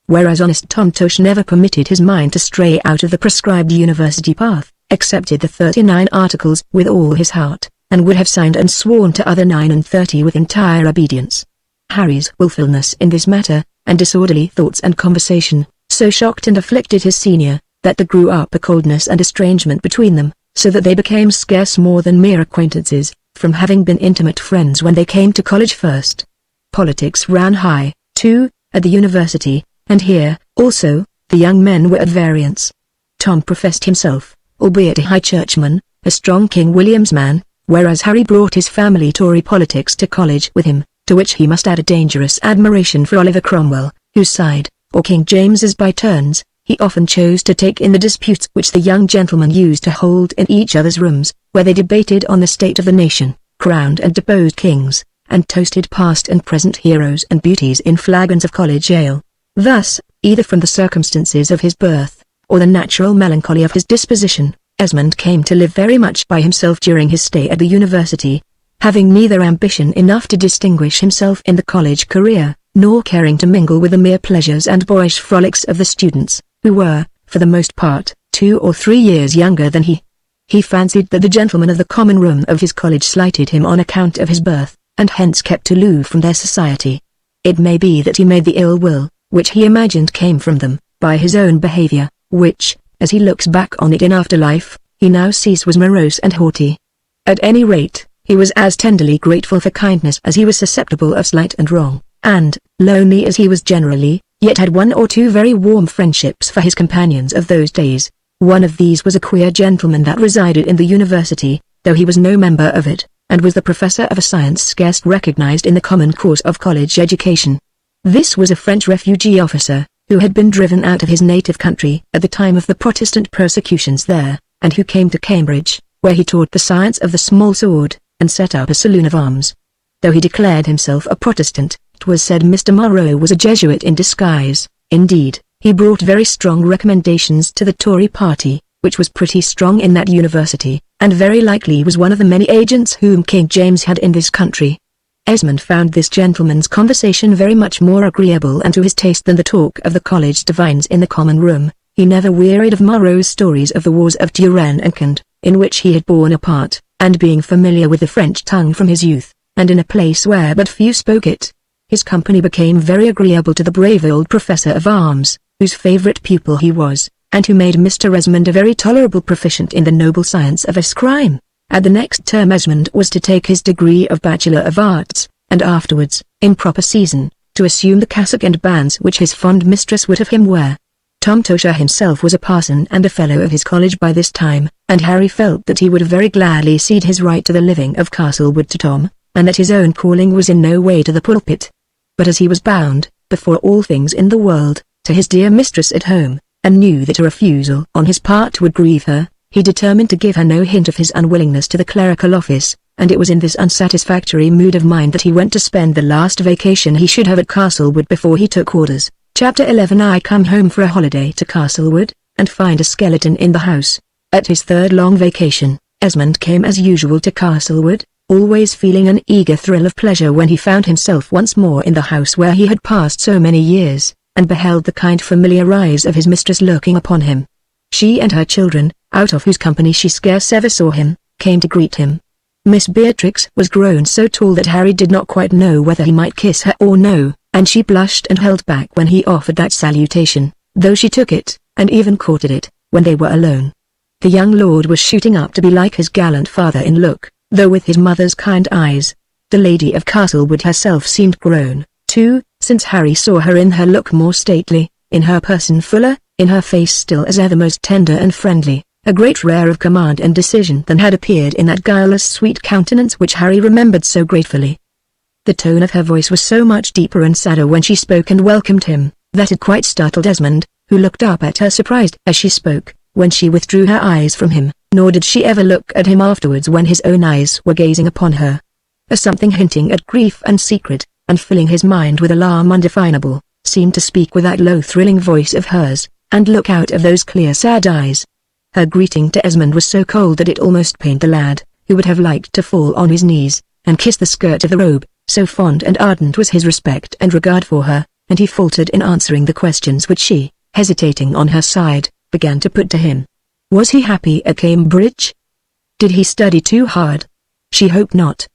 Whereas honest Tom Tosher never permitted his mind to stray out of the prescribed university path, accepted the 39 articles with all his heart, and would have signed and sworn to other 39 with entire obedience. Harry's wilfulness in this matter, and disorderly thoughts and conversation, so shocked and afflicted his senior, that there grew up a coldness and estrangement between them, so that they became scarce more than mere acquaintances, from having been intimate friends when they came to college first. Politics ran high, too, at the university, and here, also, the young men were at variance. Tom professed himself, albeit a high churchman, a strong King William's man, whereas Harry brought his family Tory politics to college with him, to which he must add a dangerous admiration for Oliver Cromwell, whose side, or King James's by turns, he often chose to take in the disputes which the young gentlemen used to hold in each other's rooms, where they debated on the state of the nation, crowned and deposed kings, and toasted past and present heroes and beauties in flagons of college ale. Thus, either from the circumstances of his birth, or the natural melancholy of his disposition, Esmond came to live very much by himself during his stay at the university, having neither ambition enough to distinguish himself in the college career, nor caring to mingle with the mere pleasures and boyish frolics of the students, who were, for the most part, 2 or 3 years younger than he. He fancied that the gentlemen of the common room of his college slighted him on account of his birth, and hence kept aloof from their society. It may be that he made the ill will, which he imagined came from them, by his own behavior, which, as he looks back on it in after life, he now sees was morose and haughty. At any rate, he was as tenderly grateful for kindness as he was susceptible of slight and wrong, and, lonely as he was generally, yet had 1 or 2 very warm friendships for his companions of those days. One of these was a queer gentleman that resided in the university, though he was no member of it, and was the professor of a science scarce recognized in the common course of college education. This was a French refugee officer, who had been driven out of his native country at the time of the Protestant persecutions there, and who came to Cambridge, where he taught the science of the small sword, and set up a saloon of arms. Though he declared himself a Protestant, 'twas said Mr. Morrow was a Jesuit in disguise. Indeed, he brought very strong recommendations to the Tory party, which was pretty strong in that university, and very likely was one of the many agents whom King James had in this country. Esmond found this gentleman's conversation very much more agreeable and to his taste than the talk of the college divines in the common room. He never wearied of Morrow's stories of the wars of Turenne and Cond, in which he had borne a part, and being familiar with the French tongue from his youth, and in a place where but few spoke it, his company became very agreeable to the brave old professor of arms, whose favourite pupil he was, and who made Mr. Esmond a very tolerable proficient in the noble science of escrime. At the next term Esmond was to take his degree of Bachelor of Arts, and afterwards, in proper season, to assume the cassock and bands which his fond mistress would have him wear. Tom Tosher himself was a parson and a fellow of his college by this time, and Harry felt that he would very gladly cede his right to the living of Castlewood to Tom, and that his own calling was in no way to the pulpit. But as he was bound, before all things in the world, to his dear mistress at home, and knew that a refusal on his part would grieve her, he determined to give her no hint of his unwillingness to the clerical office, and it was in this unsatisfactory mood of mind that he went to spend the last vacation he should have at Castlewood before he took orders. Chapter 11. I come home for a holiday to Castlewood, and find a skeleton in the house. At his third long vacation, Esmond came as usual to Castlewood, always feeling an eager thrill of pleasure when he found himself once more in the house where he had passed so many years, and beheld the kind familiar eyes of his mistress looking upon him. She and her children, out of whose company she scarce ever saw him, came to greet him. Miss Beatrix was grown so tall that Harry did not quite know whether he might kiss her or no, and she blushed and held back when he offered that salutation, though she took it, and even courted it, when they were alone. The young lord was shooting up to be like his gallant father in look, though with his mother's kind eyes. The lady of Castlewood herself seemed grown, too, since Harry saw her in her look more stately, in her person fuller, in her face still as ever most tender and friendly, a great rare of command and decision than had appeared in that guileless sweet countenance which Harry remembered so gratefully. The tone of her voice was so much deeper and sadder when she spoke and welcomed him, that it quite startled Esmond, who looked up at her surprised as she spoke, when she withdrew her eyes from him, nor did she ever look at him afterwards when his own eyes were gazing upon her. A something hinting at grief and secret, and filling his mind with alarm undefinable, seemed to speak with that low thrilling voice of hers, and look out of those clear sad eyes. Her greeting to Esmond was so cold that it almost pained the lad, who would have liked to fall on his knees, and kiss the skirt of the robe, so fond and ardent was his respect and regard for her, and he faltered in answering the questions which she, hesitating on her side, began to put to him. Was he happy at Cambridge? Did he study too hard? She hoped not.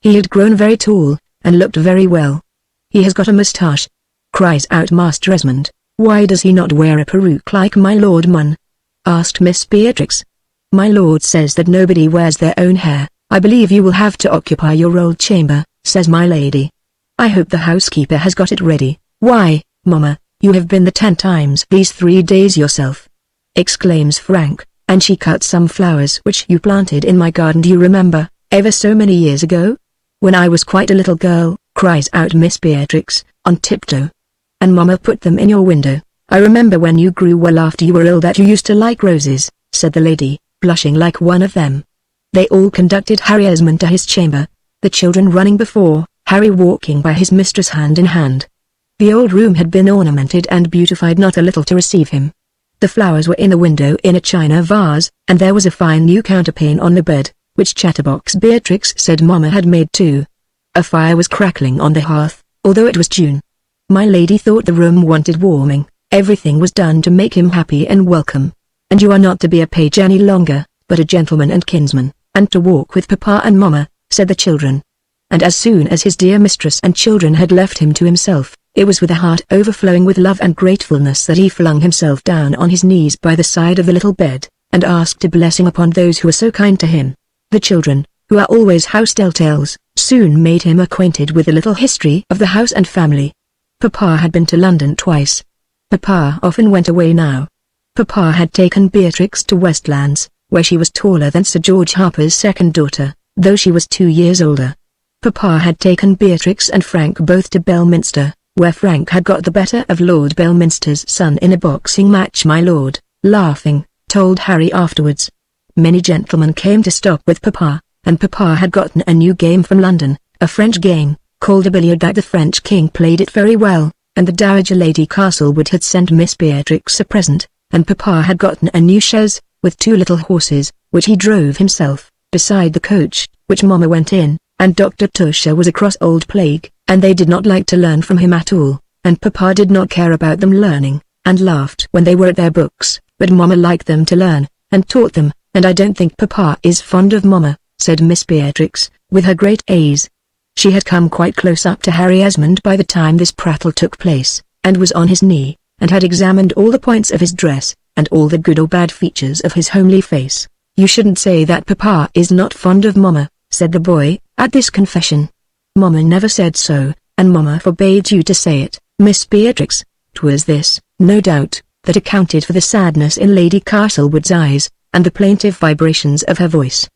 He had grown very tall, and looked very well. He has got a moustache, cries out Master Esmond. Why does he not wear a peruke like my Lord Munn? Asked Miss Beatrix. My lord says that nobody wears their own hair. I believe you will have to occupy your old chamber, says my lady. I hope the housekeeper has got it ready. Why, mamma, you have been the 10 times these 3 days yourself, exclaims Frank, and she cut some flowers which you planted in my garden, do you remember, ever so many years ago? When I was quite a little girl, cries out Miss Beatrix, on tiptoe. And mamma put them in your window. I remember when you grew well after you were ill that you used to like roses, said the lady, blushing like one of them. They all conducted Harry Esmond to his chamber, the children running before, Harry walking by his mistress hand in hand. The old room had been ornamented and beautified not a little to receive him. The flowers were in the window in a china vase, and there was a fine new counterpane on the bed, which Chatterbox Beatrix said mamma had made too. A fire was crackling on the hearth, although it was June. My lady thought the room wanted warming. Everything was done to make him happy and welcome. And you are not to be a page any longer, but a gentleman and kinsman, and to walk with papa and mamma, said the children. And as soon as his dear mistress and children had left him to himself, it was with a heart overflowing with love and gratefulness that he flung himself down on his knees by the side of the little bed, and asked a blessing upon those who were so kind to him. The children, who are always house telltales, soon made him acquainted with the little history of the house and family. Papa had been to London twice. Papa often went away now. Papa had taken Beatrix to Westlands, where she was taller than Sir George Harper's second daughter, though she was 2 years older. Papa had taken Beatrix and Frank both to Belminster, where Frank had got the better of Lord Belminster's son in a boxing match. My lord, laughing, told Harry afterwards. Many gentlemen came to stop with Papa, and Papa had gotten a new game from London, a French game, called a billiard that the French king played it very well, and the Dowager Lady Castlewood had sent Miss Beatrix a present, and Papa had gotten a new chaise, with 2 little horses, which he drove himself, beside the coach, which Mamma went in, and Dr. Tusher was a cross old plague, and they did not like to learn from him at all, and Papa did not care about them learning, and laughed when they were at their books, but Mamma liked them to learn, and taught them, and I don't think Papa is fond of Mamma, said Miss Beatrix, with her great ease. She had come quite close up to Harry Esmond by the time this prattle took place, and was on his knee, and had examined all the points of his dress, and all the good or bad features of his homely face. You shouldn't say that Papa is not fond of Mamma, said the boy, at this confession. Mamma never said so, and Mamma forbade you to say it, Miss Beatrix. 'Twas this, no doubt, that accounted for the sadness in Lady Castlewood's eyes, and the plaintive vibrations of her voice.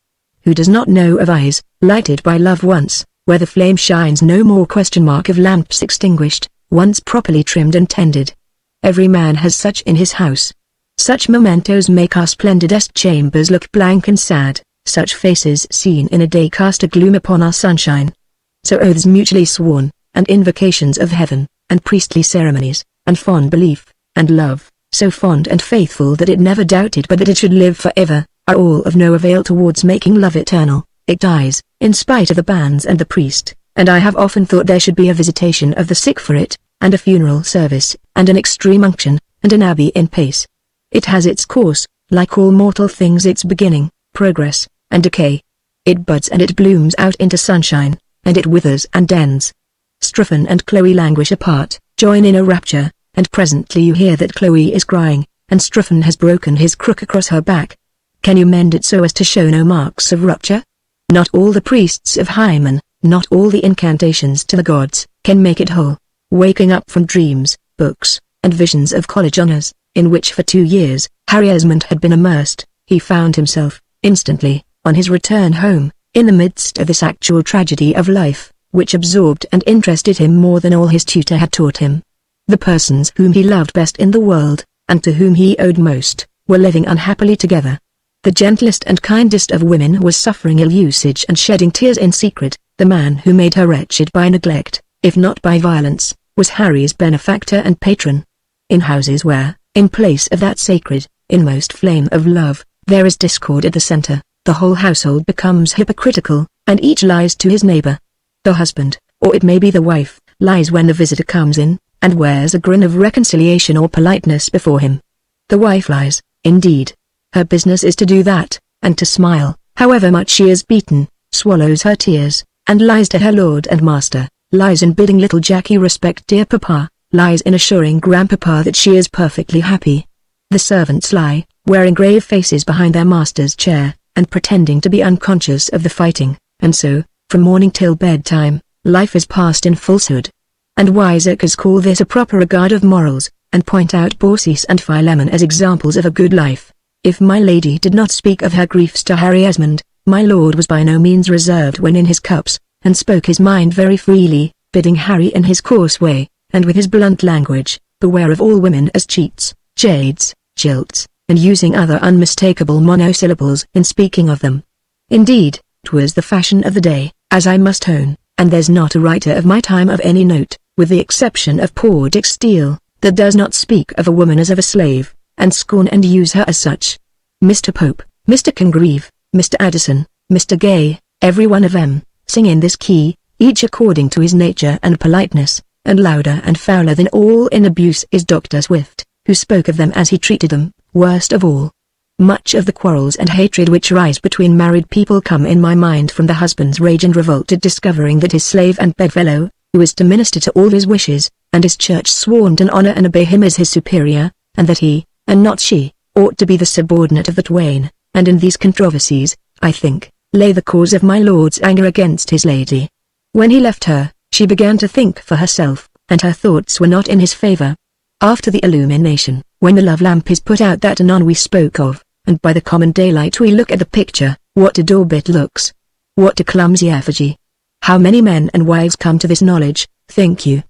Who does not know of eyes, lighted by love once, where the flame shines no more? Of lamps extinguished, once properly trimmed and tended. Every man has such in his house. Such mementos make our splendidest chambers look blank and sad, such faces seen in a day cast a gloom upon our sunshine. So oaths mutually sworn, and invocations of heaven, and priestly ceremonies, and fond belief, and love, so fond and faithful that it never doubted but that it should live forever, are all of no avail towards making love eternal. It dies, in spite of the banns and the priest, and I have often thought there should be a visitation of the sick for it, and a funeral service, and an extreme unction, and an abbey in pace. It has its course, like all mortal things, its beginning, progress, and decay. It buds and it blooms out into sunshine, and it withers and ends. Strephon and Chloe languish apart, join in a rapture, and presently you hear that Chloe is crying, and Strephon has broken his crook across her back. Can you mend it so as to show no marks of rupture? Not all the priests of Hymen, not all the incantations to the gods, can make it whole. Waking up from dreams, books, and visions of college honors, in which for 2 years, Harry Esmond had been immersed, he found himself, instantly, on his return home, in the midst of this actual tragedy of life, which absorbed and interested him more than all his tutor had taught him. The persons whom he loved best in the world, and to whom he owed most, were living unhappily together. The gentlest and kindest of women was suffering ill usage and shedding tears in secret. The man who made her wretched by neglect, if not by violence, was Harry's benefactor and patron. In houses where, in place of that sacred, inmost flame of love, there is discord at the center, the whole household becomes hypocritical, and each lies to his neighbor. The husband, or it may be the wife, lies when the visitor comes in, and wears a grin of reconciliation or politeness before him. The wife lies, indeed. Her business is to do that, and to smile, however much she is beaten, swallows her tears, and lies to her lord and master, lies in bidding little Jackie respect dear Papa, lies in assuring Grandpapa that she is perfectly happy. The servants lie, wearing grave faces behind their master's chair, and pretending to be unconscious of the fighting, and so, from morning till bedtime, life is passed in falsehood. And wiseacres call this a proper regard of morals, and point out Baucis and Philemon as examples of a good life. If my lady did not speak of her griefs to Harry Esmond, my lord was by no means reserved when in his cups, and spoke his mind very freely, bidding Harry in his coarse way, and with his blunt language, beware of all women as cheats, jades, jilts, and using other unmistakable monosyllables in speaking of them. Indeed, 'twas the fashion of the day, as I must own, and there's not a writer of my time of any note, with the exception of poor Dick Steele, that does not speak of a woman as of a slave, and scorn and use her as such. Mr. Pope, Mr. Congreve, Mr. Addison, Mr. Gay, every one of 'em, sing in this key, each according to his nature and politeness, and louder and fouler than all in abuse is Dr. Swift, who spoke of them as he treated them. Worst of all, much of the quarrels and hatred which rise between married people come in my mind from the husband's rage and revolt at discovering that his slave and bedfellow, who is to minister to all his wishes, and his church sworn to honor and obey him as his superior, and that he, and not she, ought to be the subordinate of the twain, and in these controversies, I think, lay the cause of my lord's anger against his lady. When he left her, she began to think for herself, and her thoughts were not in his favor. After the illumination, when the love lamp is put out that anon we spoke of, and by the common daylight we look at the picture, what do daubit looks? What do clumsy effigy? How many men and wives come to this knowledge, think you?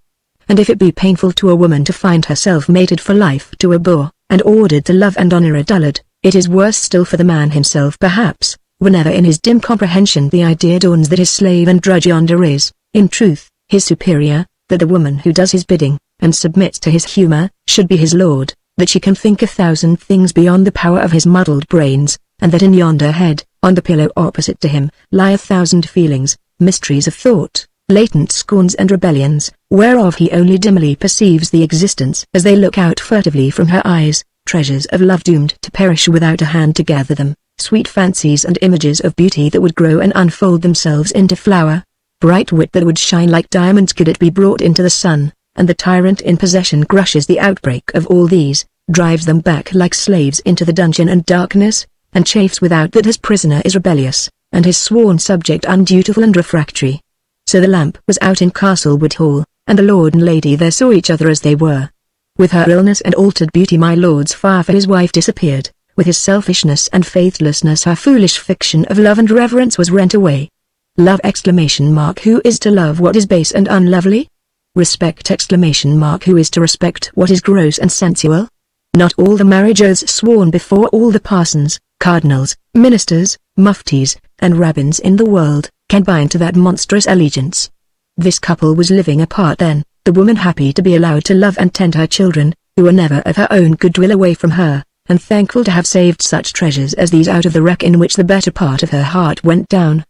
and if it be painful to a woman to find herself mated for life to a boor, and ordered to love and honor a dullard, it is worse still for the man himself perhaps, whenever in his dim comprehension the idea dawns that his slave and drudge yonder is, in truth, his superior, that the woman who does his bidding, and submits to his humor, should be his lord, that she can think 1,000 things beyond the power of his muddled brains, and that in yonder head, on the pillow opposite to him, lie 1,000 feelings, mysteries of thought, latent scorns and rebellions, whereof he only dimly perceives the existence as they look out furtively from her eyes, treasures of love doomed to perish without a hand to gather them, sweet fancies and images of beauty that would grow and unfold themselves into flower, bright wit that would shine like diamonds could it be brought into the sun, and the tyrant in possession crushes the outbreak of all these, drives them back like slaves into the dungeon and darkness, and chafes without that his prisoner is rebellious, and his sworn subject undutiful and refractory. So the lamp was out in Castlewood Hall, and the lord and lady there saw each other as they were. With her illness and altered beauty my lord's fire for his wife disappeared, with his selfishness and faithlessness her foolish fiction of love and reverence was rent away. Love ! Who is to love what is base and unlovely? Respect! Who is to respect what is gross and sensual? Not all the marriage oaths sworn before all the parsons, cardinals, ministers, muftis, and rabbins in the world, can bind to that monstrous allegiance. This couple was living apart then, the woman happy to be allowed to love and tend her children, who were never of her own goodwill away from her, and thankful to have saved such treasures as these out of the wreck in which the better part of her heart went down.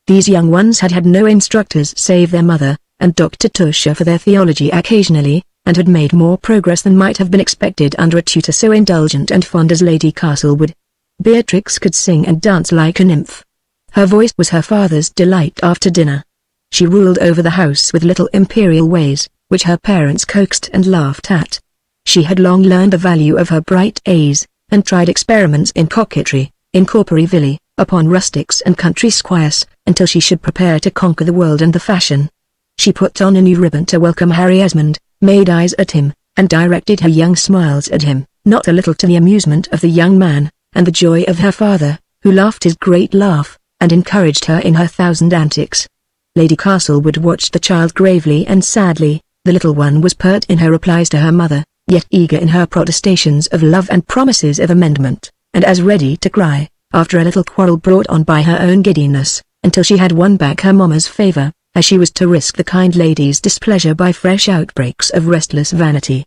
These young ones had had no instructors save their mother, and Dr. Tusher for their theology occasionally, and had made more progress than might have been expected under a tutor so indulgent and fond as Lady Castlewood. Beatrix could sing and dance like a nymph. Her voice was her father's delight after dinner. She ruled over the house with little imperial ways, which her parents coaxed and laughed at. She had long learned the value of her bright A's, and tried experiments in coquetry, in corpory vili, upon rustics and country squires, until she should prepare to conquer the world and the fashion. She put on a new ribbon to welcome Harry Esmond, made eyes at him, and directed her young smiles at him, not a little to the amusement of the young man, and the joy of her father, who laughed his great laugh, and encouraged her in her 1,000 antics. Lady Castlewood watched the child gravely and sadly. The little one was pert in her replies to her mother, yet eager in her protestations of love and promises of amendment, and as ready to cry, after a little quarrel brought on by her own giddiness, until she had won back her mamma's favour, as she was to risk the kind lady's displeasure by fresh outbreaks of restless vanity.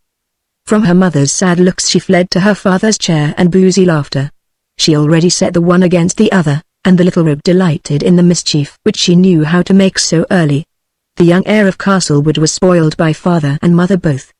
From her mother's sad looks she fled to her father's chair and boozy laughter. She already set the one against the other, and the little rogue delighted in the mischief which she knew how to make so early. The young heir of Castlewood was spoiled by father and mother both.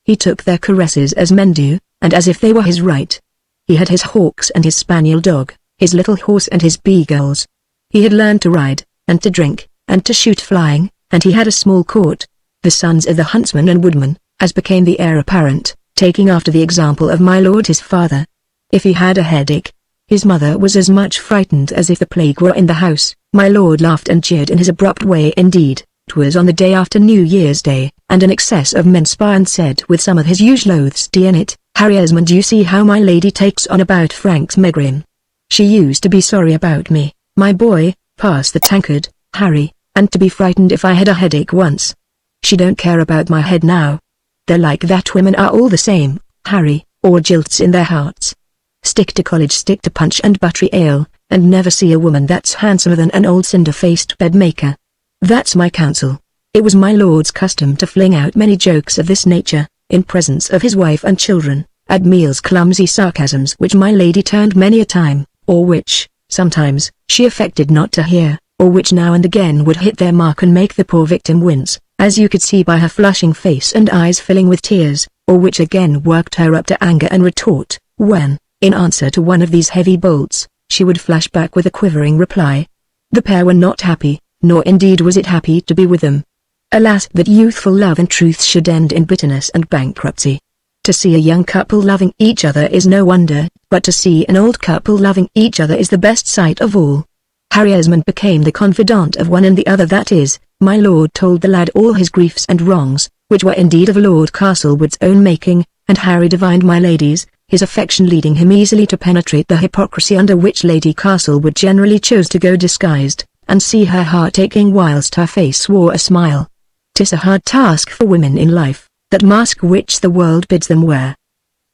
He took their caresses as men do, and as if they were his right. He had his hawks and his spaniel dog, his little horse and his beagles. He had learned to ride, and to drink, and to shoot flying, and he had a small court, the sons of the huntsman and woodman, as became the heir apparent, taking after the example of my lord his father. If he had a headache, his mother was as much frightened as if the plague were in the house. My lord laughed and jeered in his abrupt way indeed. 'Twas on the day after New Year's Day, and an excess of mince pie, and said with some of his usual oaths in it, "Harry Esmond, you see how my lady takes on about Frank's Megrian. She used to be sorry about me, my boy, pass the tankard, Harry, and to be frightened if I had a headache once. She don't care about my head now. They're like that, women are all the same, Harry, or jilts in their hearts. Stick to college, stick to punch and buttery ale, and never see a woman that's handsomer than an old cinder-faced bedmaker. That's my counsel." It was my lord's custom to fling out many jokes of this nature, in presence of his wife and children, at meals, clumsy sarcasms which my lady turned many a time, or which, sometimes, she affected not to hear, or which now and again would hit their mark and make the poor victim wince, as you could see by her flushing face and eyes filling with tears, or which again worked her up to anger and retort, when, in answer to one of these heavy bolts, she would flash back with a quivering reply. The pair were not happy, nor indeed was it happy to be with them. Alas, that youthful love and truth should end in bitterness and bankruptcy. To see a young couple loving each other is no wonder, but to see an old couple loving each other is the best sight of all. Harry Esmond became the confidant of one and the other, that is, my lord told the lad all his griefs and wrongs, which were indeed of Lord Castlewood's own making, and Harry divined my lady's, his affection leading him easily to penetrate the hypocrisy under which Lady Castlewood generally chose to go disguised, and see her heart aching whilst her face wore a smile. 'Tis a hard task for women in life, that mask which the world bids them wear.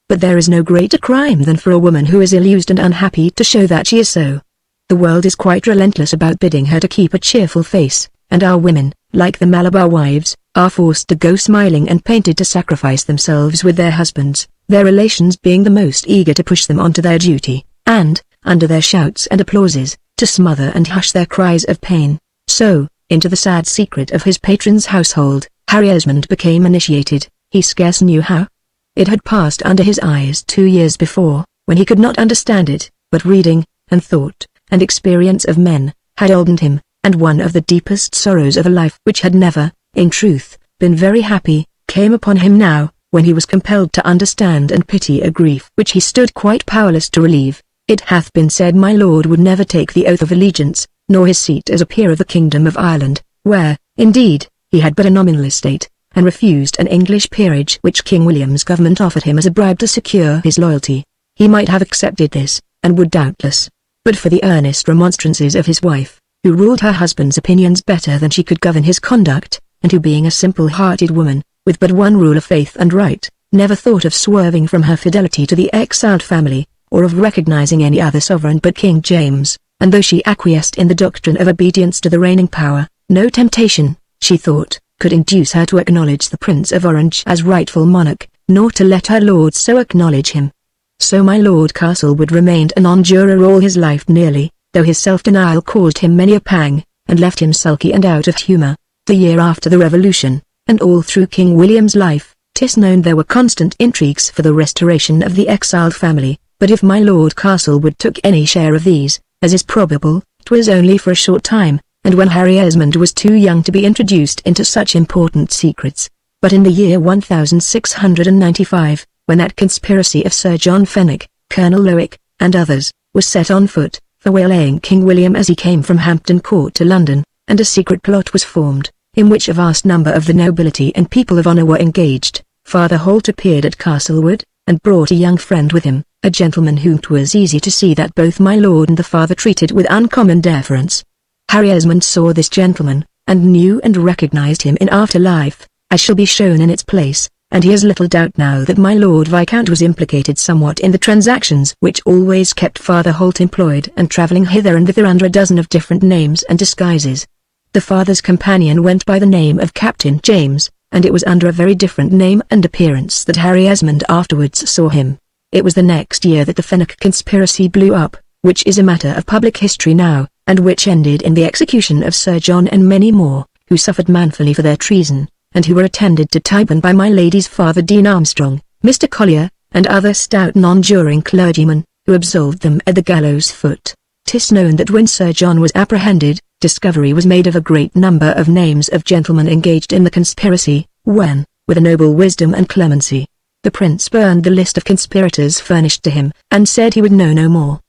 But there is no greater crime than for a woman who is ill-used and unhappy to show that she is so. The world is quite relentless about bidding her to keep a cheerful face, and our women, like the Malabar wives, are forced to go smiling and painted to sacrifice themselves with their husbands, their relations being the most eager to push them on to their duty, and, under their shouts and applauses, to smother and hush their cries of pain. So, into the sad secret of his patron's household, Harry Esmond became initiated, he scarce knew how. It had passed under his eyes 2 years before, when he could not understand it, but reading, and thought, and experience of men, had oldened him, and one of the deepest sorrows of a life which had never, in truth, been very happy, came upon him now, when he was compelled to understand and pity a grief which he stood quite powerless to relieve. It hath been said my lord would never take the oath of allegiance, nor his seat as a peer of the kingdom of Ireland, where, indeed, he had but a nominal estate, and refused an English peerage which King William's government offered him as a bribe to secure his loyalty. He might have accepted this, and would doubtless, but for the earnest remonstrances of his wife, who ruled her husband's opinions better than she could govern his conduct, and who being a simple-hearted woman, with but one rule of faith and right, never thought of swerving from her fidelity to the exiled family, or of recognizing any other sovereign but King James, and though she acquiesced in the doctrine of obedience to the reigning power, no temptation, she thought, could induce her to acknowledge the Prince of Orange as rightful monarch, nor to let her lord so acknowledge him. So my Lord Castlewood remained a non-juror all his life nearly, though his self-denial caused him many a pang, and left him sulky and out of humour. The year after the Revolution, and all through King William's life, 'tis known there were constant intrigues for the restoration of the exiled family, but if my Lord Castlewood took any share of these, as is probable, 'twas only for a short time, and when Harry Esmond was too young to be introduced into such important secrets. But in the year 1695, when that conspiracy of Sir John Fenwick, Colonel Lowick, and others, was set on foot, for waylaying King William as he came from Hampton Court to London, and a secret plot was formed, in which a vast number of the nobility and people of honour were engaged, Father Holt appeared at Castlewood, and brought a young friend with him, a gentleman whom 'twas easy to see that both my lord and the father treated with uncommon deference. Harry Esmond saw this gentleman, and knew and recognized him in after life, as shall be shown in its place, and he has little doubt now that my Lord Viscount was implicated somewhat in the transactions which always kept Father Holt employed and travelling hither and thither under a dozen of different names and disguises. The father's companion went by the name of Captain James, and it was under a very different name and appearance that Harry Esmond afterwards saw him. It was the next year that the Fenwick conspiracy blew up, which is a matter of public history now, and which ended in the execution of Sir John and many more, who suffered manfully for their treason, and who were attended to Tyburn by my lady's father Dean Armstrong, Mr. Collier, and other stout non-juring clergymen, who absolved them at the gallows foot. 'Tis known that when Sir John was apprehended, discovery was made of a great number of names of gentlemen engaged in the conspiracy, when, with a noble wisdom and clemency, the prince burned the list of conspirators furnished to him, and said he would know no more.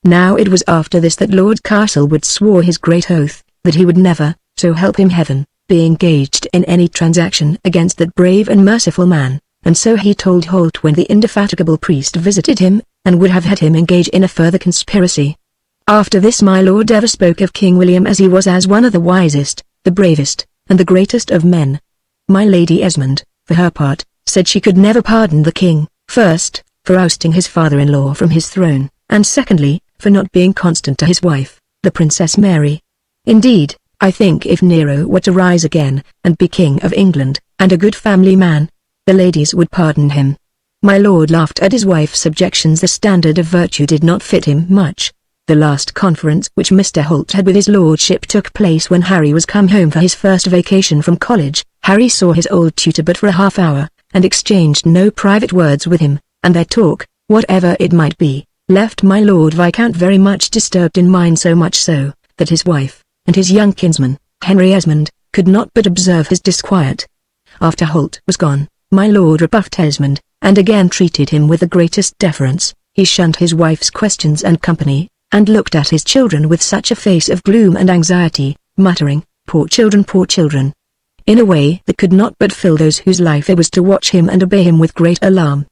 Now it was after this that Lord Castlewood swore his great oath, that he would never, so help him heaven, be engaged in any transaction against that brave and merciful man, and so he told Holt when the indefatigable priest visited him, and would have had him engage in a further conspiracy. After this my lord ever spoke of King William as he was as one of the wisest, the bravest, and the greatest of men. My Lady Esmond, for her part, said she could never pardon the king, first, for ousting his father-in-law from his throne, and secondly, for not being constant to his wife, the Princess Mary. Indeed, I think if Nero were to rise again, and be King of England, and a good family man, the ladies would pardon him. My lord laughed at his wife's objections. The standard of virtue did not fit him much. The last conference which Mr. Holt had with his lordship took place when Harry was come home for his first vacation from college. Harry saw his old tutor but for a half hour, and exchanged no private words with him, and their talk, whatever it might be, left my Lord Viscount very much disturbed in mind, so much so, that his wife, and his young kinsman, Henry Esmond, could not but observe his disquiet. After Holt was gone, my lord rebuffed Esmond, and again treated him with the greatest deference. He shunned his wife's questions and company, and looked at his children with such a face of gloom and anxiety, muttering, poor children, in a way that could not but fill those whose life it was to watch him and obey him with great alarm.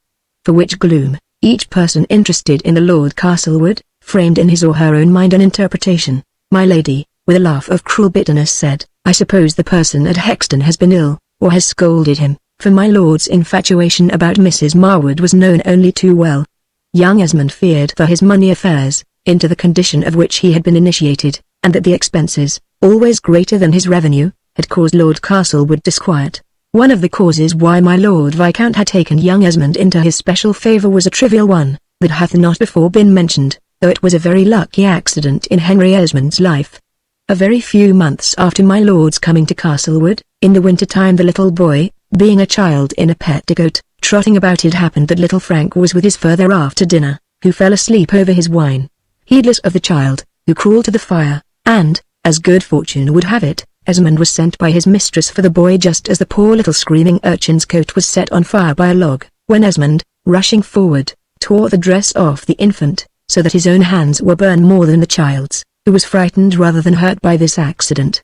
For which gloom, each person interested in the Lord Castlewood, framed in his or her own mind an interpretation. My lady, with a laugh of cruel bitterness, said, I suppose the person at Hexton has been ill, or has scolded him, for my lord's infatuation about Mrs. Marwood was known only too well. Young Esmond feared for his money affairs, into the condition of which he had been initiated, and that the expenses, always greater than his revenue, had caused Lord Castlewood disquiet. One of the causes why my Lord Viscount had taken young Esmond into his special favour was a trivial one, that hath not before been mentioned, though it was a very lucky accident in Henry Esmond's life. A very few months after my lord's coming to Castlewood, in the winter time, the little boy, being a child in a petticoat, trotting about, it happened that little Frank was with his father after dinner, who fell asleep over his wine, heedless of the child, who crawled to the fire, and, as good fortune would have it, Esmond was sent by his mistress for the boy just as the poor little screaming urchin's coat was set on fire by a log, when Esmond, rushing forward, tore the dress off the infant, so that his own hands were burned more than the child's, who was frightened rather than hurt by this accident.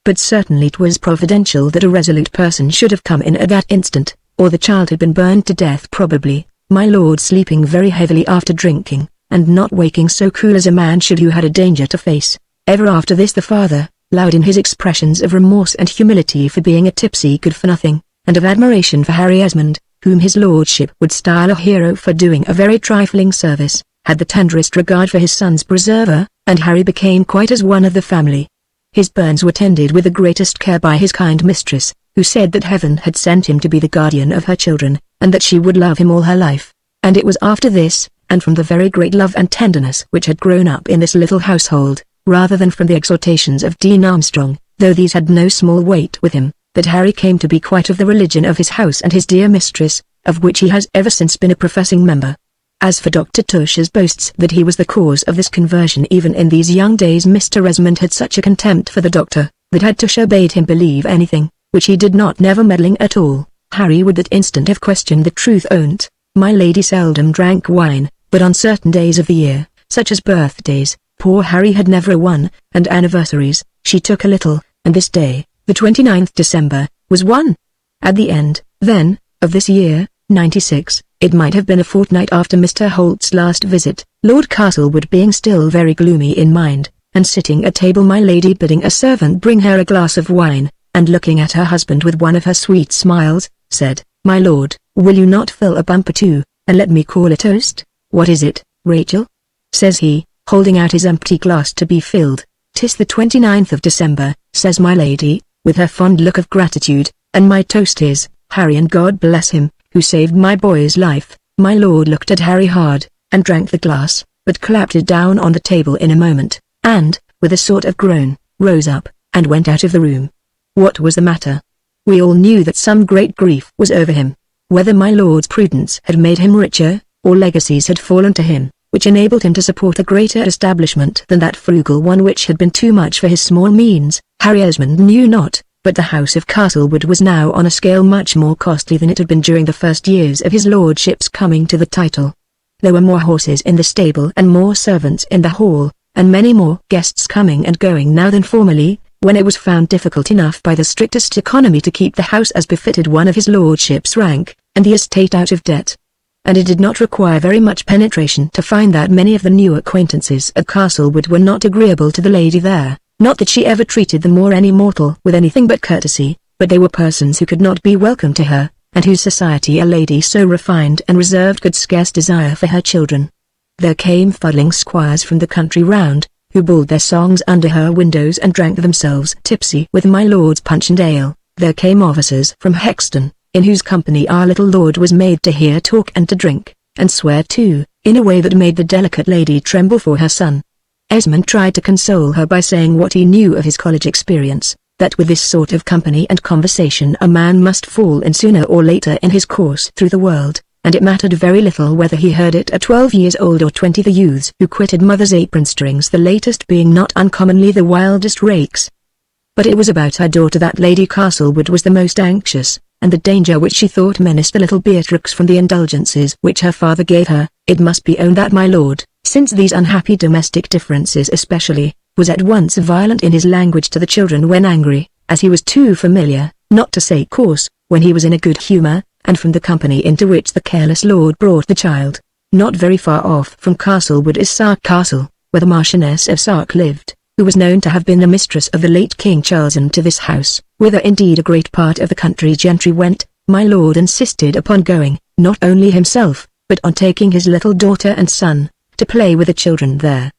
But certainly it was providential that a resolute person should have come in at that instant, or the child had been burned to death probably, my lord sleeping very heavily after drinking, and not waking so cool as a man should who had a danger to face. Ever after this the father, loud in his expressions of remorse and humility for being a tipsy good-for-nothing, and of admiration for Harry Esmond, whom his lordship would style a hero for doing a very trifling service, had the tenderest regard for his son's preserver, and Harry became quite as one of the family. His burns were tended with the greatest care by his kind mistress, who said that heaven had sent him to be the guardian of her children, and that she would love him all her life. And it was after this, and from the very great love and tenderness which had grown up in this little household, rather than from the exhortations of Dean Armstrong, though these had no small weight with him, that Harry came to be quite of the religion of his house and his dear mistress, of which he has ever since been a professing member. As for Dr. Tusher's boasts that he was the cause of this conversion, even in these young days Mr. Esmond had such a contempt for the doctor, that had Tusher bade him believe anything, which he did not, never meddling at all, Harry would that instant have questioned the truth on't. My lady seldom drank wine, but on certain days of the year, such as birthdays, poor Harry had never one, and anniversaries, she took a little, and this day, the 29th December, was one. At the end, then, of this year, 96, it might have been a fortnight after Mr. Holt's last visit, Lord Castlewood being still very gloomy in mind, and sitting at table, my lady bidding a servant bring her a glass of wine, and looking at her husband with one of her sweet smiles, said, "My lord, will you not fill a bumper too, and let me call a toast?" "What is it, Rachel?" says he, holding out his empty glass to be filled. "'Tis the 29th of December, says my lady, with her fond look of gratitude, and my toast is, Harry, and God bless him, who saved my boy's life." My lord looked at Harry hard, and drank the glass, but clapped it down on the table in a moment, and, with a sort of groan, rose up, and went out of the room. What was the matter? We all knew that some great grief was over him. Whether my lord's prudence had made him richer, or legacies had fallen to him, which enabled him to support a greater establishment than that frugal one which had been too much for his small means, Harry Esmond knew not, but the house of Castlewood was now on a scale much more costly than it had been during the first years of his lordship's coming to the title. There were more horses in the stable and more servants in the hall, and many more guests coming and going now than formerly, when it was found difficult enough by the strictest economy to keep the house as befitted one of his lordship's rank, and the estate out of debt. And it did not require very much penetration to find that many of the new acquaintances at Castlewood were not agreeable to the lady there. Not that she ever treated them or any mortal with anything but courtesy, but they were persons who could not be welcome to her, and whose society a lady so refined and reserved could scarce desire for her children. There came fuddling squires from the country round, who bawled their songs under her windows and drank themselves tipsy with my lord's punch and ale. There came officers from Hexton, in whose company our little lord was made to hear talk and to drink, and swear too, in a way that made the delicate lady tremble for her son. Esmond tried to console her by saying what he knew of his college experience, that with this sort of company and conversation a man must fall in sooner or later in his course through the world, and it mattered very little whether he heard it at 12 years old or 20. The youths who quitted mother's apron strings, the latest being not uncommonly the wildest rakes. But it was about her daughter that Lady Castlewood was the most anxious, and the danger which she thought menaced the little Beatrix from the indulgences which her father gave her. It must be owned that my lord, since these unhappy domestic differences especially, was at once violent in his language to the children when angry, as he was too familiar, not to say coarse, when he was in a good humour, and from the company into which the careless lord brought the child. Not very far off from Castlewood is Sark Castle, where the Marchioness of Sark lived, who was known to have been the mistress of the late King Charles, and to this house, whither indeed a great part of the country gentry went, my lord insisted upon going, not only himself, but on taking his little daughter and son, to play with the children there.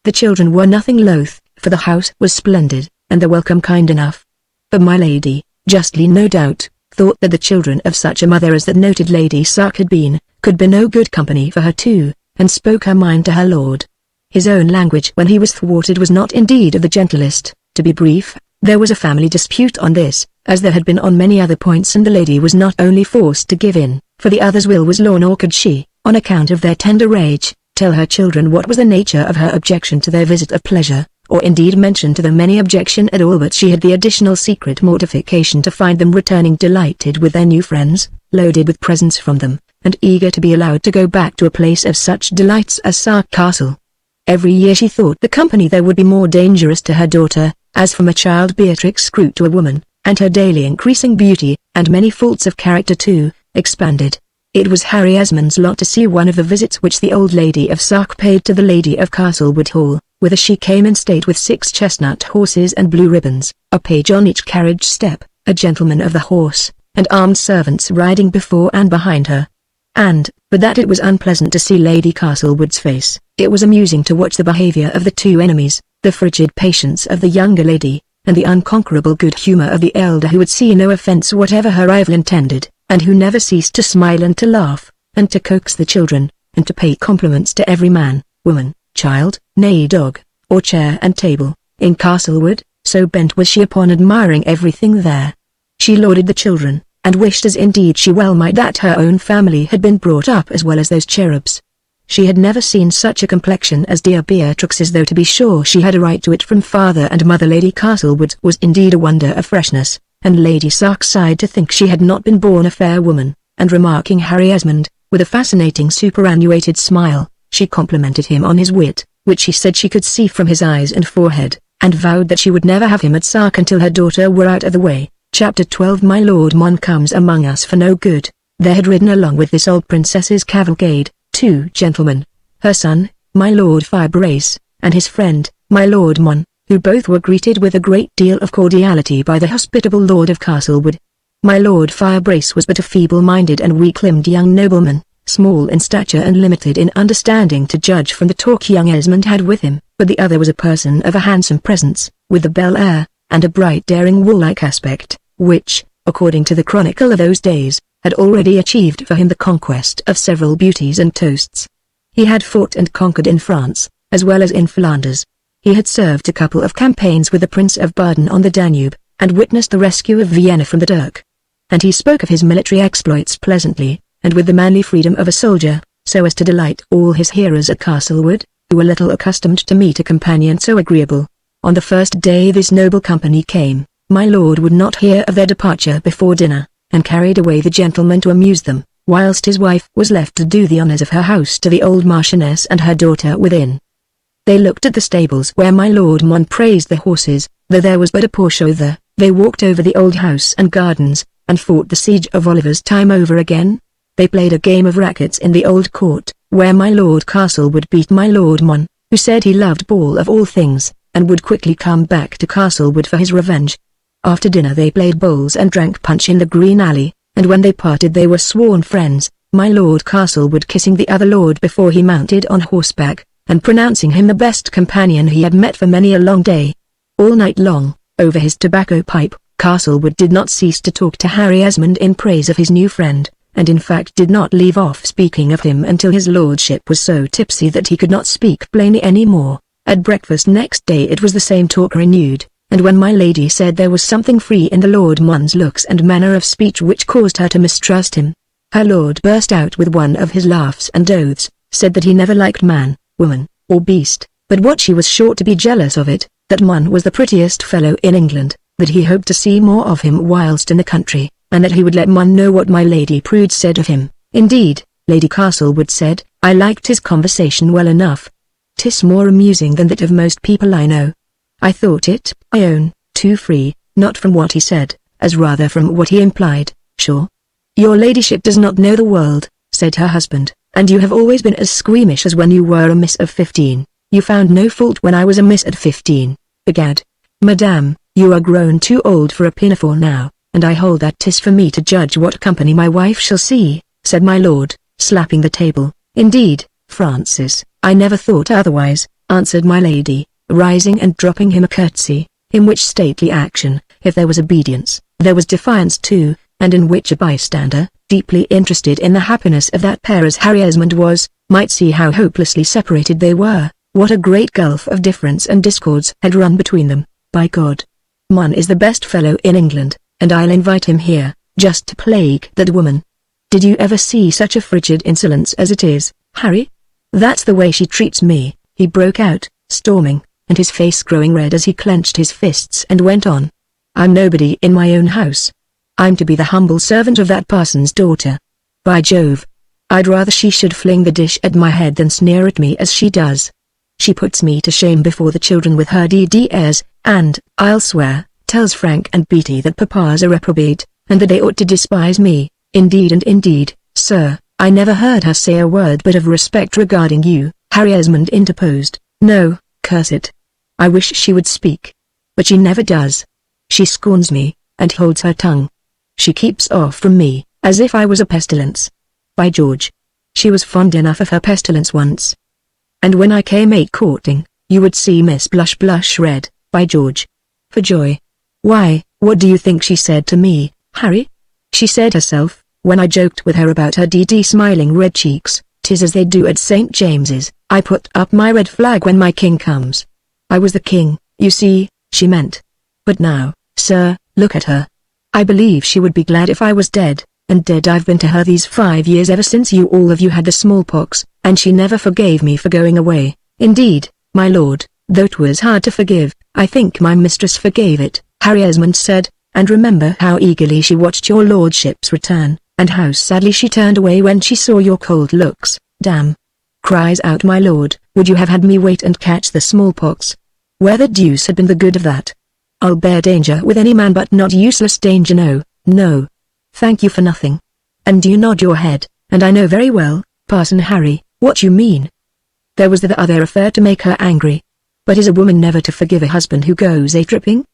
The children were nothing loath, for the house was splendid, and the welcome kind enough. But my lady, justly no doubt, thought that the children of such a mother as that noted Lady Sark had been, could be no good company for her too, and spoke her mind to her lord. His own language when he was thwarted was not indeed of the gentlest. To be brief, there was a family dispute on this, as there had been on many other points, and the lady was not only forced to give in, for the other's will was law, nor could she, on account of their tender age, tell her children what was the nature of her objection to their visit of pleasure, or indeed mention to them any objection at all. But she had the additional secret mortification to find them returning delighted with their new friends, loaded with presents from them, and eager to be allowed to go back to a place of such delights as Sark Castle. Every year she thought the company there would be more dangerous to her daughter, as from a child Beatrix grew to a woman, and her daily increasing beauty, and many faults of character too, expanded. It was Harry Esmond's lot to see one of the visits which the old lady of Sark paid to the lady of Castlewood Hall, whither she came in state with 6 chestnut horses and blue ribbons, a page on each carriage step, a gentleman of the horse, and armed servants riding before and behind her. And, but that it was unpleasant to see Lady Castlewood's face, it was amusing to watch the behaviour of the two enemies, the frigid patience of the younger lady, and the unconquerable good humour of the elder, who would see no offence whatever her rival intended, and who never ceased to smile and to laugh, and to coax the children, and to pay compliments to every man, woman, child, nay dog, or chair and table, in Castlewood, so bent was she upon admiring everything there. She lauded the children, and wished, as indeed she well might, that her own family had been brought up as well as those cherubs. She had never seen such a complexion as dear Beatrix's, though to be sure she had a right to it from father and mother. Lady Castlewood's was indeed a wonder of freshness, and Lady Sark sighed to think she had not been born a fair woman, and remarking Harry Esmond, with a fascinating superannuated smile, she complimented him on his wit, which she said she could see from his eyes and forehead, and vowed that she would never have him at Sark until her daughter were out of the way. Chapter 12. My Lord Mon comes among us for no good. There had ridden along with this old princess's cavalcade, 2 gentlemen, her son, my Lord Firebrace, and his friend, my Lord Mon, who both were greeted with a great deal of cordiality by the hospitable Lord of Castlewood. My Lord Firebrace was but a feeble-minded and weak-limbed young nobleman, small in stature and limited in understanding to judge from the talk young Esmond had with him, but the other was a person of a handsome presence, with a bel air, and a bright daring warlike aspect, which, according to the chronicle of those days, had already achieved for him the conquest of several beauties and toasts. He had fought and conquered in France, as well as in Flanders. He had served a couple of campaigns with the Prince of Baden on the Danube, and witnessed the rescue of Vienna from the Turk. And he spoke of his military exploits pleasantly, and with the manly freedom of a soldier, so as to delight all his hearers at Castlewood, who were little accustomed to meet a companion so agreeable. On the first day this noble company came, my lord would not hear of their departure before dinner, and carried away the gentlemen to amuse them, whilst his wife was left to do the honours of her house to the old Marchioness and her daughter within. They looked at the stables where my Lord Mon praised the horses, though there was but a poor show there. They walked over the old house and gardens, and fought the siege of Oliver's time over again. They played a game of rackets in the old court, where my Lord Castlewood beat my Lord Mon, who said he loved ball of all things, and would quickly come back to Castlewood for his revenge. After dinner they played bowls and drank punch in the green alley, and when they parted they were sworn friends, my Lord Castlewood kissing the other lord before he mounted on horseback, and pronouncing him the best companion he had met for many a long day. All night long, over his tobacco pipe, Castlewood did not cease to talk to Harry Esmond in praise of his new friend, and in fact did not leave off speaking of him until his lordship was so tipsy that he could not speak plainly any more. At breakfast next day it was the same talk renewed, and when my lady said there was something free in the Lord Mon's looks and manner of speech which caused her to mistrust him, her lord burst out with one of his laughs and oaths, said that he never liked man, woman, or beast, but what she was sure to be jealous of it, that Mon was the prettiest fellow in England, that he hoped to see more of him whilst in the country, and that he would let Mon know what my Lady Prude said of him. Indeed, Lady Castlewood said, I liked his conversation well enough. 'Tis more amusing than that of most people I know. I thought it, I own, too free, not from what he said, as rather from what he implied. Sure. Your ladyship does not know the world, said her husband, and you have always been as squeamish as when you were a miss of 15. You found no fault when I was a miss at 15. Begad, madame, you are grown too old for a pinafore now, and I hold that 'tis for me to judge what company my wife shall see," said my lord, slapping the table. "Indeed, Francis, I never thought otherwise," answered my lady, rising and dropping him a curtsy, in which stately action, if there was obedience, there was defiance too, and in which a bystander, deeply interested in the happiness of that pair as Harry Esmond was, might see how hopelessly separated they were, what a great gulf of difference and discords had run between them. "By God, Mon is the best fellow in England, and I'll invite him here, just to plague that woman. Did you ever see such a frigid insolence as it is, Harry? That's the way she treats me," he broke out, storming, and his face growing red as he clenched his fists and went on. "I'm nobody in my own house. I'm to be the humble servant of that parson's daughter. By Jove, I'd rather she should fling the dish at my head than sneer at me as she does. She puts me to shame before the children with her DD airs, and, I'll swear, tells Frank and Beatty that papa's a reprobate, and that they ought to despise me. Indeed and indeed, sir, I never heard her say a word but of respect regarding you," Harry Esmond interposed. "No, curse it. I wish she would speak. But she never does. She scorns me, and holds her tongue. She keeps off from me, as if I was a pestilence. By George, she was fond enough of her pestilence once. And when I came courting, you would see Miss blush red, by George. For joy. Why, what do you think she said to me, Harry? She said herself, when I joked with her about her DD smiling red cheeks, "'Tis as they do at St. James's, I put up my red flag when my king comes." I was the king, you see, she meant. But now, sir, look at her. I believe she would be glad if I was dead, and dead I've been to her these 5 years ever since you all of you had the smallpox, and she never forgave me for going away. Indeed, my lord, though 'twas hard to forgive, I think my mistress forgave it, Harry Esmond said, and remember how eagerly she watched your lordship's return, and how sadly she turned away when she saw your cold looks. Damn! Cries out my lord, would you have had me wait and catch the smallpox? Where the deuce had been the good of that? I'll bear danger with any man but not useless danger, no, no. Thank you for nothing. And you nod your head, and I know very well, Parson Harry, what you mean. There was the other affair to make her angry. But is a woman never to forgive a husband who goes a-tripping?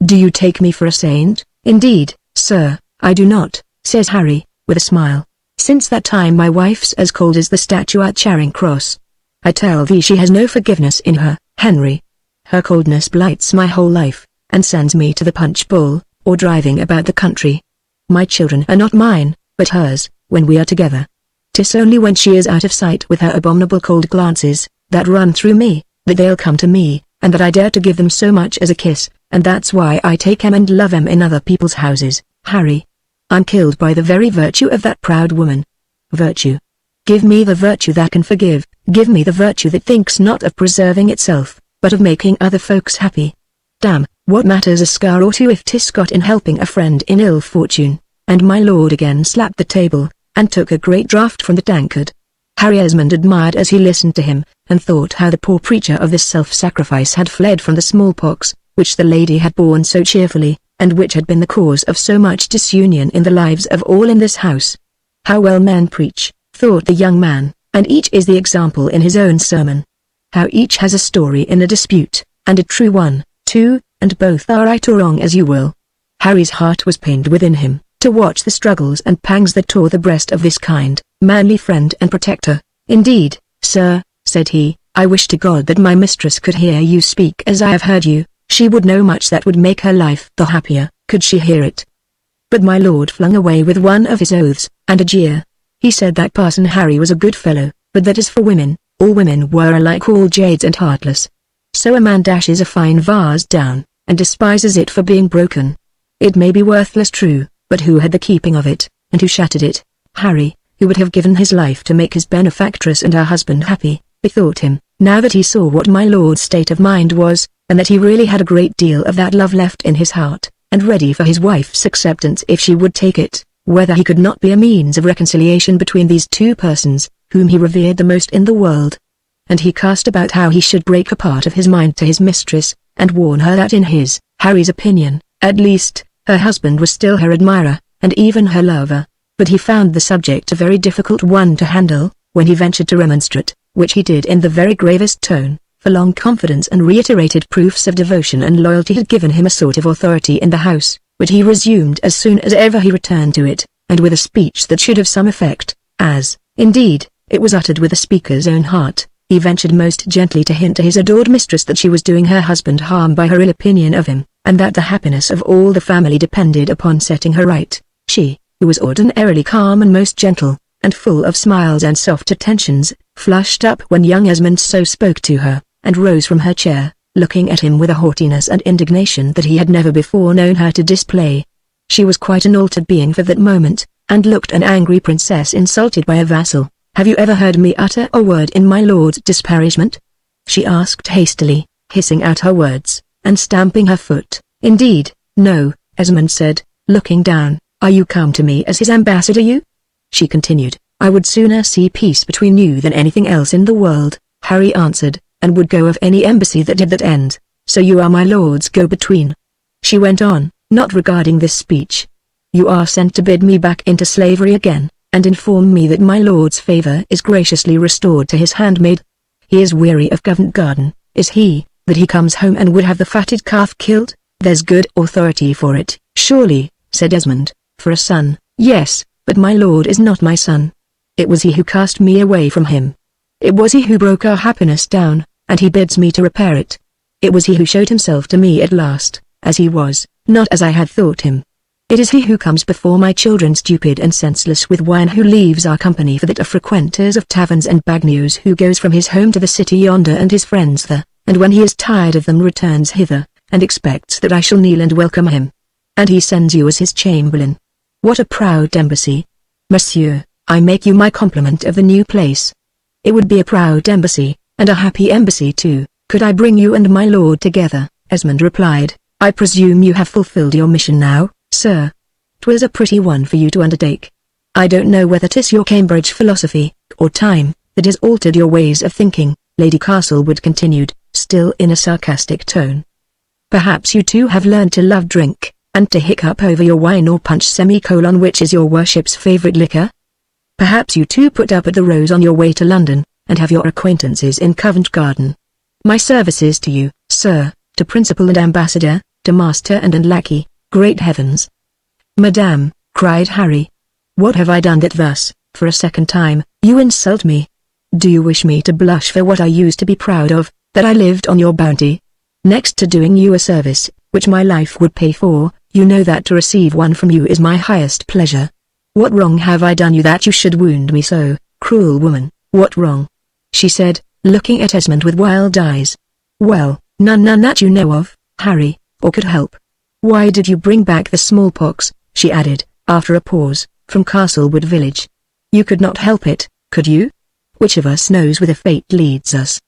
Do you take me for a saint? Indeed, sir, I do not, says Harry, with a smile. Since that time my wife's as cold as the statue at Charing Cross. I tell thee she has no forgiveness in her, Henry. Her coldness blights my whole life, and sends me to the punch bowl, or driving about the country. My children are not mine, but hers, when we are together. 'Tis only when she is out of sight with her abominable cold glances, that run through me, that they'll come to me, and that I dare to give them so much as a kiss, and that's why I take 'em and love 'em in other people's houses, Harry. I'm killed by the very virtue of that proud woman. Virtue. Give me the virtue that can forgive, give me the virtue that thinks not of preserving itself, but of making other folks happy. Damn, what matters a scar or two if 'tis got in helping a friend in ill fortune? And my lord again slapped the table, and took a great draught from the tankard. Harry Esmond admired as he listened to him, and thought how the poor preacher of this self-sacrifice had fled from the smallpox, which the lady had borne so cheerfully, and which had been the cause of so much disunion in the lives of all in this house. How well men preach, thought the young man, and each is the example in his own sermon. How each has a story in a dispute, and a true one, too, and both are right or wrong as you will. Harry's heart was pained within him, to watch the struggles and pangs that tore the breast of this kind, manly friend and protector. Indeed, sir, said he, I wish to God that my mistress could hear you speak as I have heard you. She would know much that would make her life the happier, could she hear it. But my lord flung away with one of his oaths, and a jeer. He said that Parson Harry was a good fellow, but that as for women, all women were alike, all jades and heartless. So a man dashes a fine vase down, and despises it for being broken. It may be worthless, true, but who had the keeping of it, and who shattered it? Harry, who would have given his life to make his benefactress and her husband happy, bethought him, now that he saw what my lord's state of mind was, and that he really had a great deal of that love left in his heart, and ready for his wife's acceptance if she would take it, whether he could not be a means of reconciliation between these two persons, whom he revered the most in the world. And he cast about how he should break a part of his mind to his mistress, and warn her that in his, Harry's opinion, at least, her husband was still her admirer, and even her lover. But he found the subject a very difficult one to handle, when he ventured to remonstrate, which he did in the very gravest tone, for long confidence and reiterated proofs of devotion and loyalty had given him a sort of authority in the house, which he resumed as soon as ever he returned to it, and with a speech that should have some effect, as, indeed, it was uttered with the speaker's own heart. He ventured most gently to hint to his adored mistress that she was doing her husband harm by her ill opinion of him, and that the happiness of all the family depended upon setting her right. She, who was ordinarily calm and most gentle, and full of smiles and soft attentions, flushed up when young Esmond so spoke to her, and rose from her chair, looking at him with a haughtiness and indignation that he had never before known her to display. She was quite an altered being for that moment, and looked an angry princess insulted by a vassal. "Have you ever heard me utter a word in my lord's disparagement?" she asked hastily, hissing out her words, and stamping her foot. "Indeed, no," Esmond said, looking down. "Are you come to me as his ambassador you?" She continued. "I would sooner see peace between you than anything else in the world," Harry answered, "and would go of any embassy that did that end. So you are my lord's go-between." She went on, not regarding this speech. "You are sent to bid me back into slavery again, and inform me that my lord's favor is graciously restored to his handmaid. He is weary of Covent Garden, is he, that he comes home and would have the fatted calf killed? There's good authority for it." "Surely," said Esmond, "for a son, yes, but my lord is not my son. It was he who cast me away from him. It was he who broke our happiness down, and he bids me to repair it. It was he who showed himself to me at last, as he was, not as I had thought him. It is he who comes before my children stupid and senseless with wine, who leaves our company for that of frequenters of taverns and bagnios, who goes from his home to the city yonder and his friends there, and when he is tired of them returns hither, and expects that I shall kneel and welcome him. And he sends you as his chamberlain. What a proud embassy! Monsieur, I make you my compliment of the new place. It would be a proud embassy, and a happy embassy too, could I bring you and my lord together." Esmond replied, "I presume you have fulfilled your mission now, sir. 'Twas a pretty one for you to undertake. I don't know whether 'tis your Cambridge philosophy, or time, that has altered your ways of thinking," Lady Castlewood continued, still in a sarcastic tone. "Perhaps you too have learned to love drink, and to hiccup over your wine or punch which is your worship's favourite liquor? Perhaps you too put up at the Rose on your way to London, and have your acquaintances in Covent Garden. My services to you, sir, to principal and ambassador, to master and lackey. Great heavens!" "Madame," cried Harry, "what have I done that thus, for a second time, you insult me? Do you wish me to blush for what I used to be proud of, that I lived on your bounty? Next to doing you a service, which my life would pay for, you know that to receive one from you is my highest pleasure. What wrong have I done you that you should wound me so, cruel woman? What wrong?" she said, looking at Esmond with wild eyes. "Well, none that you know of, Harry, or could help. Why did you bring back the smallpox?" she added, after a pause, "from Castlewood village? You could not help it, could you? Which of us knows whither fate leads us?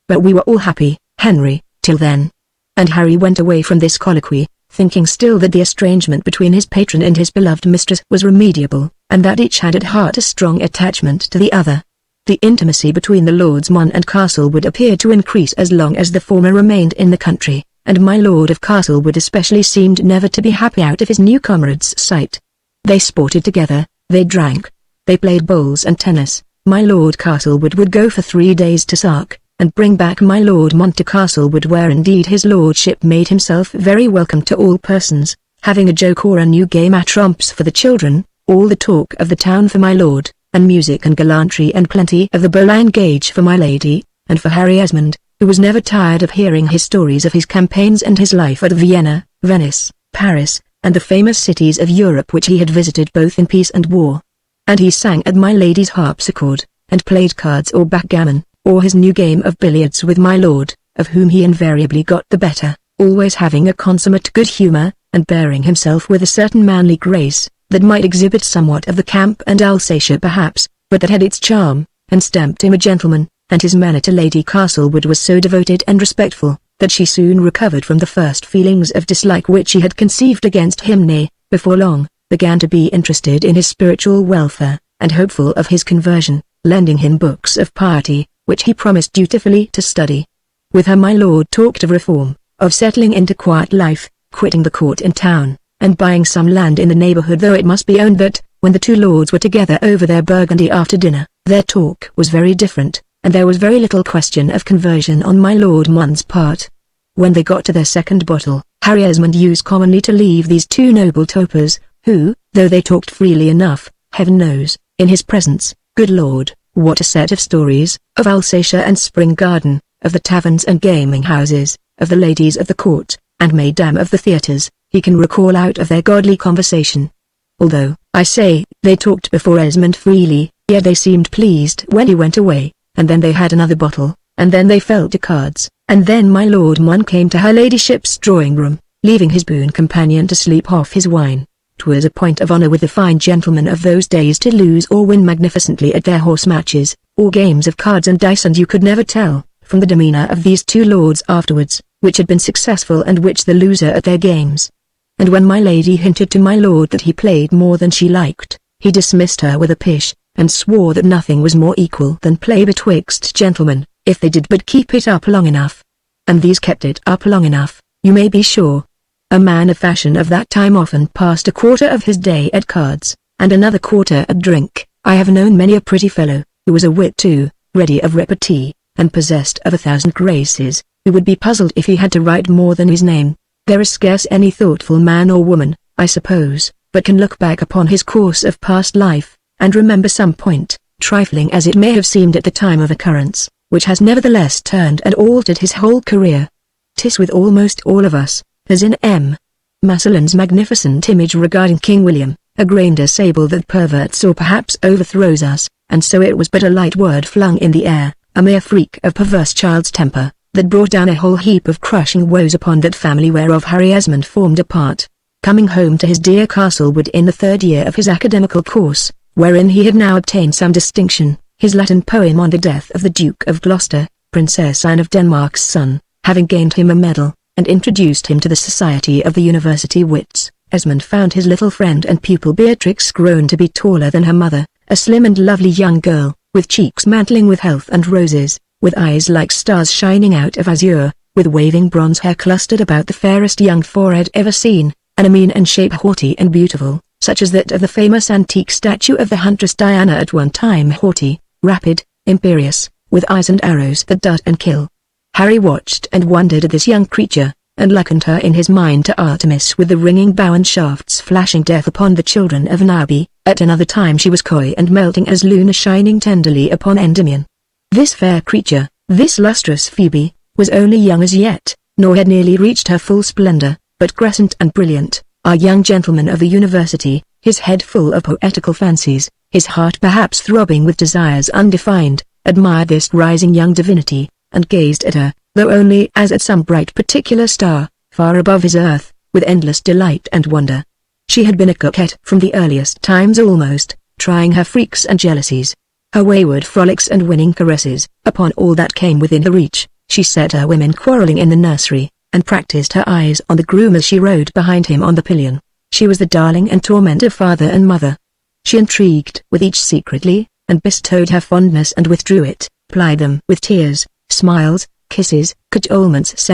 But we were all happy, Henry, till then." And Harry went away from this colloquy, thinking still that the estrangement between his patron and his beloved mistress was remediable, and that each had at heart a strong attachment to the other. The intimacy between the Lords Mon and Castlewood appeared to increase as long as the former remained in the country, and my Lord of Castlewood especially seemed never to be happy out of his new comrade's sight. They sported together, they drank, they played bowls and tennis. My Lord Castlewood would go for 3 days to Sark, and bring back my Lord Mon to Castlewood, where indeed his lordship made himself very welcome to all persons, having a joke or a new game at trumps for the children, all the talk of the town for my lord, and music and gallantry and plenty of the Boleyn gage for my lady, and for Harry Esmond, who was never tired of hearing his stories of his campaigns and his life at Vienna, Venice, Paris, and the famous cities of Europe which he had visited both in peace and war. And he sang at my lady's harpsichord, and played cards or backgammon, or his new game of billiards with my lord, of whom he invariably got the better, always having a consummate good humour, and bearing himself with a certain manly grace, that might exhibit somewhat of the camp and Alsatia perhaps, but that had its charm, and stamped him a gentleman. And his manner to Lady Castlewood was so devoted and respectful, that she soon recovered from the first feelings of dislike which she had conceived against him, nay, before long, began to be interested in his spiritual welfare, and hopeful of his conversion, lending him books of piety, which he promised dutifully to study. With her my lord talked of reform, of settling into quiet life, quitting the court in town, and buying some land in the neighbourhood, though it must be owned that, when the two lords were together over their Burgundy after dinner, their talk was very different, and there was very little question of conversion on my Lord Mon's part. When they got to their second bottle, Harry Esmond used commonly to leave these two noble topers, who, though they talked freely enough, heaven knows, in his presence, good Lord, what a set of stories, of Alsatia and Spring Garden, of the taverns and gaming houses, of the ladies of the court, and mesdames of the theatres, he can recall out of their godly conversation. Although, I say, they talked before Esmond freely, yet they seemed pleased when he went away, and then they had another bottle, and then they fell to cards, and then my Lord Mon came to her ladyship's drawing-room, leaving his boon companion to sleep off his wine. 'Twas a point of honour with the fine gentlemen of those days to lose or win magnificently at their horse matches, or games of cards and dice, and you could never tell, from the demeanour of these two lords afterwards, which had been successful and which the loser at their games. And when my lady hinted to my lord that he played more than she liked, he dismissed her with a pish, and swore that nothing was more equal than play betwixt gentlemen, if they did but keep it up long enough. And these kept it up long enough, you may be sure. A man of fashion of that time often passed a quarter of his day at cards, and another quarter at drink. I have known many a pretty fellow, who was a wit too, ready of repartee, and possessed of 1,000 graces, who would be puzzled if he had to write more than his name. There is scarce any thoughtful man or woman, I suppose, but can look back upon his course of past life, and remember some point, trifling as it may have seemed at the time of occurrence, which has nevertheless turned and altered his whole career. 'Tis with almost all of us, as in M. Massillon's magnificent image regarding King William, a grainder sable that perverts or perhaps overthrows us, and so it was but a light word flung in the air, a mere freak of perverse child's temper, that brought down a whole heap of crushing woes upon that family whereof Harry Esmond formed a part. Coming home to his dear Castlewood in the 3rd year of his academical course, wherein he had now obtained some distinction, his Latin poem on the death of the Duke of Gloucester, Princess Anne of Denmark's son, having gained him a medal, and introduced him to the society of the university wits, Esmond found his little friend and pupil Beatrix grown to be taller than her mother, a slim and lovely young girl, with cheeks mantling with health and roses, with eyes like stars shining out of azure, with waving bronze hair clustered about the fairest young forehead ever seen, and a mien and shape haughty and beautiful, such as that of the famous antique statue of the huntress Diana, at one time haughty, rapid, imperious, with eyes and arrows that dart and kill. Harry watched and wondered at this young creature, and likened her in his mind to Artemis with the ringing bow and shafts flashing death upon the children of Niobe. At another time she was coy and melting as Luna shining tenderly upon Endymion. This fair creature, this lustrous Phoebe, was only young as yet, nor had nearly reached her full splendor, but crescent and brilliant, our young gentleman of the university, his head full of poetical fancies, his heart perhaps throbbing with desires undefined, admired this rising young divinity, and gazed at her, though only as at some bright particular star, far above his earth, with endless delight and wonder. She had been a coquette from the earliest times almost, trying her freaks and jealousies, her wayward frolics and winning caresses, upon all that came within her reach. She set her women quarrelling in the nursery, and practised her eyes on the groom as she rode behind him on the pillion. She was the darling and torment of father and mother. She intrigued with each secretly, and bestowed her fondness and withdrew it, plied them with tears, smiles, kisses, cajolements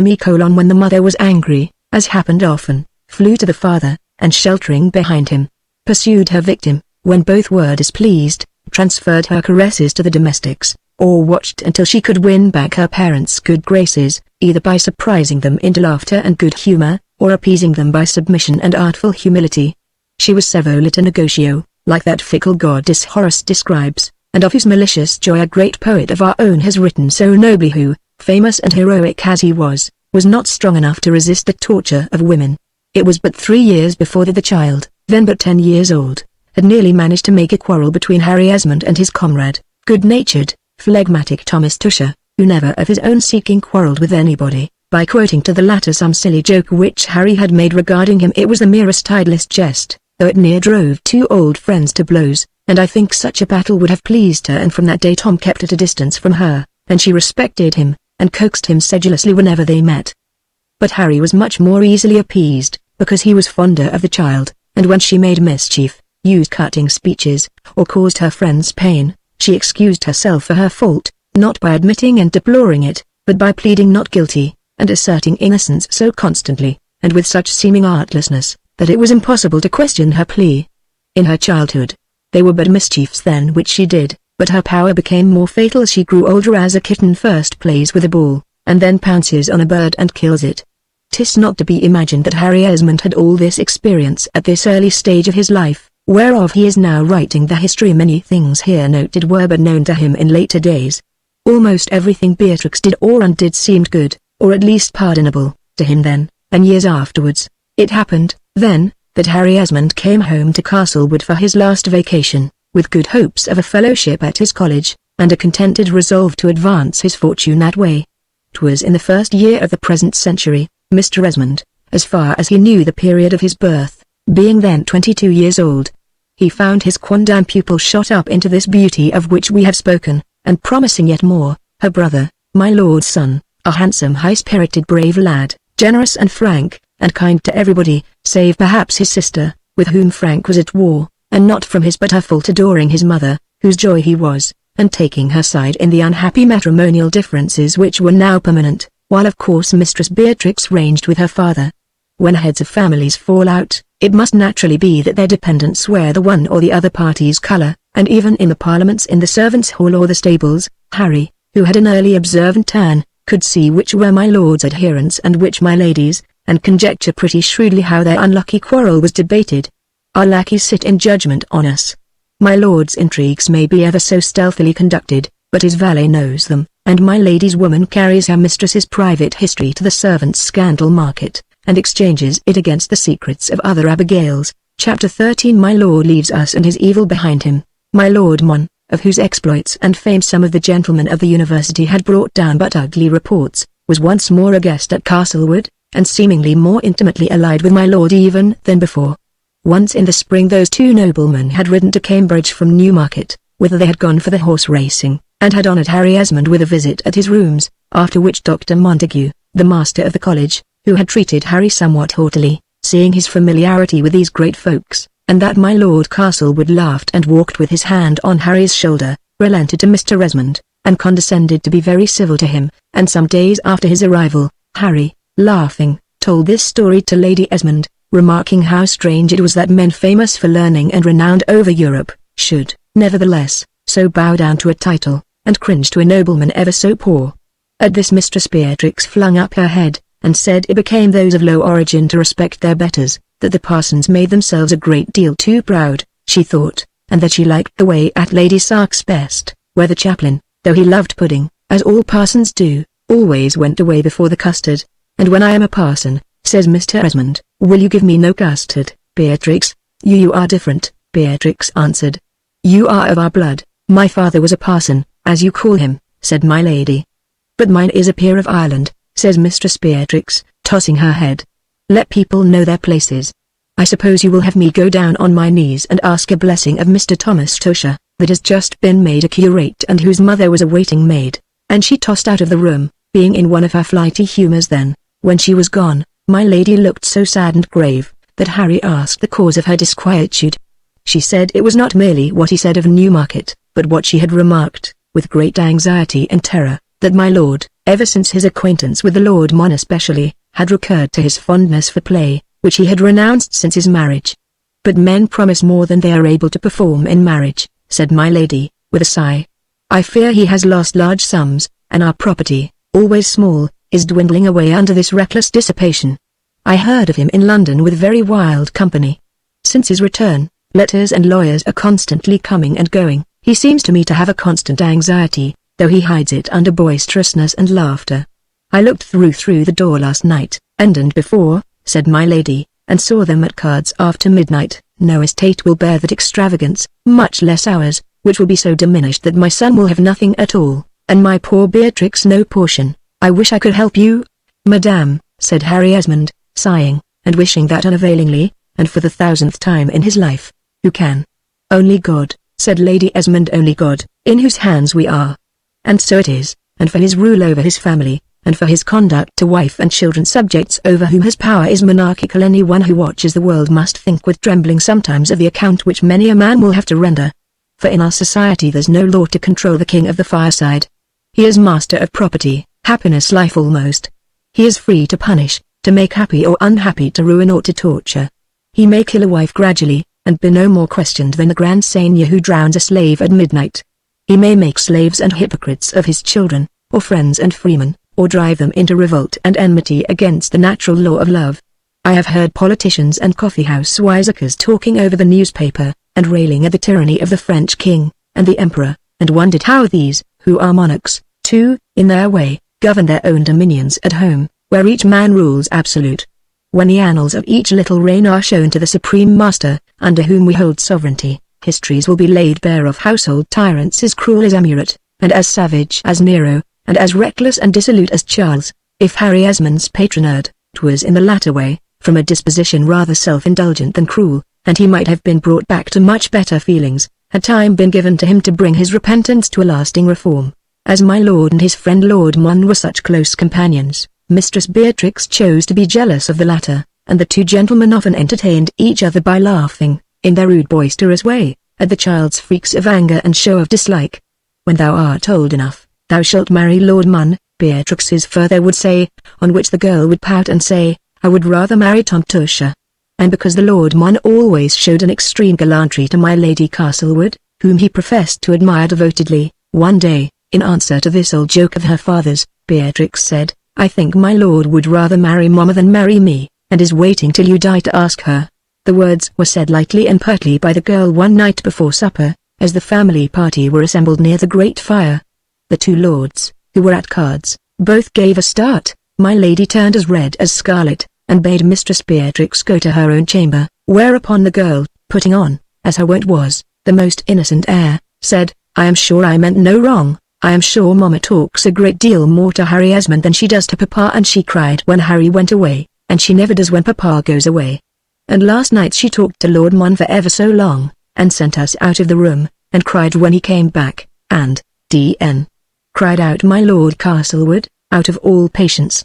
when the mother was angry, as happened often, flew to the father, and sheltering behind him, pursued her victim, when both were displeased, transferred her caresses to the domestics, or watched until she could win back her parents' good graces, either by surprising them into laughter and good humor, or appeasing them by submission and artful humility. She was Sevolita Negotio, like that fickle goddess Horace describes, and of whose malicious joy a great poet of our own has written so nobly, who, famous and heroic as he was not strong enough to resist the torture of women. It was but 3 years before that the child, then but 10 years old, had nearly managed to make a quarrel between Harry Esmond and his comrade, good-natured, phlegmatic Thomas Tusher, who never of his own seeking quarrelled with anybody, by quoting to the latter some silly joke which Harry had made regarding him. It was the merest idlest jest, though it near drove two old friends to blows, and I think such a battle would have pleased her, and from that day Tom kept at a distance from her, and she respected him, and coaxed him sedulously whenever they met. But Harry was much more easily appeased, because he was fonder of the child, and when she made mischief, used cutting speeches, or caused her friends pain, she excused herself for her fault, not by admitting and deploring it, but by pleading not guilty, and asserting innocence so constantly, and with such seeming artlessness, that it was impossible to question her plea. In her childhood, they were but mischiefs then which she did, but her power became more fatal as she grew older, as a kitten first plays with a ball, and then pounces on a bird and kills it. 'Tis not to be imagined that Harry Esmond had all this experience at this early stage of his life, whereof he is now writing the history. Many things here noted were but known to him in later days. Almost everything Beatrix did or undid seemed good, or at least pardonable, to him then, and years afterwards. It happened, then, that Harry Esmond came home to Castlewood for his last vacation, with good hopes of a fellowship at his college, and a contented resolve to advance his fortune that way. 'Twas in the first year of the present century, Mr. Esmond, as far as he knew the period of his birth, being then 22 years old. He found his quondam pupil shot up into this beauty of which we have spoken, and promising yet more, her brother, my lord's son, a handsome high-spirited brave lad, generous and frank, and kind to everybody, save perhaps his sister, with whom Frank was at war, and not from his but her fault adoring his mother, whose joy he was, and taking her side in the unhappy matrimonial differences which were now permanent, while of course Mistress Beatrix ranged with her father. When heads of families fall out, it must naturally be that their dependents wear the one or the other party's colour, and even in the parliaments in the servants' hall or the stables, Harry, who had an early observant turn, could see which were my lord's adherents and which my lady's, and conjecture pretty shrewdly how their unlucky quarrel was debated. Our lackeys sit in judgment on us. My lord's intrigues may be ever so stealthily conducted, but his valet knows them, and my lady's woman carries her mistress's private history to the servants' scandal market, and exchanges it against the secrets of other Abigails. Chapter 13. My lord leaves us and his evil behind him. My lord Mon, of whose exploits and fame some of the gentlemen of the university had brought down but ugly reports, was once more a guest at Castlewood, and seemingly more intimately allied with my lord even than before. Once in the spring those two noblemen had ridden to Cambridge from Newmarket, whither they had gone for the horse racing, and had honoured Harry Esmond with a visit at his rooms, after which Dr. Montague, the master of the college, who had treated Harry somewhat haughtily, seeing his familiarity with these great folks, and that my Lord Castlewood laughed and walked with his hand on Harry's shoulder, relented to Mr. Esmond, and condescended to be very civil to him, and some days after his arrival, Harry, laughing, told this story to Lady Esmond, remarking how strange it was that men famous for learning and renowned over Europe, should, nevertheless, so bow down to a title, and cringe to a nobleman ever so poor. At this Mistress Beatrix flung up her head, and said it became those of low origin to respect their betters, that the parsons made themselves a great deal too proud, she thought, and that she liked the way at Lady Sark's best, where the chaplain, though he loved pudding, as all parsons do, always went away before the custard. And when I am a parson, says Mr. Esmond, will you give me no custard, Beatrix? You are different, Beatrix answered. You are of our blood. My father was a parson, as you call him, said my lady. But mine is a peer of Ireland, says Mistress Beatrix, tossing her head. Let people know their places. I suppose you will have me go down on my knees and ask a blessing of Mr. Thomas Tosher, that has just been made a curate and whose mother was a waiting maid, and she tossed out of the room, being in one of her flighty humours then. When she was gone, my lady looked so sad and grave, that Harry asked the cause of her disquietude. She said it was not merely what he said of Newmarket, but what she had remarked, with great anxiety and terror, that my lord, ever since his acquaintance with the Lord Mon especially, had recurred to his fondness for play, which he had renounced since his marriage. But men promise more than they are able to perform in marriage, said my lady, with a sigh. I fear he has lost large sums, and our property, always small, is dwindling away under this reckless dissipation. I heard of him in London with very wild company. Since his return, letters and lawyers are constantly coming and going. He seems to me to have a constant anxiety, though he hides it under boisterousness and laughter. I looked through the door last night, and before, said my lady, and saw them at cards after midnight. No estate will bear that extravagance, much less ours, which will be so diminished that my son will have nothing at all, and my poor Beatrix no portion. I wish I could help you, madame, said Harry Esmond, sighing, and wishing that unavailingly, and for the 1000th time in his life. Who can? Only God, said Lady Esmond. Only God, in whose hands we are. And so it is, and for his rule over his family, and for his conduct to wife and children, subjects over whom his power is monarchical. Anyone who watches the world must think with trembling sometimes of the account which many a man will have to render. For in our society there's no law to control the king of the fireside. He is master of property, happiness, life almost. He is free to punish, to make happy or unhappy, to ruin or to torture. He may kill a wife gradually, and be no more questioned than the grand seigneur who drowns a slave at midnight. He may make slaves and hypocrites of his children, or friends and freemen, or drive them into revolt and enmity against the natural law of love. I have heard politicians and coffee-house wiseacres talking over the newspaper, and railing at the tyranny of the French king, and the emperor, and wondered how these, who are monarchs, too, in their way, govern their own dominions at home, where each man rules absolute. When the annals of each little reign are shown to the supreme master, under whom we hold sovereignty, histories will be laid bare of household tyrants as cruel as Murat, and as savage as Nero, and as reckless and dissolute as Charles. If Harry Esmond's patronage was in the latter way, from a disposition rather self-indulgent than cruel, and he might have been brought back to much better feelings, had time been given to him to bring his repentance to a lasting reform. As my lord and his friend Lord Mon were such close companions, Mistress Beatrix chose to be jealous of the latter, and the two gentlemen often entertained each other by laughing, in their rude boisterous way, at the child's freaks of anger and show of dislike. When thou art old enough, thou shalt marry Lord Mon, Beatrix's father would say, on which the girl would pout and say, I would rather marry Tom Tusher. And because the Lord Mon always showed an extreme gallantry to my Lady Castlewood, whom he professed to admire devotedly, one day, in answer to this old joke of her father's, Beatrix said, I think my lord would rather marry Mamma than marry me, and is waiting till you die to ask her. The words were said lightly and pertly by the girl one night before supper, as the family party were assembled near the great fire. The two lords, who were at cards, both gave a start. My lady turned as red as scarlet, and bade Mistress Beatrix go to her own chamber, whereupon the girl, putting on, as her wont was, the most innocent air, said, I am sure I meant no wrong. I am sure Mamma talks a great deal more to Harry Esmond than she does to Papa, and she cried when Harry went away, and she never does when Papa goes away. And last night she talked to Lord Mon for ever so long, and sent us out of the room, and cried when he came back, and, D.N. cried out my Lord Castlewood, out of all patience.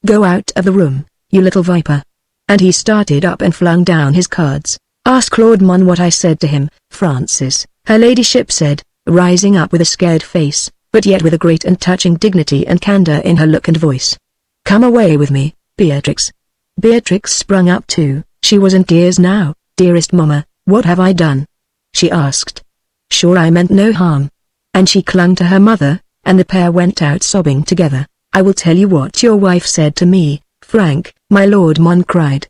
Go out of the room, you little viper. And he started up and flung down his cards. Ask Lord Mon what I said to him, Francis, her ladyship said, rising up with a scared face, but yet with a great and touching dignity and candour in her look and voice. Come away with me, Beatrix. Beatrix sprung up too. She was in tears now. Dearest Mamma, what have I done? She asked. Sure I meant no harm. And she clung to her mother, and the pair went out sobbing together. I will tell you what your wife said to me, Frank, my Lord Mon cried.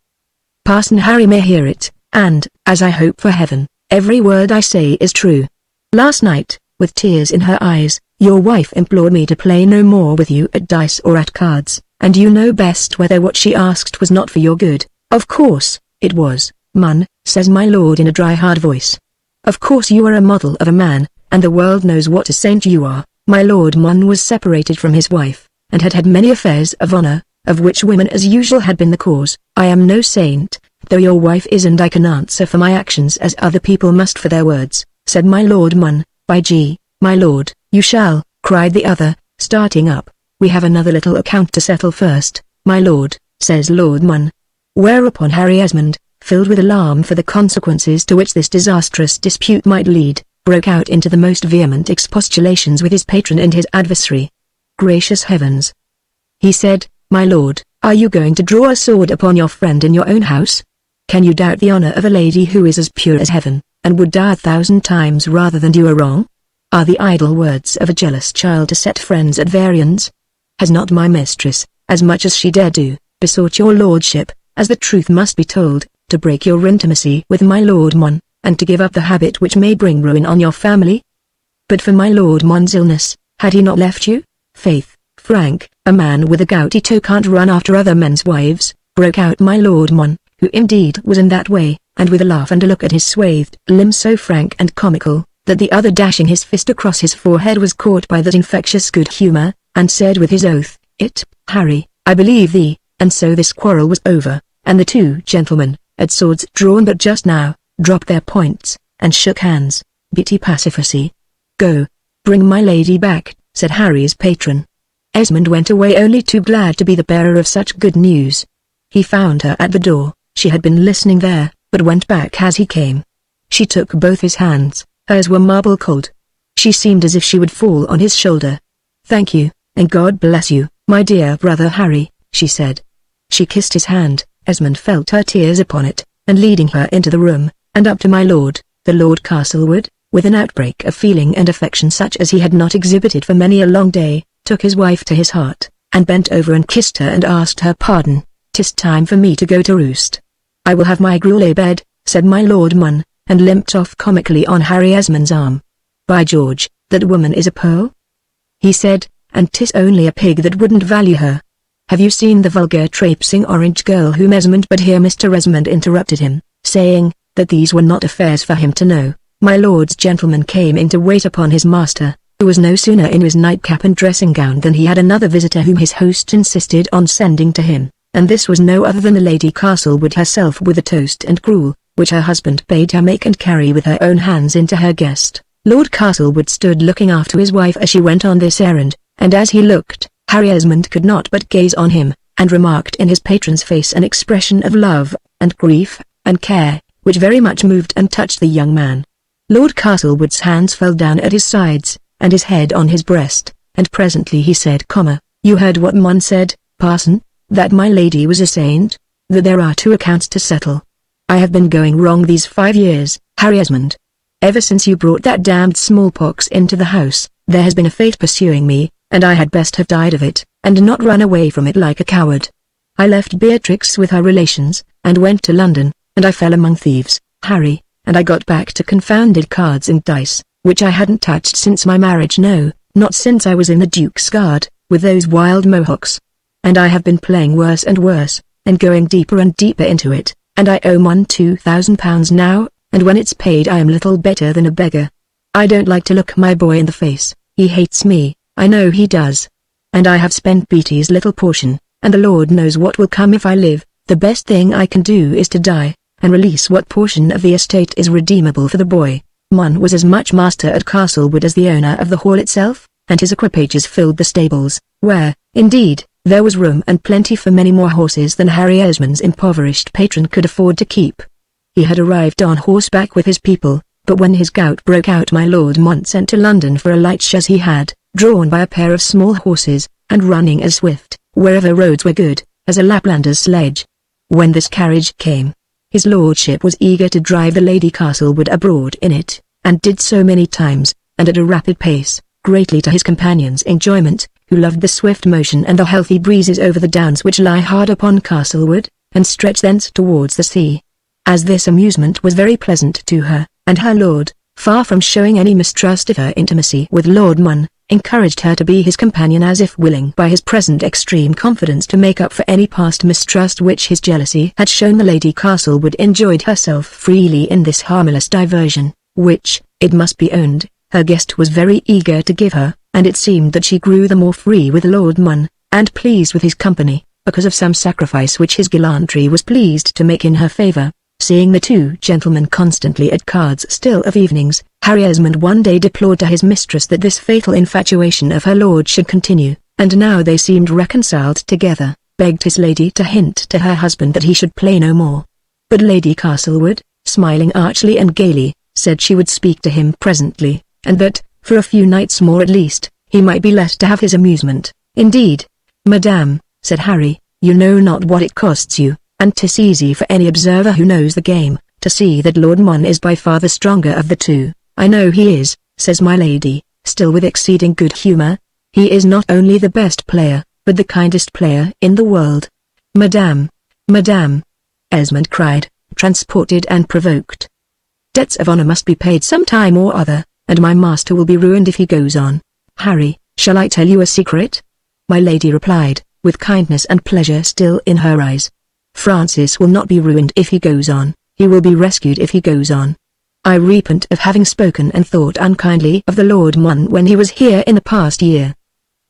Parson Harry may hear it, and, as I hope for heaven, every word I say is true. Last night, with tears in her eyes, your wife implored me to play no more with you at dice or at cards, and you know best whether what she asked was not for your good. Of course, it was, Mon, says my lord in a dry hard voice. Of course you are a model of a man, and the world knows what a saint you are. My Lord Mon was separated from his wife, and had had many affairs of honor, of which women as usual had been the cause. I am no saint, though your wife is, and I can answer for my actions as other people must for their words, said my Lord Mon. By G, my lord, you shall, cried the other, starting up. We have another little account to settle first, my lord, says Lord Mon. Whereupon Harry Esmond, filled with alarm for the consequences to which this disastrous dispute might lead, broke out into the most vehement expostulations with his patron and his adversary. Gracious heavens! He said, my lord, are you going to draw a sword upon your friend in your own house? Can you doubt the honor of a lady who is as pure as heaven, and would die 1,000 times rather than do a wrong? Are the idle words of a jealous child to set friends at variance? Has not my mistress, as much as she dare do, besought your lordship, as the truth must be told, to break your intimacy with my Lord Mon, and to give up the habit which may bring ruin on your family? But for my Lord Mon's illness, had he not left you? Faith, Frank, a man with a gouty toe can't run after other men's wives, broke out my Lord Mon, who indeed was in that way, and with a laugh and a look at his swathed limbs so frank and comical, that the other dashing his fist across his forehead was caught by that infectious good humour, and said with his oath, Harry, I believe thee, and so this quarrel was over, and the two gentlemen, at swords drawn but just now, dropped their points, and shook hands. Bitty pacificacy. Go, bring my lady back, said Harry's patron. Esmond went away only too glad to be the bearer of such good news. He found her at the door. She had been listening there, but went back as he came. She took both his hands, hers were marble cold. She seemed as if she would fall on his shoulder. Thank you, and God bless you, my dear brother Harry, she said. She kissed his hand. Esmond felt her tears upon it, and leading her into the room, and up to my lord, the Lord Castlewood, with an outbreak of feeling and affection such as he had not exhibited for many a long day, took his wife to his heart, and bent over and kissed her and asked her pardon. "'Tis time for me to go to roost. I will have my gruel a bed," said my Lord Mun, and limped off comically on Harry Esmond's arm. "By George, that woman is a pearl," he said, "and 'tis only a pig that wouldn't value her. Have you seen the vulgar traipsing orange girl whom Esmond—" But here Mr. Esmond interrupted him, saying that these were not affairs for him to know. My lord's gentleman came in to wait upon his master, who was no sooner in his nightcap and dressing gown than he had another visitor whom his host insisted on sending to him, and this was no other than the Lady Castlewood herself, with a toast and gruel, which her husband bade her make and carry with her own hands into her guest. Lord Castlewood stood looking after his wife as she went on this errand, and as he looked, Harry Esmond could not but gaze on him, and remarked in his patron's face an expression of love, and grief, and care, which very much moved and touched the young man. Lord Castlewood's hands fell down at his sides, and his head on his breast, and presently he said, "You heard what Mun said, parson, that my lady was a saint, that there are 2 accounts to settle. I have been going wrong these 5 years, Harry Esmond. Ever since you brought that damned smallpox into the house, there has been a fate pursuing me, and I had best have died of it, and not run away from it like a coward. I left Beatrix with her relations, and went to London, and I fell among thieves, Harry, and I got back to confounded cards and dice, which I hadn't touched since my marriage, no, not since I was in the Duke's Guard, with those wild Mohawks. And I have been playing worse and worse, and going deeper and deeper into it, and I owe Mun £2,000 now, and when it's paid I am little better than a beggar. I don't like to look my boy in the face, he hates me, I know he does. And I have spent Beatty's little portion, and the Lord knows what will come if I live. The best thing I can do is to die, and release what portion of the estate is redeemable for the boy." Mun was as much master at Castlewood as the owner of the hall itself, and his equipages filled the stables, where, indeed, there was room and plenty for many more horses than Harry Esmond's impoverished patron could afford to keep. He had arrived on horseback with his people, but when his gout broke out my Lord Mun sent to London for a light chaise he had, drawn by a pair of small horses, and running as swift, wherever roads were good, as a Laplander's sledge. When this carriage came, his lordship was eager to drive the Lady Castlewood abroad in it, and did so many times, and at a rapid pace, greatly to his companion's enjoyment, who loved the swift motion and the healthy breezes over the downs which lie hard upon Castlewood, and stretch thence towards the sea. As this amusement was very pleasant to her, and her lord, far from showing any mistrust of her intimacy with Lord Mun, encouraged her to be his companion as if willing by his present extreme confidence to make up for any past mistrust which his jealousy had shown. The Lady Castlewood enjoyed herself freely in this harmless diversion, which, it must be owned, her guest was very eager to give her, and it seemed that she grew the more free with Lord Mun, and pleased with his company, because of some sacrifice which his gallantry was pleased to make in her favour. Seeing the 2 gentlemen constantly at cards still of evenings, Harry Esmond one day deplored to his mistress that this fatal infatuation of her lord should continue, and now they seemed reconciled together, begged his lady to hint to her husband that he should play no more. But Lady Castlewood, smiling archly and gaily, said she would speak to him presently, and that, for a few nights more at least, he might be let to have his amusement. "Indeed, madame," said Harry, "you know not what it costs you, and 'tis easy for any observer who knows the game, to see that Lord Mun is by far the stronger of the 2. "I know he is," says my lady, still with exceeding good humour. "He is not only the best player, but the kindest player in the world." "Madame, madame," Esmond cried, transported and provoked. "Debts of honour must be paid some time or other, and my master will be ruined if he goes on." "Harry, shall I tell you a secret?" my lady replied, with kindness and pleasure still in her eyes. "Francis will not be ruined if he goes on, he will be rescued if he goes on. I repent of having spoken and thought unkindly of the Lord Mun when he was here in the past year.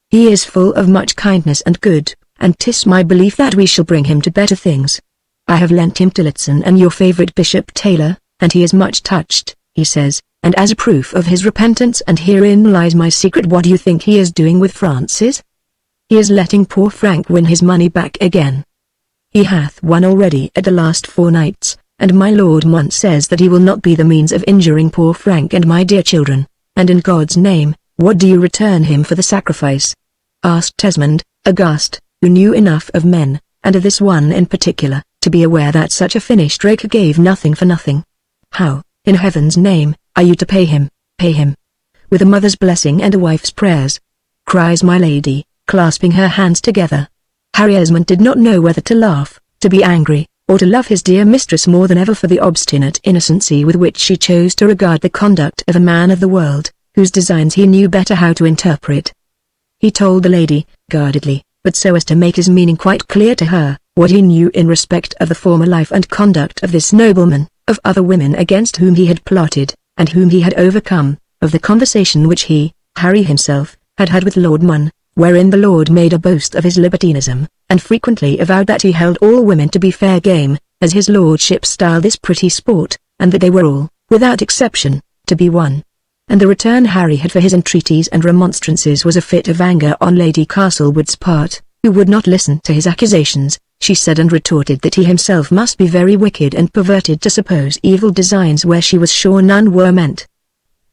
He is full of much kindness and good, and 'tis my belief that we shall bring him to better things. I have lent him Tillotson and your favourite Bishop Taylor, and he is much touched, he says, and as a proof of his repentance, and herein lies my secret. What do you think he is doing with Francis? He is letting poor Frank win his money back again. He hath won already at the last 4 nights, and my Lord Mun says that he will not be the means of injuring poor Frank and my dear children. And in God's name, what do you return him for the sacrifice?" asked Esmond, aghast, who knew enough of men, and of this one in particular, to be aware that such a finished rake gave nothing for nothing. "How, in heaven's name, are you to pay him?" repay him. With a mother's blessing and a wife's prayers, cries my lady, clasping her hands together. Harry Esmond did not know whether to laugh, to be angry, or to love his dear mistress more than ever for the obstinate innocency with which she chose to regard the conduct of a man of the world, whose designs he knew better how to interpret. He told the lady, guardedly, but so as to make his meaning quite clear to her, what he knew in respect of the former life and conduct of this nobleman, of other women against whom he had plotted, and whom he had overcome, of the conversation which he, Harry himself, had had with Lord Mon, wherein the Lord made a boast of his libertinism, and frequently avowed that he held all women to be fair game, as his lordship styled this pretty sport, and that they were all, without exception, to be won. And the return Harry had for his entreaties and remonstrances was a fit of anger on Lady Castlewood's part, who would not listen to his accusations. She said and retorted that he himself must be very wicked and perverted to suppose evil designs where she was sure none were meant.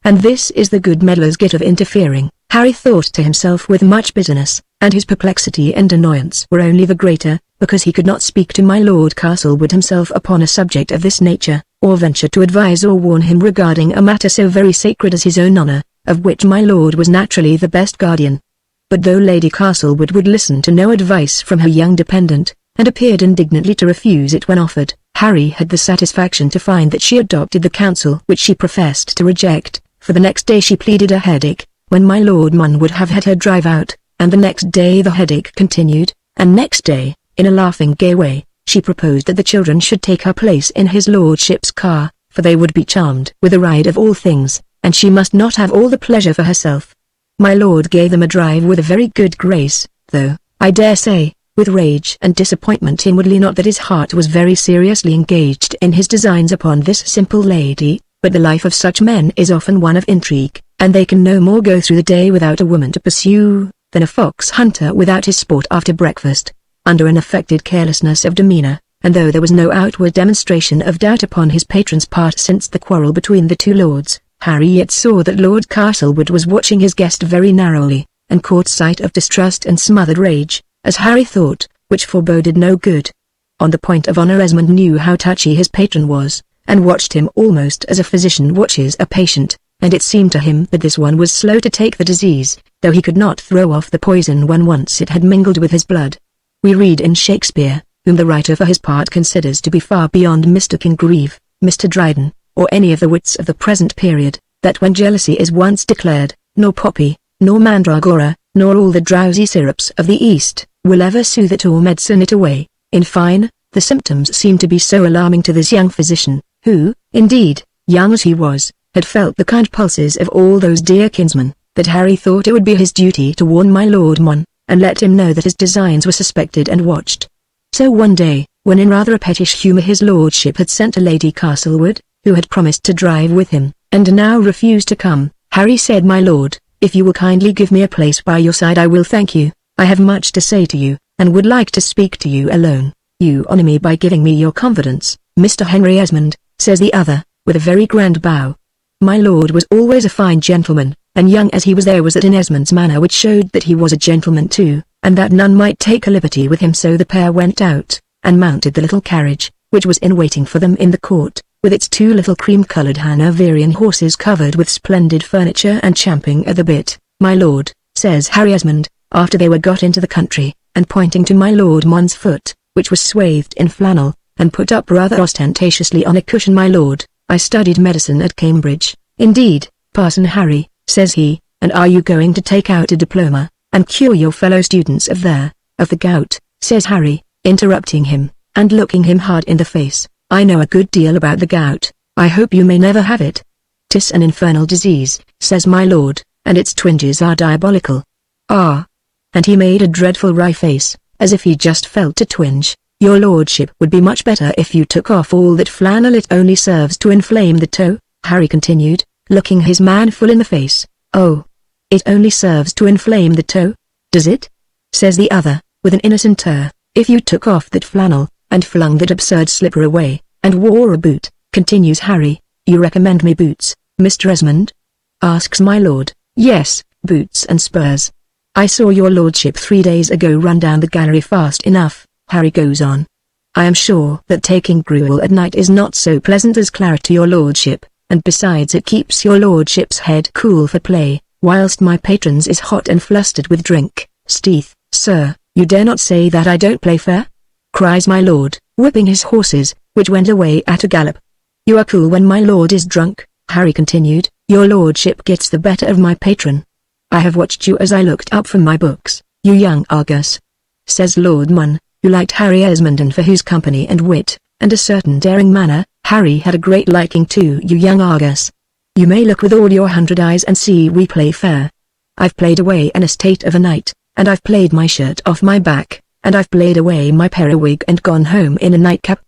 And this is the good meddler's gift of interfering, Harry thought to himself with much bitterness, and his perplexity and annoyance were only the greater, because he could not speak to my Lord Castlewood himself upon a subject of this nature, or venture to advise or warn him regarding a matter so very sacred as his own honour, of which my lord was naturally the best guardian. But though Lady Castlewood would listen to no advice from her young dependent, and appeared indignantly to refuse it when offered, Harry had the satisfaction to find that she adopted the counsel which she professed to reject, for the next day she pleaded a headache, when my Lord Mon would have had her drive out, and the next day the headache continued, and next day, in a laughing gay way, she proposed that the children should take her place in his lordship's car, for they would be charmed with a ride of all things, and she must not have all the pleasure for herself. My lord gave them a drive with a very good grace, though, I dare say, with rage and disappointment inwardly, not that his heart was very seriously engaged in his designs upon this simple lady, but the life of such men is often one of intrigue, and they can no more go through the day without a woman to pursue, than a fox hunter without his sport after breakfast. Under an affected carelessness of demeanour, and though there was no outward demonstration of doubt upon his patron's part since the quarrel between the two lords, Harry yet saw that Lord Castlewood was watching his guest very narrowly, and caught sight of distrust and smothered rage, as Harry thought, which foreboded no good. On the point of honour, Esmond knew how touchy his patron was, and watched him almost as a physician watches a patient, and it seemed to him that this one was slow to take the disease, though he could not throw off the poison when once it had mingled with his blood. We read in Shakespeare, whom the writer for his part considers to be far beyond Mr. Congreve, Mr. Dryden, or any of the wits of the present period, that when jealousy is once declared, nor poppy, nor mandragora, nor all the drowsy syrups of the East, will ever soothe it or medicine it away. In fine, the symptoms seemed to be so alarming to this young physician, who, indeed, young as he was, had felt the kind pulses of all those dear kinsmen, that Harry thought it would be his duty to warn my Lord Mon, and let him know that his designs were suspected and watched. So one day, when in rather a pettish humour his lordship had sent to Lady Castlewood, who had promised to drive with him, and now refused to come, Harry said, "My lord, if you will kindly give me a place by your side I will thank you. I have much to say to you, and would like to speak to you alone. You honour me by giving me your confidence, Mr. Henry Esmond," says the other, with a very grand bow. My lord was always a fine gentleman, and young as he was there was that in Esmond's manner which showed that he was a gentleman too, and that none might take a liberty with him. So the pair went out, and mounted the little carriage, which was in waiting for them in the court, with its two little cream-coloured Hanoverian horses covered with splendid furniture and champing at the bit. "My lord," says Harry Esmond, after they were got into the country, and pointing to my Lord Mon's foot, which was swathed in flannel, and put up rather ostentatiously on a cushion, "my lord, I studied medicine at Cambridge." "Indeed, Parson Harry," says he, "and are you going to take out a diploma, and cure your fellow students of the gout?" says Harry, interrupting him, and looking him hard in the face. "I know a good deal about the gout. I hope you may never have it." "'Tis an infernal disease," says my lord, "and its twinges are diabolical." "Ah!" And he made a dreadful wry face, as if he just felt a twinge. "Your lordship would be much better if you took off all that flannel. It only serves to inflame the toe," Harry continued, looking his man full in the face. "Oh! It only serves to inflame the toe, does it?" says the other, with an innocent air. "If you took off that flannel, and flung that absurd slipper away, and wore a boot," continues Harry. "You recommend me boots, Mr. Esmond?" asks my lord. "Yes, boots and spurs. I saw your lordship 3 days ago run down the gallery fast enough," Harry goes on. "I am sure that taking gruel at night is not so pleasant as claret to your lordship, and besides it keeps your lordship's head cool for play, whilst my patrons is hot and flustered with drink. 'Steath, sir, you dare not say that I don't play fair?' cries my lord, whipping his horses, which went away at a gallop. 'You are cool when my lord is drunk,' Harry continued, 'your lordship gets the better of my patron. I have watched you as I looked up from my books, you young Argus,' says Lord Mun, who liked Harry Esmond and for whose company and wit, and a certain daring manner, Harry had a great liking to you young Argus. 'You may look with all your 100 eyes and see we play fair. I've played away an estate of a night, and I've played my shirt off my back, and I've played away my periwig and gone home in a nightcap.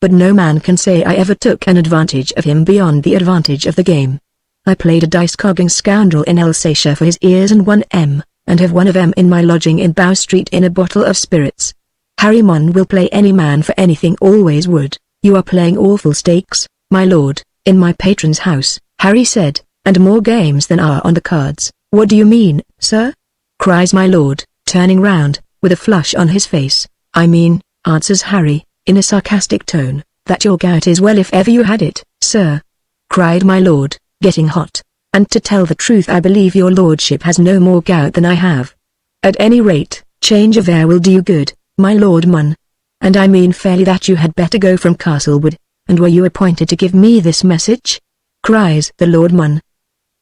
But no man can say I ever took an advantage of him beyond the advantage of the game. I played a dice-cogging scoundrel in Alsatia for his ears and won M, and have won of M in my lodging in Bow Street in a bottle of spirits. Harry Mun will play any man for anything, always would. You are playing awful stakes, my lord, in my patron's house,' Harry said, 'and more games than are on the cards.' 'What do you mean, sir?' cries my lord, turning round, with a flush on his face. 'I mean,' answers Harry, in a sarcastic tone, 'that your gout is well if ever you had it.' 'Sir,' cried my lord, getting hot, 'and to tell the truth I believe your lordship has no more gout than I have. At any rate, change of air will do you good, my Lord Mun. And I mean fairly that you had better go from Castlewood. And were you appointed to give me this message?' cries the Lord Mun.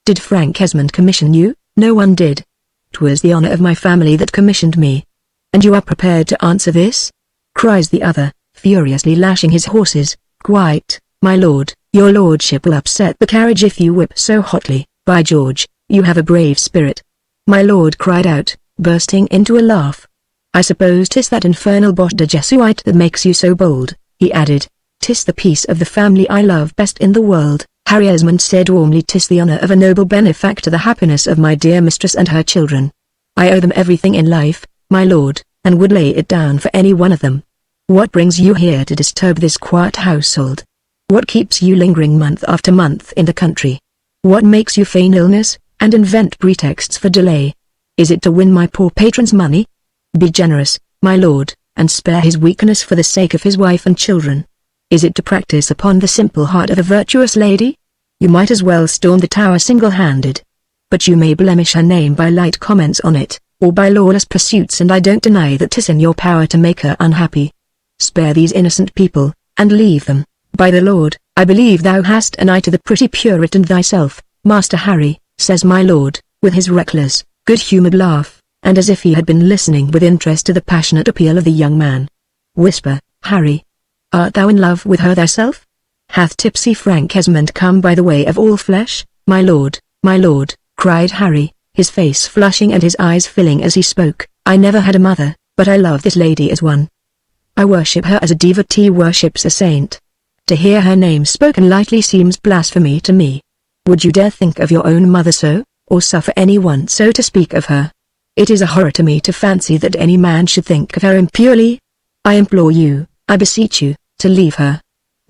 'Did Frank Esmond commission you?' 'No one did. 'Twas the honor of my family that commissioned me.' 'And you are prepared to answer this?' cries the other, furiously lashing his horses. 'Quite, my lord. Your lordship will upset the carriage if you whip so hotly. By George, you have a brave spirit.' My lord cried out, bursting into a laugh. 'I suppose 'tis that infernal Bosda Jesuit that makes you so bold,' he added. ''Tis the peace of the family I love best in the world,' Harry Esmond said warmly. ''Tis the honor of a noble benefactor, the happiness of my dear mistress and her children. I owe them everything in life, my lord, and would lay it down for any one of them. What brings you here to disturb this quiet household? What keeps you lingering month after month in the country? What makes you feign illness, and invent pretexts for delay? Is it to win my poor patron's money? Be generous, my lord, and spare his weakness for the sake of his wife and children. Is it to practice upon the simple heart of a virtuous lady? You might as well storm the tower single-handed. But you may blemish her name by light comments on it, or by lawless pursuits, and I don't deny that 'tis in your power to make her unhappy. Spare these innocent people, and leave them. By the Lord, I believe thou hast an eye to the pretty Puritan thyself, Master Harry,' says my lord, with his reckless, good-humoured laugh, and as if he had been listening with interest to the passionate appeal of the young man. 'Whisper, Harry. Art thou in love with her thyself? Hath tipsy Frank Esmond come by the way of all flesh?' my lord, cried Harry, his face flushing and his eyes filling as he spoke. 'I never had a mother, but I love this lady as one. I worship her as a devotee worships a saint. To hear her name spoken lightly seems blasphemy to me. Would you dare think of your own mother so, or suffer anyone so to speak of her? It is a horror to me to fancy that any man should think of her impurely. I implore you, I beseech you, to leave her.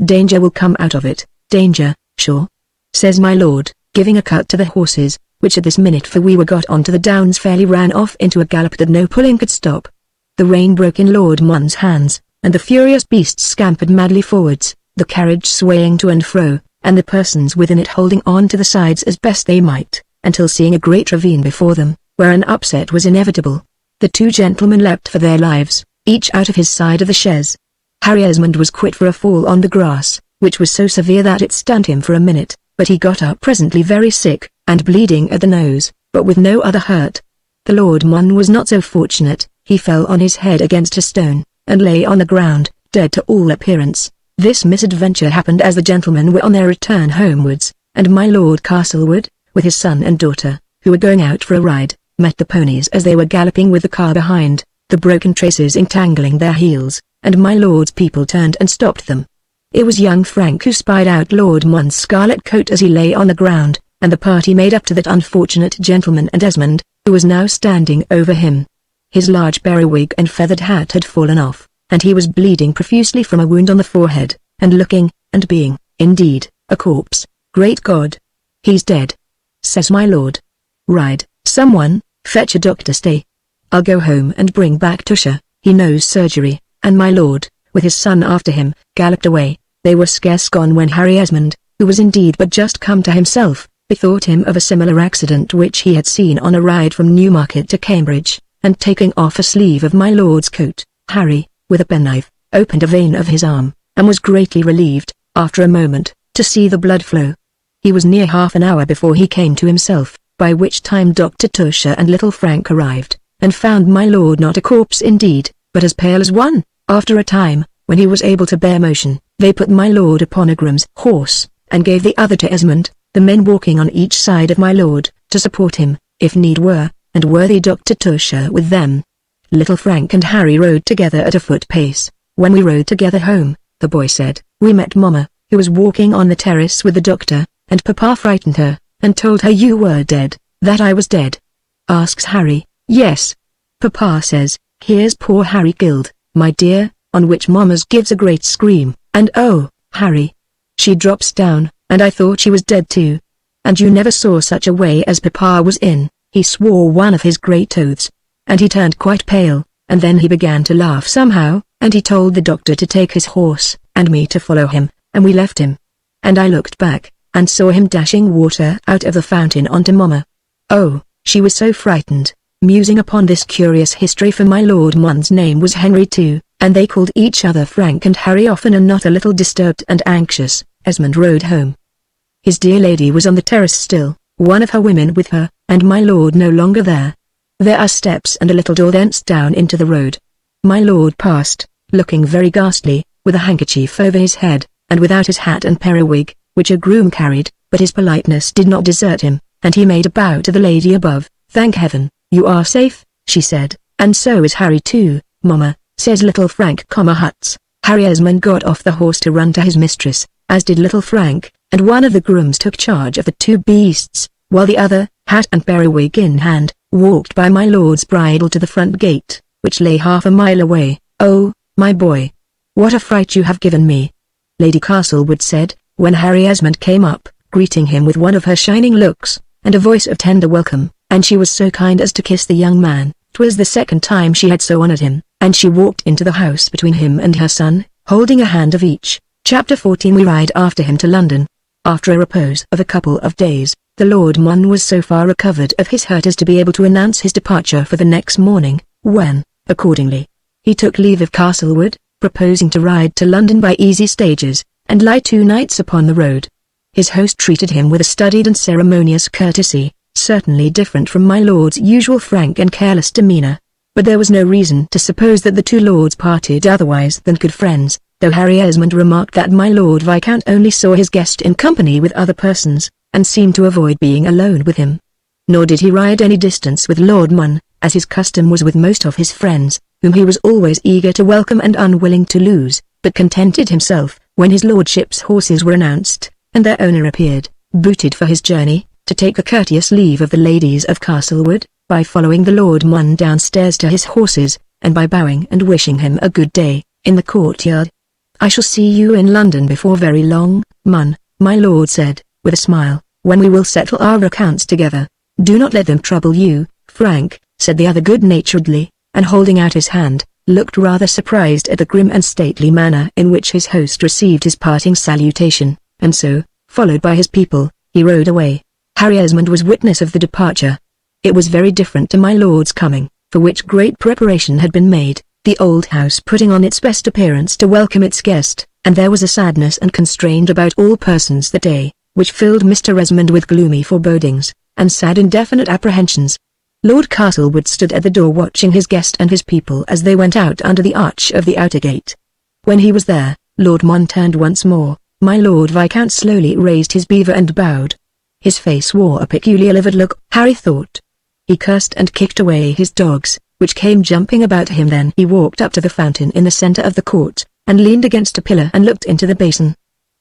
Danger will come out of it, danger, sure,' says my lord, giving a cut to the horses, which at this minute, for we were got onto the downs, fairly ran off into a gallop that no pulling could stop. The rein broke in Lord Mun's hands, and the furious beasts scampered madly forwards, the carriage swaying to and fro, and the persons within it holding on to the sides as best they might, until seeing a great ravine before them, where an upset was inevitable, the two gentlemen leapt for their lives, each out of his side of the chaise. Harry Esmond was quit for a fall on the grass, which was so severe that it stunned him for a minute, but he got up presently very sick, and bleeding at the nose, but with no other hurt. The Lord Mun was not so fortunate. He fell on his head against a stone, and lay on the ground, dead to all appearance. This misadventure happened as the gentlemen were on their return homewards, and my Lord Castlewood, with his son and daughter, who were going out for a ride, met the ponies as they were galloping with the car behind, the broken traces entangling their heels, and my lord's people turned and stopped them. It was young Frank who spied out Lord Mun's scarlet coat as he lay on the ground, and the party made up to that unfortunate gentleman and Esmond, who was now standing over him. His large periwig and feathered hat had fallen off, and he was bleeding profusely from a wound on the forehead, and looking, and being, indeed, a corpse. Great God! He's dead, says my lord. Ride, someone, fetch a doctor. Stay. I'll go home and bring back Tusher, he knows surgery, and my lord, with his son after him, galloped away. They were scarce gone when Harry Esmond, who was indeed but just come to himself, bethought him of a similar accident which he had seen on a ride from Newmarket to Cambridge, and taking off a sleeve of my lord's coat, Harry, with a penknife, opened a vein of his arm, and was greatly relieved, after a moment, to see the blood flow. He was near half an hour before he came to himself, by which time Dr. Tusher and little Frank arrived, and found my lord not a corpse indeed, but as pale as one. After a time, when he was able to bear motion, they put my lord upon a groom's horse, and gave the other to Esmond, the men walking on each side of my lord, to support him, if need were, and worthy Dr. Tusher with them. Little Frank and Harry rode together at a foot pace. When we rode together home, the boy said, "We met Mamma, who was walking on the terrace with the doctor, and Papa frightened her, and told her you were dead, that I was dead." Asks Harry, "Yes. Papa says, 'Here's poor Harry killed, my dear,' on which Mamma's gives a great scream, and oh, Harry! She drops down, and I thought she was dead too. And you never saw such a way as Papa was in. He swore one of his great oaths, and he turned quite pale, and then he began to laugh somehow, and he told the doctor to take his horse, and me to follow him, and we left him. And I looked back, and saw him dashing water out of the fountain onto Mamma. Oh, she was so frightened." Musing upon this curious history, for my Lord Mun's name was Henry too, and they called each other Frank and Harry often, and not a little disturbed and anxious, Esmond rode home. His dear lady was on the terrace still, one of her women with her, and my lord no longer there. There are steps and a little door thence down into the road. My lord passed, looking very ghastly, with a handkerchief over his head, and without his hat and periwig, which a groom carried, but his politeness did not desert him, and he made a bow to the lady above. "Thank heaven, you are safe," she said, "and so is Harry too, Mamma," says little Frank, Huts. Harry Esmond got off the horse to run to his mistress, as did little Frank, and one of the grooms took charge of the two beasts, while the other, hat and periwig in hand, walked by my lord's bridle to the front gate, which lay half a mile away. "Oh, my boy! What a fright you have given me!" Lady Castlewood said, when Harry Esmond came up, greeting him with one of her shining looks, and a voice of tender welcome, and she was so kind as to kiss the young man. 'Twas the second time she had so honored him, and she walked into the house between him and her son, holding a hand of each. Chapter 14. We ride after him to London. After a repose of a couple of days, the Lord Mon was so far recovered of his hurt as to be able to announce his departure for the next morning, when, accordingly, he took leave of Castlewood, proposing to ride to London by easy stages, and lie 2 nights upon the road. His host treated him with a studied and ceremonious courtesy, certainly different from my lord's usual frank and careless demeanour, but there was no reason to suppose that the two lords parted otherwise than good friends, though Harry Esmond remarked that my Lord Viscount only saw his guest in company with other persons, and seemed to avoid being alone with him. Nor did he ride any distance with Lord Mon, as his custom was with most of his friends, whom he was always eager to welcome and unwilling to lose, but contented himself, when his lordship's horses were announced, and their owner appeared, booted for his journey, to take a courteous leave of the ladies of Castlewood, by following the Lord Mon downstairs to his horses, and by bowing and wishing him a good day, in the courtyard. "I shall see you in London before very long, Mon," my lord said, with a smile, "when we will settle our accounts together." "Do not let them trouble you, Frank," said the other good-naturedly, and holding out his hand, looked rather surprised at the grim and stately manner in which his host received his parting salutation, and so, followed by his people, he rode away. Harry Esmond was witness of the departure. It was very different to my lord's coming, for which great preparation had been made, the old house putting on its best appearance to welcome its guest, and there was a sadness and constraint about all persons that day, which filled Mr. Esmond with gloomy forebodings, and sad indefinite apprehensions. Lord Castlewood stood at the door watching his guest and his people as they went out under the arch of the outer gate. When he was there, Lord Mon turned once more. My Lord Viscount slowly raised his beaver and bowed. His face wore a peculiar livid look, Harry thought. He cursed and kicked away his dogs, which came jumping about him. Then he walked up to the fountain in the center of the court, and leaned against a pillar and looked into the basin.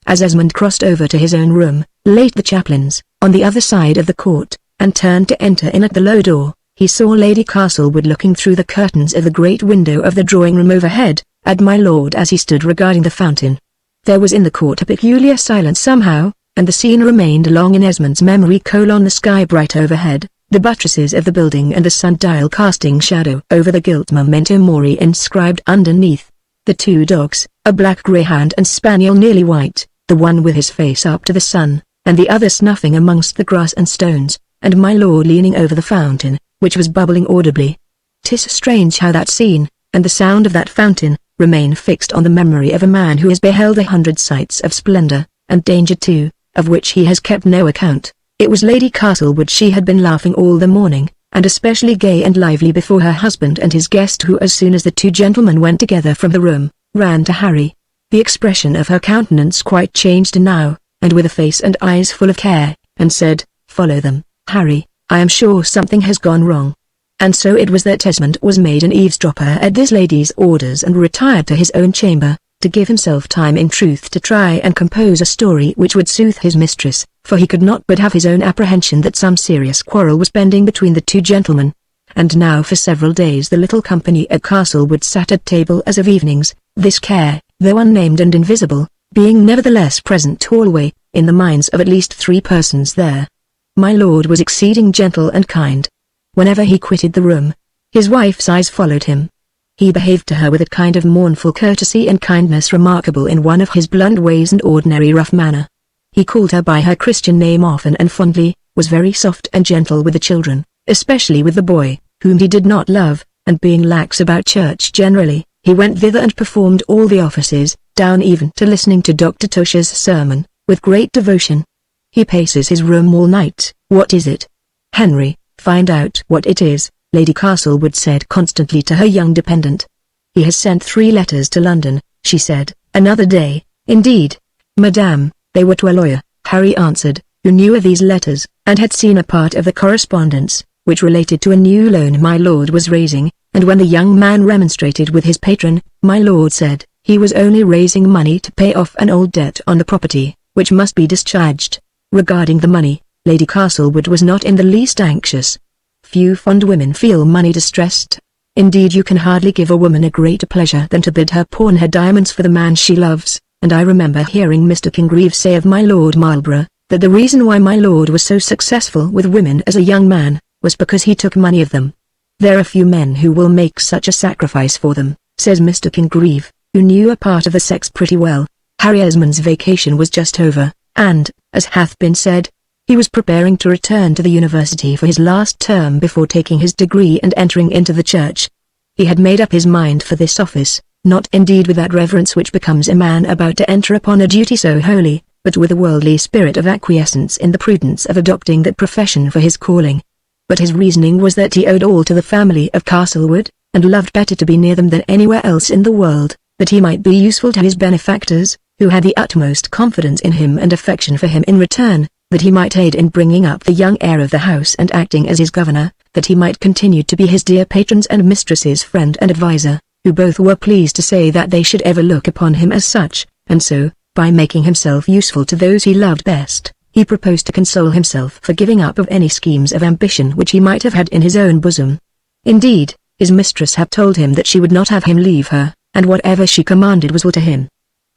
As Esmond crossed over to his own room, late the chaplain's, on the other side of the court, and turned to enter in at the low door, he saw Lady Castlewood looking through the curtains of the great window of the drawing-room overhead, at my lord as he stood regarding the fountain. There was in the court a peculiar silence somehow, and the scene remained long in Esmond's memory. The sky bright overhead, the buttresses of the building and the sundial casting shadow over the gilt memento mori inscribed underneath. The two dogs, a black greyhound and spaniel nearly white, the one with his face up to the sun, and the other snuffing amongst the grass and stones, and my lord leaning over the fountain, which was bubbling audibly. 'Tis strange how that scene, and the sound of that fountain, remain fixed on the memory of a man who has beheld 100 sights of splendor, and danger too, of which he has kept no account. It was Lady Castlewood. She had been laughing all the morning, and especially gay and lively before her husband and his guest, who as soon as the two gentlemen went together from the room, ran to Harry. The expression of her countenance quite changed now, and with a face and eyes full of care, and said, "Follow them, Harry, I am sure something has gone wrong." And so it was that Esmond was made an eavesdropper at this lady's orders and retired to his own chamber, to give himself time in truth to try and compose a story which would soothe his mistress, for he could not but have his own apprehension that some serious quarrel was pending between the two gentlemen. And now for several days the little company at Castlewood sat at table as of evenings, this care, though unnamed and invisible, being nevertheless present always, in the minds of at least 3 persons there. My lord was exceeding gentle and kind. Whenever he quitted the room, his wife's eyes followed him. He behaved to her with a kind of mournful courtesy and kindness remarkable in one of his blunt ways and ordinary rough manner. He called her by her Christian name often and fondly, was very soft and gentle with the children, especially with the boy, whom he did not love, and being lax about church generally, he went thither and performed all the offices, down even to listening to Dr. Tusher's sermon, with great devotion. He paces his room all night. "What is it, Henry? Find out what it is," Lady Castlewood said constantly to her young dependent. "He has sent 3 letters to London," she said. "Another day, indeed, madame, they were to a lawyer," Harry answered, who knew of these letters, and had seen a part of the correspondence, which related to a new loan my lord was raising, and when the young man remonstrated with his patron, my lord said, he was only raising money to pay off an old debt on the property, which must be discharged. Regarding the money, Lady Castlewood was not in the least anxious. Few fond women feel money distressed. Indeed, you can hardly give a woman a greater pleasure than to bid her pawn her diamonds for the man she loves, and I remember hearing Mr. Congreve say of my Lord Marlborough, that the reason why my lord was so successful with women as a young man, was because he took money of them. "There are few men who will make such a sacrifice for them," says Mr. Congreve, who knew a part of the sex pretty well. Harry Esmond's vacation was just over, and, as hath been said, he was preparing to return to the university for his last term before taking his degree and entering into the church. He had made up his mind for this office, not indeed with that reverence which becomes a man about to enter upon a duty so holy, but with a worldly spirit of acquiescence in the prudence of adopting that profession for his calling. But his reasoning was that he owed all to the family of Castlewood, and loved better to be near them than anywhere else in the world, that he might be useful to his benefactors, who had the utmost confidence in him and affection for him in return, that he might aid in bringing up the young heir of the house and acting as his governor, that he might continue to be his dear patrons and mistress's friend and adviser, who both were pleased to say that they should ever look upon him as such, and so, by making himself useful to those he loved best, he proposed to console himself for giving up of any schemes of ambition which he might have had in his own bosom. Indeed, his mistress had told him that she would not have him leave her, and whatever she commanded was will to him.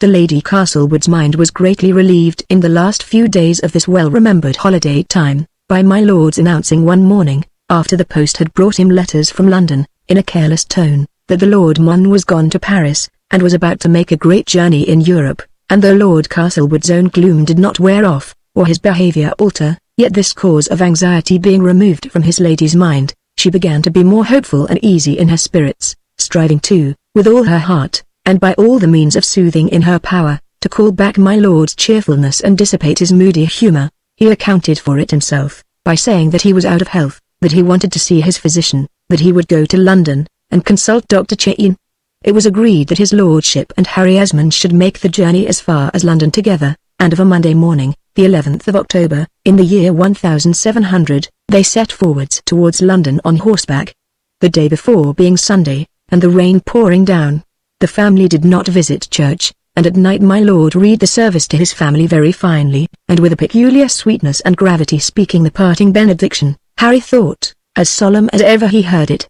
The Lady Castlewood's mind was greatly relieved in the last few days of this well-remembered holiday time, by my lord's announcing one morning, after the post had brought him letters from London, in a careless tone, that the Lord Mon was gone to Paris, and was about to make a great journey in Europe, and though Lord Castlewood's own gloom did not wear off, or his behaviour alter, yet this cause of anxiety being removed from his lady's mind, she began to be more hopeful and easy in her spirits, striving to, with all her heart, and by all the means of soothing in her power, to call back my lord's cheerfulness and dissipate his moody humour. He accounted for it himself, by saying that he was out of health, that he wanted to see his physician, that he would go to London, and consult Dr. Cheyne. It was agreed that his lordship and Harry Esmond should make the journey as far as London together, and of a Monday morning, the 11th of October, in the year 1700, they set forwards towards London on horseback. The day before being Sunday, and the rain pouring down, the family did not visit church, and at night my lord read the service to his family very finely, and with a peculiar sweetness and gravity speaking the parting benediction, Harry thought, as solemn as ever he heard it.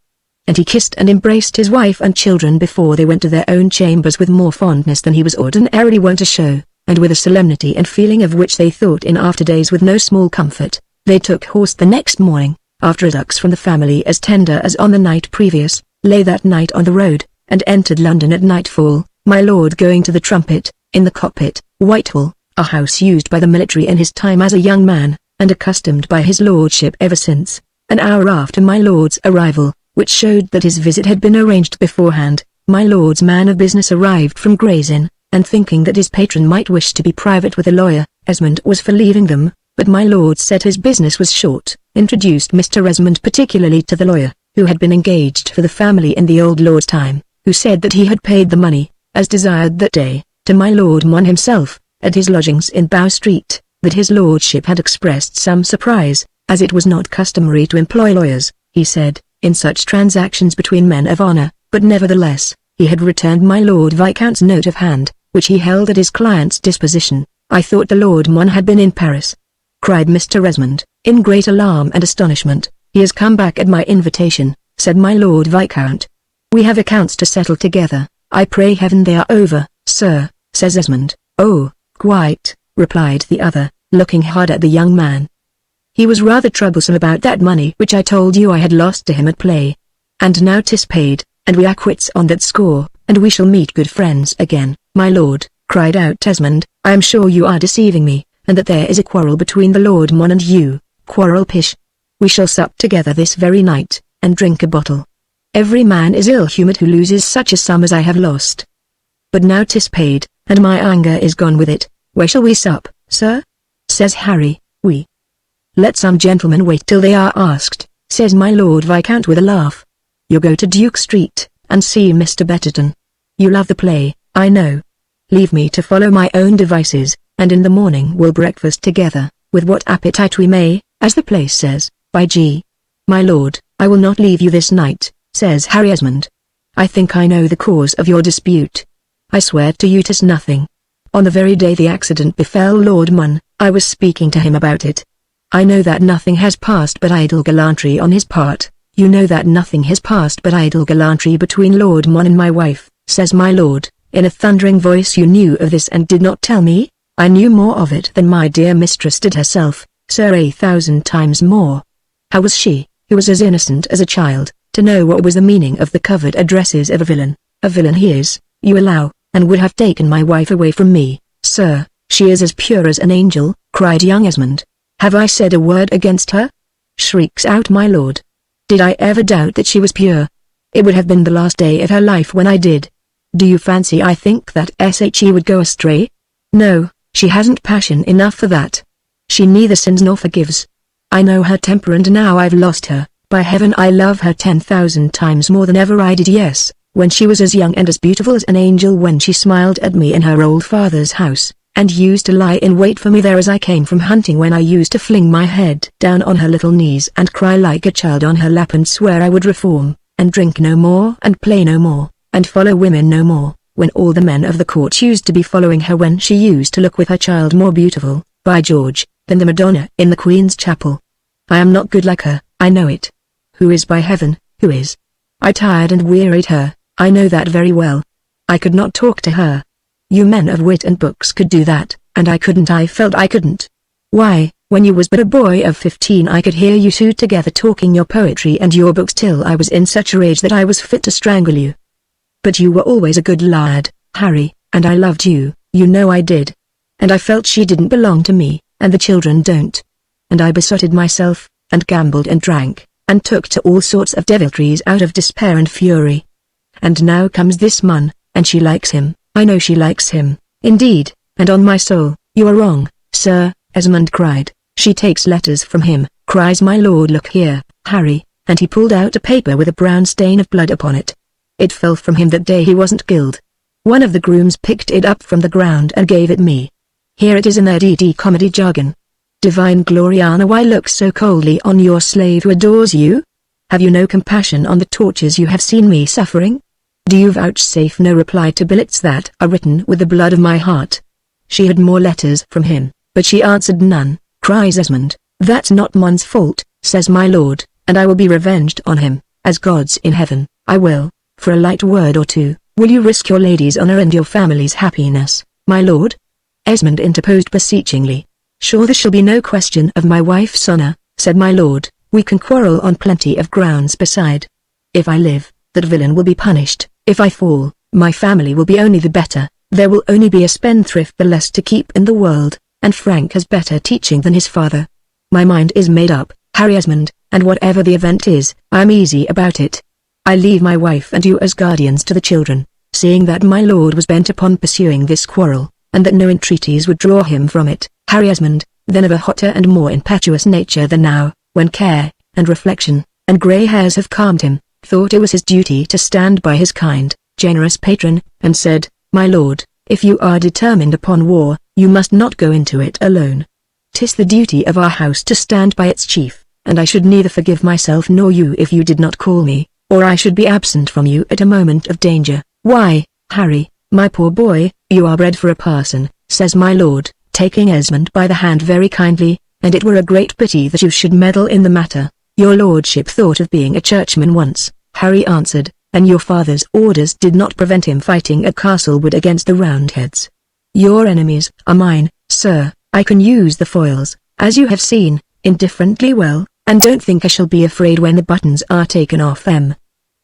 And he kissed and embraced his wife and children before they went to their own chambers with more fondness than he was ordinarily wont to show, and with a solemnity and feeling of which they thought in after days with no small comfort. They took horse the next morning, after a dux from the family as tender as on the night previous, lay that night on the road, and entered London at nightfall, my lord going to the Trumpet, in the Cockpit, Whitehall, a house used by the military in his time as a young man, and accustomed by his lordship ever since. An hour after my lord's arrival, which showed that his visit had been arranged beforehand, my lord's man of business arrived from Gray's Inn, and thinking that his patron might wish to be private with a lawyer, Esmond was for leaving them, but my lord said his business was short, introduced Mr. Esmond particularly to the lawyer, who had been engaged for the family in the old lord's time, who said that he had paid the money, as desired that day, to my Lord Mon himself, at his lodgings in Bow Street, that his lordship had expressed some surprise, as it was not customary to employ lawyers, he said, in such transactions between men of honour, but nevertheless, he had returned my Lord Viscount's note of hand, which he held at his client's disposition. I thought the Lord Mon had been in Paris, cried Mr. Esmond, in great alarm and astonishment. He has come back at my invitation, said my Lord Viscount. We have accounts to settle together. I pray heaven they are over, sir, says Esmond. Oh, quite, replied the other, looking hard at the young man. He was rather troublesome about that money which I told you I had lost to him at play. And now 'tis paid, and we are quits on that score, and we shall meet good friends again. My lord, cried out Esmond, I am sure you are deceiving me, and that there is a quarrel between the Lord Mon and you. Quarrel pish. We shall sup together this very night, and drink a bottle. Every man is ill-humoured who loses such a sum as I have lost. But now 'tis paid, and my anger is gone with it. Where shall we sup, sir? Says Harry. We. Let some gentlemen wait till they are asked, says my Lord Viscount with a laugh. You go to Duke Street, and see Mr. Betterton. You love the play, I know. Leave me to follow my own devices, and in the morning we'll breakfast together, with what appetite we may, as the place says, by G. My lord, I will not leave you this night, says Harry Esmond. I think I know the cause of your dispute. I swear to you 'tis nothing. On the very day the accident befell Lord Mon, I was speaking to him about it. I know that nothing has passed but idle gallantry on his part. You know that nothing has passed but idle gallantry between Lord Mon and my wife, says my lord, in a thundering voice. You knew of this and did not tell me? I knew more of it than my dear mistress did herself, sir, 1,000 times more. How was she, who was as innocent as a child, to know what was the meaning of the covered addresses of a villain? A villain he is, you allow, and would have taken my wife away from me. Sir, she is as pure as an angel, cried young Esmond. Have I said a word against her? Shrieks out my lord. Did I ever doubt that she was pure? It would have been the last day of her life when I did. Do you fancy I think that she would go astray? No, she hasn't passion enough for that. She neither sins nor forgives. I know her temper, and now I've lost her, by heaven I love her 10,000 times more than ever I did. Yes, when she was as young and as beautiful as an angel, when she smiled at me in her old father's house, and used to lie in wait for me there as I came from hunting, when I used to fling my head down on her little knees and cry like a child on her lap and swear I would reform, and drink no more and play no more, and follow women no more, when all the men of the court used to be following her, when she used to look with her child more beautiful, by George, than the Madonna in the Queen's chapel. I am not good like her, I know it. Who is, by heaven, who is? I tired and wearied her, I know that very well. I could not talk to her. You men of wit and books could do that, and I couldn't. I felt I couldn't. Why, when you was but a boy of 15 I could hear you two together talking your poetry and your books till I was in such a rage that I was fit to strangle you. But you were always a good lad, Harry, and I loved you, you know I did. And I felt she didn't belong to me, and the children don't. And I besotted myself, and gambled and drank, and took to all sorts of deviltries out of despair and fury. And now comes this Mon, and she likes him. I know she likes him, indeed, and on my soul, you are wrong, sir, Esmond cried. She takes letters from him, cries my lord. Look here, Harry, and he pulled out a paper with a brown stain of blood upon it. It fell from him that day he wasn't killed. One of the grooms picked it up from the ground and gave it me. Here it is in their DD comedy jargon. Divine Gloriana, why look so coldly on your slave who adores you? Have you no compassion on the tortures you have seen me suffering? Do you vouchsafe no reply to billets that are written with the blood of my heart? She had more letters from him, but she answered none, cries Esmond. That's not Mon's fault, says my lord, and I will be revenged on him, as God's in heaven, I will. For a light word or two, will you risk your lady's honor and your family's happiness, my lord? Esmond interposed beseechingly. Sure there shall be no question of my wife's honor, said my lord. We can quarrel on plenty of grounds beside. If I live, that villain will be punished. If I fall, my family will be only the better. There will only be a spendthrift the less to keep in the world, and Frank has better teaching than his father. My mind is made up, Harry Esmond, and whatever the event is, I am easy about it. I leave my wife and you as guardians to the children." Seeing that my lord was bent upon pursuing this quarrel, and that no entreaties would draw him from it, Harry Esmond, then of a hotter and more impetuous nature than now, when care, and reflection, and grey hairs have calmed him, thought it was his duty to stand by his kind, generous patron, and said, "My lord, if you are determined upon war, you must not go into it alone. 'Tis the duty of our house to stand by its chief, and I should neither forgive myself nor you if you did not call me, or I should be absent from you at a moment of danger." "Why, Harry, my poor boy, you are bred for a parson," says my lord, taking Esmond by the hand very kindly, "and it were a great pity that you should meddle in the matter." "Your lordship thought of being a churchman once," Harry answered, "and your father's orders did not prevent him fighting at Castlewood against the Roundheads. Your enemies are mine, sir. I can use the foils, as you have seen, indifferently well, and don't think I shall be afraid when the buttons are taken off them."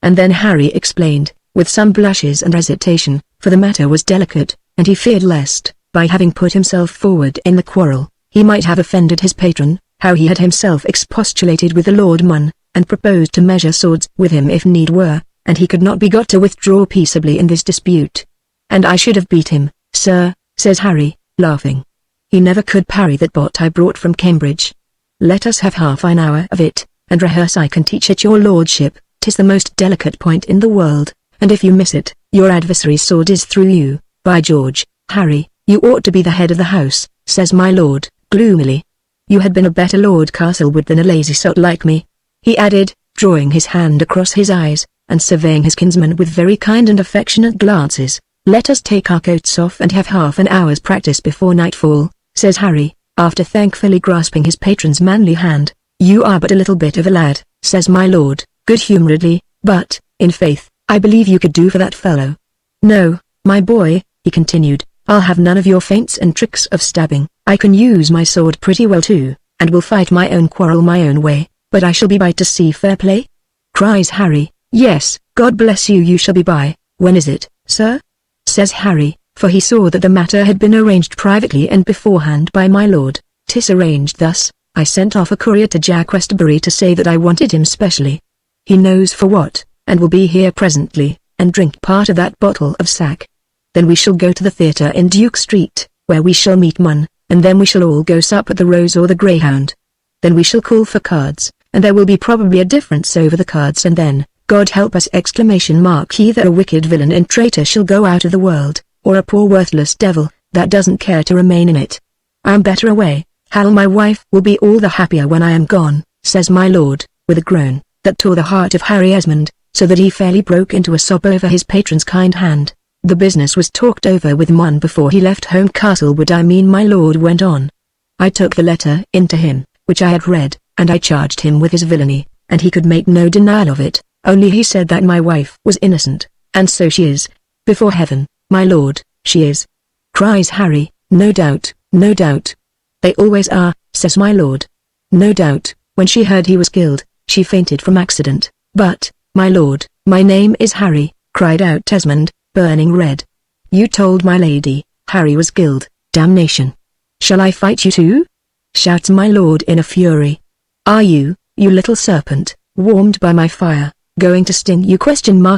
And then Harry explained, with some blushes and hesitation, for the matter was delicate, and he feared lest, by having put himself forward in the quarrel, he might have offended his patron, how he had himself expostulated with the Lord Mon, and proposed to measure swords with him if need were, and he could not be got to withdraw peaceably in this dispute. "And I should have beat him, sir," says Harry, laughing. "He never could parry that bolt I brought from Cambridge. Let us have half an hour of it, and rehearse. I can teach it your lordship. 'Tis the most delicate point in the world, and if you miss it, your adversary's sword is through you. By George, Harry, you ought to be the head of the house," says my lord, gloomily. "You had been a better Lord Castlewood than a lazy sot like me," he added, drawing his hand across his eyes, and surveying his kinsman with very kind and affectionate glances. "Let us take our coats off and have half an hour's practice before nightfall," says Harry, after thankfully grasping his patron's manly hand. "You are but a little bit of a lad," says my lord, good-humouredly, "but, in faith, I believe you could do for that fellow. No, my boy," he continued, "I'll have none of your feints and tricks of stabbing. I can use my sword pretty well too, and will fight my own quarrel my own way, but I shall be by to see fair play?" Cries Harry, "Yes, God bless you, you shall be by." "When is it, sir?" says Harry, for he saw that the matter had been arranged privately and beforehand by my lord. "'Tis arranged thus. I sent off a courier to Jack Westbury to say that I wanted him specially. He knows for what, and will be here presently, and drink part of that bottle of sack. Then we shall go to the theatre in Duke Street, where we shall meet Mun, and then we shall all go sup at the Rose or the Greyhound. Then we shall call for cards, and there will be probably a difference over the cards, and then, God help us! Either a wicked villain and traitor shall go out of the world, or a poor worthless devil, that doesn't care to remain in it. I am better away. Hal, my wife will be all the happier when I am gone," says my lord, with a groan, that tore the heart of Harry Esmond, so that he fairly broke into a sob over his patron's kind hand. "The business was talked over with Mon before he left home Castlewood. My lord went on. "I took the letter in to him, which I had read, and I charged him with his villainy, and he could make no denial of it, only he said that my wife was innocent, and so she is. Before heaven, my lord, she is." Cries Harry, "No doubt, no doubt. They always are," says my lord. "No doubt, when she heard he was killed, she fainted from accident. But, my lord, my name is Harry," cried out Esmond, burning red. "You told my lady, Harry was killed. Damnation! Shall I fight you too?" shouts my lord in a fury. "Are you, you little serpent, warmed by my fire, going to sting you?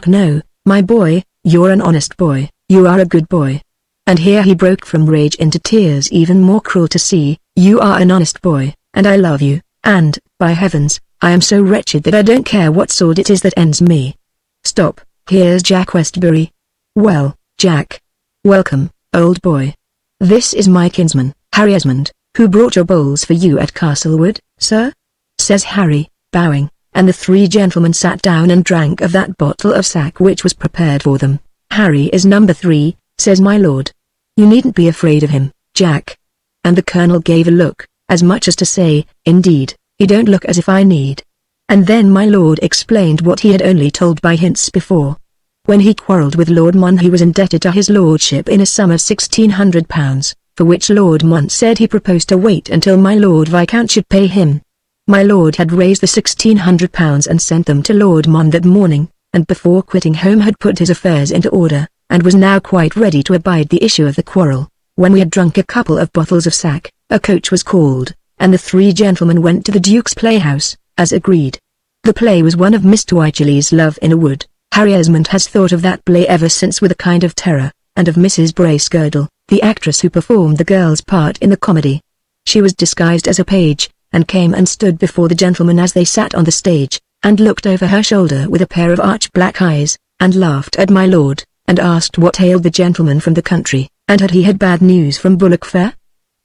No, my boy, you're an honest boy, you are a good boy." And here he broke from rage into tears even more cruel to see. "You are an honest boy, and I love you, and, by heavens, I am so wretched that I don't care what sword it is that ends me. Stop, here's Jack Westbury. Well, Jack. Welcome, old boy. This is my kinsman, Harry Esmond, who brought your bowls for you at Castlewood, sir," says Harry, bowing, and the three gentlemen sat down and drank of that bottle of sack which was prepared for them. "Harry is number 3, says my lord. "You needn't be afraid of him, Jack." And the colonel gave a look, as much as to say, "Indeed, he don't look as if I need." And then my lord explained what he had only told by hints before. When he quarrelled with Lord Mon, he was indebted to his lordship in a sum of £1,600, for which Lord Mon said he proposed to wait until my Lord Viscount should pay him. My lord had raised the £1,600 and sent them to Lord Mon that morning, and before quitting home had put his affairs into order, and was now quite ready to abide the issue of the quarrel. When we had drunk a couple of bottles of sack, a coach was called, and the three gentlemen went to the Duke's playhouse, as agreed. The play was one of Mr. Wycherley's Love in a Wood. Harry Esmond has thought of that play ever since with a kind of terror, and of Mrs. Bracegirdle, the actress who performed the girl's part in the comedy. She was disguised as a page, and came and stood before the gentlemen as they sat on the stage, and looked over her shoulder with a pair of arch black eyes, and laughed at my lord, and asked what ailed the gentleman from the country, and had he had bad news from Bullock Fair?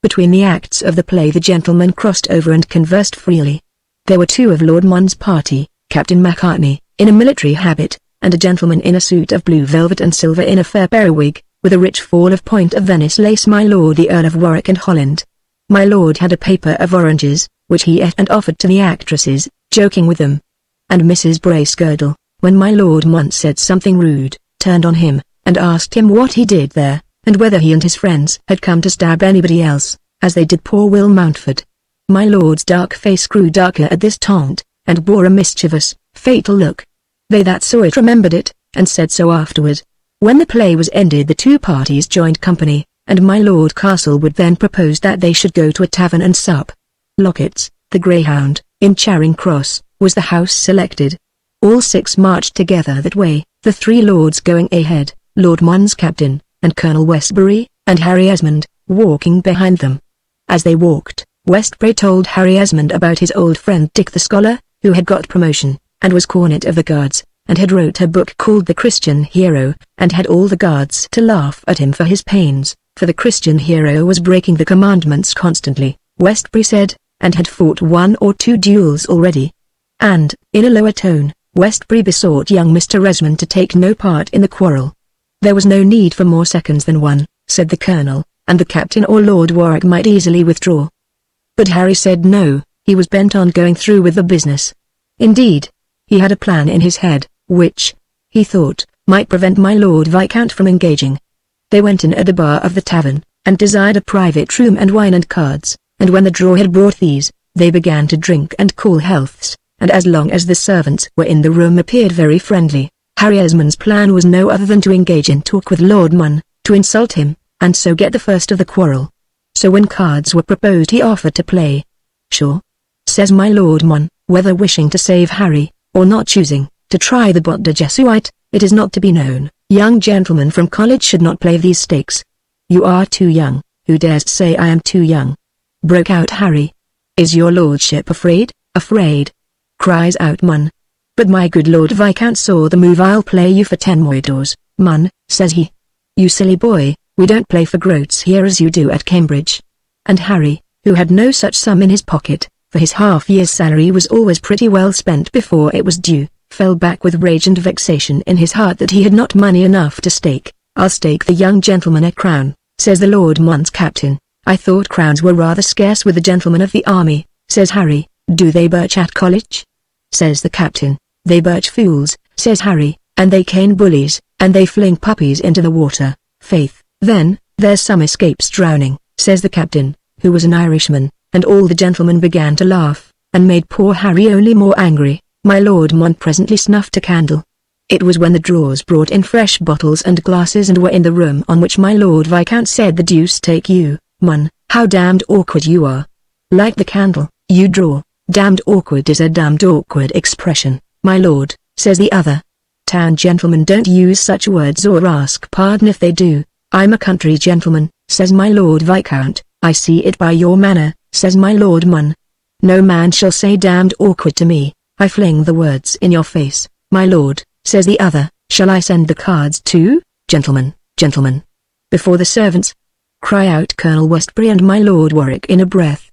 Between the acts of the play the gentlemen crossed over and conversed freely. There were two of Lord Mon's party, Captain Macartney, in a military habit, and a gentleman in a suit of blue velvet and silver in a fair periwig, with a rich fall of point of Venice lace, my lord the Earl of Warwick and Holland. My lord had a paper of oranges, which he ate and offered to the actresses, joking with them. And Mrs. Bracegirdle, when my Lord Mont said something rude, turned on him, and asked him what he did there, and whether he and his friends had come to stab anybody else, as they did poor Will Mountford. My lord's dark face grew darker at this taunt, and bore a mischievous, fatal look. They that saw it remembered it, and said so afterward. When the play was ended the two parties joined company, and my Lord Castlewood then proposed that they should go to a tavern and sup. Locket's, the Greyhound, in Charing Cross, was the house selected. All six marched together that way, the three lords going ahead, Lord Mon's captain, and Colonel Westbury, and Harry Esmond, walking behind them. As they walked, Westbury told Harry Esmond about his old friend Dick the scholar, who had got promotion, and was cornet of the guards, and had wrote a book called The Christian Hero, and had all the guards to laugh at him for his pains, for the Christian hero was breaking the commandments constantly, Westbury said, and had fought 1 or 2 duels already. And, in a lower tone, Westbury besought young Mr. Esmond to take no part in the quarrel. There was no need for more seconds than one, said the colonel, and the captain or Lord Warwick might easily withdraw. But Harry said no, he was bent on going through with the business. Indeed, he had a plan in his head, which, he thought, might prevent my Lord Viscount from engaging. They went in at the bar of the tavern, and desired a private room and wine and cards, and when the drawer had brought these, they began to drink and call healths, and as long as the servants were in the room appeared very friendly. Harry Esmond's plan was no other than to engage in talk with Lord Mon, to insult him, and so get the first of the quarrel. So when cards were proposed he offered to play. Sure, says my Lord Mon, whether wishing to save Harry, or not choosing to try the botte de Jesuite, it is not to be known. Young gentlemen from college should not play these stakes. You are too young. Who dares say I am too young? Broke out Harry. Is your lordship afraid? Afraid? Cries out Mon. But my good Lord Viscount saw the move. I'll play you for 10 moidores, Mon, says he. You silly boy, we don't play for groats here as you do at Cambridge. And Harry, who had no such sum in his pocket, for his half-year's salary was always pretty well spent before it was due, fell back with rage and vexation in his heart that he had not money enough to stake. I'll stake the young gentleman a crown, says the Lord Mont's captain. I thought crowns were rather scarce with the gentlemen of the army, says Harry. Do they birch at college? Says the captain. They birch fools, says Harry, and they cane bullies, and they fling puppies into the water. Faith, then, there's some escapes drowning, says the captain, who was an Irishman, and all the gentlemen began to laugh, and made poor Harry only more angry. My Lord Mont presently snuffed a candle. It was when the drawers brought in fresh bottles and glasses and were in the room on which my Lord Viscount said, the deuce take you, Mon, how damned awkward you are. Light the candle, you draw. Damned awkward is a damned awkward expression, my lord, says the other. Town gentlemen don't use such words or ask pardon if they do. I'm a country gentleman, says my Lord Viscount. I see it by your manner, says my Lord Mon. No man shall say damned awkward to me. I fling the words in your face, my lord, says the other. Shall I send the cards too, gentlemen, gentlemen? Before the servants? Cry out Colonel Westbury and my Lord Warwick in a breath.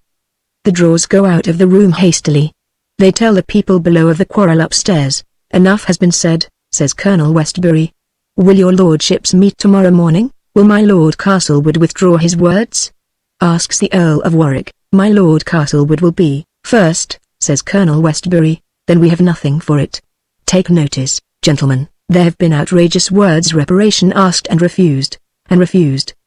The drawers go out of the room hastily. They tell the people below of the quarrel upstairs. Enough has been said, says Colonel Westbury. Will your lordships meet tomorrow morning? Will my Lord Castlewood withdraw his words? Asks the Earl of Warwick. My Lord Castlewood will be first, says Colonel Westbury. Then we have nothing for it. Take notice, gentlemen, there have been outrageous words. Reparation asked and refused,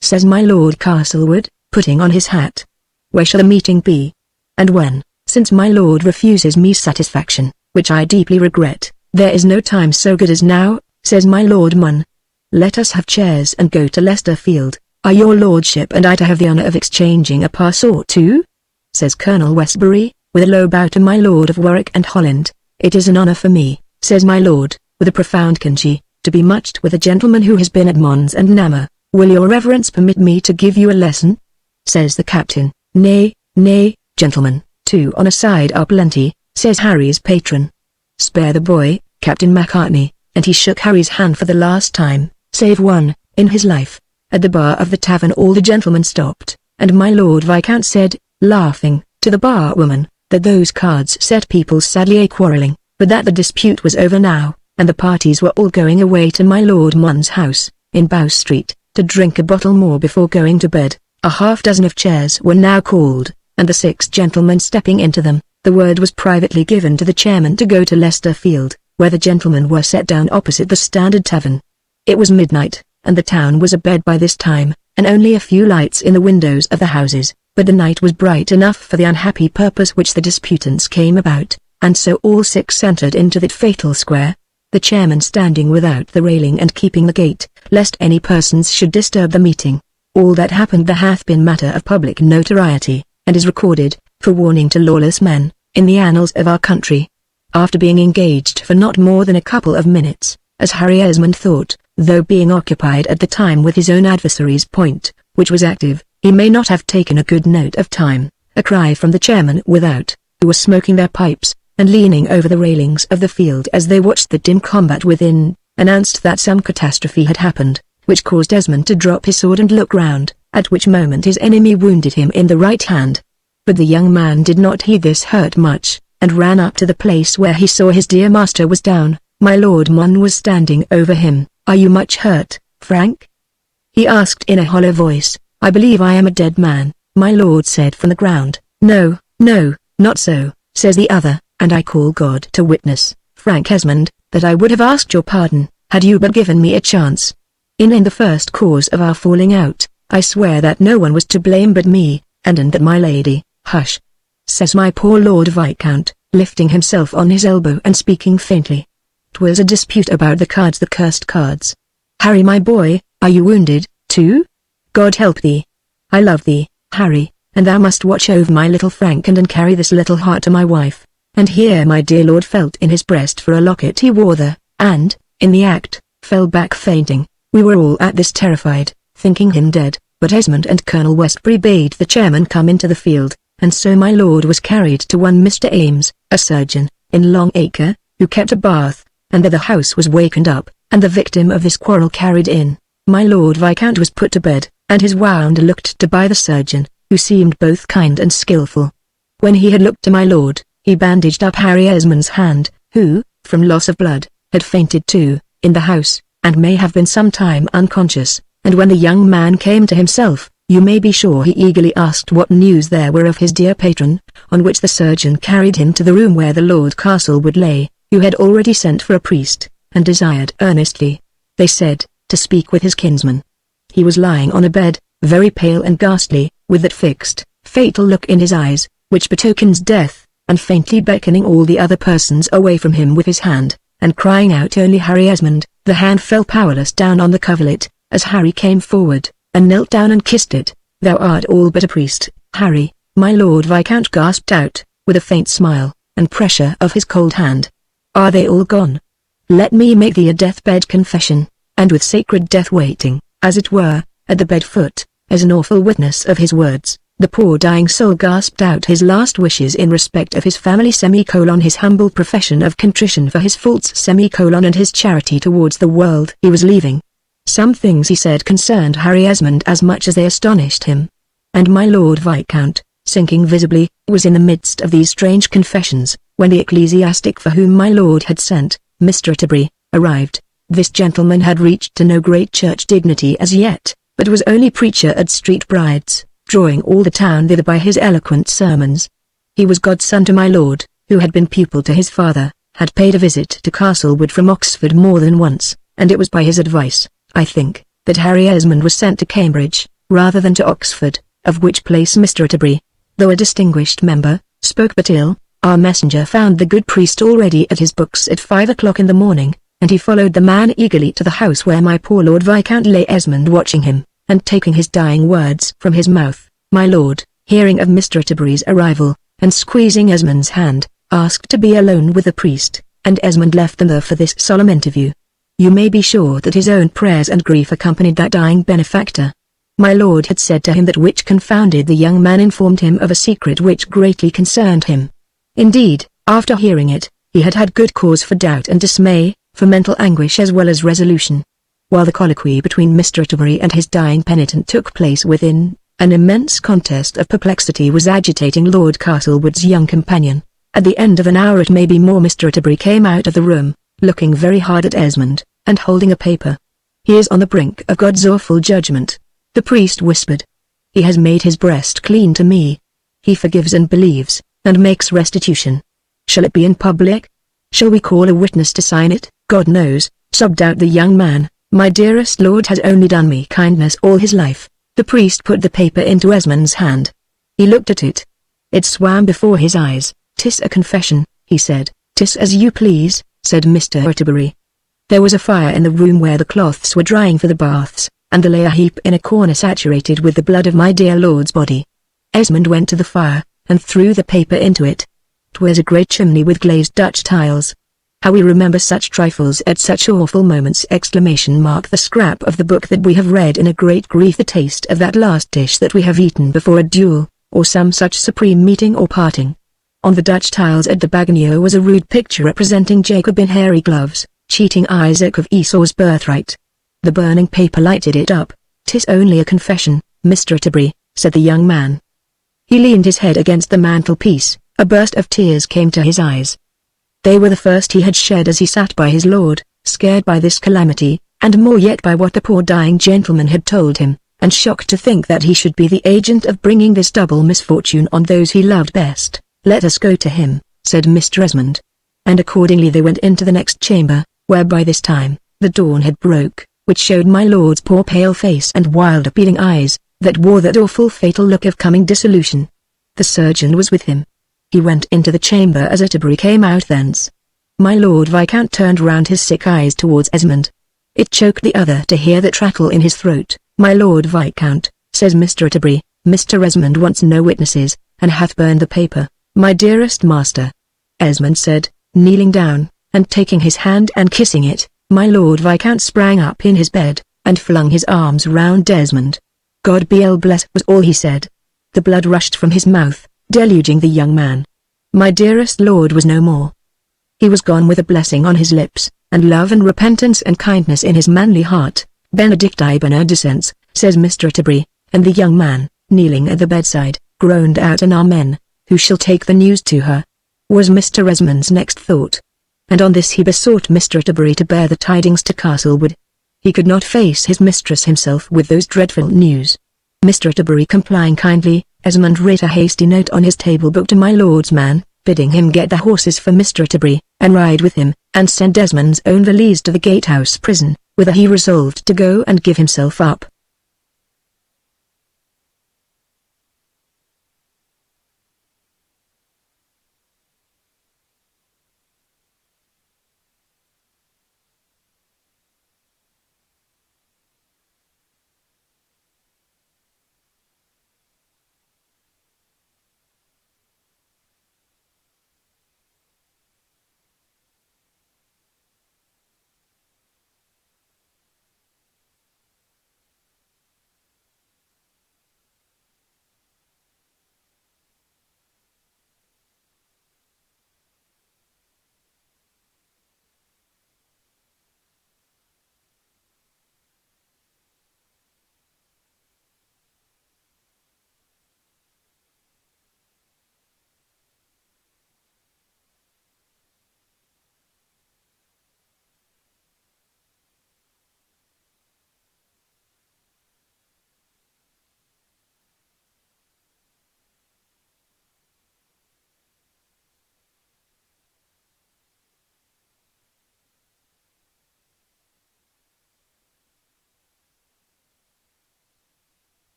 says my Lord Castlewood, putting on his hat. Where shall the meeting be? And when, since my lord refuses me satisfaction, which I deeply regret, there is no time so good as now, says my Lord Mon. let us have chairs and go to Leicester Field. Are your lordship and I to have the honour of exchanging a pass or two? Says Colonel Westbury, with a low bow to my Lord of Warwick and Holland. It is an honour for me, says my lord, with a profound curtsy, to be matched with a gentleman who has been at Mons and Namur. Will your reverence permit me to give you a lesson? Says the captain. Nay, nay, gentlemen, two on a side are plenty, says Harry's patron. Spare the boy, Captain Macartney, and he shook Harry's hand for the last time, save one, in his life. At the bar of the tavern all the gentlemen stopped, and my Lord Viscount said, laughing, to the barwoman, that those cards set people sadly a-quarrelling, but that the dispute was over now, and the parties were all going away to my Lord Mon's house, in Bow Street, to drink a bottle more before going to bed. A half-dozen of chairs were now called, and the 6 gentlemen stepping into them, the word was privately given to the chairman to go to Leicester Field, where the gentlemen were set down opposite the Standard Tavern. It was midnight, and the town was abed by this time, and only a few lights in the windows of the houses, but the night was bright enough for the unhappy purpose which the disputants came about, and so all 6 entered into that fatal square, the chairman standing without the railing and keeping the gate, lest any persons should disturb the meeting. All that happened there hath been matter of public notoriety, and is recorded, for warning to lawless men, in the annals of our country. After being engaged for not more than a couple of minutes, as Harry Esmond thought, though being occupied at the time with his own adversary's point, which was active, he may not have taken a good note of time, a cry from the chairman without, who were smoking their pipes, and leaning over the railings of the field as they watched the dim combat within, announced that some catastrophe had happened, which caused Esmond to drop his sword and look round, at which moment his enemy wounded him in the right hand. But the young man did not heed this hurt much, and ran up to the place where he saw his dear master was down. My Lord Mon was standing over him. Are you much hurt, Frank? He asked in a hollow voice. I believe I am a dead man, my lord said from the ground. No, no, not so, says the other, and I call God to witness, Frank Esmond, that I would have asked your pardon, had you but given me a chance. In the first cause of our falling out, I swear that no one was to blame but me, and that my lady, hush, says my poor Lord Viscount, lifting himself on his elbow and speaking faintly. 'Twas a dispute about the cards, the cursed cards. Harry my boy, are you wounded, too? God help thee. I love thee, Harry, and thou must watch over my little Frank and carry this little heart to my wife. And here my dear lord felt in his breast for a locket he wore there, and, in the act, fell back fainting. We were all at this terrified, thinking him dead, but Esmond and Colonel Westbury bade the chairman come into the field, and so my lord was carried to one Mr. Ames, a surgeon, in Long Acre, who kept a bath, and there the house was wakened up, and the victim of this quarrel carried in. My Lord Viscount was put to bed, and his wound looked to by the surgeon, who seemed both kind and skilful. When he had looked to my lord, he bandaged up Harry Esmond's hand, who, from loss of blood, had fainted too, in the house, and may have been some time unconscious, and when the young man came to himself, you may be sure he eagerly asked what news there were of his dear patron, on which the surgeon carried him to the room where the Lord Castlewood lay, who had already sent for a priest, and desired earnestly, they said, to speak with his kinsman. He was lying on a bed, very pale and ghastly, with that fixed, fatal look in his eyes, which betokens death, and faintly beckoning all the other persons away from him with his hand, and crying out only Harry Esmond. The hand fell powerless down on the coverlet, as Harry came forward, and knelt down and kissed it. Thou art all but a priest, Harry, my Lord Viscount gasped out, with a faint smile, and pressure of his cold hand. Are they all gone? Let me make thee a deathbed confession, and with sacred death waiting, as it were, at the bed foot, as an awful witness of his words, the poor dying soul gasped out his last wishes in respect of his family his humble profession of contrition for his faults and his charity towards the world he was leaving. Some things he said concerned Harry Esmond as much as they astonished him. And my Lord Viscount, sinking visibly, was in the midst of these strange confessions, when the ecclesiastic for whom my lord had sent, Mr. Atterbury, arrived. This gentleman had reached to no great church dignity as yet, but was only preacher at Street Brides, drawing all the town thither by his eloquent sermons. He was godson to my lord, who had been pupil to his father, had paid a visit to Castlewood from Oxford more than once, and it was by his advice, I think, that Harry Esmond was sent to Cambridge, rather than to Oxford, of which place Mr. Atterbury, though a distinguished member, spoke but ill. Our messenger found the good priest already at his books at 5 o'clock in the morning, and he followed the man eagerly to the house where my poor Lord Viscount lay. Esmond watching him, and taking his dying words from his mouth. My lord, hearing of Mr. Atterbury's arrival, and squeezing Esmond's hand, asked to be alone with the priest, and Esmond left them there for this solemn interview. You may be sure that his own prayers and grief accompanied that dying benefactor. My lord had said to him that which confounded the young man informed him of a secret which greatly concerned him. Indeed, after hearing it, he had had good cause for doubt and dismay, for mental anguish as well as resolution. While the colloquy between Mr. Atterbury and his dying penitent took place within, an immense contest of perplexity was agitating Lord Castlewood's young companion. At the end of an hour, it may be more, Mr. Atterbury came out of the room, looking very hard at Esmond, and holding a paper. He is on the brink of God's awful judgment, the priest whispered. He has made his breast clean to me. He forgives and believes, and makes restitution. Shall it be in public? Shall we call a witness to sign it? God knows, sobbed out the young man, my dearest lord has only done me kindness all his life. The priest put the paper into Esmond's hand. He looked at it. It swam before his eyes. "'Tis a confession," he said. "'Tis as you please," said Mr. Atterbury. There was a fire in the room where the cloths were drying for the baths, and there lay a heap in a corner saturated with the blood of my dear lord's body. Esmond went to the fire, and threw the paper into it. 'Twas a great chimney with glazed Dutch tiles. How we remember such trifles at such awful moments! The scrap of the book that we have read in a great grief, the taste of that last dish that we have eaten before a duel, or some such supreme meeting or parting. On the Dutch tiles at the Bagneau was a rude picture representing Jacob in hairy gloves, cheating Isaac of Esau's birthright. The burning paper lighted it up. "'Tis only a confession, Mr. Atterbury," said the young man. He leaned his head against the mantelpiece. A burst of tears came to his eyes. They were the first he had shed as he sat by his lord, scared by this calamity, and more yet by what the poor dying gentleman had told him, and shocked to think that he should be the agent of bringing this double misfortune on those he loved best. "Let us go to him," said Mr. Esmond. And accordingly they went into the next chamber, where by this time, the dawn had broke, which showed my lord's poor pale face and wild appealing eyes, that wore that awful fatal look of coming dissolution. The surgeon was with him. He went into the chamber as Atterbury came out thence. My Lord Viscount turned round his sick eyes towards Esmond. It choked the other to hear the crackle in his throat. "My Lord Viscount," says Mr. Atterbury, "Mr. Esmond wants no witnesses, and hath burned the paper, my dearest master." Esmond said, kneeling down, and taking his hand and kissing it. My Lord Viscount sprang up in his bed, and flung his arms round Esmond. "God be blessed," was all he said. The blood rushed from his mouth, deluging the young man. My dearest lord was no more. He was gone with a blessing on his lips, and love and repentance and kindness in his manly heart. "Benedicti benedicens," says Mr. Atterbury, and the young man, kneeling at the bedside, groaned out an Amen. "Who shall take the news to her?" was Mr. Esmond's next thought. And on this he besought Mr. Atterbury to bear the tidings to Castlewood. He could not face his mistress himself with those dreadful news. Mr. Atterbury complying kindly, Esmond writ a hasty note on his table book to my lord's man, bidding him get the horses for Mr. Atterbury, and ride with him, and send Esmond's own valise to the Gatehouse prison, whither he resolved to go and give himself up.